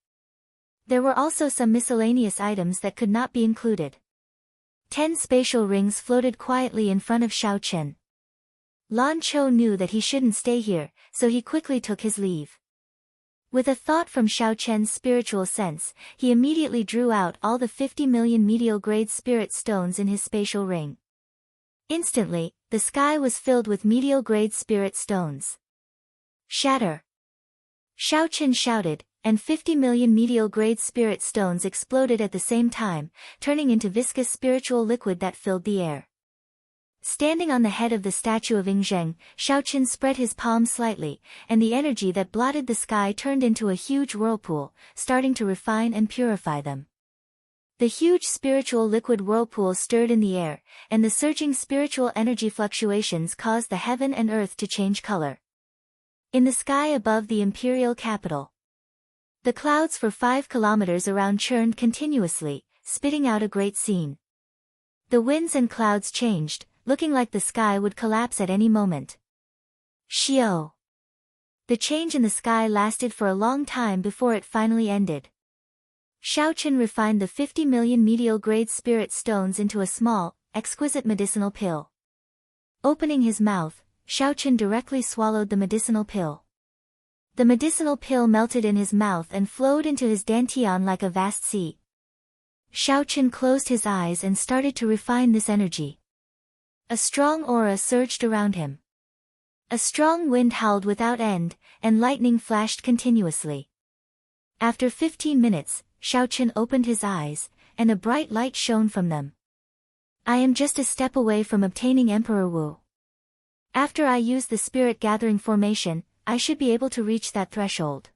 There were also some miscellaneous items that could not be included. 10 spatial rings floated quietly in front of Xiaochen. Lan Chou knew that he shouldn't stay here, so he quickly took his leave. With a thought from Xiaochen's spiritual sense, he immediately drew out all the 50 million medial-grade spirit stones in his spatial ring. Instantly, the sky was filled with medial-grade spirit stones. "Shatter!" Xiaochen shouted, and 50 million medial-grade spirit stones exploded at the same time, turning into viscous spiritual liquid that filled the air. Standing on the head of the statue of Yingzheng, Xiaochen spread his palm slightly, and the energy that blotted the sky turned into a huge whirlpool, starting to refine and purify them. The huge spiritual liquid whirlpool stirred in the air, and the surging spiritual energy fluctuations caused the heaven and earth to change color. In the sky above the imperial capital, the clouds for 5 kilometers around churned continuously, spitting out a great scene. The winds and clouds changed, looking like the sky would collapse at any moment. Xiao. The change in the sky lasted for a long time before it finally ended. Xiaochen refined the 50 million medial-grade spirit stones into a small, exquisite medicinal pill. Opening his mouth, Xiaochen directly swallowed the medicinal pill. The medicinal pill melted in his mouth and flowed into his dantian like a vast sea. Xiaochen closed his eyes and started to refine this energy. A strong aura surged around him. A strong wind howled without end, and lightning flashed continuously. After 15 minutes, Xiaochen opened his eyes, and a bright light shone from them. "I am just a step away from obtaining Emperor Wu. After I use the spirit gathering formation, I should be able to reach that threshold."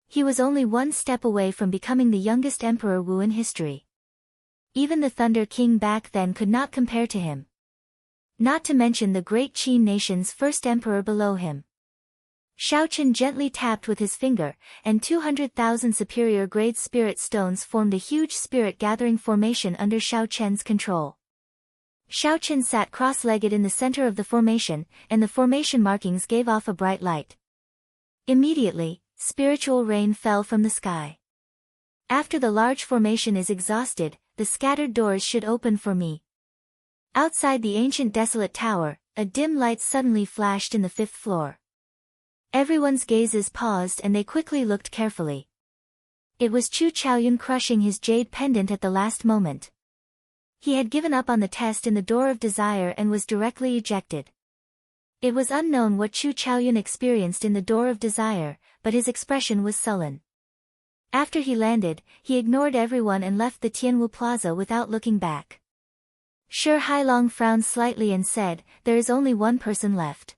He was only one step away from becoming the youngest Emperor Wu in history. Even the Thunder King back then could not compare to him. Not to mention the great Qin nation's first emperor below him. Xiaochen gently tapped with his finger, and 200,000 superior-grade spirit stones formed a huge spirit-gathering formation under Xiaochen's control. Xiaochen sat cross-legged in the center of the formation, and the formation markings gave off a bright light. Immediately, spiritual rain fell from the sky. After the large formation is exhausted, the scattered doors should open for me. Outside the ancient desolate tower, a dim light suddenly flashed in the 5th floor. Everyone's gazes paused and they quickly looked carefully. It was Chu Chaoyun crushing his jade pendant at the last moment. He had given up on the test in the Door of Desire and was directly ejected. It was unknown what Chu Chaoyun experienced in the Door of Desire, but his expression was sullen. After he landed, he ignored everyone and left the Tianwu Plaza without looking back. Shi Hailong frowned slightly and said, "There is only one person left.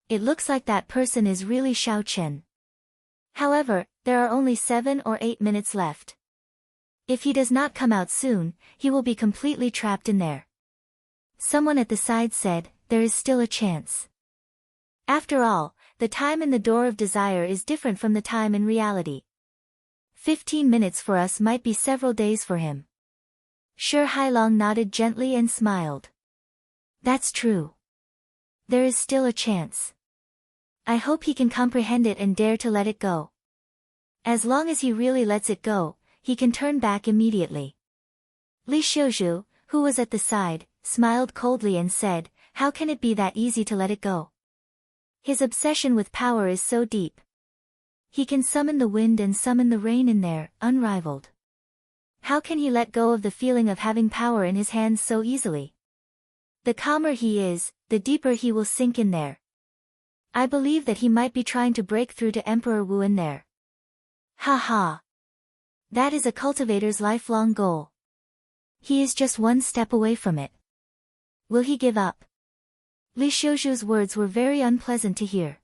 It looks like that person is really Xiaochen. However, there are only 7 or 8 minutes left. If he does not come out soon, he will be completely trapped in there." Someone at the side said, "There is still a chance. After all, the time in the Door of Desire is different from the time in reality. 15 minutes for us might be several days for him." Shi Hailong nodded gently and smiled. "That's true. There is still a chance. I hope he can comprehend it and dare to let it go. As long as he really lets it go, he can turn back immediately." Li Xiuzhu, who was at the side, smiled coldly and said, "How can it be that easy to let it go? His obsession with power is so deep. He can summon the wind and summon the rain in there, unrivaled. How can he let go of the feeling of having power in his hands so easily? The calmer he is, the deeper he will sink in there. I believe that he might be trying to break through to Emperor Wu in there. Ha ha! That is a cultivator's lifelong goal. He is just one step away from it. Will he give up?" Li Xiuzhu's words were very unpleasant to hear.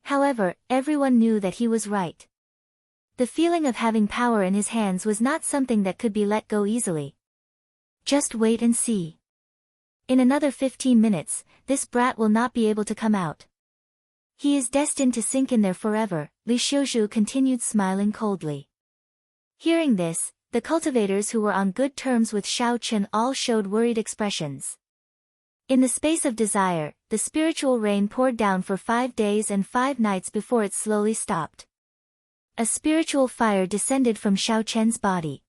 However, everyone knew that he was right. The feeling of having power in his hands was not something that could be let go easily. Just wait and see. In another 15 minutes, this brat will not be able to come out. He is destined to sink in there forever, Li Xiuzhu continued smiling coldly. Hearing this, the cultivators who were on good terms with Xiaochen all showed worried expressions. In the space of desire, the spiritual rain poured down for 5 days and 5 nights before it slowly stopped. A spiritual fire descended from Xiaochen's body.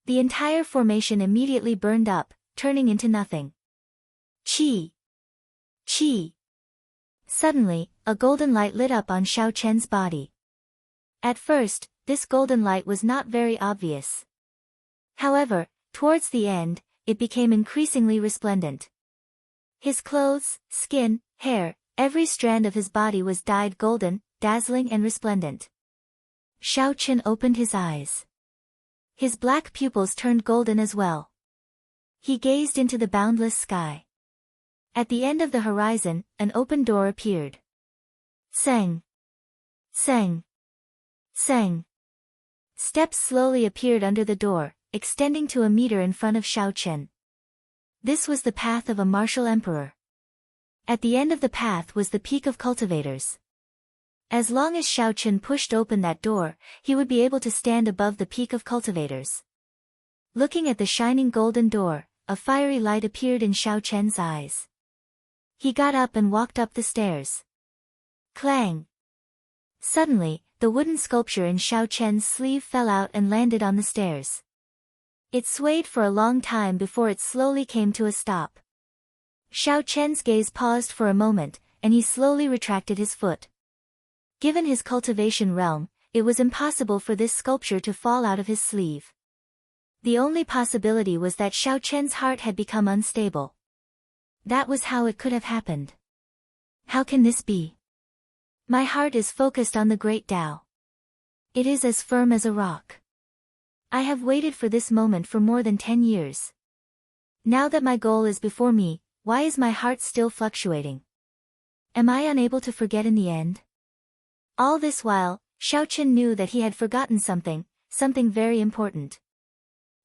The entire formation immediately burned up, turning into nothing. Qi! Qi! Suddenly, a golden light lit up on Xiaochen's body. At first, this golden light was not very obvious. However, towards the end, it became increasingly resplendent. His clothes, skin, hair, every strand of his body was dyed golden, dazzling and resplendent. Xiaochen opened his eyes. His black pupils turned golden as well. He gazed into the boundless sky. At the end of the horizon, an open door appeared. Seng! Seng! Seng! Steps slowly appeared under the door, extending to a meter in front of Xiaochen. This was the path of a martial emperor. At the end of the path was the peak of cultivators. As long as Xiaochen pushed open that door, he would be able to stand above the peak of cultivators. Looking at the shining golden door, a fiery light appeared in Xiaochen's eyes. He got up and walked up the stairs. Clang! Suddenly, the wooden sculpture in Xiaochen's sleeve fell out and landed on the stairs. It swayed for a long time before it slowly came to a stop. Xiaochen's gaze paused for a moment, and he slowly retracted his foot. Given his cultivation realm, it was impossible for this sculpture to fall out of his sleeve. The only possibility was that Xiaochen's heart had become unstable. That was how it could have happened. How can this be? My heart is focused on the great Tao. It is as firm as a rock. I have waited for this moment for more than 10 years. Now that my goal is before me, why is my heart still fluctuating? Am I unable to forget in the end? All this while, Xiaochen knew that he had forgotten something very important.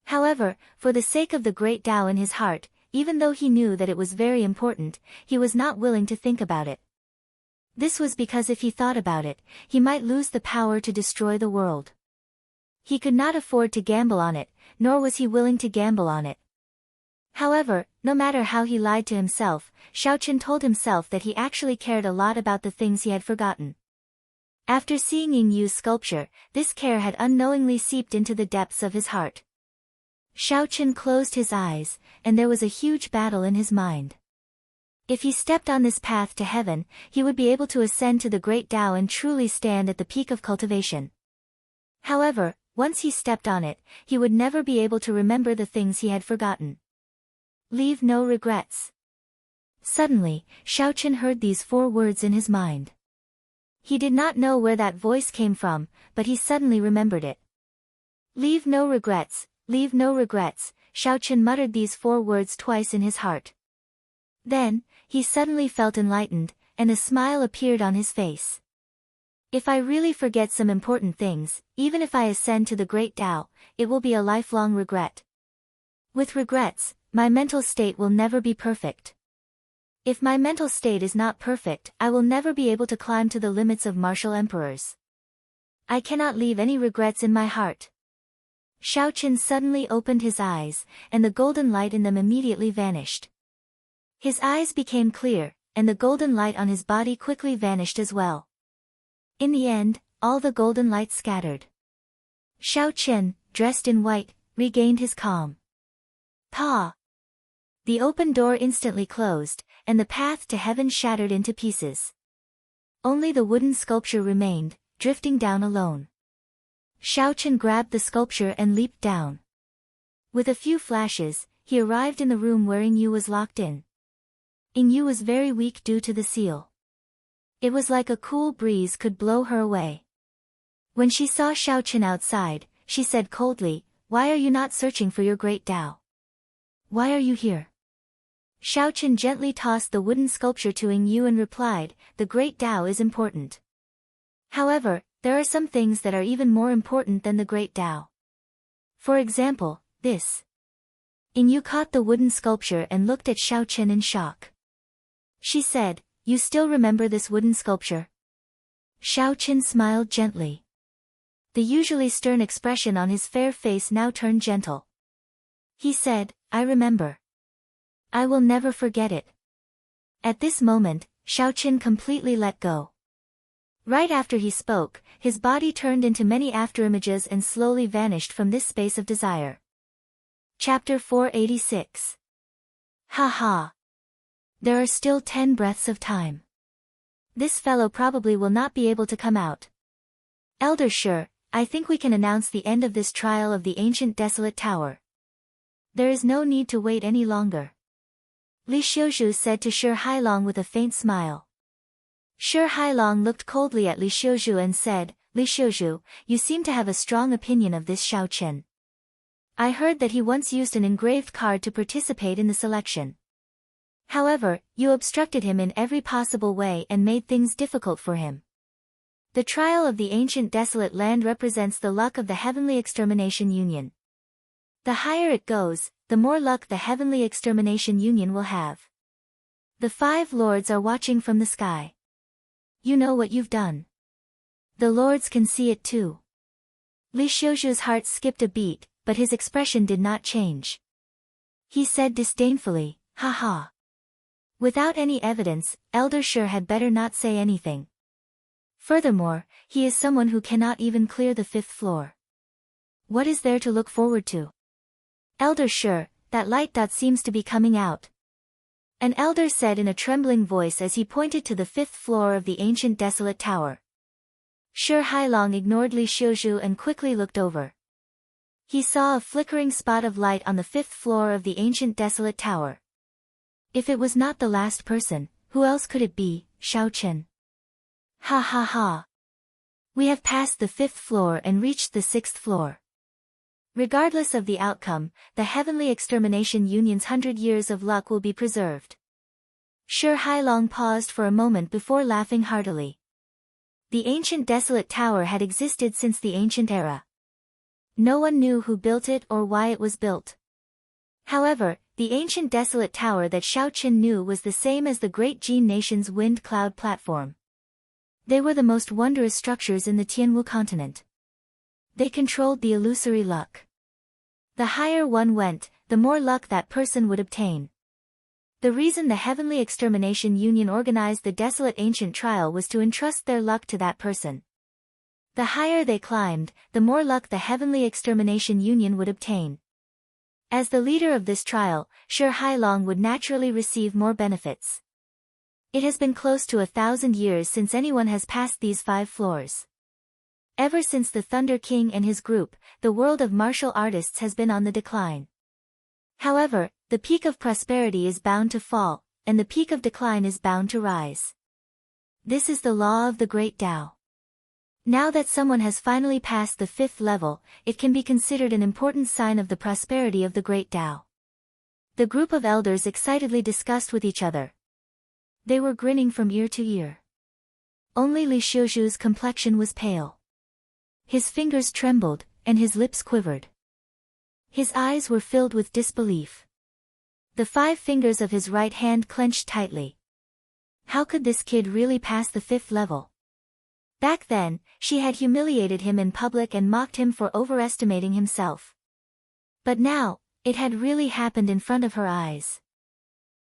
However, for the sake of the great Tao in his heart, even though he knew that it was very important, he was not willing to think about it. This was because if he thought about it, he might lose the power to destroy the world. He could not afford to gamble on it, nor was he willing to gamble on it. However, no matter how he lied to himself, Xiaochen told himself that he actually cared a lot about the things he had forgotten. After seeing Ying Yu's sculpture, this care had unknowingly seeped into the depths of his heart. Xiaochen closed his eyes, and there was a huge battle in his mind. If he stepped on this path to heaven, he would be able to ascend to the great Tao and truly stand at the peak of cultivation. However, once he stepped on it, he would never be able to remember the things he had forgotten. Leave no regrets. Suddenly, Xiaochen heard these 4 words in his mind. He did not know where that voice came from, but he suddenly remembered it. Leave no regrets, leave no regrets. Xiaochen muttered these 4 words twice in his heart. Then, he suddenly felt enlightened, and a smile appeared on his face. If I really forget some important things, even if I ascend to the great Tao, it will be a lifelong regret. With regrets, my mental state will never be perfect. If my mental state is not perfect, I will never be able to climb to the limits of martial emperors. I cannot leave any regrets in my heart. Xiaochen suddenly opened his eyes, and the golden light in them immediately vanished. His eyes became clear, and the golden light on his body quickly vanished as well. In the end, all the golden light scattered. Xiaochen, dressed in white, regained his calm. Pa! The open door instantly closed, and the path to heaven shattered into pieces. Only the wooden sculpture remained, drifting down alone. Xiaochen grabbed the sculpture and leaped down. With a few flashes, he arrived in the room where Ying Yu was locked in. Ying Yu was very weak due to the seal. It was like a cool breeze could blow her away. When she saw Xiaochen outside, she said coldly, "Why are you not searching for your great Tao? Why are you here?" Xiaochen gently tossed the wooden sculpture to Ying Yu and replied, "The great Tao is important. However, there are some things that are even more important than the great Tao. For example, this." Ying Yu caught the wooden sculpture and looked at Xiaochen in shock. She said, "You still remember this wooden sculpture?" Xiaochen smiled gently. The usually stern expression on his fair face now turned gentle. He said, "I remember. I will never forget it." At this moment, Xiaochen completely let go. Right after he spoke, his body turned into many afterimages and slowly vanished from this space of desire. Chapter 486. Ha ha. There are still 10 breaths of time. This fellow probably will not be able to come out. Elder Shi, I think we can announce the end of this trial of the ancient desolate tower. There is no need to wait any longer. Li Xiuzhu said to Shi Hailong with a faint smile. Shi Hailong looked coldly at Li Xiuzhu and said, "Li Xiuzhu, you seem to have a strong opinion of this Xiaochen. I heard that he once used an engraved card to participate in the selection. However, you obstructed him in every possible way and made things difficult for him. The trial of the ancient desolate land represents the luck of the Heavenly Extermination Union. The higher it goes, the more luck the Heavenly Extermination Union will have. The 5 lords are watching from the sky. You know what you've done. The lords can see it too." Li Xiuzhu's heart skipped a beat, but his expression did not change. He said disdainfully, "Ha ha. Without any evidence, Elder Shi had better not say anything. Furthermore, he is someone who cannot even clear the 5th floor. What is there to look forward to? Elder Shi, that light dot seems to be coming out." An elder said in a trembling voice as he pointed to the 5th floor of the ancient desolate tower. Shi Hailong ignored Li Xiuzhu and quickly looked over. He saw a flickering spot of light on the 5th floor of the ancient desolate tower. If it was not the last person, who else could it be? Xiaochen. Ha ha ha. We have passed the 5th floor and reached the 6th floor. Regardless of the outcome, the Heavenly Extermination Union's 100 years of luck will be preserved. Shi Hailong paused for a moment before laughing heartily. The ancient desolate tower had existed since the ancient era. No one knew who built it or why it was built. However, the ancient desolate tower that Xiaochen knew was the same as the Great Jin Nation's wind cloud platform. They were the most wondrous structures in the Tianwu continent. They controlled the illusory luck. The higher one went, the more luck that person would obtain. The reason the Heavenly Extermination Union organized the desolate ancient trial was to entrust their luck to that person. The higher they climbed, the more luck the Heavenly Extermination Union would obtain. As the leader of this trial, Shi Hailong would naturally receive more benefits. It has been close to 1,000 years since anyone has passed these 5 floors. Ever since the Thunder King and his group, the world of martial artists has been on the decline. However, the peak of prosperity is bound to fall, and the peak of decline is bound to rise. This is the law of the Great Tao. Now that someone has finally passed the 5th level, it can be considered an important sign of the prosperity of the Great Tao. The group of elders excitedly discussed with each other. They were grinning from ear to ear. Only Li Xiuzhu's complexion was pale. His fingers trembled, and his lips quivered. His eyes were filled with disbelief. The 5 fingers of his right hand clenched tightly. How could this kid really pass the 5th level? Back then, she had humiliated him in public and mocked him for overestimating himself. But now, it had really happened in front of her eyes.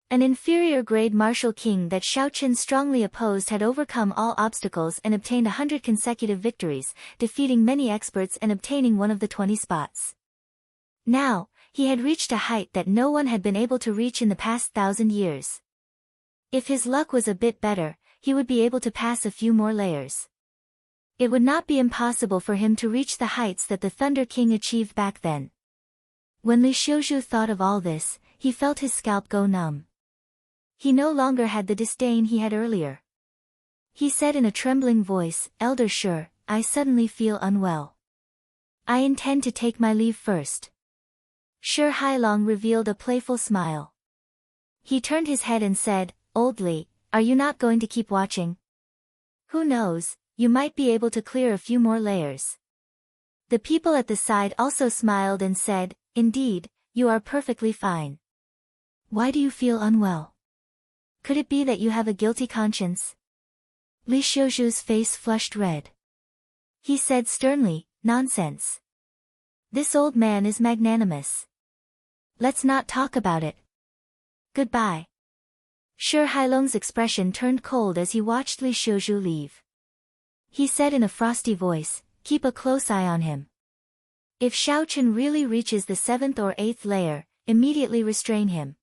An inferior grade martial king that Xiaochen strongly opposed had overcome all obstacles and obtained 100 consecutive victories, defeating many experts and obtaining one of the 20 spots. Now, he had reached a height that no one had been able to reach in the past 1,000 years. If his luck was a bit better, he would be able to pass a few more layers. It would not be impossible for him to reach the heights that the Thunder King achieved back then. When Li Xiuzhu thought of all this, he felt his scalp go numb. He no longer had the disdain he had earlier. He said in a trembling voice, "Elder Shi, I suddenly feel unwell. I intend to take my leave first." Shi Hailong revealed a playful smile. He turned his head and said, "Old Li, are you not going to keep watching? Who knows, you might be able to clear a few more layers." The people at the side also smiled and said, "Indeed, you are perfectly fine. Why do you feel unwell? Could it be that you have a guilty conscience?" Li Xiuzhu's face flushed red. He said sternly, "Nonsense. This old man is magnanimous. Let's not talk about it. Goodbye." Shi Hailong's expression turned cold as he watched Li Xiuzhu leave. He said in a frosty voice, "Keep a close eye on him. If Xiaochen really reaches the 7th or 8th layer, immediately restrain him.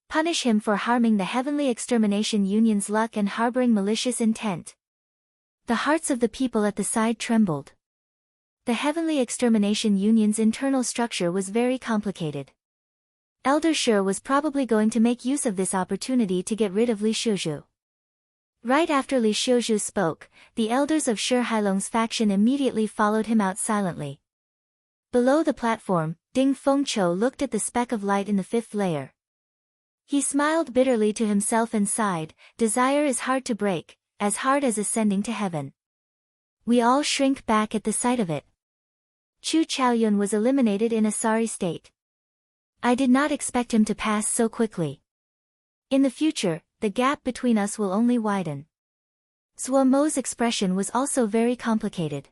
Punish him for harming the Heavenly Extermination Union's luck and harboring malicious intent." The hearts of the people at the side trembled. The Heavenly Extermination Union's internal structure was very complicated. Elder Shi was probably going to make use of this opportunity to get rid of Li Xiuzhu. Right after Li Xiuzhu spoke, the elders of Shi Hailong's faction immediately followed him out silently. Below the platform, Ding Fengqiu looked at the speck of light in the 5th layer. He smiled bitterly to himself and sighed, "Desire is hard to break, as hard as ascending to heaven." We all shrink back at the sight of it. Chu Chaoyun was eliminated in a sorry state. I did not expect him to pass so quickly. In the future, the gap between us will only widen. Zhuo Mo's expression was also very complicated.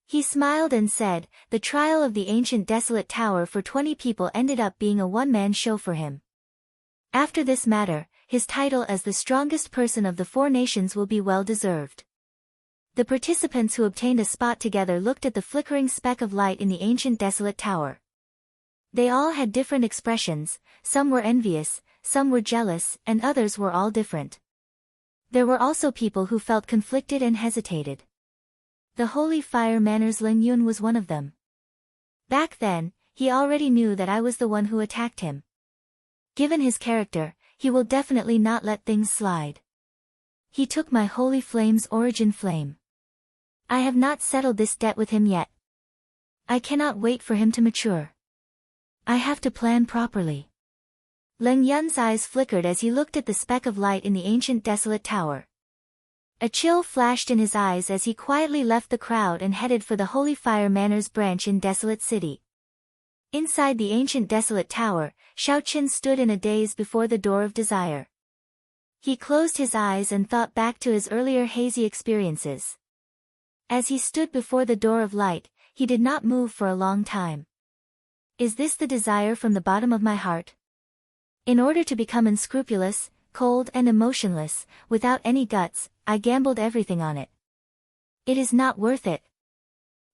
He smiled and said, "The trial of the ancient desolate tower for 20 people ended up being a one-man show for him. After this matter, his title as the strongest person of the 4 nations will be well deserved." The participants who obtained a spot together looked at the flickering speck of light in the ancient desolate tower. They all had different expressions, some were envious, some were jealous, and others were all different. There were also people who felt conflicted and hesitated. The Holy Fire Manor's Ling Yun was one of them. Back then, he already knew that I was the one who attacked him. Given his character, he will definitely not let things slide. He took my Holy Flame's origin flame. I have not settled this debt with him yet. I cannot wait for him to mature. I have to plan properly. Leng Yun's eyes flickered as he looked at the speck of light in the ancient desolate tower. A chill flashed in his eyes as he quietly left the crowd and headed for the Holy Fire Manor's branch in Desolate City. Inside the ancient desolate tower, Xiaochen stood in a daze before the door of desire. He closed his eyes and thought back to his earlier hazy experiences. As he stood before the door of light, he did not move for a long time. Is this the desire from the bottom of my heart? In order to become unscrupulous, cold and emotionless, without any guts, I gambled everything on it. It is not worth it.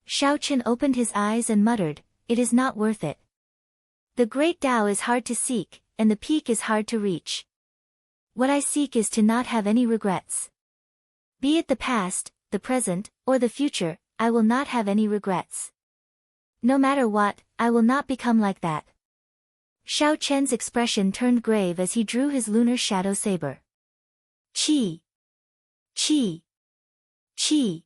Xiaochen opened his eyes and muttered, it is not worth it. The great Tao is hard to seek, and the peak is hard to reach. What I seek is to not have any regrets. Be it the past, the present, or the future, I will not have any regrets. No matter what, I will not become like that. Xiaochen's expression turned grave as he drew his lunar shadow saber. Qi! Qi! Qi!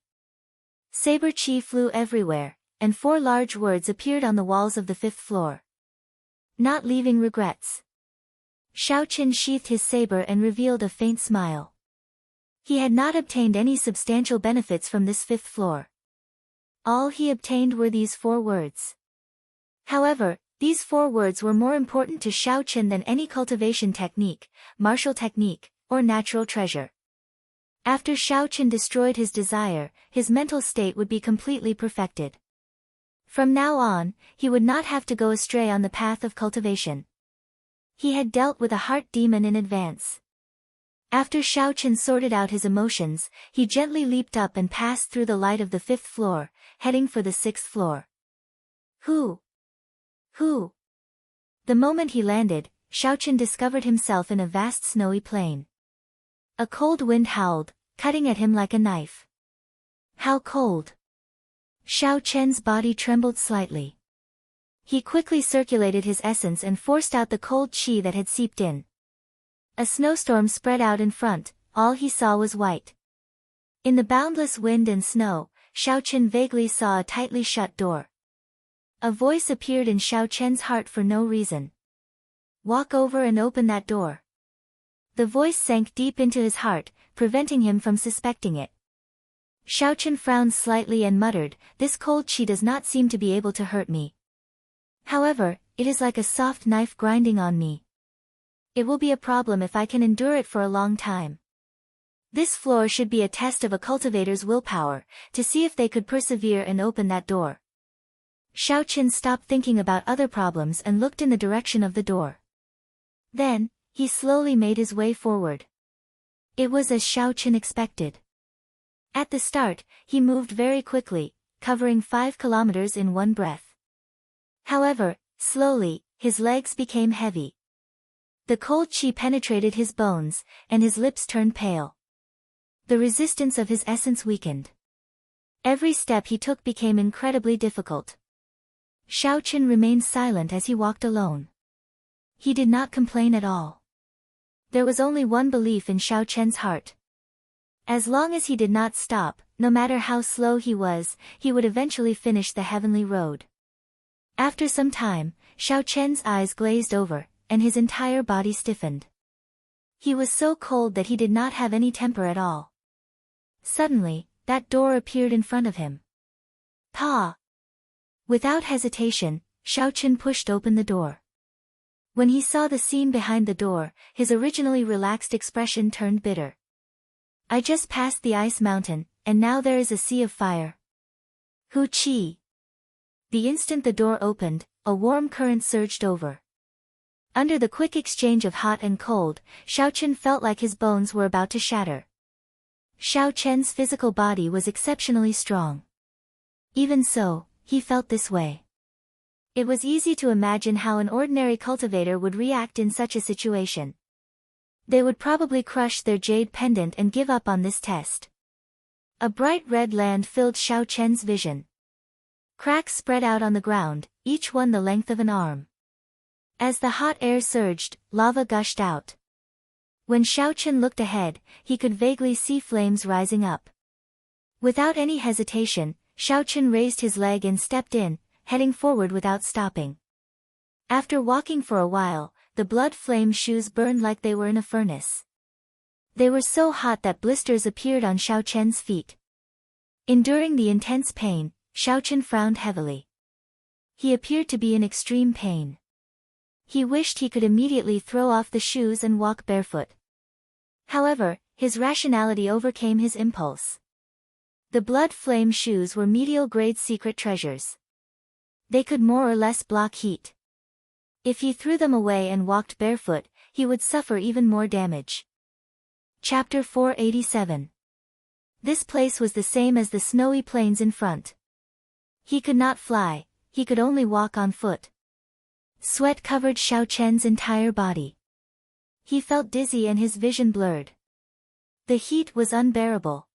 Saber qi flew everywhere, and 4 large words appeared on the walls of the 5th floor. Not leaving regrets. Xiaochen sheathed his saber and revealed a faint smile. He had not obtained any substantial benefits from this 5th floor. All he obtained were these 4 words. However, these 4 words were more important to Xiaochen than any cultivation technique, martial technique, or natural treasure. After Xiaochen destroyed his desire, his mental state would be completely perfected. From now on, he would not have to go astray on the path of cultivation. He had dealt with a heart demon in advance. After Xiaochen sorted out his emotions, he gently leaped up and passed through the light of the 5th floor, heading for the 6th floor. Who? The moment he landed, Xiaochen discovered himself in a vast snowy plain. A cold wind howled, cutting at him like a knife. How cold! Xiaochen's body trembled slightly. He quickly circulated his essence and forced out the cold qi that had seeped in. A snowstorm spread out in front, all he saw was white. In the boundless wind and snow, Xiaochen vaguely saw a tightly shut door. A voice appeared in Xiaochen's heart for no reason. Walk over and open that door. The voice sank deep into his heart, preventing him from suspecting it. Xiaochen frowned slightly and muttered, this cold qi does not seem to be able to hurt me. However, it is like a soft knife grinding on me. It will be a problem if I can endure it for a long time. This floor should be a test of a cultivator's willpower, to see if they could persevere and open that door. Xiaochen stopped thinking about other problems and looked in the direction of the door. Then, he slowly made his way forward. It was as Xiaochen expected. At the start, he moved very quickly, covering 5 kilometers in one breath. However, slowly, his legs became heavy. The cold qi penetrated his bones, and his lips turned pale. The resistance of his essence weakened. Every step he took became incredibly difficult. Xiaochen remained silent as he walked alone. He did not complain at all. There was only one belief in Xiaochen's heart. As long as he did not stop, no matter how slow he was, he would eventually finish the heavenly road. After some time, Xiaochen's eyes glazed over, and his entire body stiffened. He was so cold that he did not have any temper at all. Suddenly, that door appeared in front of him. Pa! Without hesitation, Xiaochen pushed open the door. When he saw the scene behind the door, his originally relaxed expression turned bitter. I just passed the ice mountain, and now there is a sea of fire. Hu Qi! The instant the door opened, a warm current surged over. Under the quick exchange of hot and cold, Xiaochen felt like his bones were about to shatter. Xiaochen's physical body was exceptionally strong. Even so, he felt this way. It was easy to imagine how an ordinary cultivator would react in such a situation. They would probably crush their jade pendant and give up on this test. A bright red land filled Xiaochen's vision. Cracks spread out on the ground, each one the length of an arm. As the hot air surged, lava gushed out. When Xiaochen looked ahead, he could vaguely see flames rising up. Without any hesitation, Xiaochen raised his leg and stepped in, heading forward without stopping. After walking for a while, the blood-flame shoes burned like they were in a furnace. They were so hot that blisters appeared on Xiaochen's feet. Enduring the intense pain, Xiaochen frowned heavily. He appeared to be in extreme pain. He wished he could immediately throw off the shoes and walk barefoot. However, his rationality overcame his impulse. The blood flame shoes were medial-grade secret treasures. They could more or less block heat. If he threw them away and walked barefoot, he would suffer even more damage. Chapter 487. This place was the same as the snowy plains in front. He could not fly, he could only walk on foot. Sweat covered Xiao Chen's entire body. He felt dizzy and his vision blurred. The heat was unbearable.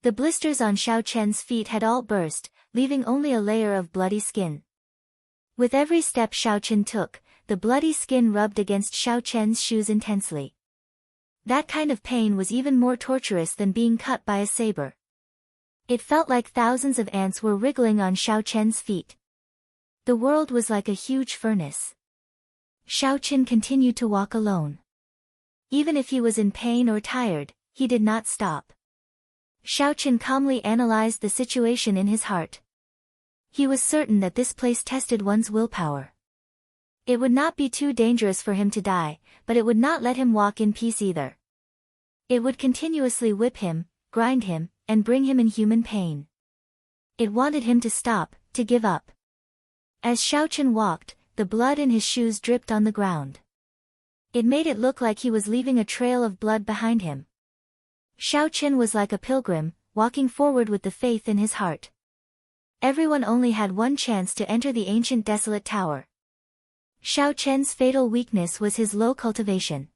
The blisters on Xiao Chen's feet had all burst, leaving only a layer of bloody skin. With every step Xiao Chen took, the bloody skin rubbed against Xiao Chen's shoes intensely. That kind of pain was even more torturous than being cut by a saber. It felt like thousands of ants were wriggling on Xiao Chen's feet. The world was like a huge furnace. Xiao Chen continued to walk alone. Even if he was in pain or tired, he did not stop. Xiao Chen calmly analyzed the situation in his heart. He was certain that this place tested one's willpower. It would not be too dangerous for him to die, but it would not let him walk in peace either. It would continuously whip him, grind him, and bring him inhuman pain. It wanted him to stop, to give up. As Xiao Chen walked, the blood in his shoes dripped on the ground. It made it look like he was leaving a trail of blood behind him. Xiao Chen was like a pilgrim, walking forward with the faith in his heart. Everyone only had one chance to enter the ancient desolate tower. Xiao Chen's fatal weakness was his low cultivation.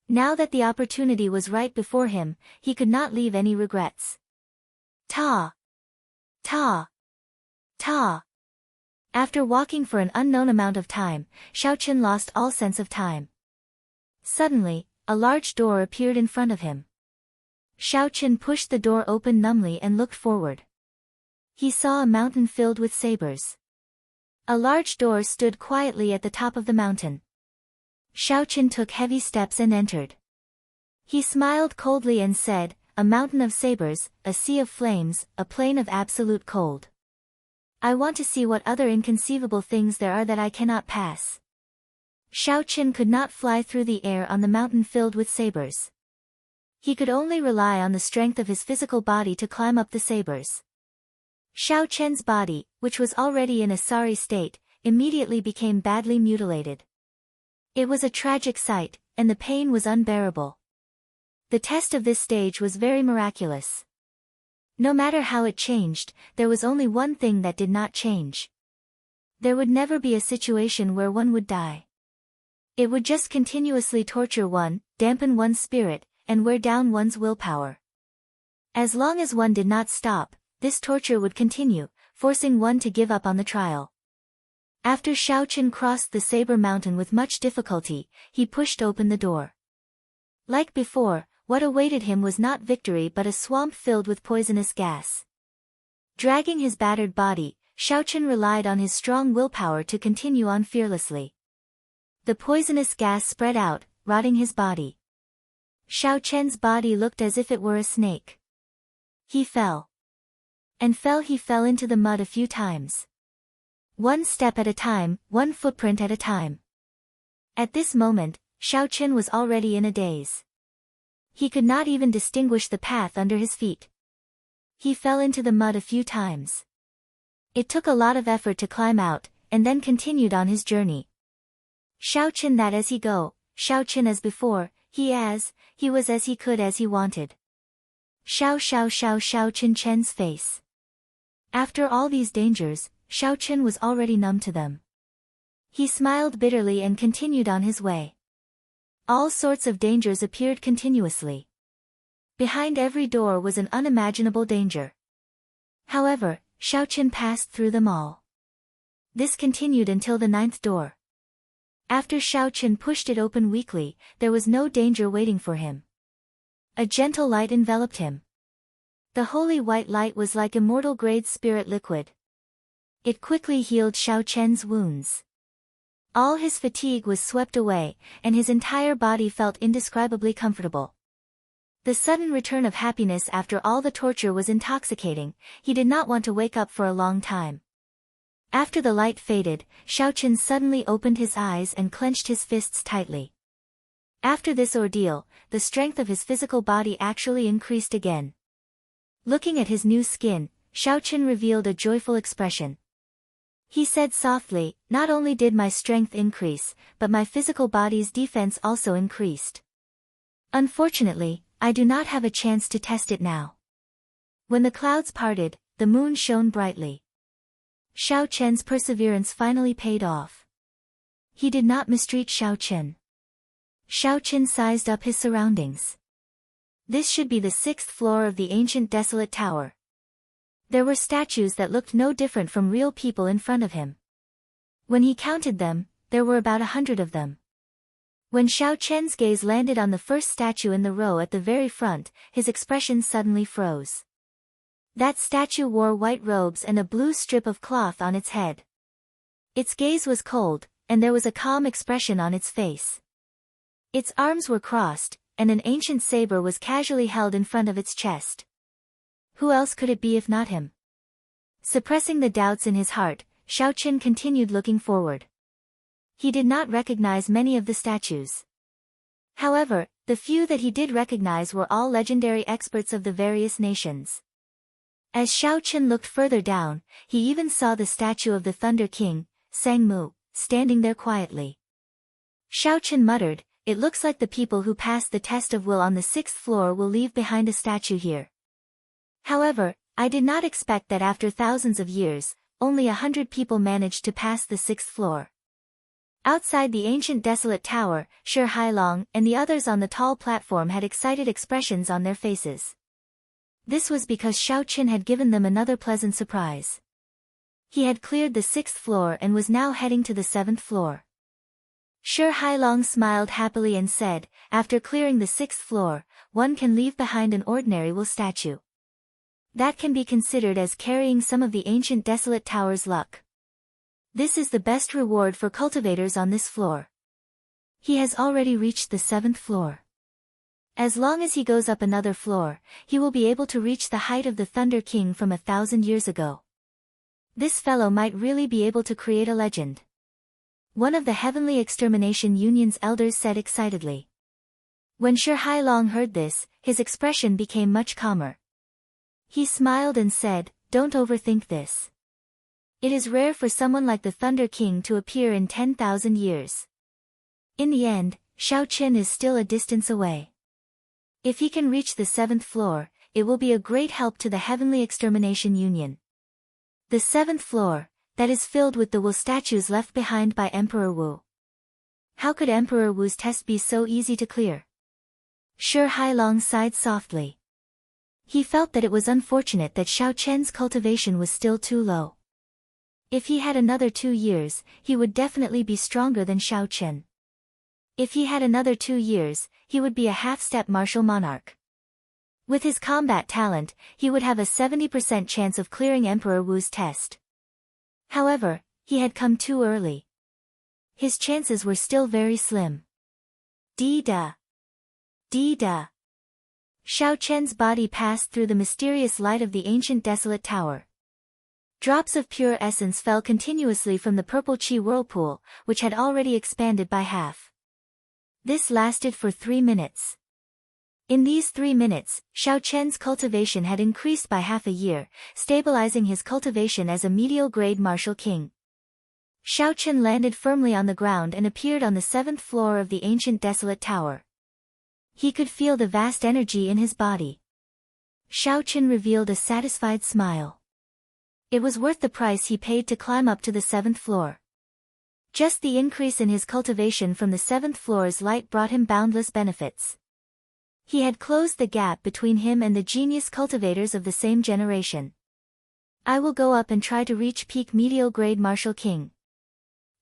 Now that the opportunity was right before him, he could not leave any regrets. Ta! Ta! Ta! After walking for an unknown amount of time, Xiao Chen lost all sense of time. Suddenly, a large door appeared in front of him. Xiao Chen pushed the door open numbly and looked forward. He saw a mountain filled with sabers. A large door stood quietly at the top of the mountain. Xiao Chen took heavy steps and entered. He smiled coldly and said, "A mountain of sabers, a sea of flames, a plain of absolute cold. I want to see what other inconceivable things there are that I cannot pass." Xiao Chen could not fly through the air on the mountain filled with sabers. He could only rely on the strength of his physical body to climb up the sabers. Xiao Chen's body, which was already in a sorry state, immediately became badly mutilated. It was a tragic sight, and the pain was unbearable. The test of this stage was very miraculous. No matter how it changed, there was only one thing that did not change. There would never be a situation where one would die. It would just continuously torture one, dampen one's spirit, and wear down one's willpower. As long as one did not stop, this torture would continue, forcing one to give up on the trial. After Xiao Chen crossed the Saber Mountain with much difficulty, he pushed open the door. Like before, what awaited him was not victory but a swamp filled with poisonous gas. Dragging his battered body, Xiao Chen relied on his strong willpower to continue on fearlessly. The poisonous gas spread out, rotting his body. Xiao Chen's body looked as if it were a snake. He fell. And he fell into the mud a few times. One step at a time, one footprint at a time. At this moment, Xiao Chen was already in a daze. He could not even distinguish the path under his feet. He fell into the mud a few times. It took a lot of effort to climb out, and then continued on his journey. Xiao Chen that as he go, Xiao Chen as before, he was as he could as he wanted. Xiao Chen's face. After all these dangers, Xiao Chen was already numb to them. He smiled bitterly and continued on his way. All sorts of dangers appeared continuously. Behind every door was an unimaginable danger. However, Xiao Chen passed through them all. This continued until the 9th door. After Xiao Chen pushed it open weakly, there was no danger waiting for him. A gentle light enveloped him. The holy white light was like immortal-grade spirit liquid. It quickly healed Xiao Chen's wounds. All his fatigue was swept away, and his entire body felt indescribably comfortable. The sudden return of happiness after all the torture was intoxicating. He did not want to wake up for a long time. After the light faded, Xiao Chen suddenly opened his eyes and clenched his fists tightly. After this ordeal, the strength of his physical body actually increased again. Looking at his new skin, Xiaochen revealed a joyful expression. He said softly, "Not only did my strength increase, but my physical body's defense also increased. Unfortunately, I do not have a chance to test it now." When the clouds parted, the moon shone brightly. Xiaochen's perseverance finally paid off. He did not mistreat Xiaochen. Xiaochen sized up his surroundings. This should be the 6th floor of the ancient desolate tower. There were statues that looked no different from real people in front of him. When he counted them, there were about 100 of them. When Xiaochen's gaze landed on the first statue in the row at the very front, his expression suddenly froze. That statue wore white robes and a blue strip of cloth on its head. Its gaze was cold, and there was a calm expression on its face. Its arms were crossed, and an ancient saber was casually held in front of its chest. Who else could it be if not him? Suppressing the doubts in his heart, Xiaochen continued looking forward. He did not recognize many of the statues. However, the few that he did recognize were all legendary experts of the various nations. As Xiaochen looked further down, he even saw the statue of the Thunder King, Sangmu, standing there quietly. Xiaochen muttered, "It looks like the people who passed the test of will on the 6th floor will leave behind a statue here. However, I did not expect that after thousands of years, only 100 people managed to pass the 6th floor." Outside the ancient desolate tower, Shi Hailong and the others on the tall platform had excited expressions on their faces. This was because Xiaochen had given them another pleasant surprise. He had cleared the 6th floor and was now heading to the 7th floor. Shi Hailong smiled happily and said, "After clearing the 6th floor, one can leave behind an ordinary will statue. That can be considered as carrying some of the ancient desolate tower's luck. This is the best reward for cultivators on this floor." He has already reached the 7th floor. As long as he goes up another floor, he will be able to reach the height of the Thunder King from 1,000 years ago. This fellow might really be able to create a legend. One of the Heavenly Extermination Union's elders said excitedly. When Shi Hailong heard this, his expression became much calmer. He smiled and said, "Don't overthink this. It is rare for someone like the Thunder King to appear in 10,000 years. In the end, Xiaochen is still a distance away. If he can reach the 7th floor, it will be a great help to the Heavenly Extermination Union." The 7th floor, that is filled with the Wu statues left behind by Emperor Wu. How could Emperor Wu's test be so easy to clear? Shi Hailong sighed softly. He felt that it was unfortunate that Xiaochen's cultivation was still too low. If he had another 2 years, he would definitely be stronger than Xiaochen. If he had another 2 years, he would be a half-step martial monarch. With his combat talent, he would have a 70% chance of clearing Emperor Wu's test. However, he had come too early. His chances were still very slim. Dee-da. Dee-da. Xiaochen's body passed through the mysterious light of the ancient desolate tower. Drops of pure essence fell continuously from the purple chi whirlpool, which had already expanded by half. This lasted for 3 minutes. In these 3 minutes, Xiaochen's cultivation had increased by half a year, stabilizing his cultivation as a medial grade martial king. Xiaochen landed firmly on the ground and appeared on the 7th floor of the ancient desolate tower. He could feel the vast energy in his body. Xiaochen revealed a satisfied smile. It was worth the price he paid to climb up to the 7th floor. Just the increase in his cultivation from the 7th floor's light brought him boundless benefits. He had closed the gap between him and the genius cultivators of the same generation. "I will go up and try to reach peak medial grade martial king.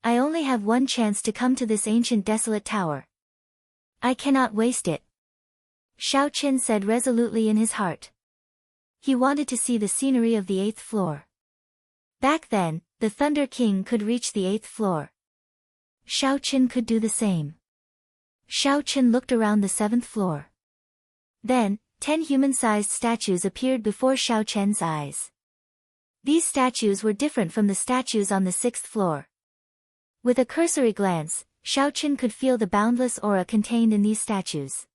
I only have one chance to come to this ancient desolate tower. I cannot waste it," Xiaochen said resolutely in his heart. He wanted to see the scenery of the 8th floor. Back then, the Thunder King could reach the 8th floor. Xiaochen could do the same. Xiaochen looked around the 7th floor. Then, 10 human-sized statues appeared before Xiaochen's eyes. These statues were different from the statues on the 6th floor. With a cursory glance, Xiaochen could feel the boundless aura contained in these statues.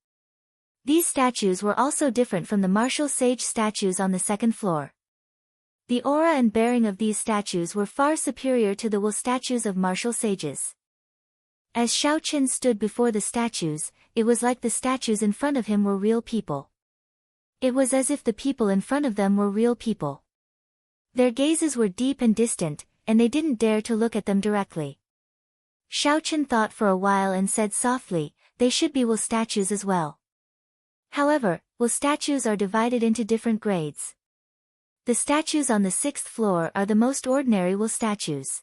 These statues were also different from the martial sage statues on the second floor. The aura and bearing of these statues were far superior to the will statues of martial sages. As Xiaochen stood before the statues, it was like the statues in front of him were real people. It was as if the people in front of them were real people. Their gazes were deep and distant, and they didn't dare to look at them directly. Xiaochen thought for a while and said softly, they should be will statues as well. However, will statues are divided into different grades. The statues on the 6th floor are the most ordinary will statues.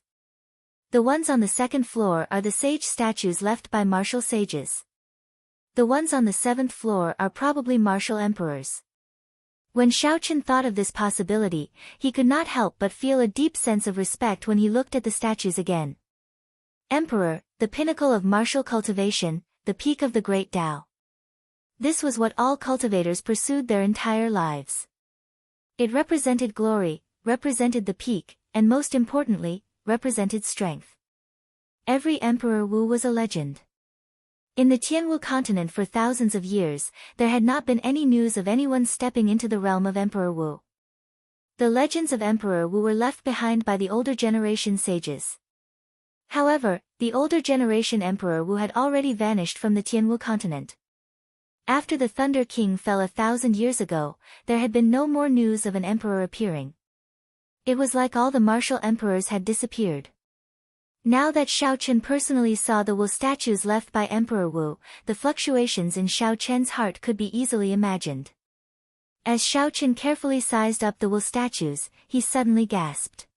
The ones on the 2nd floor are the sage statues left by martial sages. The ones on the 7th floor are probably martial emperors. When Xiaochen thought of this possibility, he could not help but feel a deep sense of respect when he looked at the statues again. Emperor, the pinnacle of martial cultivation, the peak of the great Tao. This was what all cultivators pursued their entire lives. It represented glory, represented the peak, and most importantly, represented strength. Every Emperor Wu was a legend. In the Tianwu continent for thousands of years, there had not been any news of anyone stepping into the realm of Emperor Wu. The legends of Emperor Wu were left behind by the older generation sages. However, the older generation Emperor Wu had already vanished from the Tianwu continent. After the Thunder King fell 1,000 years ago, there had been no more news of an emperor appearing. It was like all the martial emperors had disappeared. Now that Xiaochen personally saw the Wu statues left by Emperor Wu, the fluctuations in Xiaochen's heart could be easily imagined. As Xiaochen carefully sized up the Wu statues, he suddenly gasped.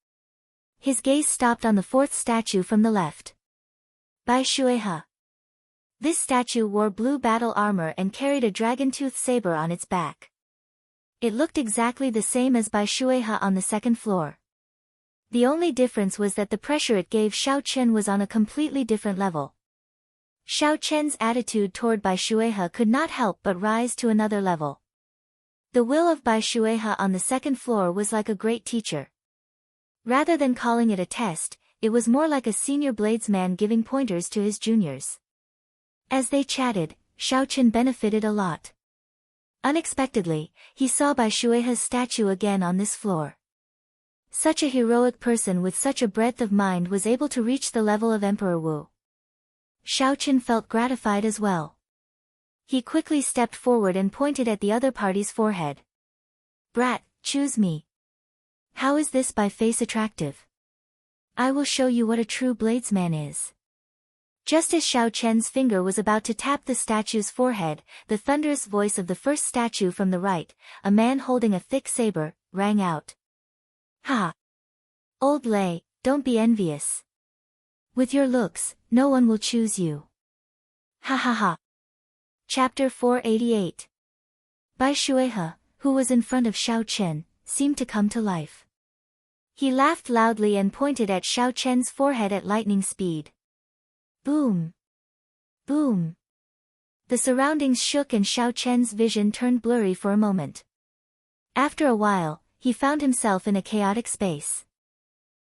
His gaze stopped on the 4th statue from the left. Bai Shuihe. This statue wore blue battle armor and carried a dragon-tooth saber on its back. It looked exactly the same as Bai Shuihe on the 2nd floor. The only difference was that the pressure it gave Xiaochen was on a completely different level. Xiaochen's attitude toward Bai Shuihe could not help but rise to another level. The will of Bai Shuihe on the 2nd floor was like a great teacher. Rather than calling it a test, it was more like a senior bladesman giving pointers to his juniors. As they chatted, Xiaochen benefited a lot. Unexpectedly, he saw Bai Shuihe's statue again on this floor. Such a heroic person with such a breadth of mind was able to reach the level of Emperor Wu. Xiaochen felt gratified as well. He quickly stepped forward and pointed at the other party's forehead. Brat, choose me. How is this by face attractive? I will show you what a true bladesman is. Just as Xiaochen's finger was about to tap the statue's forehead, the thunderous voice of the first statue from the right, a man holding a thick saber, rang out. Ha! Old Lei, don't be envious. With your looks, no one will choose you. Ha ha ha. Chapter 488. Bai Shuihe, who was in front of Xiaochen, seemed to come to life. He laughed loudly and pointed at Xiaochen's forehead at lightning speed. Boom! Boom! The surroundings shook and Xiaochen's vision turned blurry for a moment. After a while, he found himself in a chaotic space.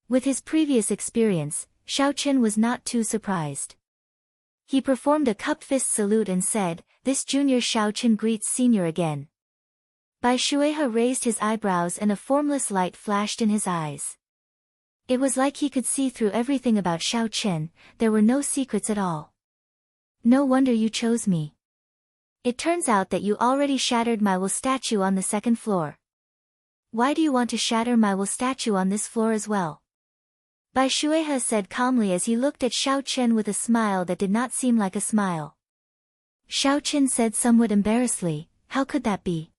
With his previous experience, Xiaochen was not too surprised. He performed a cup fist salute and said, "This junior Xiaochen greets senior again." Bai Shuihe raised his eyebrows and a formless light flashed in his eyes. It was like he could see through everything about Xiaochen, there were no secrets at all. No wonder you chose me. It turns out that you already shattered my will statue on the 2nd floor. Why do you want to shatter my will statue on this floor as well? Bai Shuihe said calmly as he looked at Xiaochen with a smile that did not seem like a smile. Xiaochen said somewhat embarrassedly, how could that be?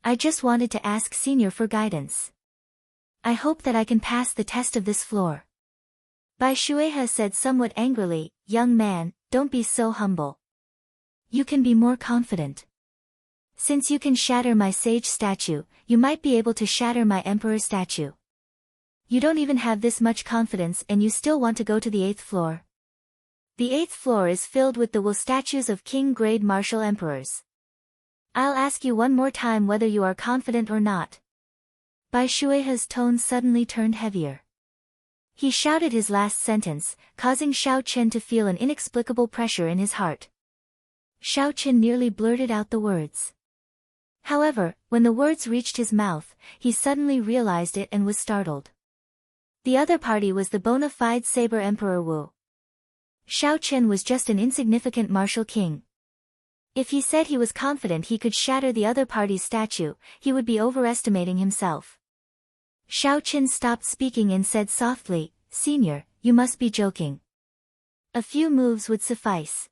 I just wanted to ask senior for guidance. I hope that I can pass the test of this floor. Bai Shuihe said somewhat angrily, young man, don't be so humble. You can be more confident. Since you can shatter my sage statue, you might be able to shatter my emperor statue. You don't even have this much confidence and you still want to go to the 8th floor. The 8th floor is filled with the will statues of king-grade martial emperors. I'll ask you one more time whether you are confident or not. Bai Shuihe's tone suddenly turned heavier. He shouted his last sentence, causing Xiao Chen to feel an inexplicable pressure in his heart. Xiao Chen nearly blurted out the words. However, when the words reached his mouth, he suddenly realized it and was startled. The other party was the bona fide Saber Emperor Wu. Xiao Chen was just an insignificant martial king. If he said he was confident he could shatter the other party's statue, he would be overestimating himself. Xiao Chen stopped speaking and said softly, "Senior, you must be joking. A few moves would suffice.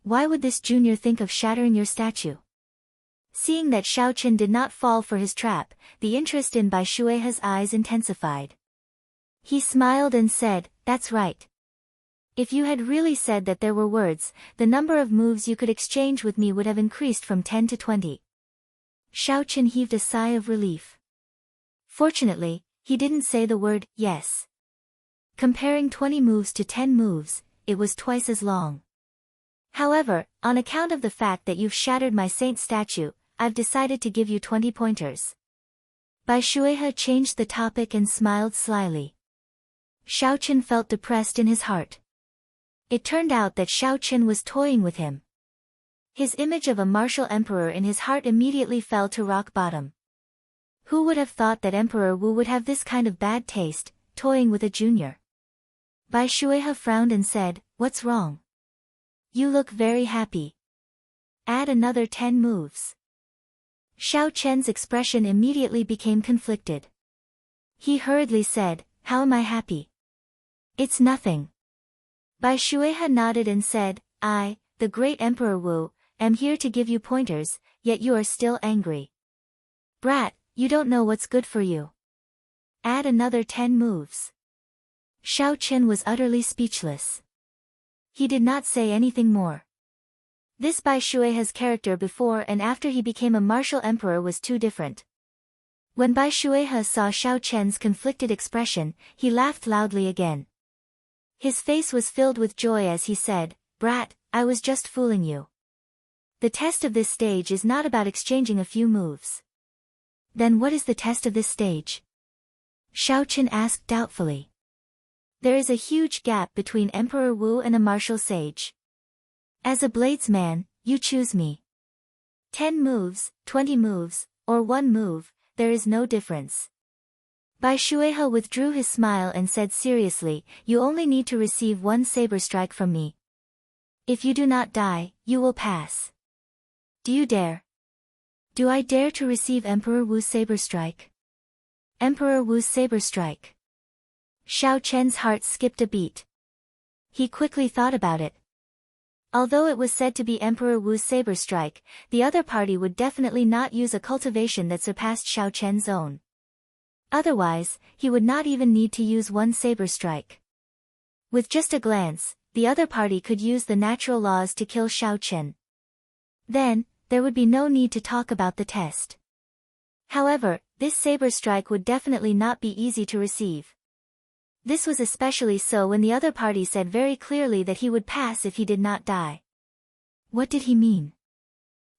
Why would this junior think of shattering your statue?" Seeing that Xiao Chen did not fall for his trap, the interest in Bai Shuihe's eyes intensified. He smiled and said, "That's right. If you had really said that there were words, the number of moves you could exchange with me would have increased from 10 to 20. Xiao Chen heaved a sigh of relief. Fortunately, he didn't say the word, yes. Comparing 20 moves to 10 moves, it was twice as long. However, on account of the fact that you've shattered my saint statue, I've decided to give you 20 pointers. Bai Shuihe changed the topic and smiled slyly. Xiao Chen felt depressed in his heart. It turned out that Xiao Chen was toying with him. His image of a martial emperor in his heart immediately fell to rock bottom. Who would have thought that Emperor Wu would have this kind of bad taste, toying with a junior? Bai Shuihe frowned and said, "What's wrong? You look very happy. Add another 10 moves." Xiao Chen's expression immediately became conflicted. He hurriedly said, "How am I happy? It's nothing." Bai Shuihe nodded and said, "I, the great Emperor Wu, am here to give you pointers, yet you are still angry. Brat, you don't know what's good for you. Add another 10 moves." Xiao Chen was utterly speechless. He did not say anything more. This Bai Shuihe's character before and after he became a martial emperor was too different. When Bai Shuihe saw Xiao Chen's conflicted expression, he laughed loudly again. His face was filled with joy as he said, "Brat, I was just fooling you. The test of this stage is not about exchanging a few moves." "Then what is the test of this stage?" Xiao Chen asked doubtfully. "There is a huge gap between Emperor Wu and a martial sage. As a bladesman, you choose me. 10 moves, 20 moves, or 1 move, there is no difference." Bai Shuihe withdrew his smile and said seriously, "You only need to receive 1 saber strike from me. If you do not die, you will pass. Do you dare?" "Do I dare to receive Emperor Wu's saber strike?" Emperor Wu's saber strike. Xiao Chen's heart skipped a beat. He quickly thought about it. Although it was said to be Emperor Wu's saber strike, the other party would definitely not use a cultivation that surpassed Xiao Chen's own. Otherwise, he would not even need to use 1 saber strike. With just a glance, the other party could use the natural laws to kill Xiao Chen. Then, there would be no need to talk about the test. However, this saber strike would definitely not be easy to receive. This was especially so when the other party said very clearly that he would pass if he did not die. What did he mean?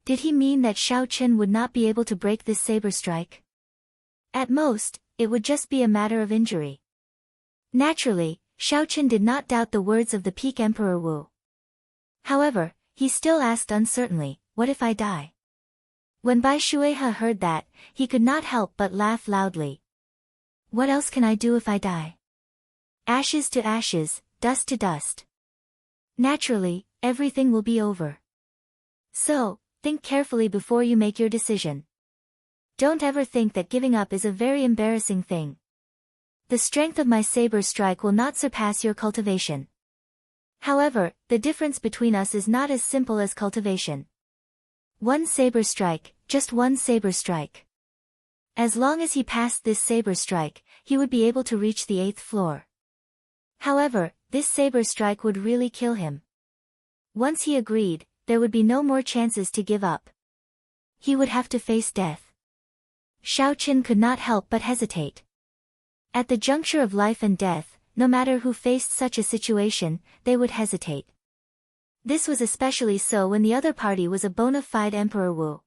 Did he mean that Xiao Chen would not be able to break this saber strike? At most, it would just be a matter of injury. Naturally, Xiao Chen did not doubt the words of the peak Emperor Wu. However, he still asked uncertainly, "What if I die?" When Bai Shuihe heard that, he could not help but laugh loudly. "What else can I do if I die? Ashes to ashes, dust to dust. Naturally, everything will be over. So, think carefully before you make your decision. Don't ever think that giving up is a very embarrassing thing. The strength of my saber strike will not surpass your cultivation. However, the difference between us is not as simple as cultivation. 1 saber strike, just 1 saber strike. As long as he passed this saber strike, he would be able to reach the 8th floor. However, this saber strike would really kill him. Once he agreed, there would be no more chances to give up. He would have to face death. Xiao Chen could not help but hesitate. At the juncture of life and death, no matter who faced such a situation, they would hesitate. This was especially so when the other party was a bona fide Emperor Wu.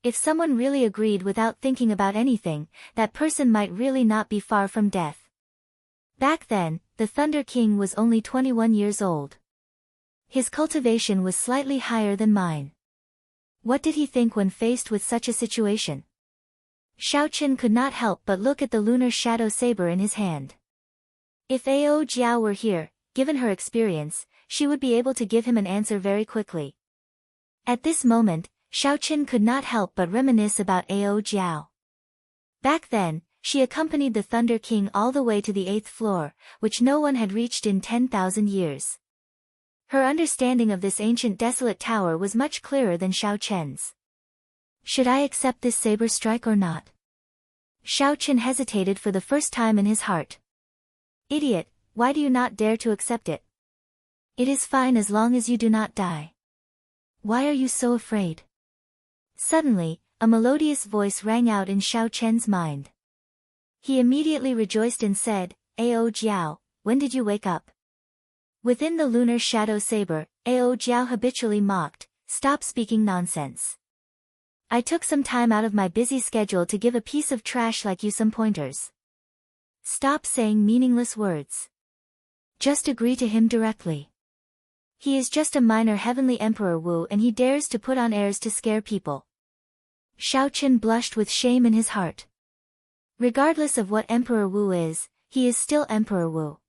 If someone really agreed without thinking about anything, that person might really not be far from death. Back then, the Thunder King was only 21 years old. His cultivation was slightly higher than mine. What did he think when faced with such a situation? Xiaochen could not help but look at the lunar shadow saber in his hand. If Ao Jiao were here, given her experience, she would be able to give him an answer very quickly. At this moment, Xiaochen could not help but reminisce about Ao Jiao. Back then, she accompanied the Thunder King all the way to the 8th floor, which no one had reached in 10,000 years. Her understanding of this ancient desolate tower was much clearer than Xiaochen's. Should I accept this saber strike or not? Xiaochen hesitated for the first time in his heart. Idiot, why do you not dare to accept it? It is fine as long as you do not die. Why are you so afraid? Suddenly, a melodious voice rang out in Xiaochen's mind. He immediately rejoiced and said, Ao Jiao, when did you wake up? Within the lunar shadow saber, Ao Jiao habitually mocked, stop speaking nonsense. I took some time out of my busy schedule to give a piece of trash like you some pointers. Stop saying meaningless words. Just agree to him directly. He is just a minor heavenly Emperor Wu and he dares to put on airs to scare people. Xiaochen blushed with shame in his heart. Regardless of what Emperor Wu is, he is still Emperor Wu.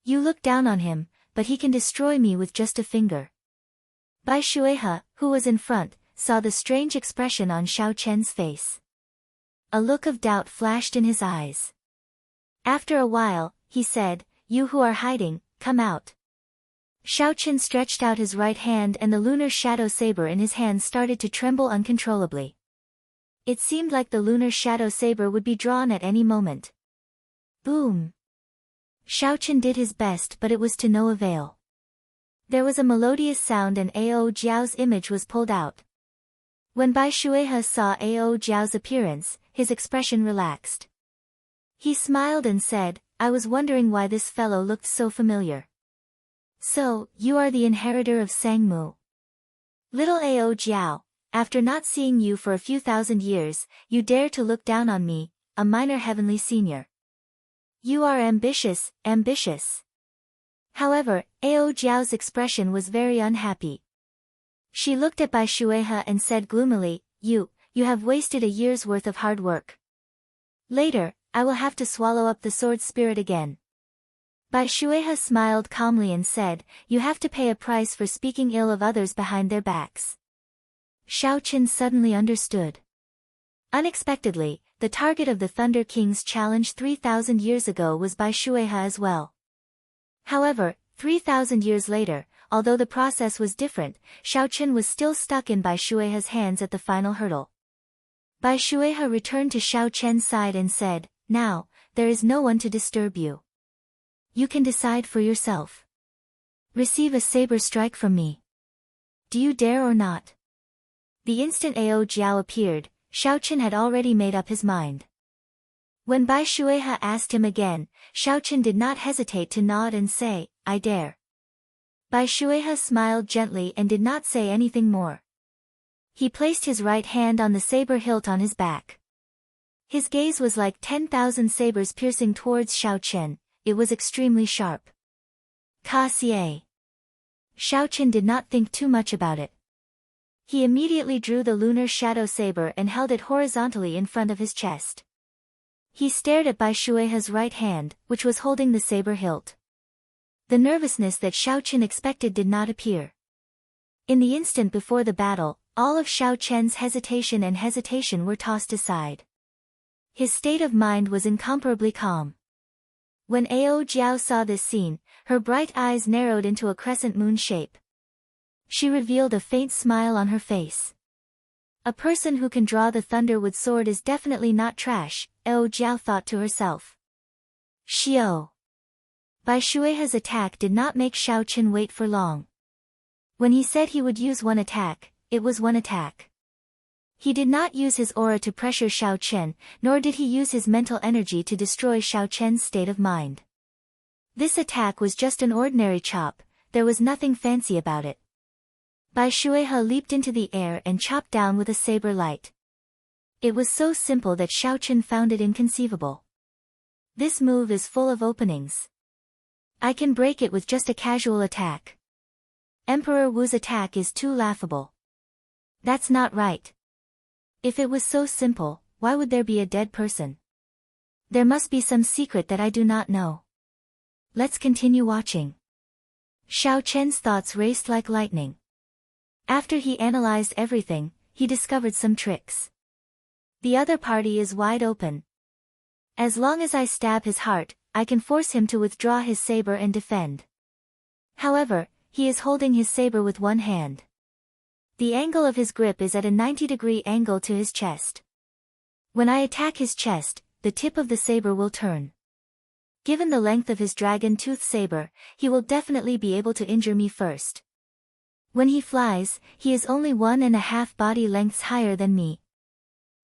You look down on him, but he can destroy me with just a finger. Bai Shuehe, who was in front, saw the strange expression on Xiaochen's face. A look of doubt flashed in his eyes. After a while, he said, you who are hiding, come out. Xiaochen stretched out his right hand and the lunar shadow saber in his hand started to tremble uncontrollably. It seemed like the lunar shadow saber would be drawn at any moment. Boom! Xiaochen did his best but it was to no avail. There was a melodious sound and Ao Jiao's image was pulled out. When Bai Shuehe saw Ao Jiao's appearance, his expression relaxed. He smiled and said, I was wondering why this fellow looked so familiar. So, you are the inheritor of Sangmu. Little Ao Jiao, after not seeing you for a few thousand years, you dare to look down on me, a minor heavenly senior. You are ambitious, ambitious. However, Ao Jiao's expression was very unhappy. She looked at Bai Shuehe and said gloomily, you have wasted a year's worth of hard work. Later, I will have to swallow up the sword spirit again. Bai Shuehe smiled calmly and said, you have to pay a price for speaking ill of others behind their backs. Xiaochen suddenly understood. Unexpectedly, the target of the Thunder King's challenge 3,000 years ago was Bai Shuehe as well. However, 3,000 years later, although the process was different, Xiaochen was still stuck in Bai Shuehe's hands at the final hurdle. Bai Shuehe returned to Xiaochen's side and said, now, there is no one to disturb you. You can decide for yourself. Receive a saber strike from me. Do you dare or not? The instant Ao Jiao appeared, Xiaochen had already made up his mind. When Bai Shuehe asked him again, Xiaochen did not hesitate to nod and say, I dare. Bai Shuehe smiled gently and did not say anything more. He placed his right hand on the saber hilt on his back. His gaze was like 10,000 sabers piercing towards Xiaochen, it was extremely sharp. Ka Xie. Xiaochen did not think too much about it. He immediately drew the lunar shadow saber and held it horizontally in front of his chest. He stared at Bai Shuehe's right hand, which was holding the saber hilt. The nervousness that Xiaochen expected did not appear. In the instant before the battle, all of Xiaochen's hesitation were tossed aside. His state of mind was incomparably calm. When Ao Jiao saw this scene, her bright eyes narrowed into a crescent moon shape. She revealed a faint smile on her face. A person who can draw the thunderwood sword is definitely not trash, Ao Jiao thought to herself. Xiao. Bai Shuehe's attack did not make Xiaochen wait for long. When he said he would use one attack, it was one attack. He did not use his aura to pressure Xiaochen, nor did he use his mental energy to destroy Xiaochen's state of mind. This attack was just an ordinary chop, there was nothing fancy about it. Bai Shuehe leaped into the air and chopped down with a saber light. It was so simple that Xiaochen found it inconceivable. This move is full of openings. I can break it with just a casual attack. Emperor Wu's attack is too laughable. That's not right. If it was so simple, why would there be a dead person? There must be some secret that I do not know. Let's continue watching. Xiao Chen's thoughts raced like lightning. After he analyzed everything, he discovered some tricks. The other party is wide open. As long as I stab his heart, I can force him to withdraw his saber and defend. However, he is holding his saber with one hand. The angle of his grip is at a 90-degree angle to his chest. When I attack his chest, the tip of the saber will turn. Given the length of his dragon tooth saber, he will definitely be able to injure me first. When he flies, he is only 1.5 body lengths higher than me.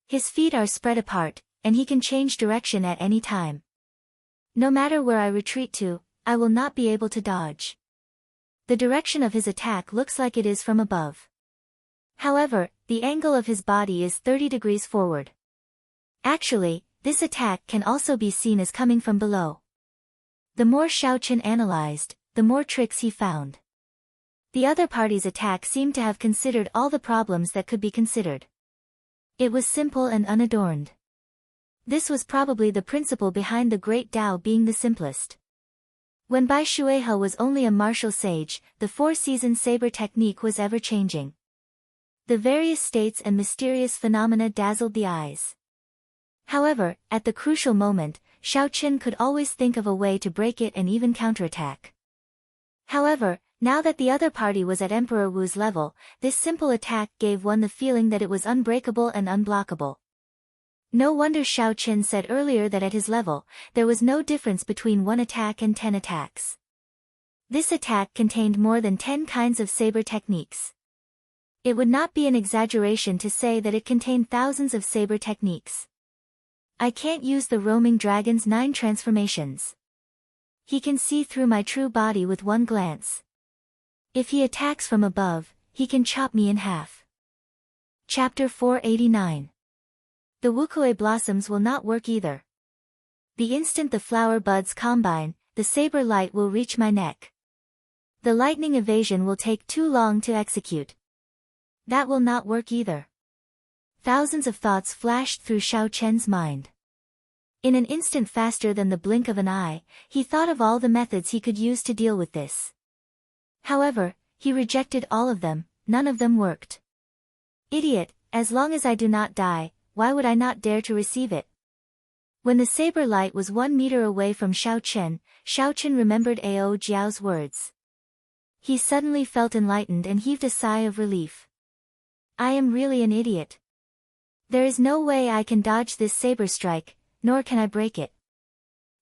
His feet are spread apart, and he can change direction at any time. No matter where I retreat to, I will not be able to dodge. The direction of his attack looks like it is from above. However, the angle of his body is 30 degrees forward. Actually, this attack can also be seen as coming from below. The more Xiao Chen analyzed, the more tricks he found. The other party's attack seemed to have considered all the problems that could be considered. It was simple and unadorned. This was probably the principle behind the Great Tao being the simplest. When Bai Shuehe was only a martial sage, the four-season saber technique was ever-changing. The various states and mysterious phenomena dazzled the eyes. However, at the crucial moment, Xiao Chen could always think of a way to break it and even counterattack. However, now that the other party was at Emperor Wu's level, this simple attack gave one the feeling that it was unbreakable and unblockable. No wonder Xiao Chen said earlier that at his level, there was no difference between one attack and 10 attacks. This attack contained more than 10 kinds of saber techniques. It would not be an exaggeration to say that it contained thousands of saber techniques. I can't use the roaming dragon's 9 transformations. He can see through my true body with one glance. If he attacks from above, he can chop me in half. Chapter 489. The Wukue blossoms will not work either. The instant the flower buds combine, the saber light will reach my neck. The lightning evasion will take too long to execute. That will not work either. Thousands of thoughts flashed through Xiao Chen's mind. In an instant, faster than the blink of an eye, he thought of all the methods he could use to deal with this. However, he rejected all of them, none of them worked. Idiot, as long as I do not die, why would I not dare to receive it? When the saber light was 1 meter away from Xiao Chen remembered Ao Jiao's words. He suddenly felt enlightened and heaved a sigh of relief. I am really an idiot. There is no way I can dodge this saber strike, nor can I break it.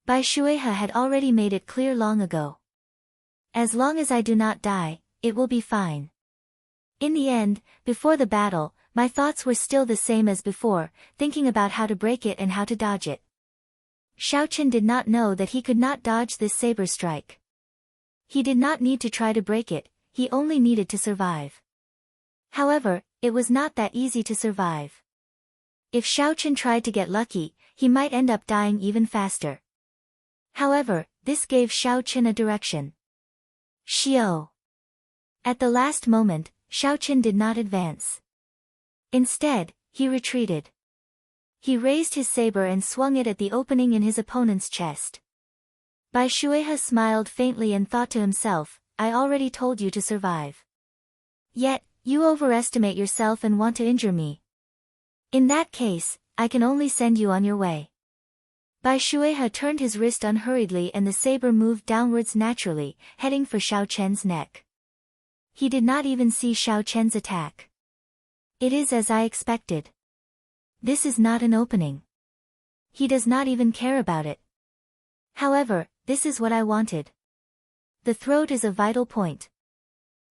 Bai Shuehe had already made it clear long ago. As long as I do not die, it will be fine. In the end, before the battle, my thoughts were still the same as before, thinking about how to break it and how to dodge it. Xiao Chen did not know that he could not dodge this saber strike. He did not need to try to break it, he only needed to survive. However, it was not that easy to survive. If Xiao Chen tried to get lucky, he might end up dying even faster. However, this gave Xiao Chen a direction. Xiao. At the last moment, Xiao Chen did not advance. Instead, he retreated. He raised his saber and swung it at the opening in his opponent's chest. Bai Shuehe smiled faintly and thought to himself, I already told you to survive. Yet, you overestimate yourself and want to injure me. In that case, I can only send you on your way. Bai Shuehe turned his wrist unhurriedly and the saber moved downwards naturally, heading for Xiao Chen's neck. He did not even see Xiao Chen's attack. It is as I expected. This is not an opening. He does not even care about it. However, this is what I wanted. The throat is a vital point.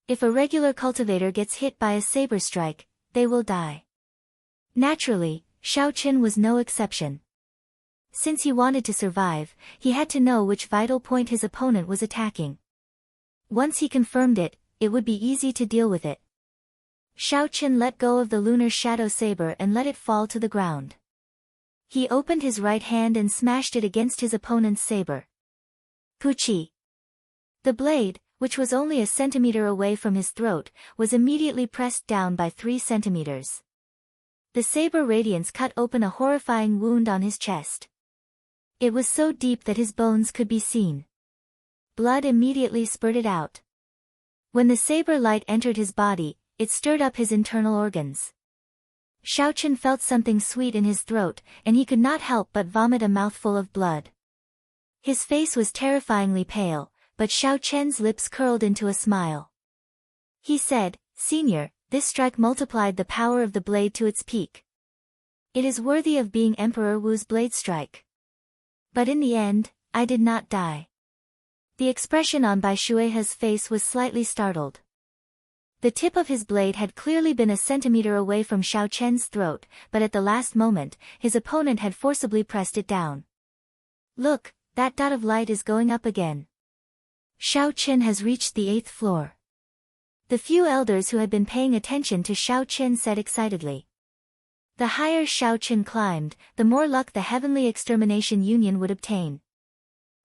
If a regular cultivator gets hit by a saber strike, they will die. Naturally, Xiao Chen was no exception. Since he wanted to survive, he had to know which vital point his opponent was attacking. Once he confirmed it, it would be easy to deal with it. Xiao Chen let go of the lunar shadow saber and let it fall to the ground. He opened his right hand and smashed it against his opponent's saber. Puchi. The blade, which was only a centimeter away from his throat, was immediately pressed down by 3 centimeters. The saber radiance cut open a horrifying wound on his chest. It was so deep that his bones could be seen. Blood immediately spurted out. When the saber light entered his body, it stirred up his internal organs. Xiaochen felt something sweet in his throat, and he could not help but vomit a mouthful of blood. His face was terrifyingly pale, but Xiaochen's lips curled into a smile. He said, "Senior, this strike multiplied the power of the blade to its peak. It is worthy of being Emperor Wu's blade strike. But in the end, I did not die." The expression on Bai Shuihe's face was slightly startled. The tip of his blade had clearly been a centimeter away from Xiaochen's throat, but at the last moment, his opponent had forcibly pressed it down. "Look, that dot of light is going up again. Xiaochen has reached the 8th floor." The few elders who had been paying attention to Xiaochen said excitedly. The higher Xiaochen climbed, the more luck the Heavenly Extermination Union would obtain.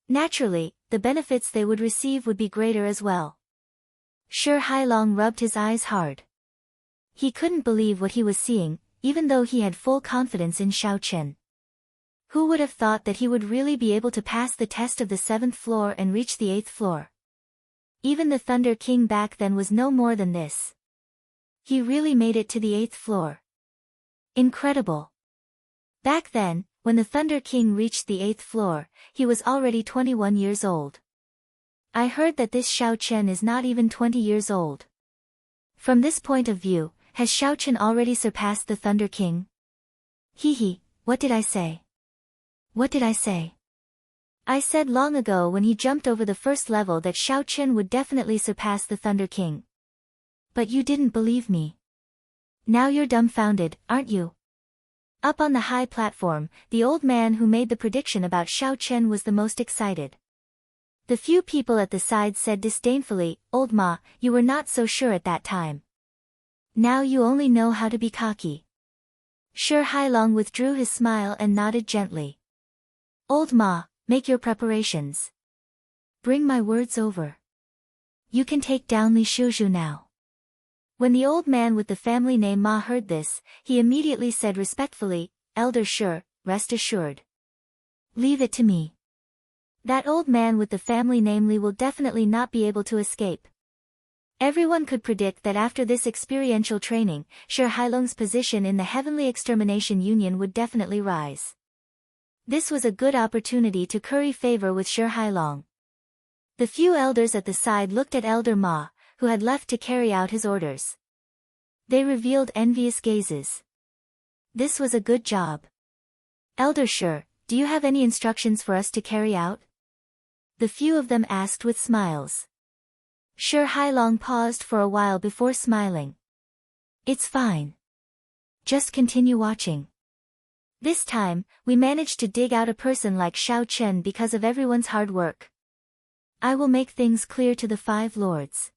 Naturally, the benefits they would receive would be greater as well. Shi Hailong rubbed his eyes hard. He couldn't believe what he was seeing, even though he had full confidence in Xiaochen. Who would have thought that he would really be able to pass the test of the 7th floor and reach the 8th floor? Even the Thunder King back then was no more than this. He really made it to the 8th floor. Incredible. Back then, when the Thunder King reached the 8th floor, he was already 21 years old. I heard that this Xiaochen is not even 20 years old. From this point of view, has Xiaochen already surpassed the Thunder King? Hee, what did I say? What did I say? I said long ago when he jumped over the first level that Xiaochen would definitely surpass the Thunder King. But you didn't believe me. Now you're dumbfounded, aren't you? Up on the high platform, the old man who made the prediction about Xiaochen was the most excited. The few people at the side said disdainfully, "Old Ma, you were not so sure at that time. Now you only know how to be cocky." Shi Hailong withdrew his smile and nodded gently. "Old Ma, make your preparations. Bring my words over. You can take down Li Shuzhu now." When the old man with the family name Ma heard this, he immediately said respectfully, "Elder Shi, rest assured. Leave it to me. That old man with the family name Li will definitely not be able to escape." Everyone could predict that after this experiential training, Shi Hailong's position in the Heavenly Extermination Union would definitely rise. This was a good opportunity to curry favor with Shi Hailong. The few elders at the side looked at Elder Ma, who had left to carry out his orders. They revealed envious gazes. This was a good job. "Elder Shi, do you have any instructions for us to carry out?" The few of them asked with smiles. Shi Hailong paused for a while before smiling. "It's fine. Just continue watching. This time, we managed to dig out a person like Xiaochen because of everyone's hard work. I will make things clear to the 5 lords."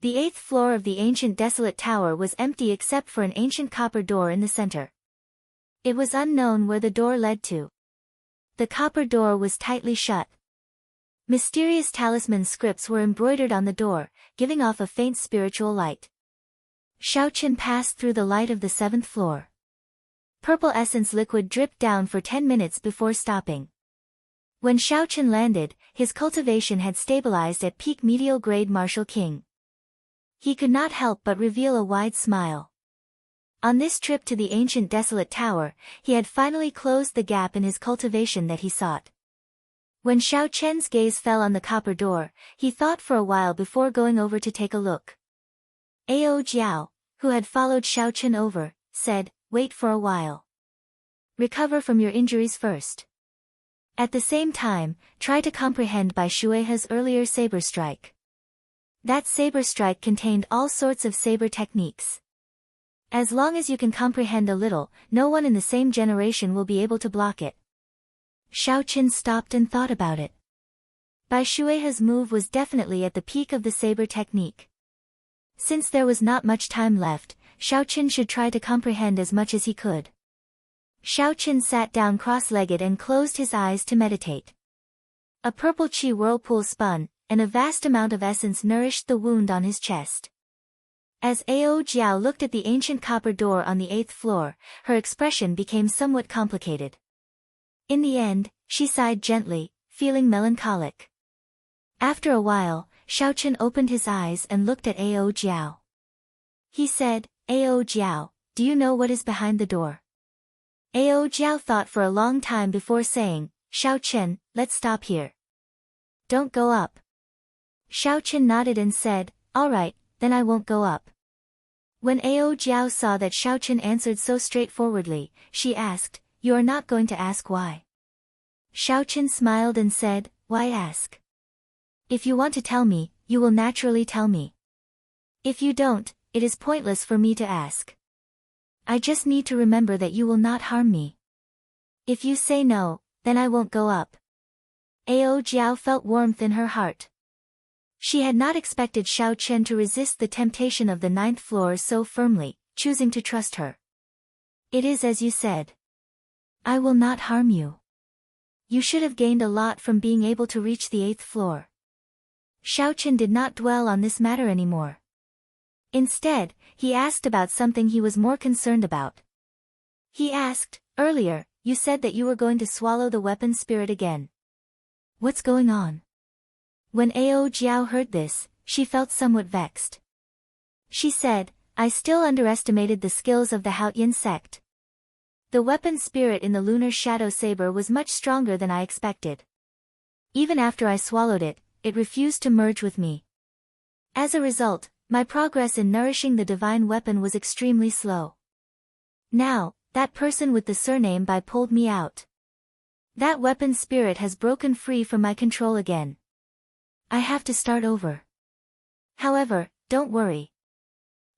The 8th floor of the ancient desolate tower was empty except for an ancient copper door in the center. It was unknown where the door led to. The copper door was tightly shut. Mysterious talisman scripts were embroidered on the door, giving off a faint spiritual light. Xiaochen passed through the light of the 7th floor. Purple essence liquid dripped down for 10 minutes before stopping. When Xiaochen landed, his cultivation had stabilized at peak medial grade Martial King. He could not help but reveal a wide smile. On this trip to the ancient desolate tower, he had finally closed the gap in his cultivation that he sought. When Xiaochen's gaze fell on the copper door, he thought for a while before going over to take a look. Ao Jiao, who had followed Xiaochen over, said, "Wait for a while. Recover from your injuries first. At the same time, try to comprehend Bai Shuihe's earlier saber strike. That saber strike contained all sorts of saber techniques. As long as you can comprehend a little, no one in the same generation will be able to block it." Xiaochen stopped and thought about it. Bai Shuihe's move was definitely at the peak of the saber technique. Since there was not much time left, Xiaochen should try to comprehend as much as he could. Xiao Chen sat down cross-legged and closed his eyes to meditate. A purple qi whirlpool spun, and a vast amount of essence nourished the wound on his chest. As Ao Jiao looked at the ancient copper door on the 8th floor, her expression became somewhat complicated. In the end, she sighed gently, feeling melancholic. After a while, Xiao Chen opened his eyes and looked at Ao Jiao. He said, Ao Jiao, do you know what is behind the door? Ao Jiao thought for a long time before saying, Xiao Chen, let's stop here. Don't go up. Xiao Chen nodded and said, all right, then I won't go up. When Ao Jiao saw that Xiao Chen answered so straightforwardly, she asked, you are not going to ask why? Xiao Chen smiled and said, why ask? If you want to tell me, you will naturally tell me. If you don't, it is pointless for me to ask. I just need to remember that you will not harm me. If you say no, then I won't go up. Ao Jiao felt warmth in her heart. She had not expected Xiao Chen to resist the temptation of the 9th floor so firmly, choosing to trust her. It is as you said. I will not harm you. You should have gained a lot from being able to reach the 8th floor. Xiao Chen did not dwell on this matter anymore. Instead, he asked about something he was more concerned about. He asked, earlier, you said that you were going to swallow the weapon spirit again. What's going on? When Ao Jiao heard this, she felt somewhat vexed. She said, I still underestimated the skills of the Haotian sect. The weapon spirit in the lunar shadow saber was much stronger than I expected. Even after I swallowed it, it refused to merge with me. As a result, my progress in nourishing the divine weapon was extremely slow. Now, that person with the surname Bai pulled me out. That weapon spirit has broken free from my control again. I have to start over. However, don't worry.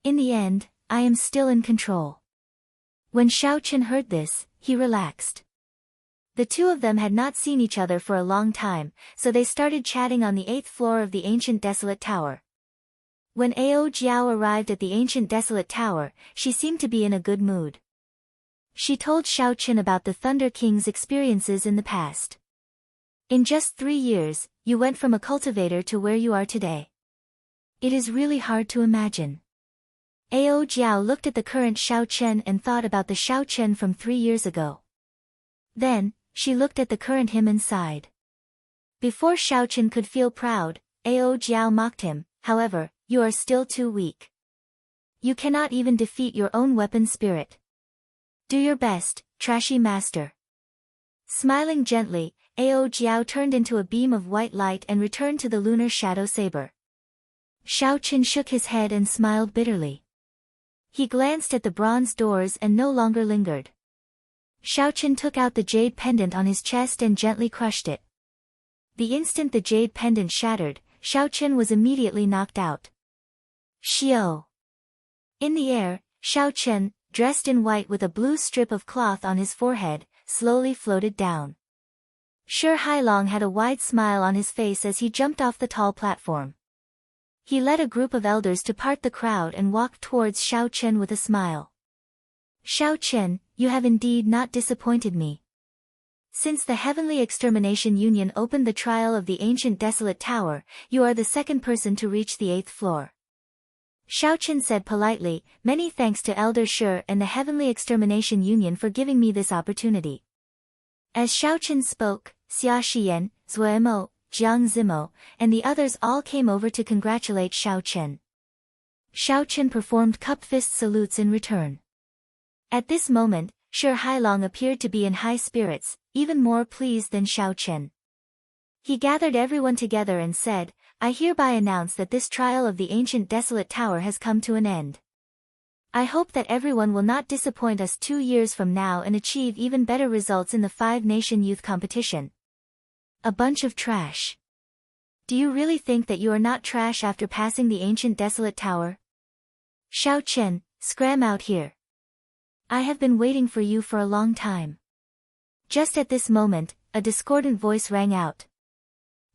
In the end, I am still in control. When Xiao Chen heard this, he relaxed. The two of them had not seen each other for a long time, so they started chatting on the 8th floor of the ancient desolate tower. When Ao Jiao arrived at the ancient desolate tower, she seemed to be in a good mood. She told Xiao Chen about the Thunder King's experiences in the past. In just 3 years, you went from a cultivator to where you are today. It is really hard to imagine. Ao Jiao looked at the current Xiao Chen and thought about the Xiao Chen from 3 years ago. Then, she looked at the current him and sighed. Before Xiao Chen could feel proud, Ao Jiao mocked him, however, you are still too weak. You cannot even defeat your own weapon spirit. Do your best, trashy master. Smiling gently, Ao Jiao turned into a beam of white light and returned to the lunar shadow saber. Xiao Chen shook his head and smiled bitterly. He glanced at the bronze doors and no longer lingered. Xiao Chen took out the jade pendant on his chest and gently crushed it. The instant the jade pendant shattered, Xiao Chen was immediately knocked out. Xiao. In the air, Xiao Chen, dressed in white with a blue strip of cloth on his forehead, slowly floated down. Shi Hailong had a wide smile on his face as he jumped off the tall platform. He led a group of elders to part the crowd and walked towards Xiao Chen with a smile. Xiao Chen, you have indeed not disappointed me. Since the Heavenly Extermination Union opened the trial of the ancient desolate tower, you are the second person to reach the 8th floor. Xiao Chen said politely, many thanks to Elder Shi and the Heavenly Extermination Union for giving me this opportunity. As Xiao Chen spoke, Xia Xiyan, Zuemo, Jiang Zimo, and the others all came over to congratulate Xiao Chen. Xiao Chen performed cupped fist salutes in return. At this moment, Shi Hailong appeared to be in high spirits, even more pleased than Xiao Chen. He gathered everyone together and said, I hereby announce that this trial of the ancient desolate tower has come to an end. I hope that everyone will not disappoint us 2 years from now and achieve even better results in the 5-nation youth competition. A bunch of trash. Do you really think that you are not trash after passing the ancient desolate tower? Xiao Chen, scram out here. I have been waiting for you for a long time. Just at this moment, a discordant voice rang out.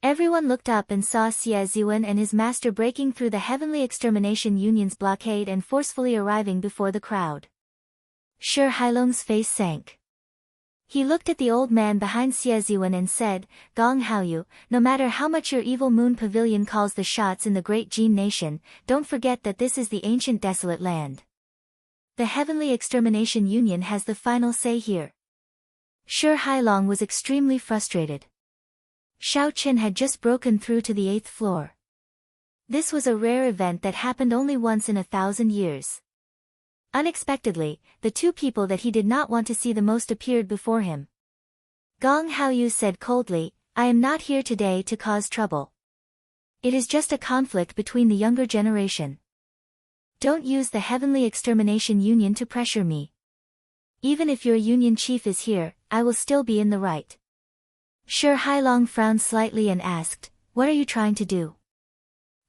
Everyone looked up and saw Xie Ziwen and his master breaking through the Heavenly Extermination Union's blockade and forcefully arriving before the crowd. Shi Hailong's face sank. He looked at the old man behind Xie Ziwen and said, Gong Haoyu, no matter how much your evil moon pavilion calls the shots in the great Jin nation, don't forget that this is the ancient desolate land. The Heavenly Extermination Union has the final say here. Shi Hailong was extremely frustrated. Xiao Qin had just broken through to the 8th floor. This was a rare event that happened only once in 1,000 years. Unexpectedly, the two people that he did not want to see the most appeared before him. Gong Haoyu said coldly, I am not here today to cause trouble. It is just a conflict between the younger generation. Don't use the Heavenly Extermination Union to pressure me. Even if your union chief is here, I will still be in the right. Shi Hailong frowned slightly and asked, What are you trying to do?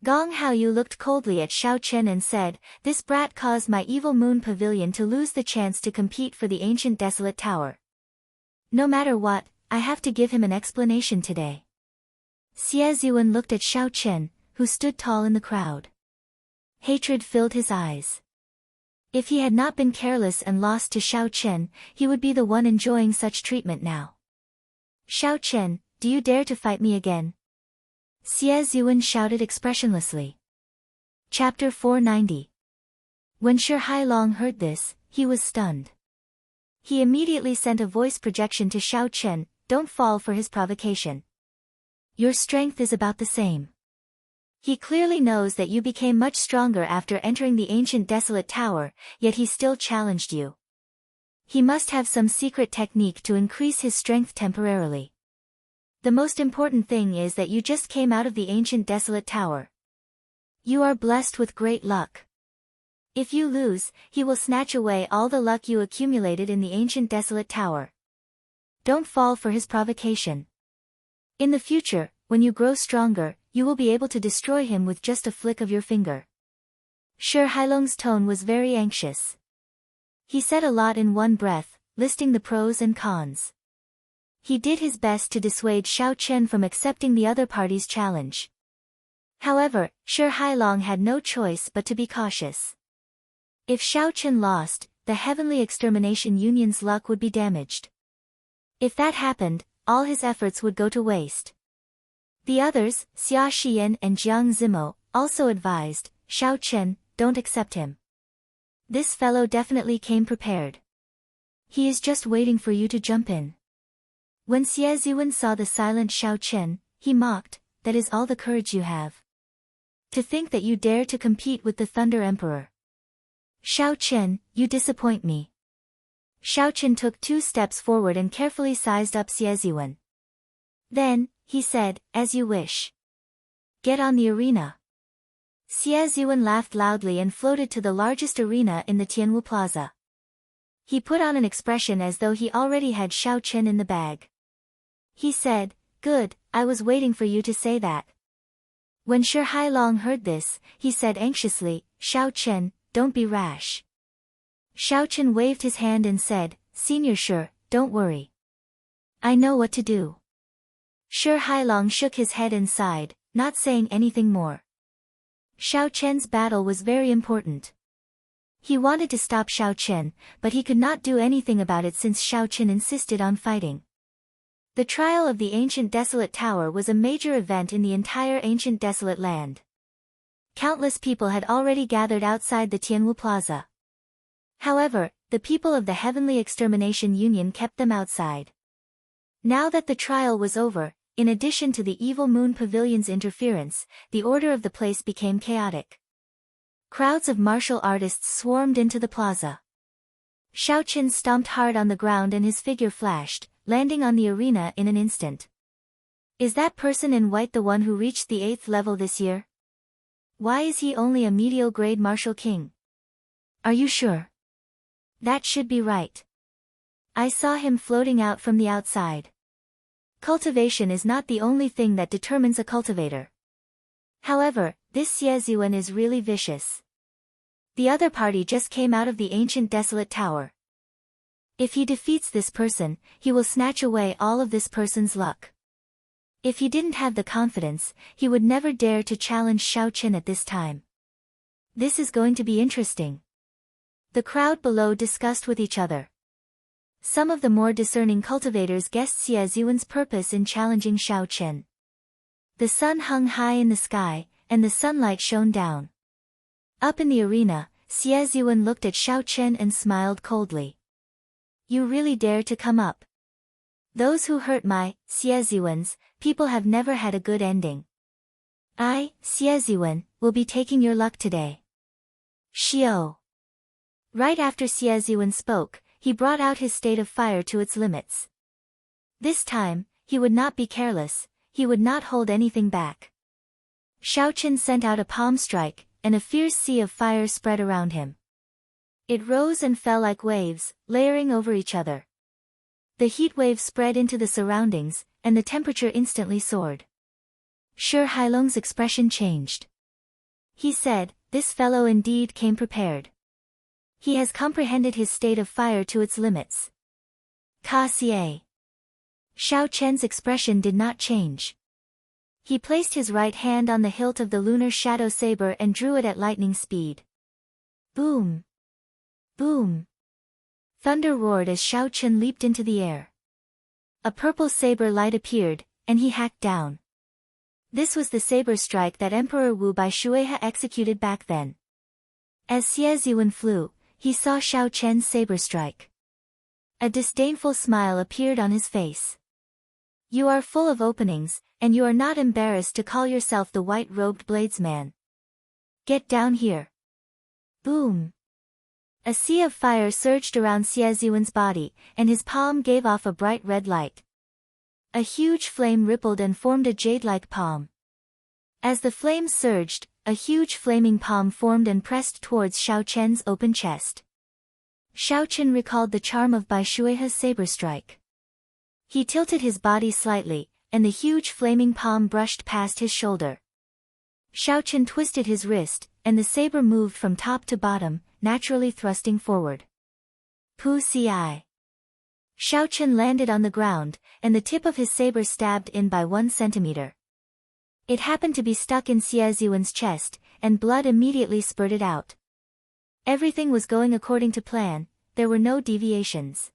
Gong Haoyu looked coldly at Xiao Chen and said, This brat caused my evil moon pavilion to lose the chance to compete for the ancient desolate tower. No matter what, I have to give him an explanation today. Xie Ziwen looked at Xiao Chen, who stood tall in the crowd. Hatred filled his eyes. If he had not been careless and lost to Xiao Chen, he would be the one enjoying such treatment now. Xiao Chen, do you dare to fight me again? Xie Ziwen shouted expressionlessly. Chapter 490. When Shi Hailong heard this, he was stunned. He immediately sent a voice projection to Xiao Chen, Don't fall for his provocation. Your strength is about the same. He clearly knows that you became much stronger after entering the ancient desolate tower, yet he still challenged you. He must have some secret technique to increase his strength temporarily. The most important thing is that you just came out of the ancient desolate tower. You are blessed with great luck. If you lose, he will snatch away all the luck you accumulated in the ancient desolate tower. Don't fall for his provocation. In the future, when you grow stronger, you will be able to destroy him with just a flick of your finger. Shi Hailong's tone was very anxious. He said a lot in one breath, listing the pros and cons. He did his best to dissuade Xiao Chen from accepting the other party's challenge. However, Shi Hailong had no choice but to be cautious. If Xiao Chen lost, the Heavenly Extermination Union's luck would be damaged. If that happened, all his efforts would go to waste. The others, Xia Xian and Jiang Zimo, also advised, Xiao Chen, don't accept him. This fellow definitely came prepared. He is just waiting for you to jump in. When Xie Ziwen saw the silent Xiao Chen, he mocked, That is all the courage you have. To think that you dare to compete with the Thunder Emperor. Xiao Chen, you disappoint me. Xiao Chen took 2 steps forward and carefully sized up Xie Ziwen. Then, he said, As you wish. Get on the arena. Xie Ziwen laughed loudly and floated to the largest arena in the Tianwu Plaza. He put on an expression as though he already had Xiao Chen in the bag. He said, Good, I was waiting for you to say that. When Shi Hailong heard this, he said anxiously, Xiao Chen, don't be rash. Xiao Chen waved his hand and said, Senior Shi, don't worry. I know what to do. Shi Hailong shook his head and sighed, not saying anything more. Xiao Chen's battle was very important. He wanted to stop Xiao Chen, but he could not do anything about it since Xiao Chen insisted on fighting. The trial of the ancient desolate tower was a major event in the entire ancient desolate land. Countless people had already gathered outside the Tianwu Plaza. However, the people of the Heavenly Extermination Union kept them outside. Now that the trial was over, in addition to the Evil Moon Pavilion's interference, the order of the place became chaotic. Crowds of martial artists swarmed into the plaza. Xiao Chen stomped hard on the ground and his figure flashed, landing on the arena in an instant. Is that person in white the one who reached the 8th level this year? Why is he only a medial grade martial king? Are you sure? That should be right. I saw him floating out from the outside. Cultivation is not the only thing that determines a cultivator. However, this Xie Ziwen is really vicious. The other party just came out of the ancient desolate tower. If he defeats this person, he will snatch away all of this person's luck. If he didn't have the confidence, he would never dare to challenge Xiao Chen at this time. This is going to be interesting. The crowd below discussed with each other. Some of the more discerning cultivators guessed Xie Ziyuan's purpose in challenging Xiao Chen. The sun hung high in the sky, and the sunlight shone down. Up in the arena, Xie Ziyuan looked at Xiao Chen and smiled coldly. You really dare to come up? Those who hurt my, Xie Ziyuan's, people have never had a good ending. I, Xie Ziyuan, will be taking your luck today. Xiao. Right after Xie Ziyuan spoke, he brought out his state of fire to its limits. This time, he would not be careless, he would not hold anything back. Xiao Chen sent out a palm strike, and a fierce sea of fire spread around him. It rose and fell like waves, layering over each other. The heat wave spread into the surroundings, and the temperature instantly soared. Shi Hailong's expression changed. He said, "This fellow indeed came prepared. He has comprehended his state of fire to its limits." Ka Xie. Xiao Chen's expression did not change. He placed his right hand on the hilt of the lunar shadow saber and drew it at lightning speed. Boom! Boom! Thunder roared as Xiao Chen leaped into the air. A purple saber light appeared, and he hacked down. This was the saber strike that Emperor Wu Bai Shueha executed back then. As Xie Ziyuan flew, he saw Xiao Chen's saber strike. A disdainful smile appeared on his face. You are full of openings, and you are not embarrassed to call yourself the white-robed bladesman. Get down here. Boom! A sea of fire surged around Xie Ziyuan's body, and his palm gave off a bright red light. A huge flame rippled and formed a jade-like palm. As the flames surged, a huge flaming palm formed and pressed towards Xiao Chen's open chest. Xiao Chen recalled the charm of Bai Shueha's saber strike. He tilted his body slightly, and the huge flaming palm brushed past his shoulder. Xiao Chen twisted his wrist, and the saber moved from top to bottom, naturally thrusting forward. Pu Ci. Xiao Chen landed on the ground, and the tip of his saber stabbed in by 1 centimeter. It happened to be stuck in Xie Ziyuan's chest, and blood immediately spurted out. Everything was going according to plan, there were no deviations.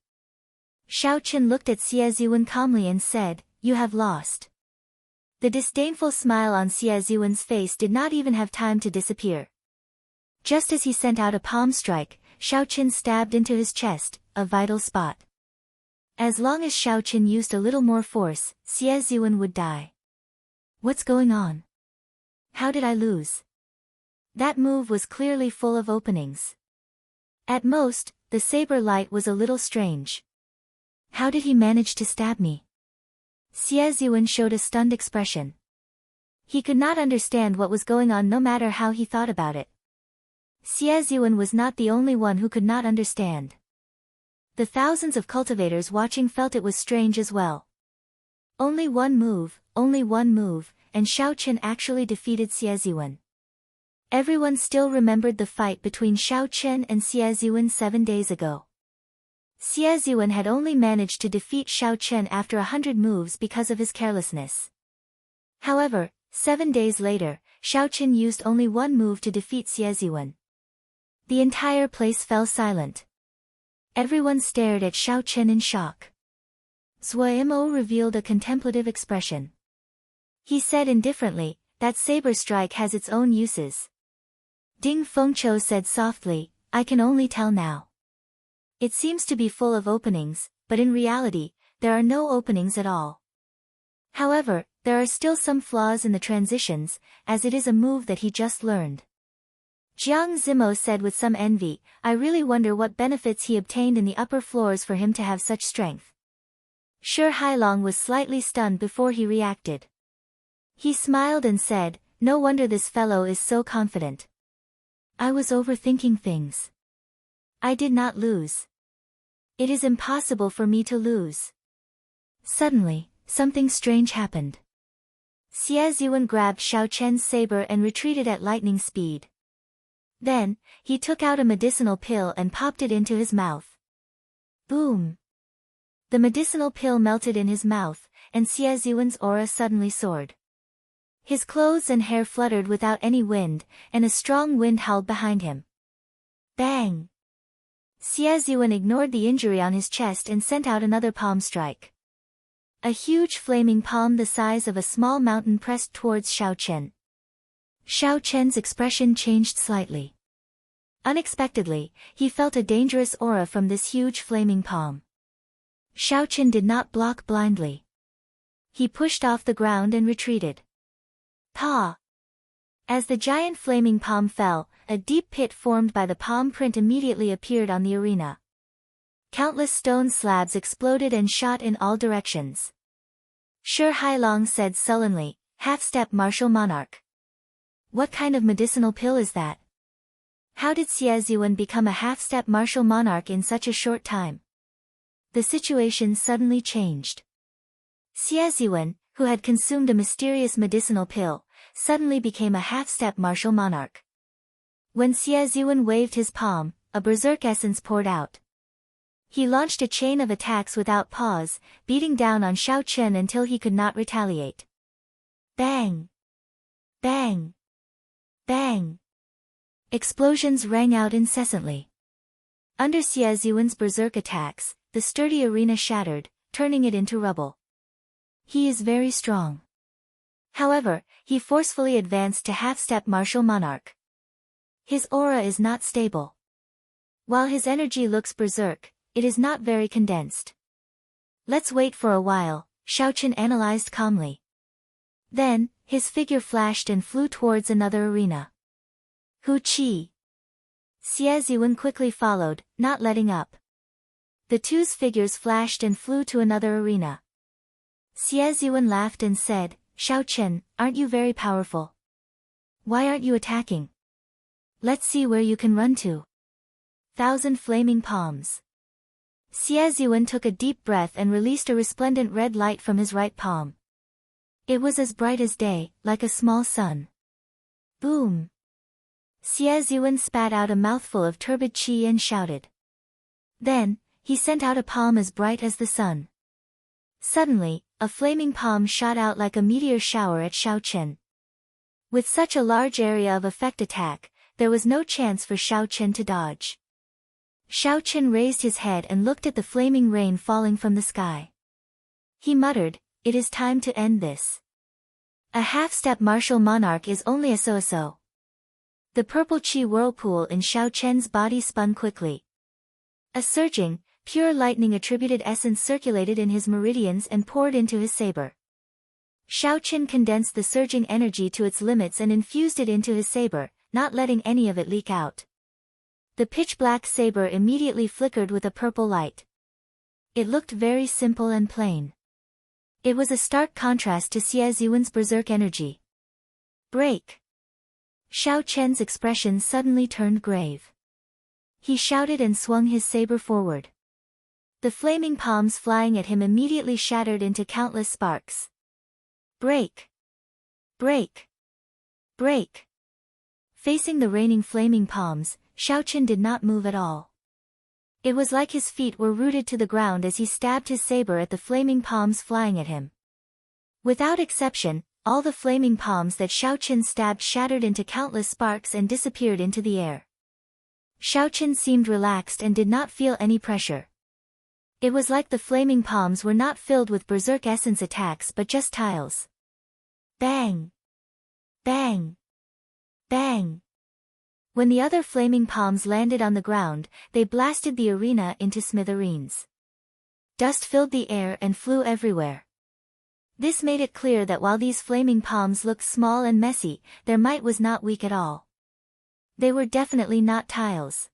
Xiao Chen looked at Xie Ziyuan calmly and said, "You have lost." The disdainful smile on Xie Ziyuan's face did not even have time to disappear. Just as he sent out a palm strike, Xiao Chen stabbed into his chest, a vital spot. As long as Xiao Chen used a little more force, Xie Ziyuan would die. What's going on? How did I lose? That move was clearly full of openings. At most, the saber light was a little strange. How did he manage to stab me? Xie Ziyuan showed a stunned expression. He could not understand what was going on no matter how he thought about it. Xie Ziyuan was not the only one who could not understand. The thousands of cultivators watching felt it was strange as well. Only one move, and Xiao Chen actually defeated Xie Ziyuan. Everyone still remembered the fight between Xiao Chen and Xie Ziyuan 7 days ago. Xie Ziyuan had only managed to defeat Xiao Chen after 100 moves because of his carelessness. However, 7 days later, Xiao Chen used only 1 move to defeat Xie Ziyuan. The entire place fell silent. Everyone stared at Xiao Chen in shock. Zuo revealed a contemplative expression. He said indifferently, "That saber strike has its own uses." Ding Fengqiu said softly, "I can only tell now. It seems to be full of openings, but in reality, there are no openings at all. However, there are still some flaws in the transitions, as it is a move that he just learned." Jiang Zimo said with some envy, "I really wonder what benefits he obtained in the upper floors for him to have such strength." Shi Hailong was slightly stunned before he reacted. He smiled and said, "No wonder this fellow is so confident. I was overthinking things. I did not lose. It is impossible for me to lose." Suddenly, something strange happened. Xie Ziyuan grabbed Xiao Chen's saber and retreated at lightning speed. Then, he took out a medicinal pill and popped it into his mouth. Boom! The medicinal pill melted in his mouth, and Xie Ziyuan's aura suddenly soared. His clothes and hair fluttered without any wind, and a strong wind howled behind him. Bang! Xie Ziwen ignored the injury on his chest and sent out another palm strike. A huge flaming palm the size of a small mountain pressed towards Xiao Chen. Xiao Chen's expression changed slightly. Unexpectedly, he felt a dangerous aura from this huge flaming palm. Xiao Chen did not block blindly. He pushed off the ground and retreated. Pa! As the giant flaming palm fell, a deep pit formed by the palm print immediately appeared on the arena. Countless stone slabs exploded and shot in all directions. Shi Hailong said sullenly, "Half-step martial monarch. What kind of medicinal pill is that? How did Xie Ziwen become a half-step martial monarch in such a short time?" The situation suddenly changed. Xie Ziwen, who had consumed a mysterious medicinal pill, suddenly became a half-step martial monarch. When Xie Ziwen waved his palm, a berserk essence poured out. He launched a chain of attacks without pause, beating down on Xiao Chen until he could not retaliate. Bang! Bang! Bang! Explosions rang out incessantly. Under Xie Ziwen's berserk attacks, the sturdy arena shattered, turning it into rubble. He is very strong. However, he forcefully advanced to half-step martial monarch. His aura is not stable. While his energy looks berserk, it is not very condensed. Let's wait for a while, Xiao Chen analyzed calmly. Then, his figure flashed and flew towards another arena. Hu Qi! Xie Ziwen quickly followed, not letting up. The two's figures flashed and flew to another arena. Xie Ziwen laughed and said, "Xiao Chen, aren't you very powerful? Why aren't you attacking? Let's see where you can run to." 1,000 flaming palms. Xie Ziwen took a deep breath and released a resplendent red light from his right palm. It was as bright as day, like a small sun. Boom! Xie Ziwen spat out a mouthful of turbid qi and shouted. Then, he sent out a palm as bright as the sun. Suddenly, a flaming palm shot out like a meteor shower at Xiao Chen. With such a large area of effect attack, there was no chance for Xiao Chen to dodge. Xiao Chen raised his head and looked at the flaming rain falling from the sky. He muttered, "It is time to end this. A half-step martial monarch is only a so-so." The purple qi whirlpool in Xiao Chen's body spun quickly. A surging, pure lightning-attributed essence circulated in his meridians and poured into his saber. Xiao Chen condensed the surging energy to its limits and infused it into his saber, not letting any of it leak out. The pitch-black saber immediately flickered with a purple light. It looked very simple and plain. It was a stark contrast to Xie Ziwen's berserk energy. Break! Xiao Chen's expression suddenly turned grave. He shouted and swung his saber forward. The flaming palms flying at him immediately shattered into countless sparks. Break! Break! Break! Facing the raining flaming palms, Xiao Chen did not move at all. It was like his feet were rooted to the ground as he stabbed his saber at the flaming palms flying at him. Without exception, all the flaming palms that Xiao Chen stabbed shattered into countless sparks and disappeared into the air. Xiao Chen seemed relaxed and did not feel any pressure. It was like the flaming palms were not filled with berserk essence attacks but just tiles. Bang! Bang! Bang! When the other flaming palms landed on the ground, they blasted the arena into smithereens. Dust filled the air and flew everywhere. This made it clear that while these flaming palms looked small and messy, their might was not weak at all. They were definitely not tiles.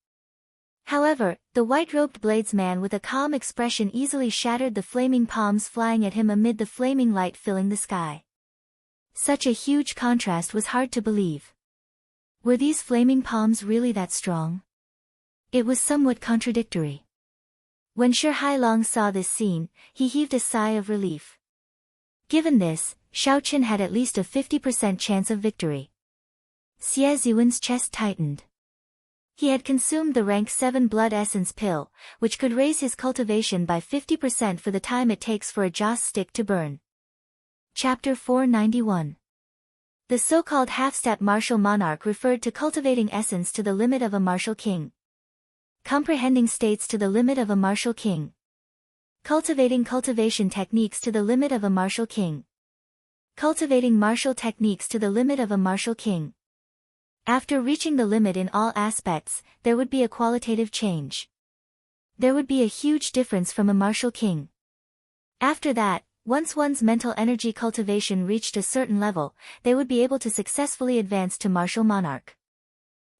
However, the white-robed bladesman with a calm expression easily shattered the flaming palms flying at him amid the flaming light filling the sky. Such a huge contrast was hard to believe. Were these flaming palms really that strong? It was somewhat contradictory. When Shi Hailong saw this scene, he heaved a sigh of relief. Given this, Xiao Chen had at least a 50% chance of victory. Xie Ziwen's chest tightened. He had consumed the rank 7 blood essence pill, which could raise his cultivation by 50% for the time it takes for a joss stick to burn. Chapter 491. The so-called half-step martial monarch referred to cultivating essence to the limit of a martial king. Comprehending states to the limit of a martial king. Cultivating cultivation techniques to the limit of a martial king. Cultivating martial techniques to the limit of a martial king. After reaching the limit in all aspects, there would be a qualitative change. There would be a huge difference from a martial king. After that, once one's mental energy cultivation reached a certain level, they would be able to successfully advance to martial monarch.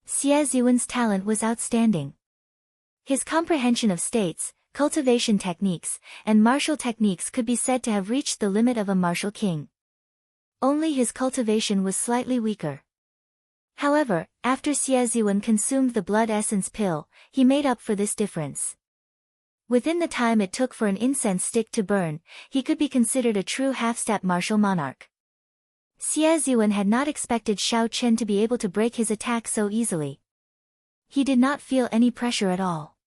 Xie Zhiwen's talent was outstanding. His comprehension of states, cultivation techniques, and martial techniques could be said to have reached the limit of a martial king. Only his cultivation was slightly weaker. However, after Xie Zhiwen consumed the blood essence pill, he made up for this difference. Within the time it took for an incense stick to burn, he could be considered a true half-step martial monarch. Xie Zhiwen had not expected Xiao Chen to be able to break his attack so easily. He did not feel any pressure at all.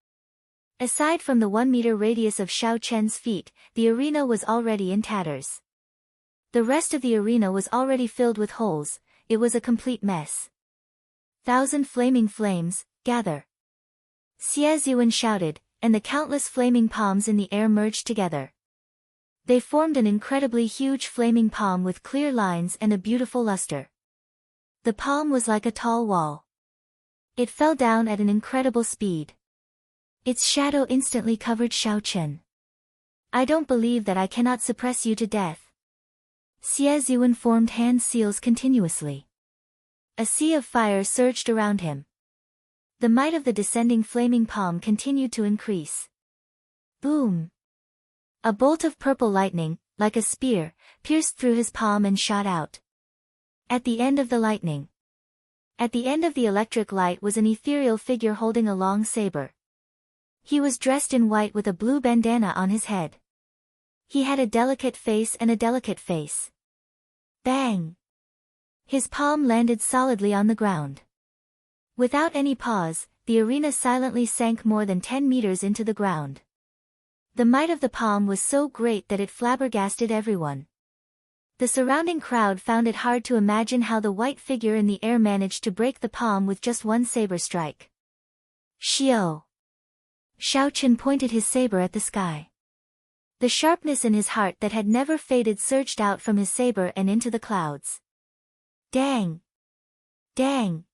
Aside from the 1-meter radius of Xiao Chen's feet, the arena was already in tatters. The rest of the arena was already filled with holes. It was a complete mess. 1,000 flaming flames, gather! Xie Zhiwen shouted, and the countless flaming palms in the air merged together. They formed an incredibly huge flaming palm with clear lines and a beautiful luster. The palm was like a tall wall. It fell down at an incredible speed. Its shadow instantly covered Xiao Chen. I don't believe that I cannot suppress you to death. Xie Zhiwen formed hand seals continuously. A sea of fire surged around him. The might of the descending flaming palm continued to increase. Boom! A bolt of purple lightning, like a spear, pierced through his palm and shot out. At the end of the lightning. At the end of the electric light was an ethereal figure holding a long saber. He was dressed in white with a blue bandana on his head. He had a delicate face and a delicate face. Bang! His palm landed solidly on the ground. Without any pause, the arena silently sank more than 10 meters into the ground. The might of the palm was so great that it flabbergasted everyone. The surrounding crowd found it hard to imagine how the white figure in the air managed to break the palm with just one saber strike. Xiao! Xiao Chen pointed his saber at the sky. The sharpness in his heart that had never faded surged out from his saber and into the clouds. Dang! Dang!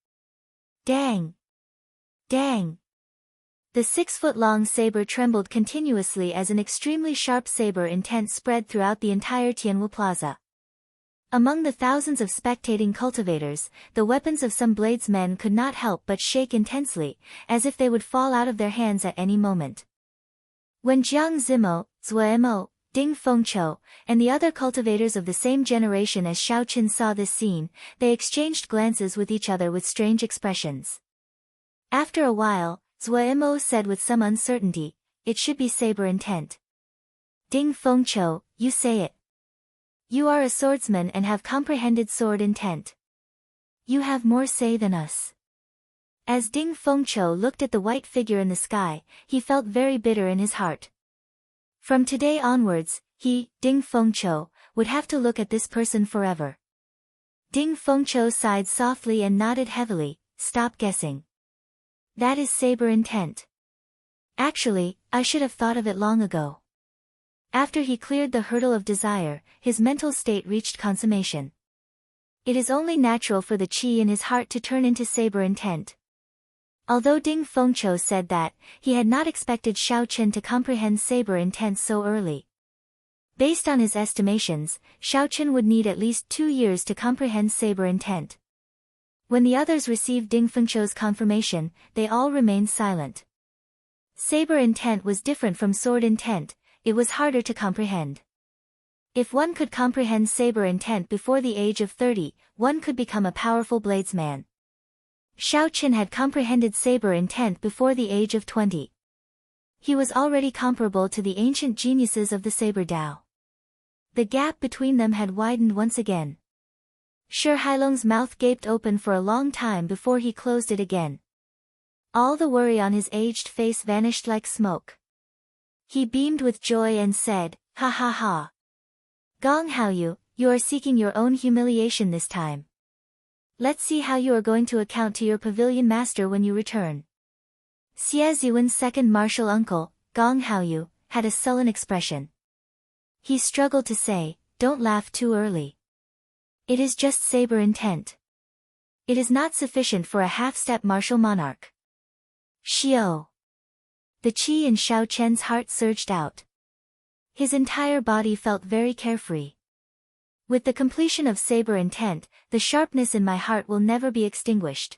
Dang! Dang! The 6-foot-long saber trembled continuously as an extremely sharp saber intent spread throughout the entire Tianwu Plaza. Among the thousands of spectating cultivators, the weapons of some bladesmen could not help but shake intensely, as if they would fall out of their hands at any moment. When Jiang Zimo, Zuemo, Ding Fengqiu, and the other cultivators of the same generation as Xiao Chen saw this scene, they exchanged glances with each other with strange expressions. After a while, Zuemo said with some uncertainty, "It should be saber intent." Ding Fengqiu, you say it. You are a swordsman and have comprehended sword intent. You have more say than us. As Ding Fengqiu looked at the white figure in the sky, he felt very bitter in his heart. From today onwards, he, Ding Fengqiu, would have to look at this person forever. Ding Fengqiu sighed softly and nodded heavily. Stop guessing. That is saber intent. Actually, I should have thought of it long ago. After he cleared the hurdle of desire, his mental state reached consummation. It is only natural for the qi in his heart to turn into saber intent. Although Ding Fengqiu said that, he had not expected Xiao Chen to comprehend saber intent so early. Based on his estimations, Xiao Chen would need at least 2 years to comprehend saber intent. When the others received Ding Fengqiu's confirmation, they all remained silent. Saber intent was different from sword intent, it was harder to comprehend. If one could comprehend saber intent before the age of 30, one could become a powerful bladesman. Xiao Chen had comprehended saber intent before the age of 20. He was already comparable to the ancient geniuses of the saber Dao. The gap between them had widened once again. Shi Hailong's mouth gaped open for a long time before he closed it again. All the worry on his aged face vanished like smoke. He beamed with joy and said, "Ha ha ha. Gong Haoyu, you are seeking your own humiliation this time. Let's see how you are going to account to your pavilion master when you return." Xie Ziyuan's second martial uncle, Gong Haoyu, had a sullen expression. He struggled to say, "Don't laugh too early. It is just saber intent. It is not sufficient for a half-step martial monarch." Xiao. The qi in Xiao Chen's heart surged out. His entire body felt very carefree. With the completion of saber intent, the sharpness in my heart will never be extinguished.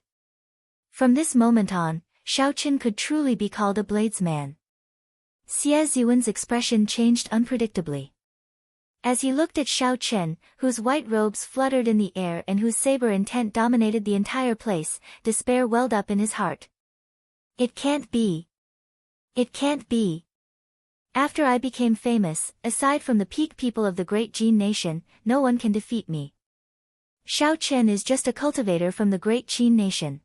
From this moment on, Xiao Chen could truly be called a bladesman. Xie Ziyuan's expression changed unpredictably. As he looked at Xiao Chen, whose white robes fluttered in the air and whose saber intent dominated the entire place, despair welled up in his heart. It can't be. It can't be. After I became famous, aside from the peak people of the great Jin nation, no one can defeat me. Xiao Chen is just a cultivator from the great Qin nation.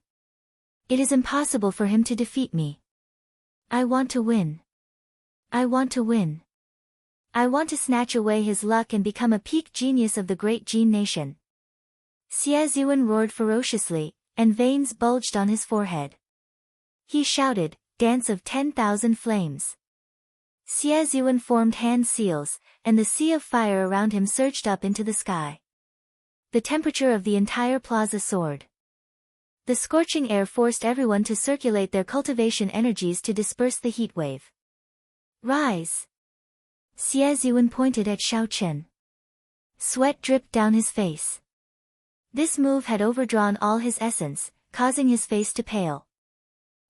It is impossible for him to defeat me. I want to win. I want to win. I want to snatch away his luck and become a peak genius of the great Jin nation. Xie Ziyuan roared ferociously, and veins bulged on his forehead. He shouted, "Dance of 10,000 flames." Xie Ziyuan formed hand seals, and the sea of fire around him surged up into the sky. The temperature of the entire plaza soared. The scorching air forced everyone to circulate their cultivation energies to disperse the heat wave. "Rise!" Xie Ziyuan pointed at Xiao Chen. Sweat dripped down his face. This move had overdrawn all his essence, causing his face to pale.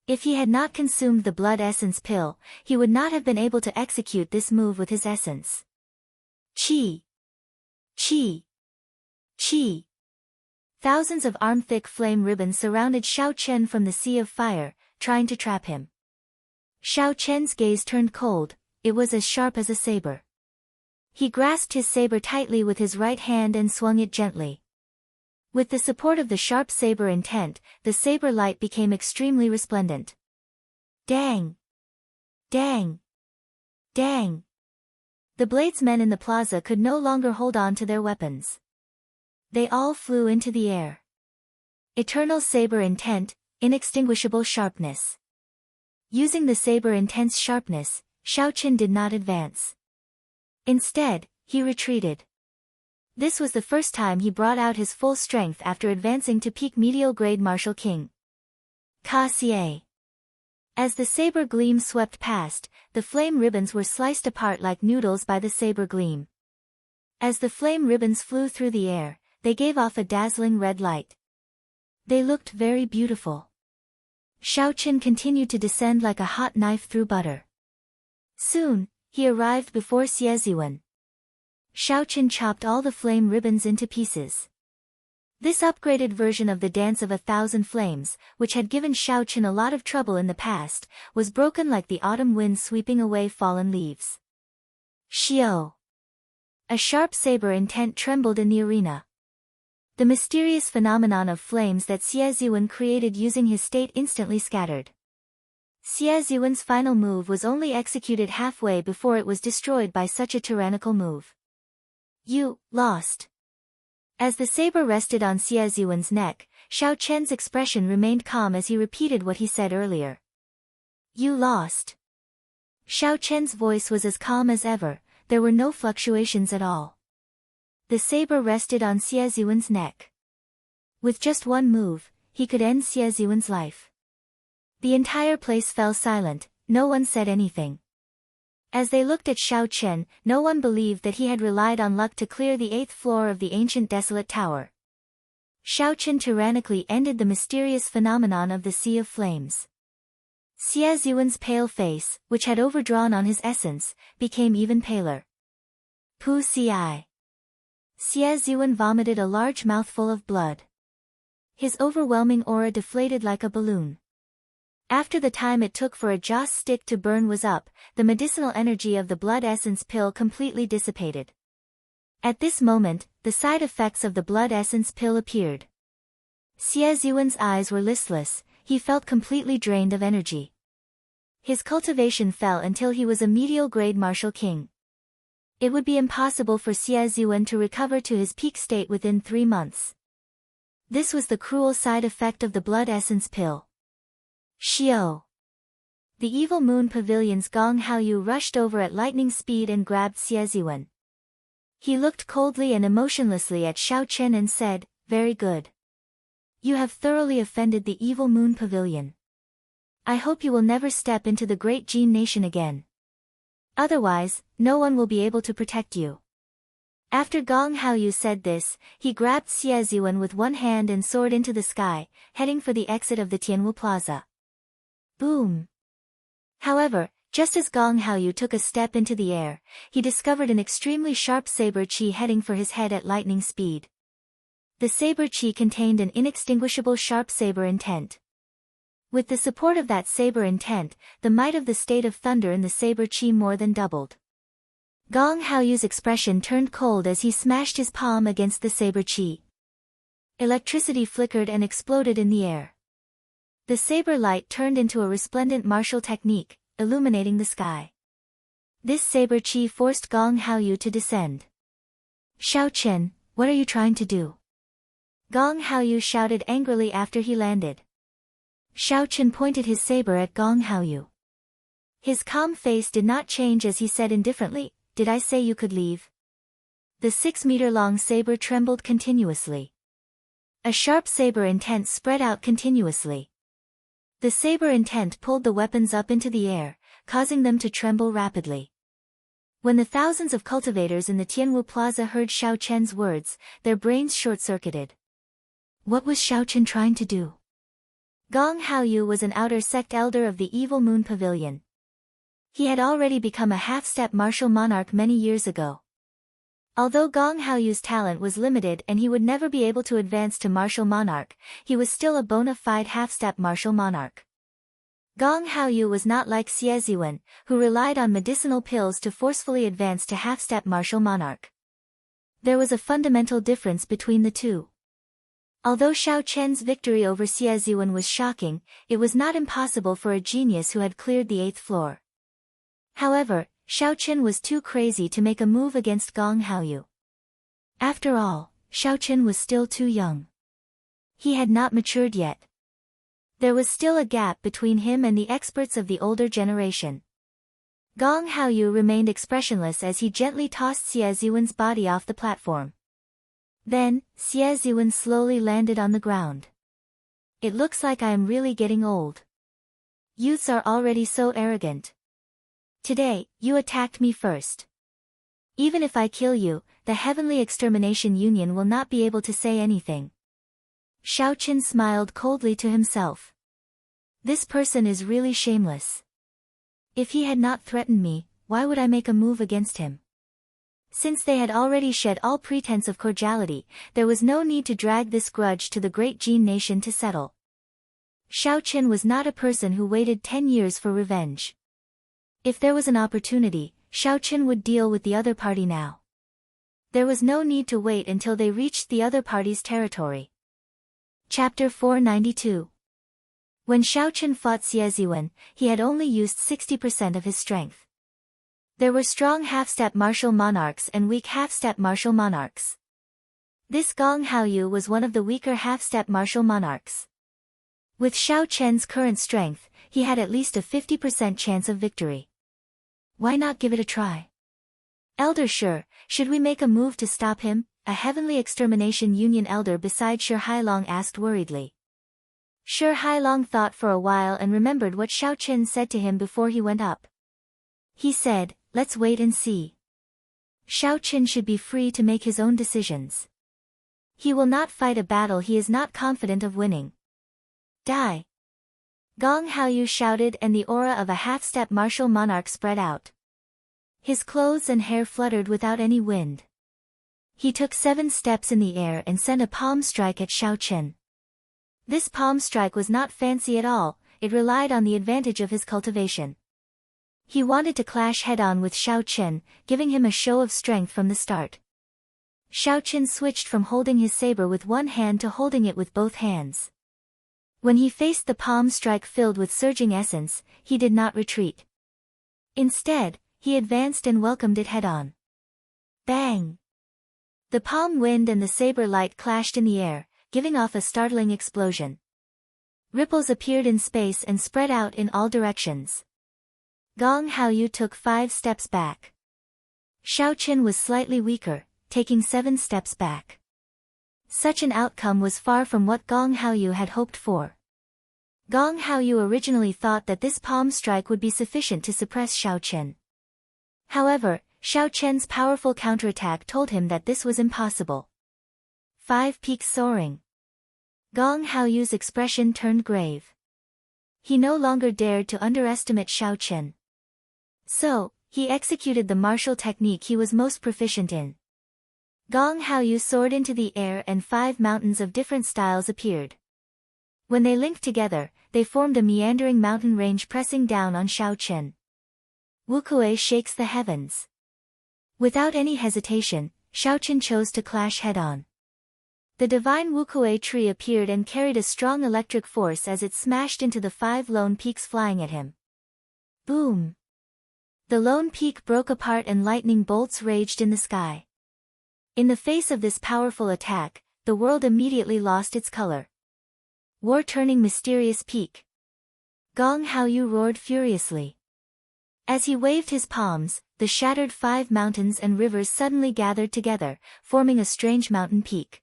If he had not consumed the blood essence pill, he would not have been able to execute this move with his essence. Qi! Qi! Qi! Thousands of arm-thick flame ribbons surrounded Xiao Chen from the sea of fire, trying to trap him. Xiao Chen's gaze turned cold, it was as sharp as a saber. He grasped his saber tightly with his right hand and swung it gently. With the support of the sharp saber intent, the saber light became extremely resplendent. Dang! Dang! Dang! The bladesmen in the plaza could no longer hold on to their weapons. They all flew into the air. Eternal saber intent, inextinguishable sharpness. Using the saber intense sharpness, Xiao Chen did not advance. Instead, he retreated. This was the first time he brought out his full strength after advancing to peak medial grade martial king. Ka Xie. As the saber gleam swept past, the flame ribbons were sliced apart like noodles by the saber gleam. As the flame ribbons flew through the air, they gave off a dazzling red light. They looked very beautiful. Xiao Chen continued to descend like a hot knife through butter. Soon, he arrived before Xie Ziyuan. Xiao Chen chopped all the flame ribbons into pieces. This upgraded version of the Dance of 1,000 Flames, which had given Xiao Chen a lot of trouble in the past, was broken like the autumn wind sweeping away fallen leaves. Xiao! A sharp saber intent trembled in the arena. The mysterious phenomenon of flames that Xie Ziyuan created using his state instantly scattered. Xie Ziyuan's final move was only executed halfway before it was destroyed by such a tyrannical move. You lost. As the saber rested on Xie Ziyuan's neck, Xiao Chen's expression remained calm as he repeated what he said earlier. You lost. Xiao Chen's voice was as calm as ever, there were no fluctuations at all. The saber rested on Xie Ziyuan's neck. With just one move, he could end Xie Ziyuan's life. The entire place fell silent, no one said anything. As they looked at Xiao Chen, no one believed that he had relied on luck to clear the 8th floor of the ancient desolate tower. Xiao Chen tyrannically ended the mysterious phenomenon of the Sea of Flames. Xie Ziyuan's pale face, which had overdrawn on his essence, became even paler. Pu Ci. Xie Ziyuan vomited a large mouthful of blood. His overwhelming aura deflated like a balloon. After the time it took for a joss stick to burn was up, the medicinal energy of the blood essence pill completely dissipated. At this moment, the side effects of the blood essence pill appeared. Xie Ziyuan's eyes were listless, he felt completely drained of energy. His cultivation fell until he was a medial grade martial king. It would be impossible for Xie Ziyuan to recover to his peak state within 3 months. This was the cruel side effect of the blood essence pill. Xiao. The Evil Moon Pavilion's Gong Haoyu rushed over at lightning speed and grabbed Xie Ziwen. He looked coldly and emotionlessly at Xiao Chen and said, "Very good. You have thoroughly offended the Evil Moon Pavilion. I hope you will never step into the great Jin nation again. Otherwise, no one will be able to protect you." After Gong Haoyu said this, he grabbed Xie Ziwen with one hand and soared into the sky, heading for the exit of the Tianwu Plaza. Boom! However, just as Gong Haoyu took a step into the air, he discovered an extremely sharp saber qi heading for his head at lightning speed. The saber qi contained an inextinguishable sharp saber intent. With the support of that saber intent, the might of the state of thunder in the saber qi more than doubled. Gong Haoyu's expression turned cold as he smashed his palm against the saber qi. Electricity flickered and exploded in the air. The saber light turned into a resplendent martial technique, illuminating the sky. This saber qi forced Gong Haoyu to descend. "Xiao Chen, what are you trying to do?" Gong Haoyu shouted angrily after he landed. Xiao Chen pointed his saber at Gong Haoyu. His calm face did not change as he said indifferently, "Did I say you could leave?" The 6-meter-long saber trembled continuously. A sharp saber intent spread out continuously. The saber intent pulled the weapons up into the air, causing them to tremble rapidly. When the thousands of cultivators in the Tianwu Plaza heard Xiao Chen's words, their brains short-circuited. What was Xiao Chen trying to do? Gong Haoyu was an outer sect elder of the Evil Moon Pavilion. He had already become a half-step martial monarch many years ago. Although Gong Haoyu's talent was limited and he would never be able to advance to martial monarch, he was still a bona fide half-step martial monarch. Gong Haoyu was not like Xie Ziwen, who relied on medicinal pills to forcefully advance to half-step martial monarch. There was a fundamental difference between the two. Although Xiao Chen's victory over Xie Ziwen was shocking, it was not impossible for a genius who had cleared the 8th floor. However, Xiao Chen was too crazy to make a move against Gong Haoyu. After all, Xiao Chen was still too young. He had not matured yet. There was still a gap between him and the experts of the older generation. Gong Haoyu remained expressionless as he gently tossed Xie Ziwen's body off the platform. Then, Xie Ziwen slowly landed on the ground. "It looks like I am really getting old. Youths are already so arrogant. Today, you attacked me first. Even if I kill you, the Heavenly Extermination Union will not be able to say anything." Xiao Chen smiled coldly to himself. This person is really shameless. If he had not threatened me, why would I make a move against him? Since they had already shed all pretense of cordiality, there was no need to drag this grudge to the great Jin nation to settle. Xiao Chen was not a person who waited 10 years for revenge. If there was an opportunity, Xiao Chen would deal with the other party now. There was no need to wait until they reached the other party's territory. Chapter 492. When Xiao Chen fought Xie Ziwen, he had only used 60% of his strength. There were strong half-step martial monarchs and weak half-step martial monarchs. This Gong Haoyu was one of the weaker half-step martial monarchs. With Xiao Chen's current strength, he had at least a 50% chance of victory. Why not give it a try? "Elder Shi, should we make a move to stop him?" a Heavenly Extermination Union elder beside Shi Hailong asked worriedly. Shi Hailong thought for a while and remembered what Xiao Chen said to him before he went up. He said, "Let's wait and see. Xiao Chen should be free to make his own decisions. He will not fight a battle he is not confident of winning." "Die!" Gong Haoyu shouted and the aura of a half-step martial monarch spread out. His clothes and hair fluttered without any wind. He took 7 steps in the air and sent a palm strike at Xiao Chen. This palm strike was not fancy at all, it relied on the advantage of his cultivation. He wanted to clash head-on with Xiao Chen, giving him a show of strength from the start. Xiao Chen switched from holding his saber with one hand to holding it with both hands. When he faced the palm strike filled with surging essence, he did not retreat. Instead, he advanced and welcomed it head-on. Bang! The palm wind and the saber light clashed in the air, giving off a startling explosion. Ripples appeared in space and spread out in all directions. Gong Haoyu took 5 steps back. Xiao Qin was slightly weaker, taking 7 steps back. Such an outcome was far from what Gong Haoyu had hoped for. Gong Haoyu originally thought that this palm strike would be sufficient to suppress Xiao Qin. However, Xiao Qian's powerful counterattack told him that this was impossible. 5 peaks soaring. Gong Haoyu's expression turned grave. He no longer dared to underestimate Xiao Qin. So, he executed the martial technique he was most proficient in. Gong Haoyu soared into the air and 5 mountains of different styles appeared. When they linked together, they formed a meandering mountain range pressing down on Xiao Qin. Wukuei shakes the heavens. Without any hesitation, Xiao Qin chose to clash head-on. The divine Wukuei tree appeared and carried a strong electric force as it smashed into the 5 lone peaks flying at him. Boom! The lone peak broke apart and lightning bolts raged in the sky. In the face of this powerful attack, the world immediately lost its color. War-turning mysterious peak. Gong Haoyu roared furiously. As he waved his palms, the shattered 5 mountains and rivers suddenly gathered together, forming a strange mountain peak.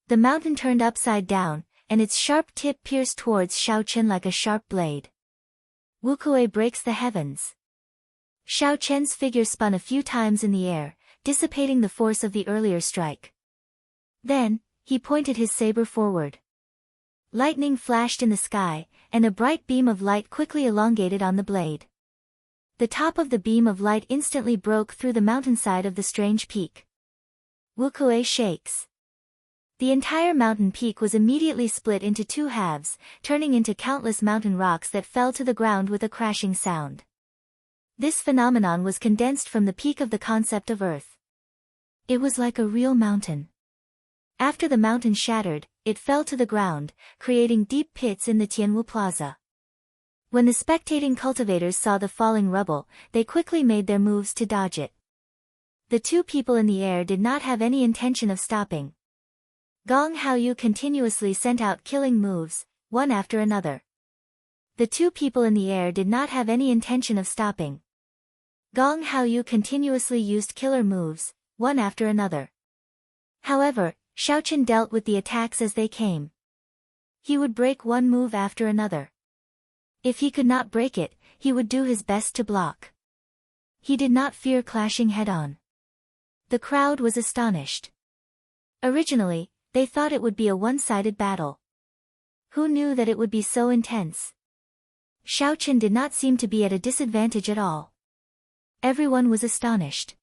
The mountain turned upside down, and its sharp tip pierced towards Xiao Qin like a sharp blade. Wukuei breaks the heavens. Xiao Qian's figure spun a few times in the air, dissipating the force of the earlier strike. Then, he pointed his saber forward. Lightning flashed in the sky, and a bright beam of light quickly elongated on the blade. The top of the beam of light instantly broke through the mountainside of the strange peak. Wukuei shakes. The entire mountain peak was immediately split into 2 halves, turning into countless mountain rocks that fell to the ground with a crashing sound. This phenomenon was condensed from the peak of the concept of Earth. It was like a real mountain. After the mountain shattered, it fell to the ground, creating deep pits in the Tianwu Plaza. When the spectating cultivators saw the falling rubble, they quickly made their moves to dodge it. The 2 people in the air did not have any intention of stopping. Gong Haoyu continuously sent out killing moves, one after another. The 2 people in the air did not have any intention of stopping. Gong Haoyu continuously used killer moves, one after another. However, Xiao Qin dealt with the attacks as they came. He would break one move after another. If he could not break it, he would do his best to block. He did not fear clashing head-on. The crowd was astonished. Originally, they thought it would be a one-sided battle. Who knew that it would be so intense? Xiao Qin did not seem to be at a disadvantage at all. Everyone was astonished.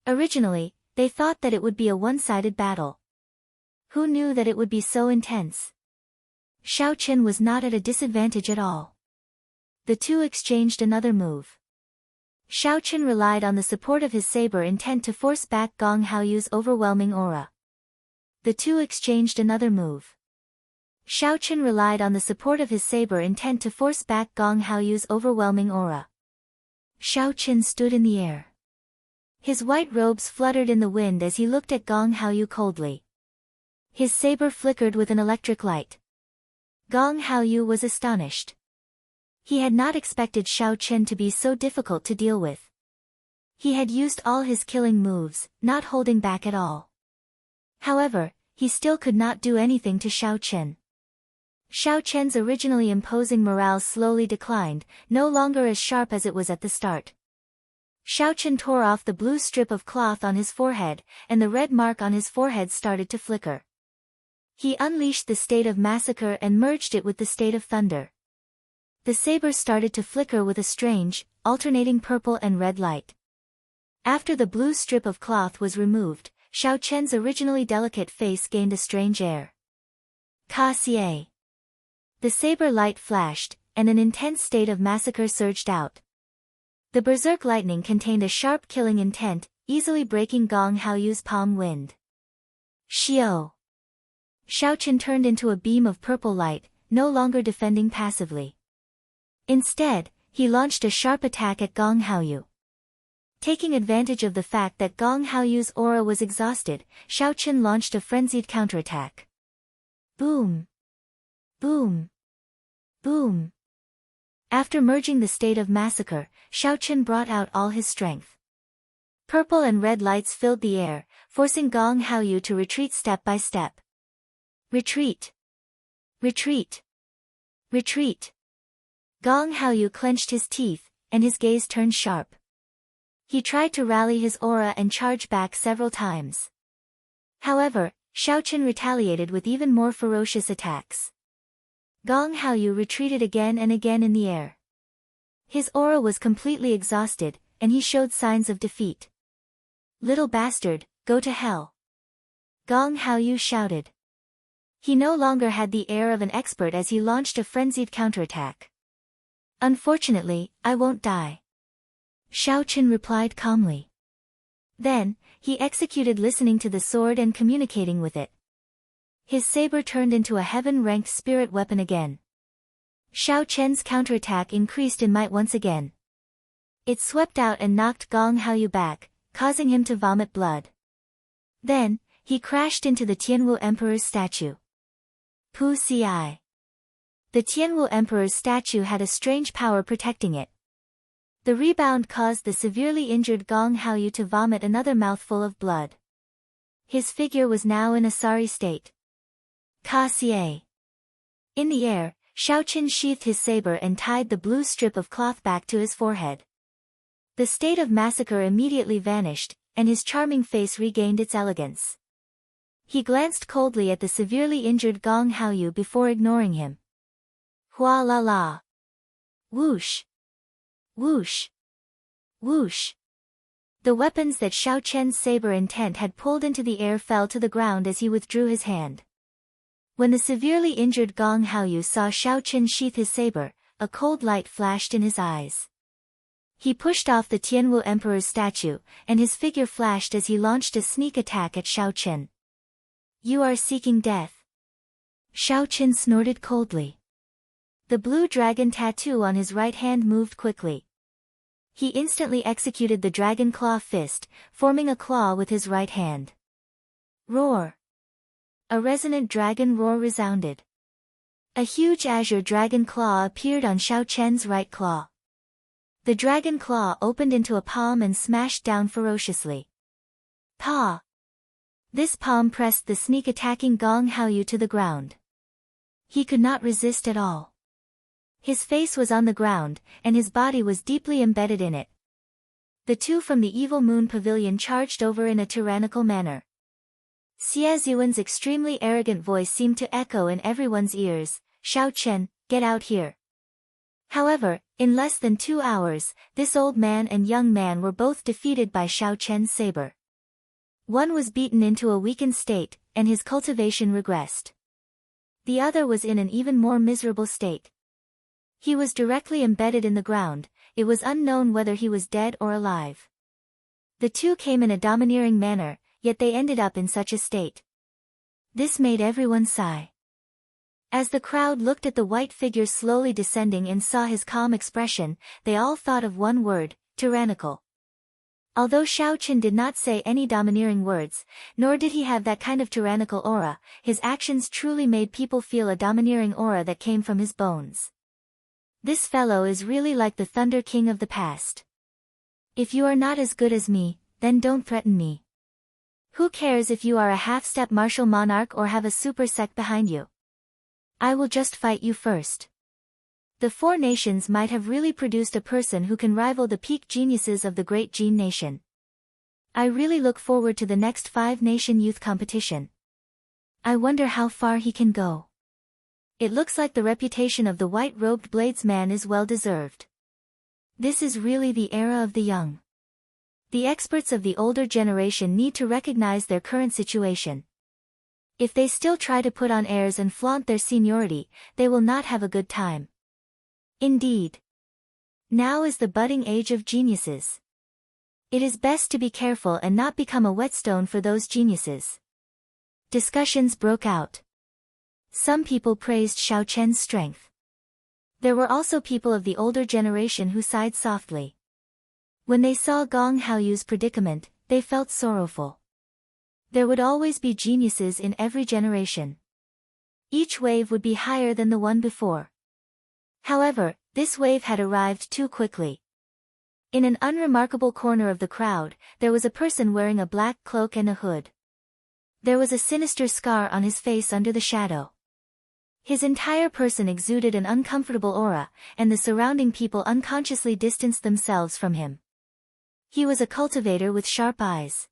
Originally, they thought that it would be a one-sided battle. Who knew that it would be so intense? Xiao Qin was not at a disadvantage at all. The 2 exchanged another move. Xiao Qin relied on the support of his saber intent to force back Gong Haoyu's overwhelming aura. The 2 exchanged another move. Xiao Qin relied on the support of his saber intent to force back Gong Haoyu's overwhelming aura. Xiao Qin stood in the air. His white robes fluttered in the wind as he looked at Gong Haoyu coldly. His saber flickered with an electric light. Gong Haoyu was astonished. He had not expected Xiao Qin to be so difficult to deal with. He had used all his killing moves, not holding back at all. However, he still could not do anything to Xiao Qin. Xiao Qian's originally imposing morale slowly declined, no longer as sharp as it was at the start. Xiao Qin tore off the blue strip of cloth on his forehead, and the red mark on his forehead started to flicker. He unleashed the state of massacre and merged it with the state of thunder. The saber started to flicker with a strange, alternating purple and red light. After the blue strip of cloth was removed, Xiao Qian's originally delicate face gained a strange air. Ka Xie. The saber light flashed, and an intense state of massacre surged out. The berserk lightning contained a sharp killing intent, easily breaking Gong Haoyu's palm wind. Xiao. Xiao Qin turned into a beam of purple light, no longer defending passively. Instead, he launched a sharp attack at Gong Haoyu. Taking advantage of the fact that Gong Haoyu's aura was exhausted, Xiao Qin launched a frenzied counterattack. Boom! Boom! Boom! After merging the state of massacre, Xiao Chen brought out all his strength. Purple and red lights filled the air, forcing Gong Haoyu to retreat step by step. Retreat! Retreat! Retreat! Gong Haoyu clenched his teeth, and his gaze turned sharp. He tried to rally his aura and charge back several times. However, Xiao Chen retaliated with even more ferocious attacks. Gong Haoyu retreated again and again in the air. His aura was completely exhausted, and he showed signs of defeat. "Little bastard, go to hell!" Gong Haoyu shouted. He no longer had the air of an expert as he launched a frenzied counterattack. "Unfortunately, I won't die," Xiao Chen replied calmly. Then, he executed listening to the sword and communicating with it. His saber turned into a heaven-ranked spirit weapon again. Xiao Chen's counterattack increased in might once again. It swept out and knocked Gong Haoyu back, causing him to vomit blood. Then, he crashed into the Tianwu Emperor's statue. Pu Ci. The Tianwu Emperor's statue had a strange power protecting it. The rebound caused the severely injured Gong Haoyu to vomit another mouthful of blood. His figure was now in a sorry state. Ka Xie. In the air, Xiao Chen sheathed his saber and tied the blue strip of cloth back to his forehead. The state of massacre immediately vanished, and his charming face regained its elegance. He glanced coldly at the severely injured Gong Haoyu before ignoring him. Hua la la. Whoosh. Whoosh. Whoosh. The weapons that Xiao Chen's saber intent had pulled into the air fell to the ground as he withdrew his hand. When the severely injured Gong Haoyu saw Xiao Chen sheath his saber, a cold light flashed in his eyes. He pushed off the Tianwu Emperor's statue, and his figure flashed as he launched a sneak attack at Xiao Chen. "You are seeking death." Xiao Chen snorted coldly. The blue dragon tattoo on his right hand moved quickly. He instantly executed the dragon claw fist, forming a claw with his right hand. Roar! A resonant dragon roar resounded. A huge azure dragon claw appeared on Xiao Chen's right claw. The dragon claw opened into a palm and smashed down ferociously. Pa! This palm pressed the sneak-attacking Gong Haoyu to the ground. He could not resist at all. His face was on the ground, and his body was deeply embedded in it. The two from the Evil Moon Pavilion charged over in a tyrannical manner. Xie Ziyuan's extremely arrogant voice seemed to echo in everyone's ears, "Xiao Chen, get out here." However, in less than 2 hours, this old man and young man were both defeated by Xiao Chen's saber. One was beaten into a weakened state, and his cultivation regressed. The other was in an even more miserable state. He was directly embedded in the ground, it was unknown whether he was dead or alive. The two came in a domineering manner, yet they ended up in such a state. This made everyone sigh. As the crowd looked at the white figure slowly descending and saw his calm expression, they all thought of one word, tyrannical. Although Xiao Chen did not say any domineering words, nor did he have that kind of tyrannical aura, his actions truly made people feel a domineering aura that came from his bones. This fellow is really like the Thunder King of the past. If you are not as good as me, then don't threaten me. Who cares if you are a half-step martial monarch or have a super sect behind you? I will just fight you first. The 4 nations might have really produced a person who can rival the peak geniuses of the great Jin nation. I really look forward to the next 5-nation youth competition. I wonder how far he can go. It looks like the reputation of the white-robed bladesman is well-deserved. This is really the era of the young. The experts of the older generation need to recognize their current situation. If they still try to put on airs and flaunt their seniority, they will not have a good time. Indeed. Now is the budding age of geniuses. It is best to be careful and not become a whetstone for those geniuses. Discussions broke out. Some people praised Xiao Chen's strength. There were also people of the older generation who sighed softly. When they saw Gong Haoyu's predicament, they felt sorrowful. There would always be geniuses in every generation. Each wave would be higher than the one before. However, This wave had arrived too quickly. In an unremarkable corner of the crowd, there was a person wearing a black cloak and a hood. There was a sinister scar on his face under the shadow. His entire person exuded an uncomfortable aura, and the surrounding people unconsciously distanced themselves from him. He was a cultivator with sharp eyes.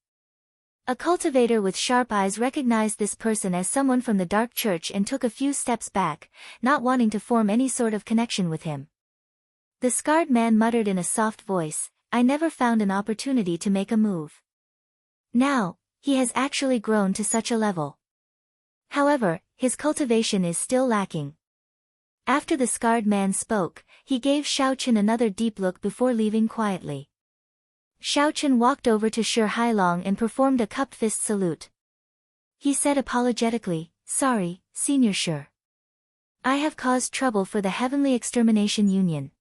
A cultivator with sharp eyes recognized this person as someone from the dark church and took a few steps back, not wanting to form any sort of connection with him. The scarred man muttered in a soft voice, "I never found an opportunity to make a move. Now, he has actually grown to such a level. However, his cultivation is still lacking." After the scarred man spoke, he gave Xiaochen another deep look before leaving quietly. Xiaochen walked over to Shi Hailong and performed a cupped fist salute. He said apologetically, "Sorry, Senior Shi. I have caused trouble for the Heavenly Extermination Union."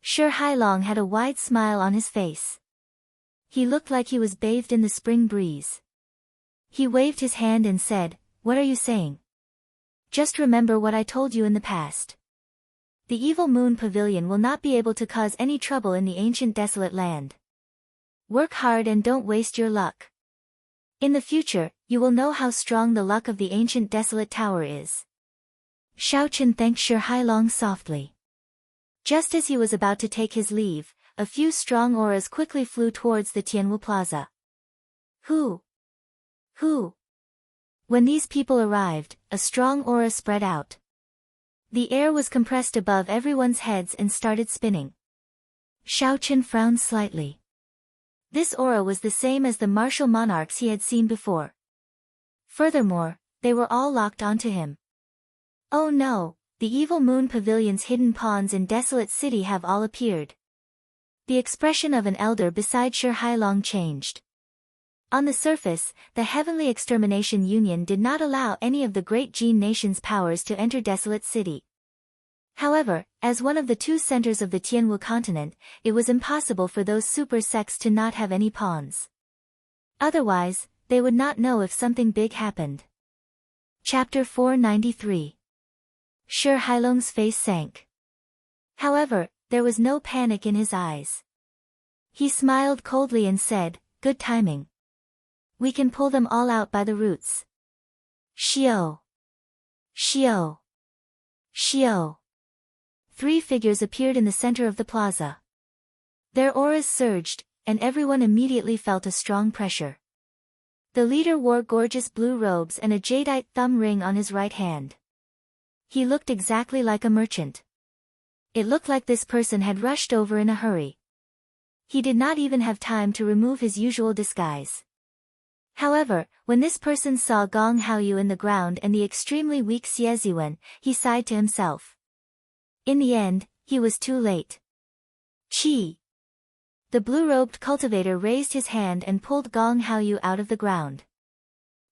Shi Hailong had a wide smile on his face. He looked like he was bathed in the spring breeze. He waved his hand and said, "What are you saying? Just remember what I told you in the past. The Evil Moon Pavilion will not be able to cause any trouble in the ancient desolate land. Work hard and don't waste your luck. In the future, you will know how strong the luck of the ancient desolate tower is." Xiaochen thanked Shi Hailong softly. Just as he was about to take his leave, a few strong auras quickly flew towards the Tianwu Plaza. Who? When these people arrived, a strong aura spread out. The air was compressed above everyone's heads and started spinning. Xiaochen frowned slightly. This aura was the same as the martial monarchs he had seen before. Furthermore, they were all locked onto him. Oh no, the Evil Moon Pavilion's hidden pawns in Desolate City have all appeared. The expression of an elder beside Shi Hailong changed. On the surface, the Heavenly Extermination Union did not allow any of the great Jin nation's powers to enter Desolate City. However, as one of the two centers of the Tianwu continent, it was impossible for those super sects to not have any pawns. Otherwise, they would not know if something big happened. Chapter 493. Shi Hailong's face sank. However, there was no panic in his eyes. He smiled coldly and said, "Good timing. We can pull them all out by the roots." Xiao! Xiao! Xiao! 3 figures appeared in the center of the plaza. Their auras surged, and everyone immediately felt a strong pressure. The leader wore gorgeous blue robes and a jadeite thumb ring on his right hand. He looked exactly like a merchant. It looked like this person had rushed over in a hurry. He did not even have time to remove his usual disguise. However, when this person saw Gong Haoyu in the ground and the extremely weak Xie Ziwen, he sighed to himself. In the end, he was too late. Qi! The blue-robed cultivator raised his hand and pulled Gong Haoyu out of the ground.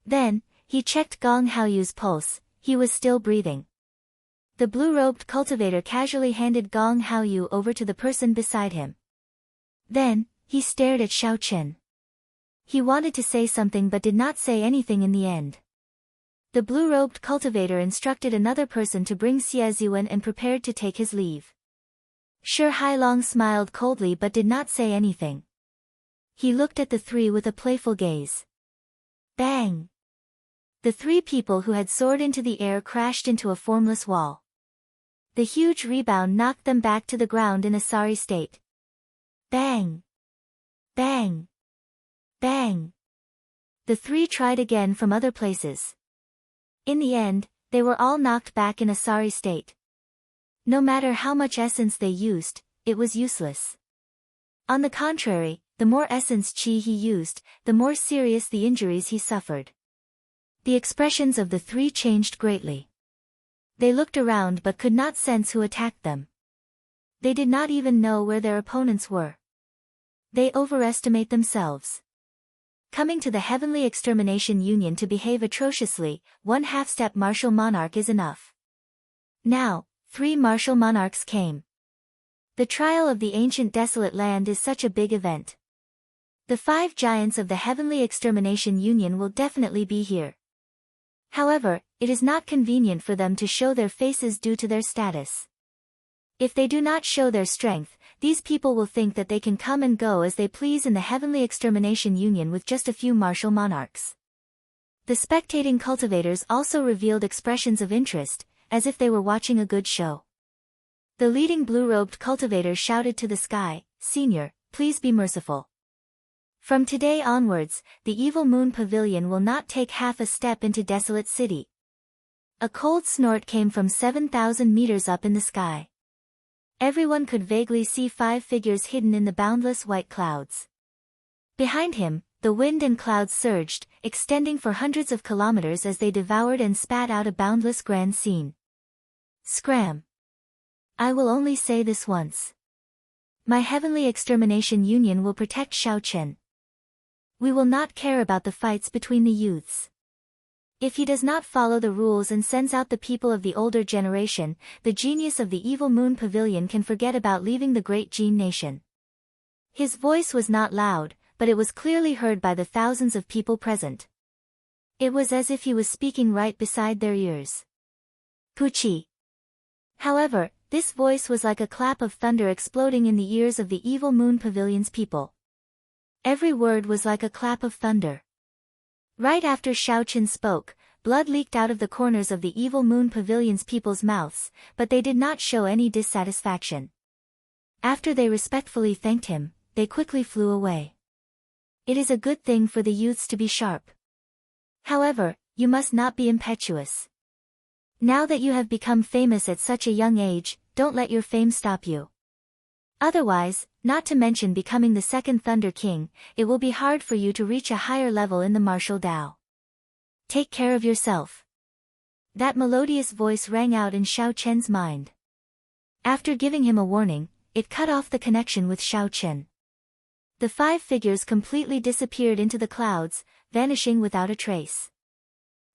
Then, he checked Gong Haoyu's pulse. He was still breathing. The blue-robed cultivator casually handed Gong Haoyu over to the person beside him. Then, he stared at Xiaochen. He wanted to say something but did not say anything in the end. The blue-robed cultivator instructed another person to bring Xie Ziwen and prepared to take his leave. Shi Hailong smiled coldly but did not say anything. He looked at the 3 with a playful gaze. Bang! The 3 people who had soared into the air crashed into a formless wall. The huge rebound knocked them back to the ground in a sorry state. Bang! Bang! Bang! The 3 tried again from other places. In the end, they were all knocked back in a sorry state. No matter how much essence they used, it was useless. On the contrary, the more essence qi he used, the more serious the injuries he suffered. The expressions of the 3 changed greatly. They looked around but could not sense who attacked them. They did not even know where their opponents were. They overestimate themselves. Coming to the Heavenly Extermination Union to behave atrociously, 1 half-step martial monarch is enough. Now, 3 martial monarchs came. The trial of the ancient desolate land is such a big event. The 5 giants of the Heavenly Extermination Union will definitely be here. However, it is not convenient for them to show their faces due to their status. If they do not show their strength, these people will think that they can come and go as they please in the Heavenly Extermination Union with just a few martial monarchs. The spectating cultivators also revealed expressions of interest, as if they were watching a good show. The leading blue-robed cultivator shouted to the sky, "Senior, please be merciful. From today onwards, the evil moon pavilion will not take half a step into Desolate City." A cold snort came from 7,000 meters up in the sky. Everyone could vaguely see 5 figures hidden in the boundless white clouds. Behind him, the wind and clouds surged, extending for hundreds of kilometers as they devoured and spat out a boundless grand scene. Scram! I will only say this once. My Heavenly Extermination Union will protect Xiaochen. We will not care about the fights between the youths. If he does not follow the rules and sends out the people of the older generation, the genius of the evil moon pavilion can forget about leaving the great Jin nation. His voice was not loud, but it was clearly heard by the thousands of people present. It was as if he was speaking right beside their ears. Puchi. However, this voice was like a clap of thunder exploding in the ears of the evil moon pavilion's people. Every word was like a clap of thunder. Right after Xiaochen spoke, blood leaked out of the corners of the evil moon pavilion's people's mouths, but they did not show any dissatisfaction. After they respectfully thanked him, they quickly flew away. It is a good thing for the youths to be sharp. However, you must not be impetuous. Now that you have become famous at such a young age, don't let your fame stop you. Otherwise, not to mention becoming the second Thunder King, it will be hard for you to reach a higher level in the martial Tao. Take care of yourself. That melodious voice rang out in Xiaochen's mind. After giving him a warning, it cut off the connection with Xiaochen. The 5 figures completely disappeared into the clouds, vanishing without a trace.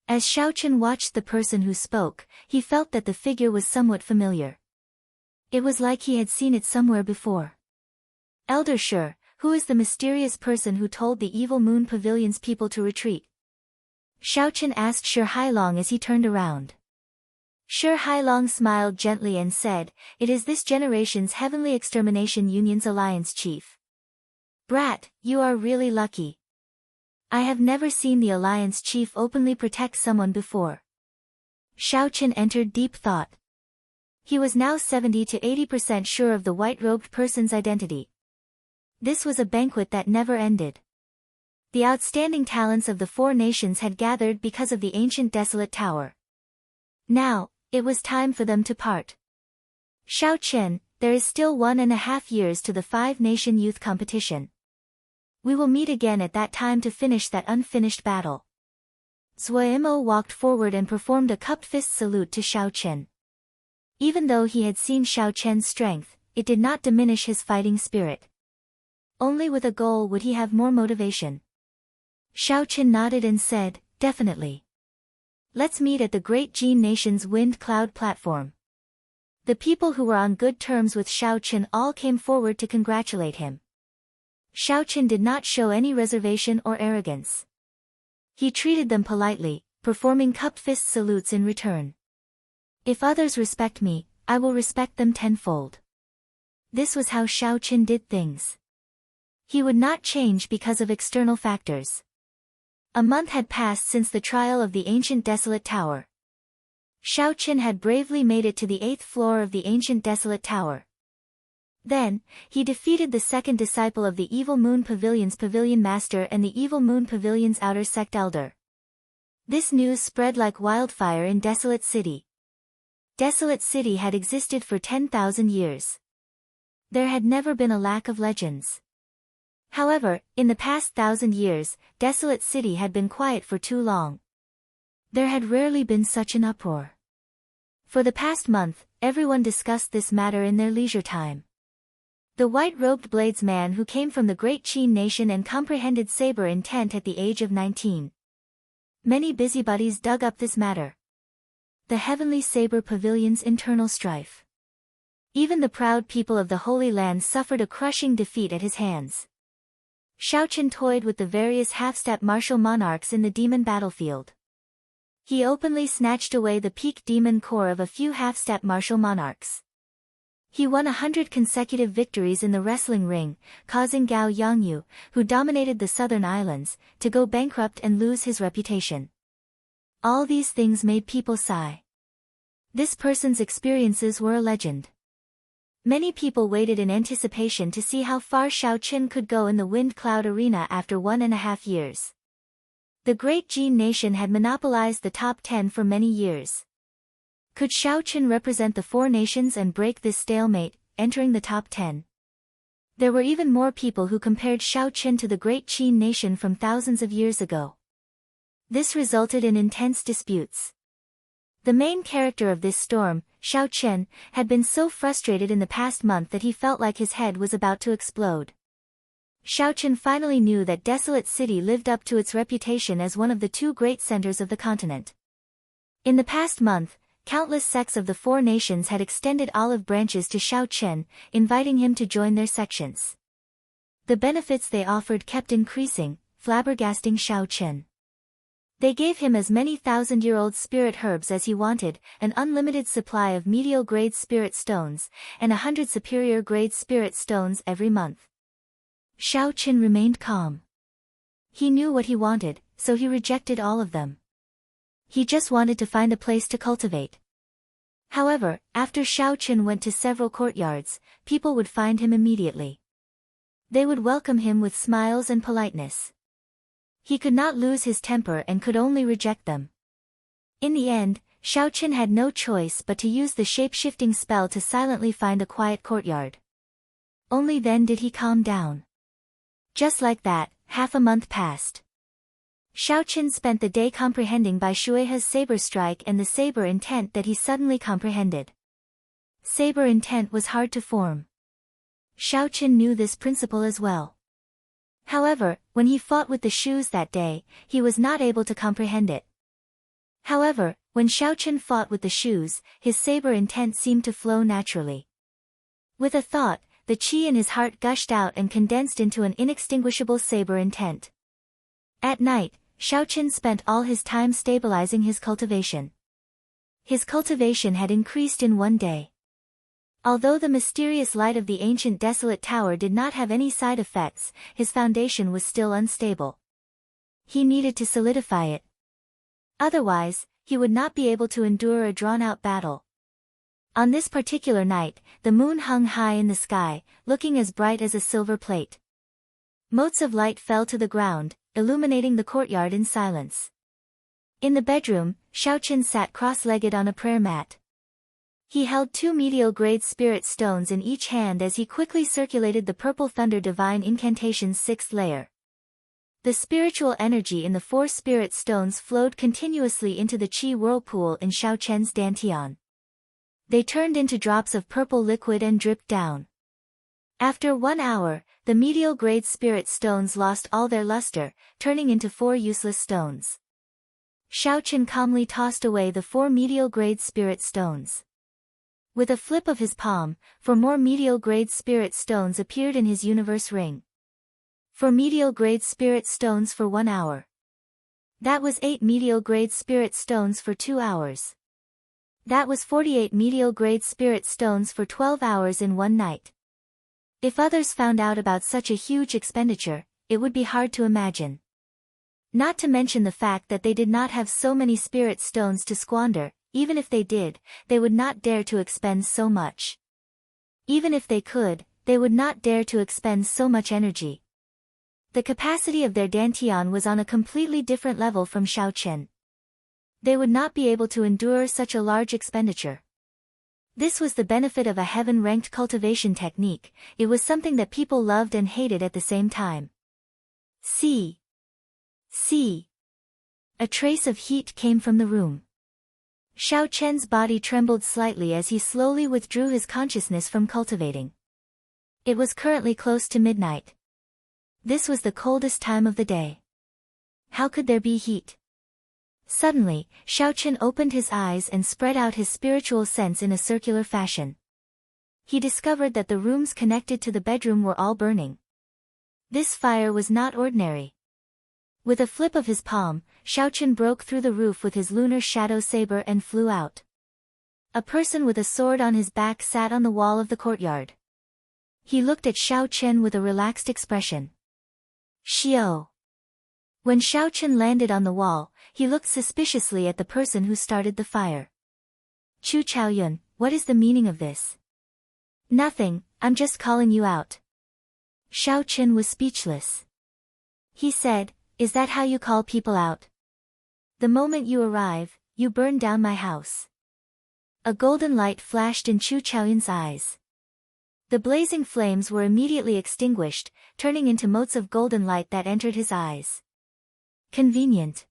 As Xiaochen watched the person who spoke, he felt that the figure was somewhat familiar. It was like he had seen it somewhere before. Elder Shi, who is the mysterious person who told the evil moon pavilion's people to retreat? Xiaochen asked Shi Hailong as he turned around. Shi Hailong smiled gently and said, "It is this generation's Heavenly Extermination Union's alliance chief." Brat, you are really lucky. I have never seen the alliance chief openly protect someone before. Xiaochen entered deep thought. He was now 70 to 80% sure of the white-robed person's identity. This was a banquet that never ended. The outstanding talents of the 4 nations had gathered because of the ancient desolate tower. Now, it was time for them to part. Xiaochen, there is still 1.5 years to the 5-nation youth competition. We will meet again at that time to finish that unfinished battle. Zuoimo walked forward and performed a cupped fist salute to Xiaochen. Even though he had seen Xiaochen's strength, it did not diminish his fighting spirit. Only with a goal would he have more motivation. Xiaochen nodded and said, "Definitely. Let's meet at the Great Jin Nation's Wind Cloud platform." The people who were on good terms with Xiaochen all came forward to congratulate him. Xiaochen did not show any reservation or arrogance. He treated them politely, performing cupped fist salutes in return. If others respect me, I will respect them tenfold. This was how Xiaochen did things. He would not change because of external factors. A month had passed since the trial of the ancient desolate tower. Xiaochen had bravely made it to the 8th floor of the ancient desolate tower. Then, he defeated the second disciple of the Evil Moon Pavilion's pavilion master and the Evil Moon Pavilion's outer sect elder. This news spread like wildfire in Desolate City. Desolate City had existed for 10,000 years. There had never been a lack of legends. However, in the past 1,000 years, Desolate City had been quiet for too long. There had rarely been such an uproar. For the past month, everyone discussed this matter in their leisure time. The white-robed bladesman who came from the Great Qin nation and comprehended saber intent at the age of 19. Many busybodies dug up this matter. The Heavenly Saber Pavilion's internal strife. Even the proud people of the Holy Land suffered a crushing defeat at his hands. Xiaochen toyed with the various half-step martial monarchs in the demon battlefield. He openly snatched away the peak demon core of a few half-step martial monarchs. He won 100 consecutive victories in the wrestling ring, causing Gao Yongyu, who dominated the southern islands, to go bankrupt and lose his reputation. All these things made people sigh. This person's experiences were a legend. Many people waited in anticipation to see how far Xiao Qin could go in the Wind Cloud Arena after 1.5 years. The Great Jin nation had monopolized the top 10 for many years. Could Xiao Qin represent the 4 nations and break this stalemate, entering the top 10? There were even more people who compared Xiao Qin to the Great Qin nation from thousands of years ago. This resulted in intense disputes. The main character of this storm, Xiao Qin, had been so frustrated in the past month that he felt like his head was about to explode. Xiao Qin finally knew that Desolate City lived up to its reputation as one of the 2 great centers of the continent. In the past month, countless sects of the 4 nations had extended olive branches to Xiao Qin, inviting him to join their sections. The benefits they offered kept increasing, flabbergasting Xiao Qin. They gave him as many 1,000-year-old spirit herbs as he wanted, an unlimited supply of medial-grade spirit stones, and 100 superior-grade spirit stones every month. Xiao Qin remained calm. He knew what he wanted, so he rejected all of them. He just wanted to find a place to cultivate. However, after Xiao Qin went to several courtyards, people would find him immediately. They would welcome him with smiles and politeness. He could not lose his temper and could only reject them. In the end, Xiao Qin had no choice but to use the shape-shifting spell to silently find a quiet courtyard. Only then did he calm down. Just like that, half a month passed. Xiao Qin spent the day comprehending Bai Shuihe's saber strike and the saber intent that he suddenly comprehended. Saber intent was hard to form. Xiao Qin knew this principle as well. However, when he fought with the shoes that day, he was not able to comprehend it. However, when Xiao Qin fought with the shoes, his saber intent seemed to flow naturally. With a thought, the qi in his heart gushed out and condensed into an inextinguishable saber intent. At night, Xiao Qin spent all his time stabilizing his cultivation. His cultivation had increased in one day. Although the mysterious light of the ancient desolate tower did not have any side effects, his foundation was still unstable. He needed to solidify it. Otherwise, he would not be able to endure a drawn-out battle. On this particular night, the moon hung high in the sky, looking as bright as a silver plate. Motes of light fell to the ground, illuminating the courtyard in silence. In the bedroom, Xiao Qin sat cross-legged on a prayer mat. He held 2 medial-grade spirit stones in each hand as he quickly circulated the Purple Thunder Divine Incantation's 6th layer. The spiritual energy in the 4 spirit stones flowed continuously into the Qi whirlpool in Xiao Qin's dantian. They turned into drops of purple liquid and dripped down. After 1 hour, the medial-grade spirit stones lost all their luster, turning into 4 useless stones. Xiao Qin calmly tossed away the 4 medial-grade spirit stones. With a flip of his palm, 4 more medial-grade spirit stones appeared in his universe ring. 4 medial-grade spirit stones for 1 hour. That was 8 medial-grade spirit stones for 2 hours. That was 48 medial-grade spirit stones for 12 hours in one night. If others found out about such a huge expenditure, it would be hard to imagine. Not to mention the fact that they did not have so many spirit stones to squander. Even if they did, they would not dare to expend so much. Even if they could, they would not dare to expend so much energy. The capacity of their dantian was on a completely different level from Xiao Qin. They would not be able to endure such a large expenditure. This was the benefit of a heaven-ranked cultivation technique. It was something that people loved and hated at the same time. See. A trace of heat came from the room. Xiao Qin's body trembled slightly as he slowly withdrew his consciousness from cultivating. It was currently close to midnight. This was the coldest time of the day. How could there be heat? Suddenly, Xiao Qin opened his eyes and spread out his spiritual sense in a circular fashion. He discovered that the rooms connected to the bedroom were all burning. This fire was not ordinary. With a flip of his palm, Xiao Qin broke through the roof with his lunar shadow saber and flew out. A person with a sword on his back sat on the wall of the courtyard. He looked at Xiao Chen with a relaxed expression. Xiao. When Xiao Chen landed on the wall, he looked suspiciously at the person who started the fire. Chu Chaoyun, what is the meaning of this? Nothing, I'm just calling you out. Xiao Chen was speechless. He said, is that how you call people out? The moment you arrive, you burn down my house. A golden light flashed in Chu Chaoyun's eyes. The blazing flames were immediately extinguished, turning into motes of golden light that entered his eyes. Convenient.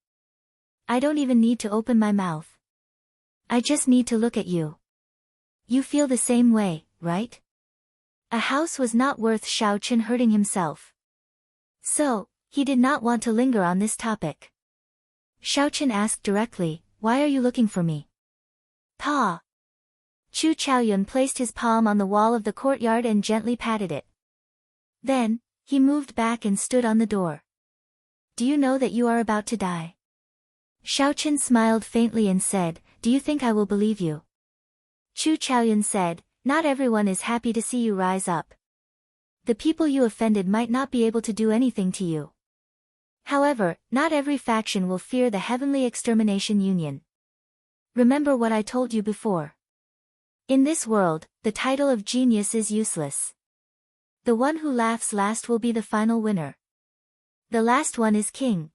I don't even need to open my mouth. I just need to look at you. You feel the same way, right? A house was not worth Xiao Chen hurting himself. So, he did not want to linger on this topic. Xiao Chen asked directly, why are you looking for me? Pa. Chu Chaoyun placed his palm on the wall of the courtyard and gently patted it. Then, he moved back and stood on the door. Do you know that you are about to die? Xiao Chen smiled faintly and said, do you think I will believe you? Chu Chaoyun said, not everyone is happy to see you rise up. The people you offended might not be able to do anything to you. However, not every faction will fear the Heavenly Extermination Union. Remember what I told you before. In this world, the title of genius is useless. The one who laughs last will be the final winner. The last one is king.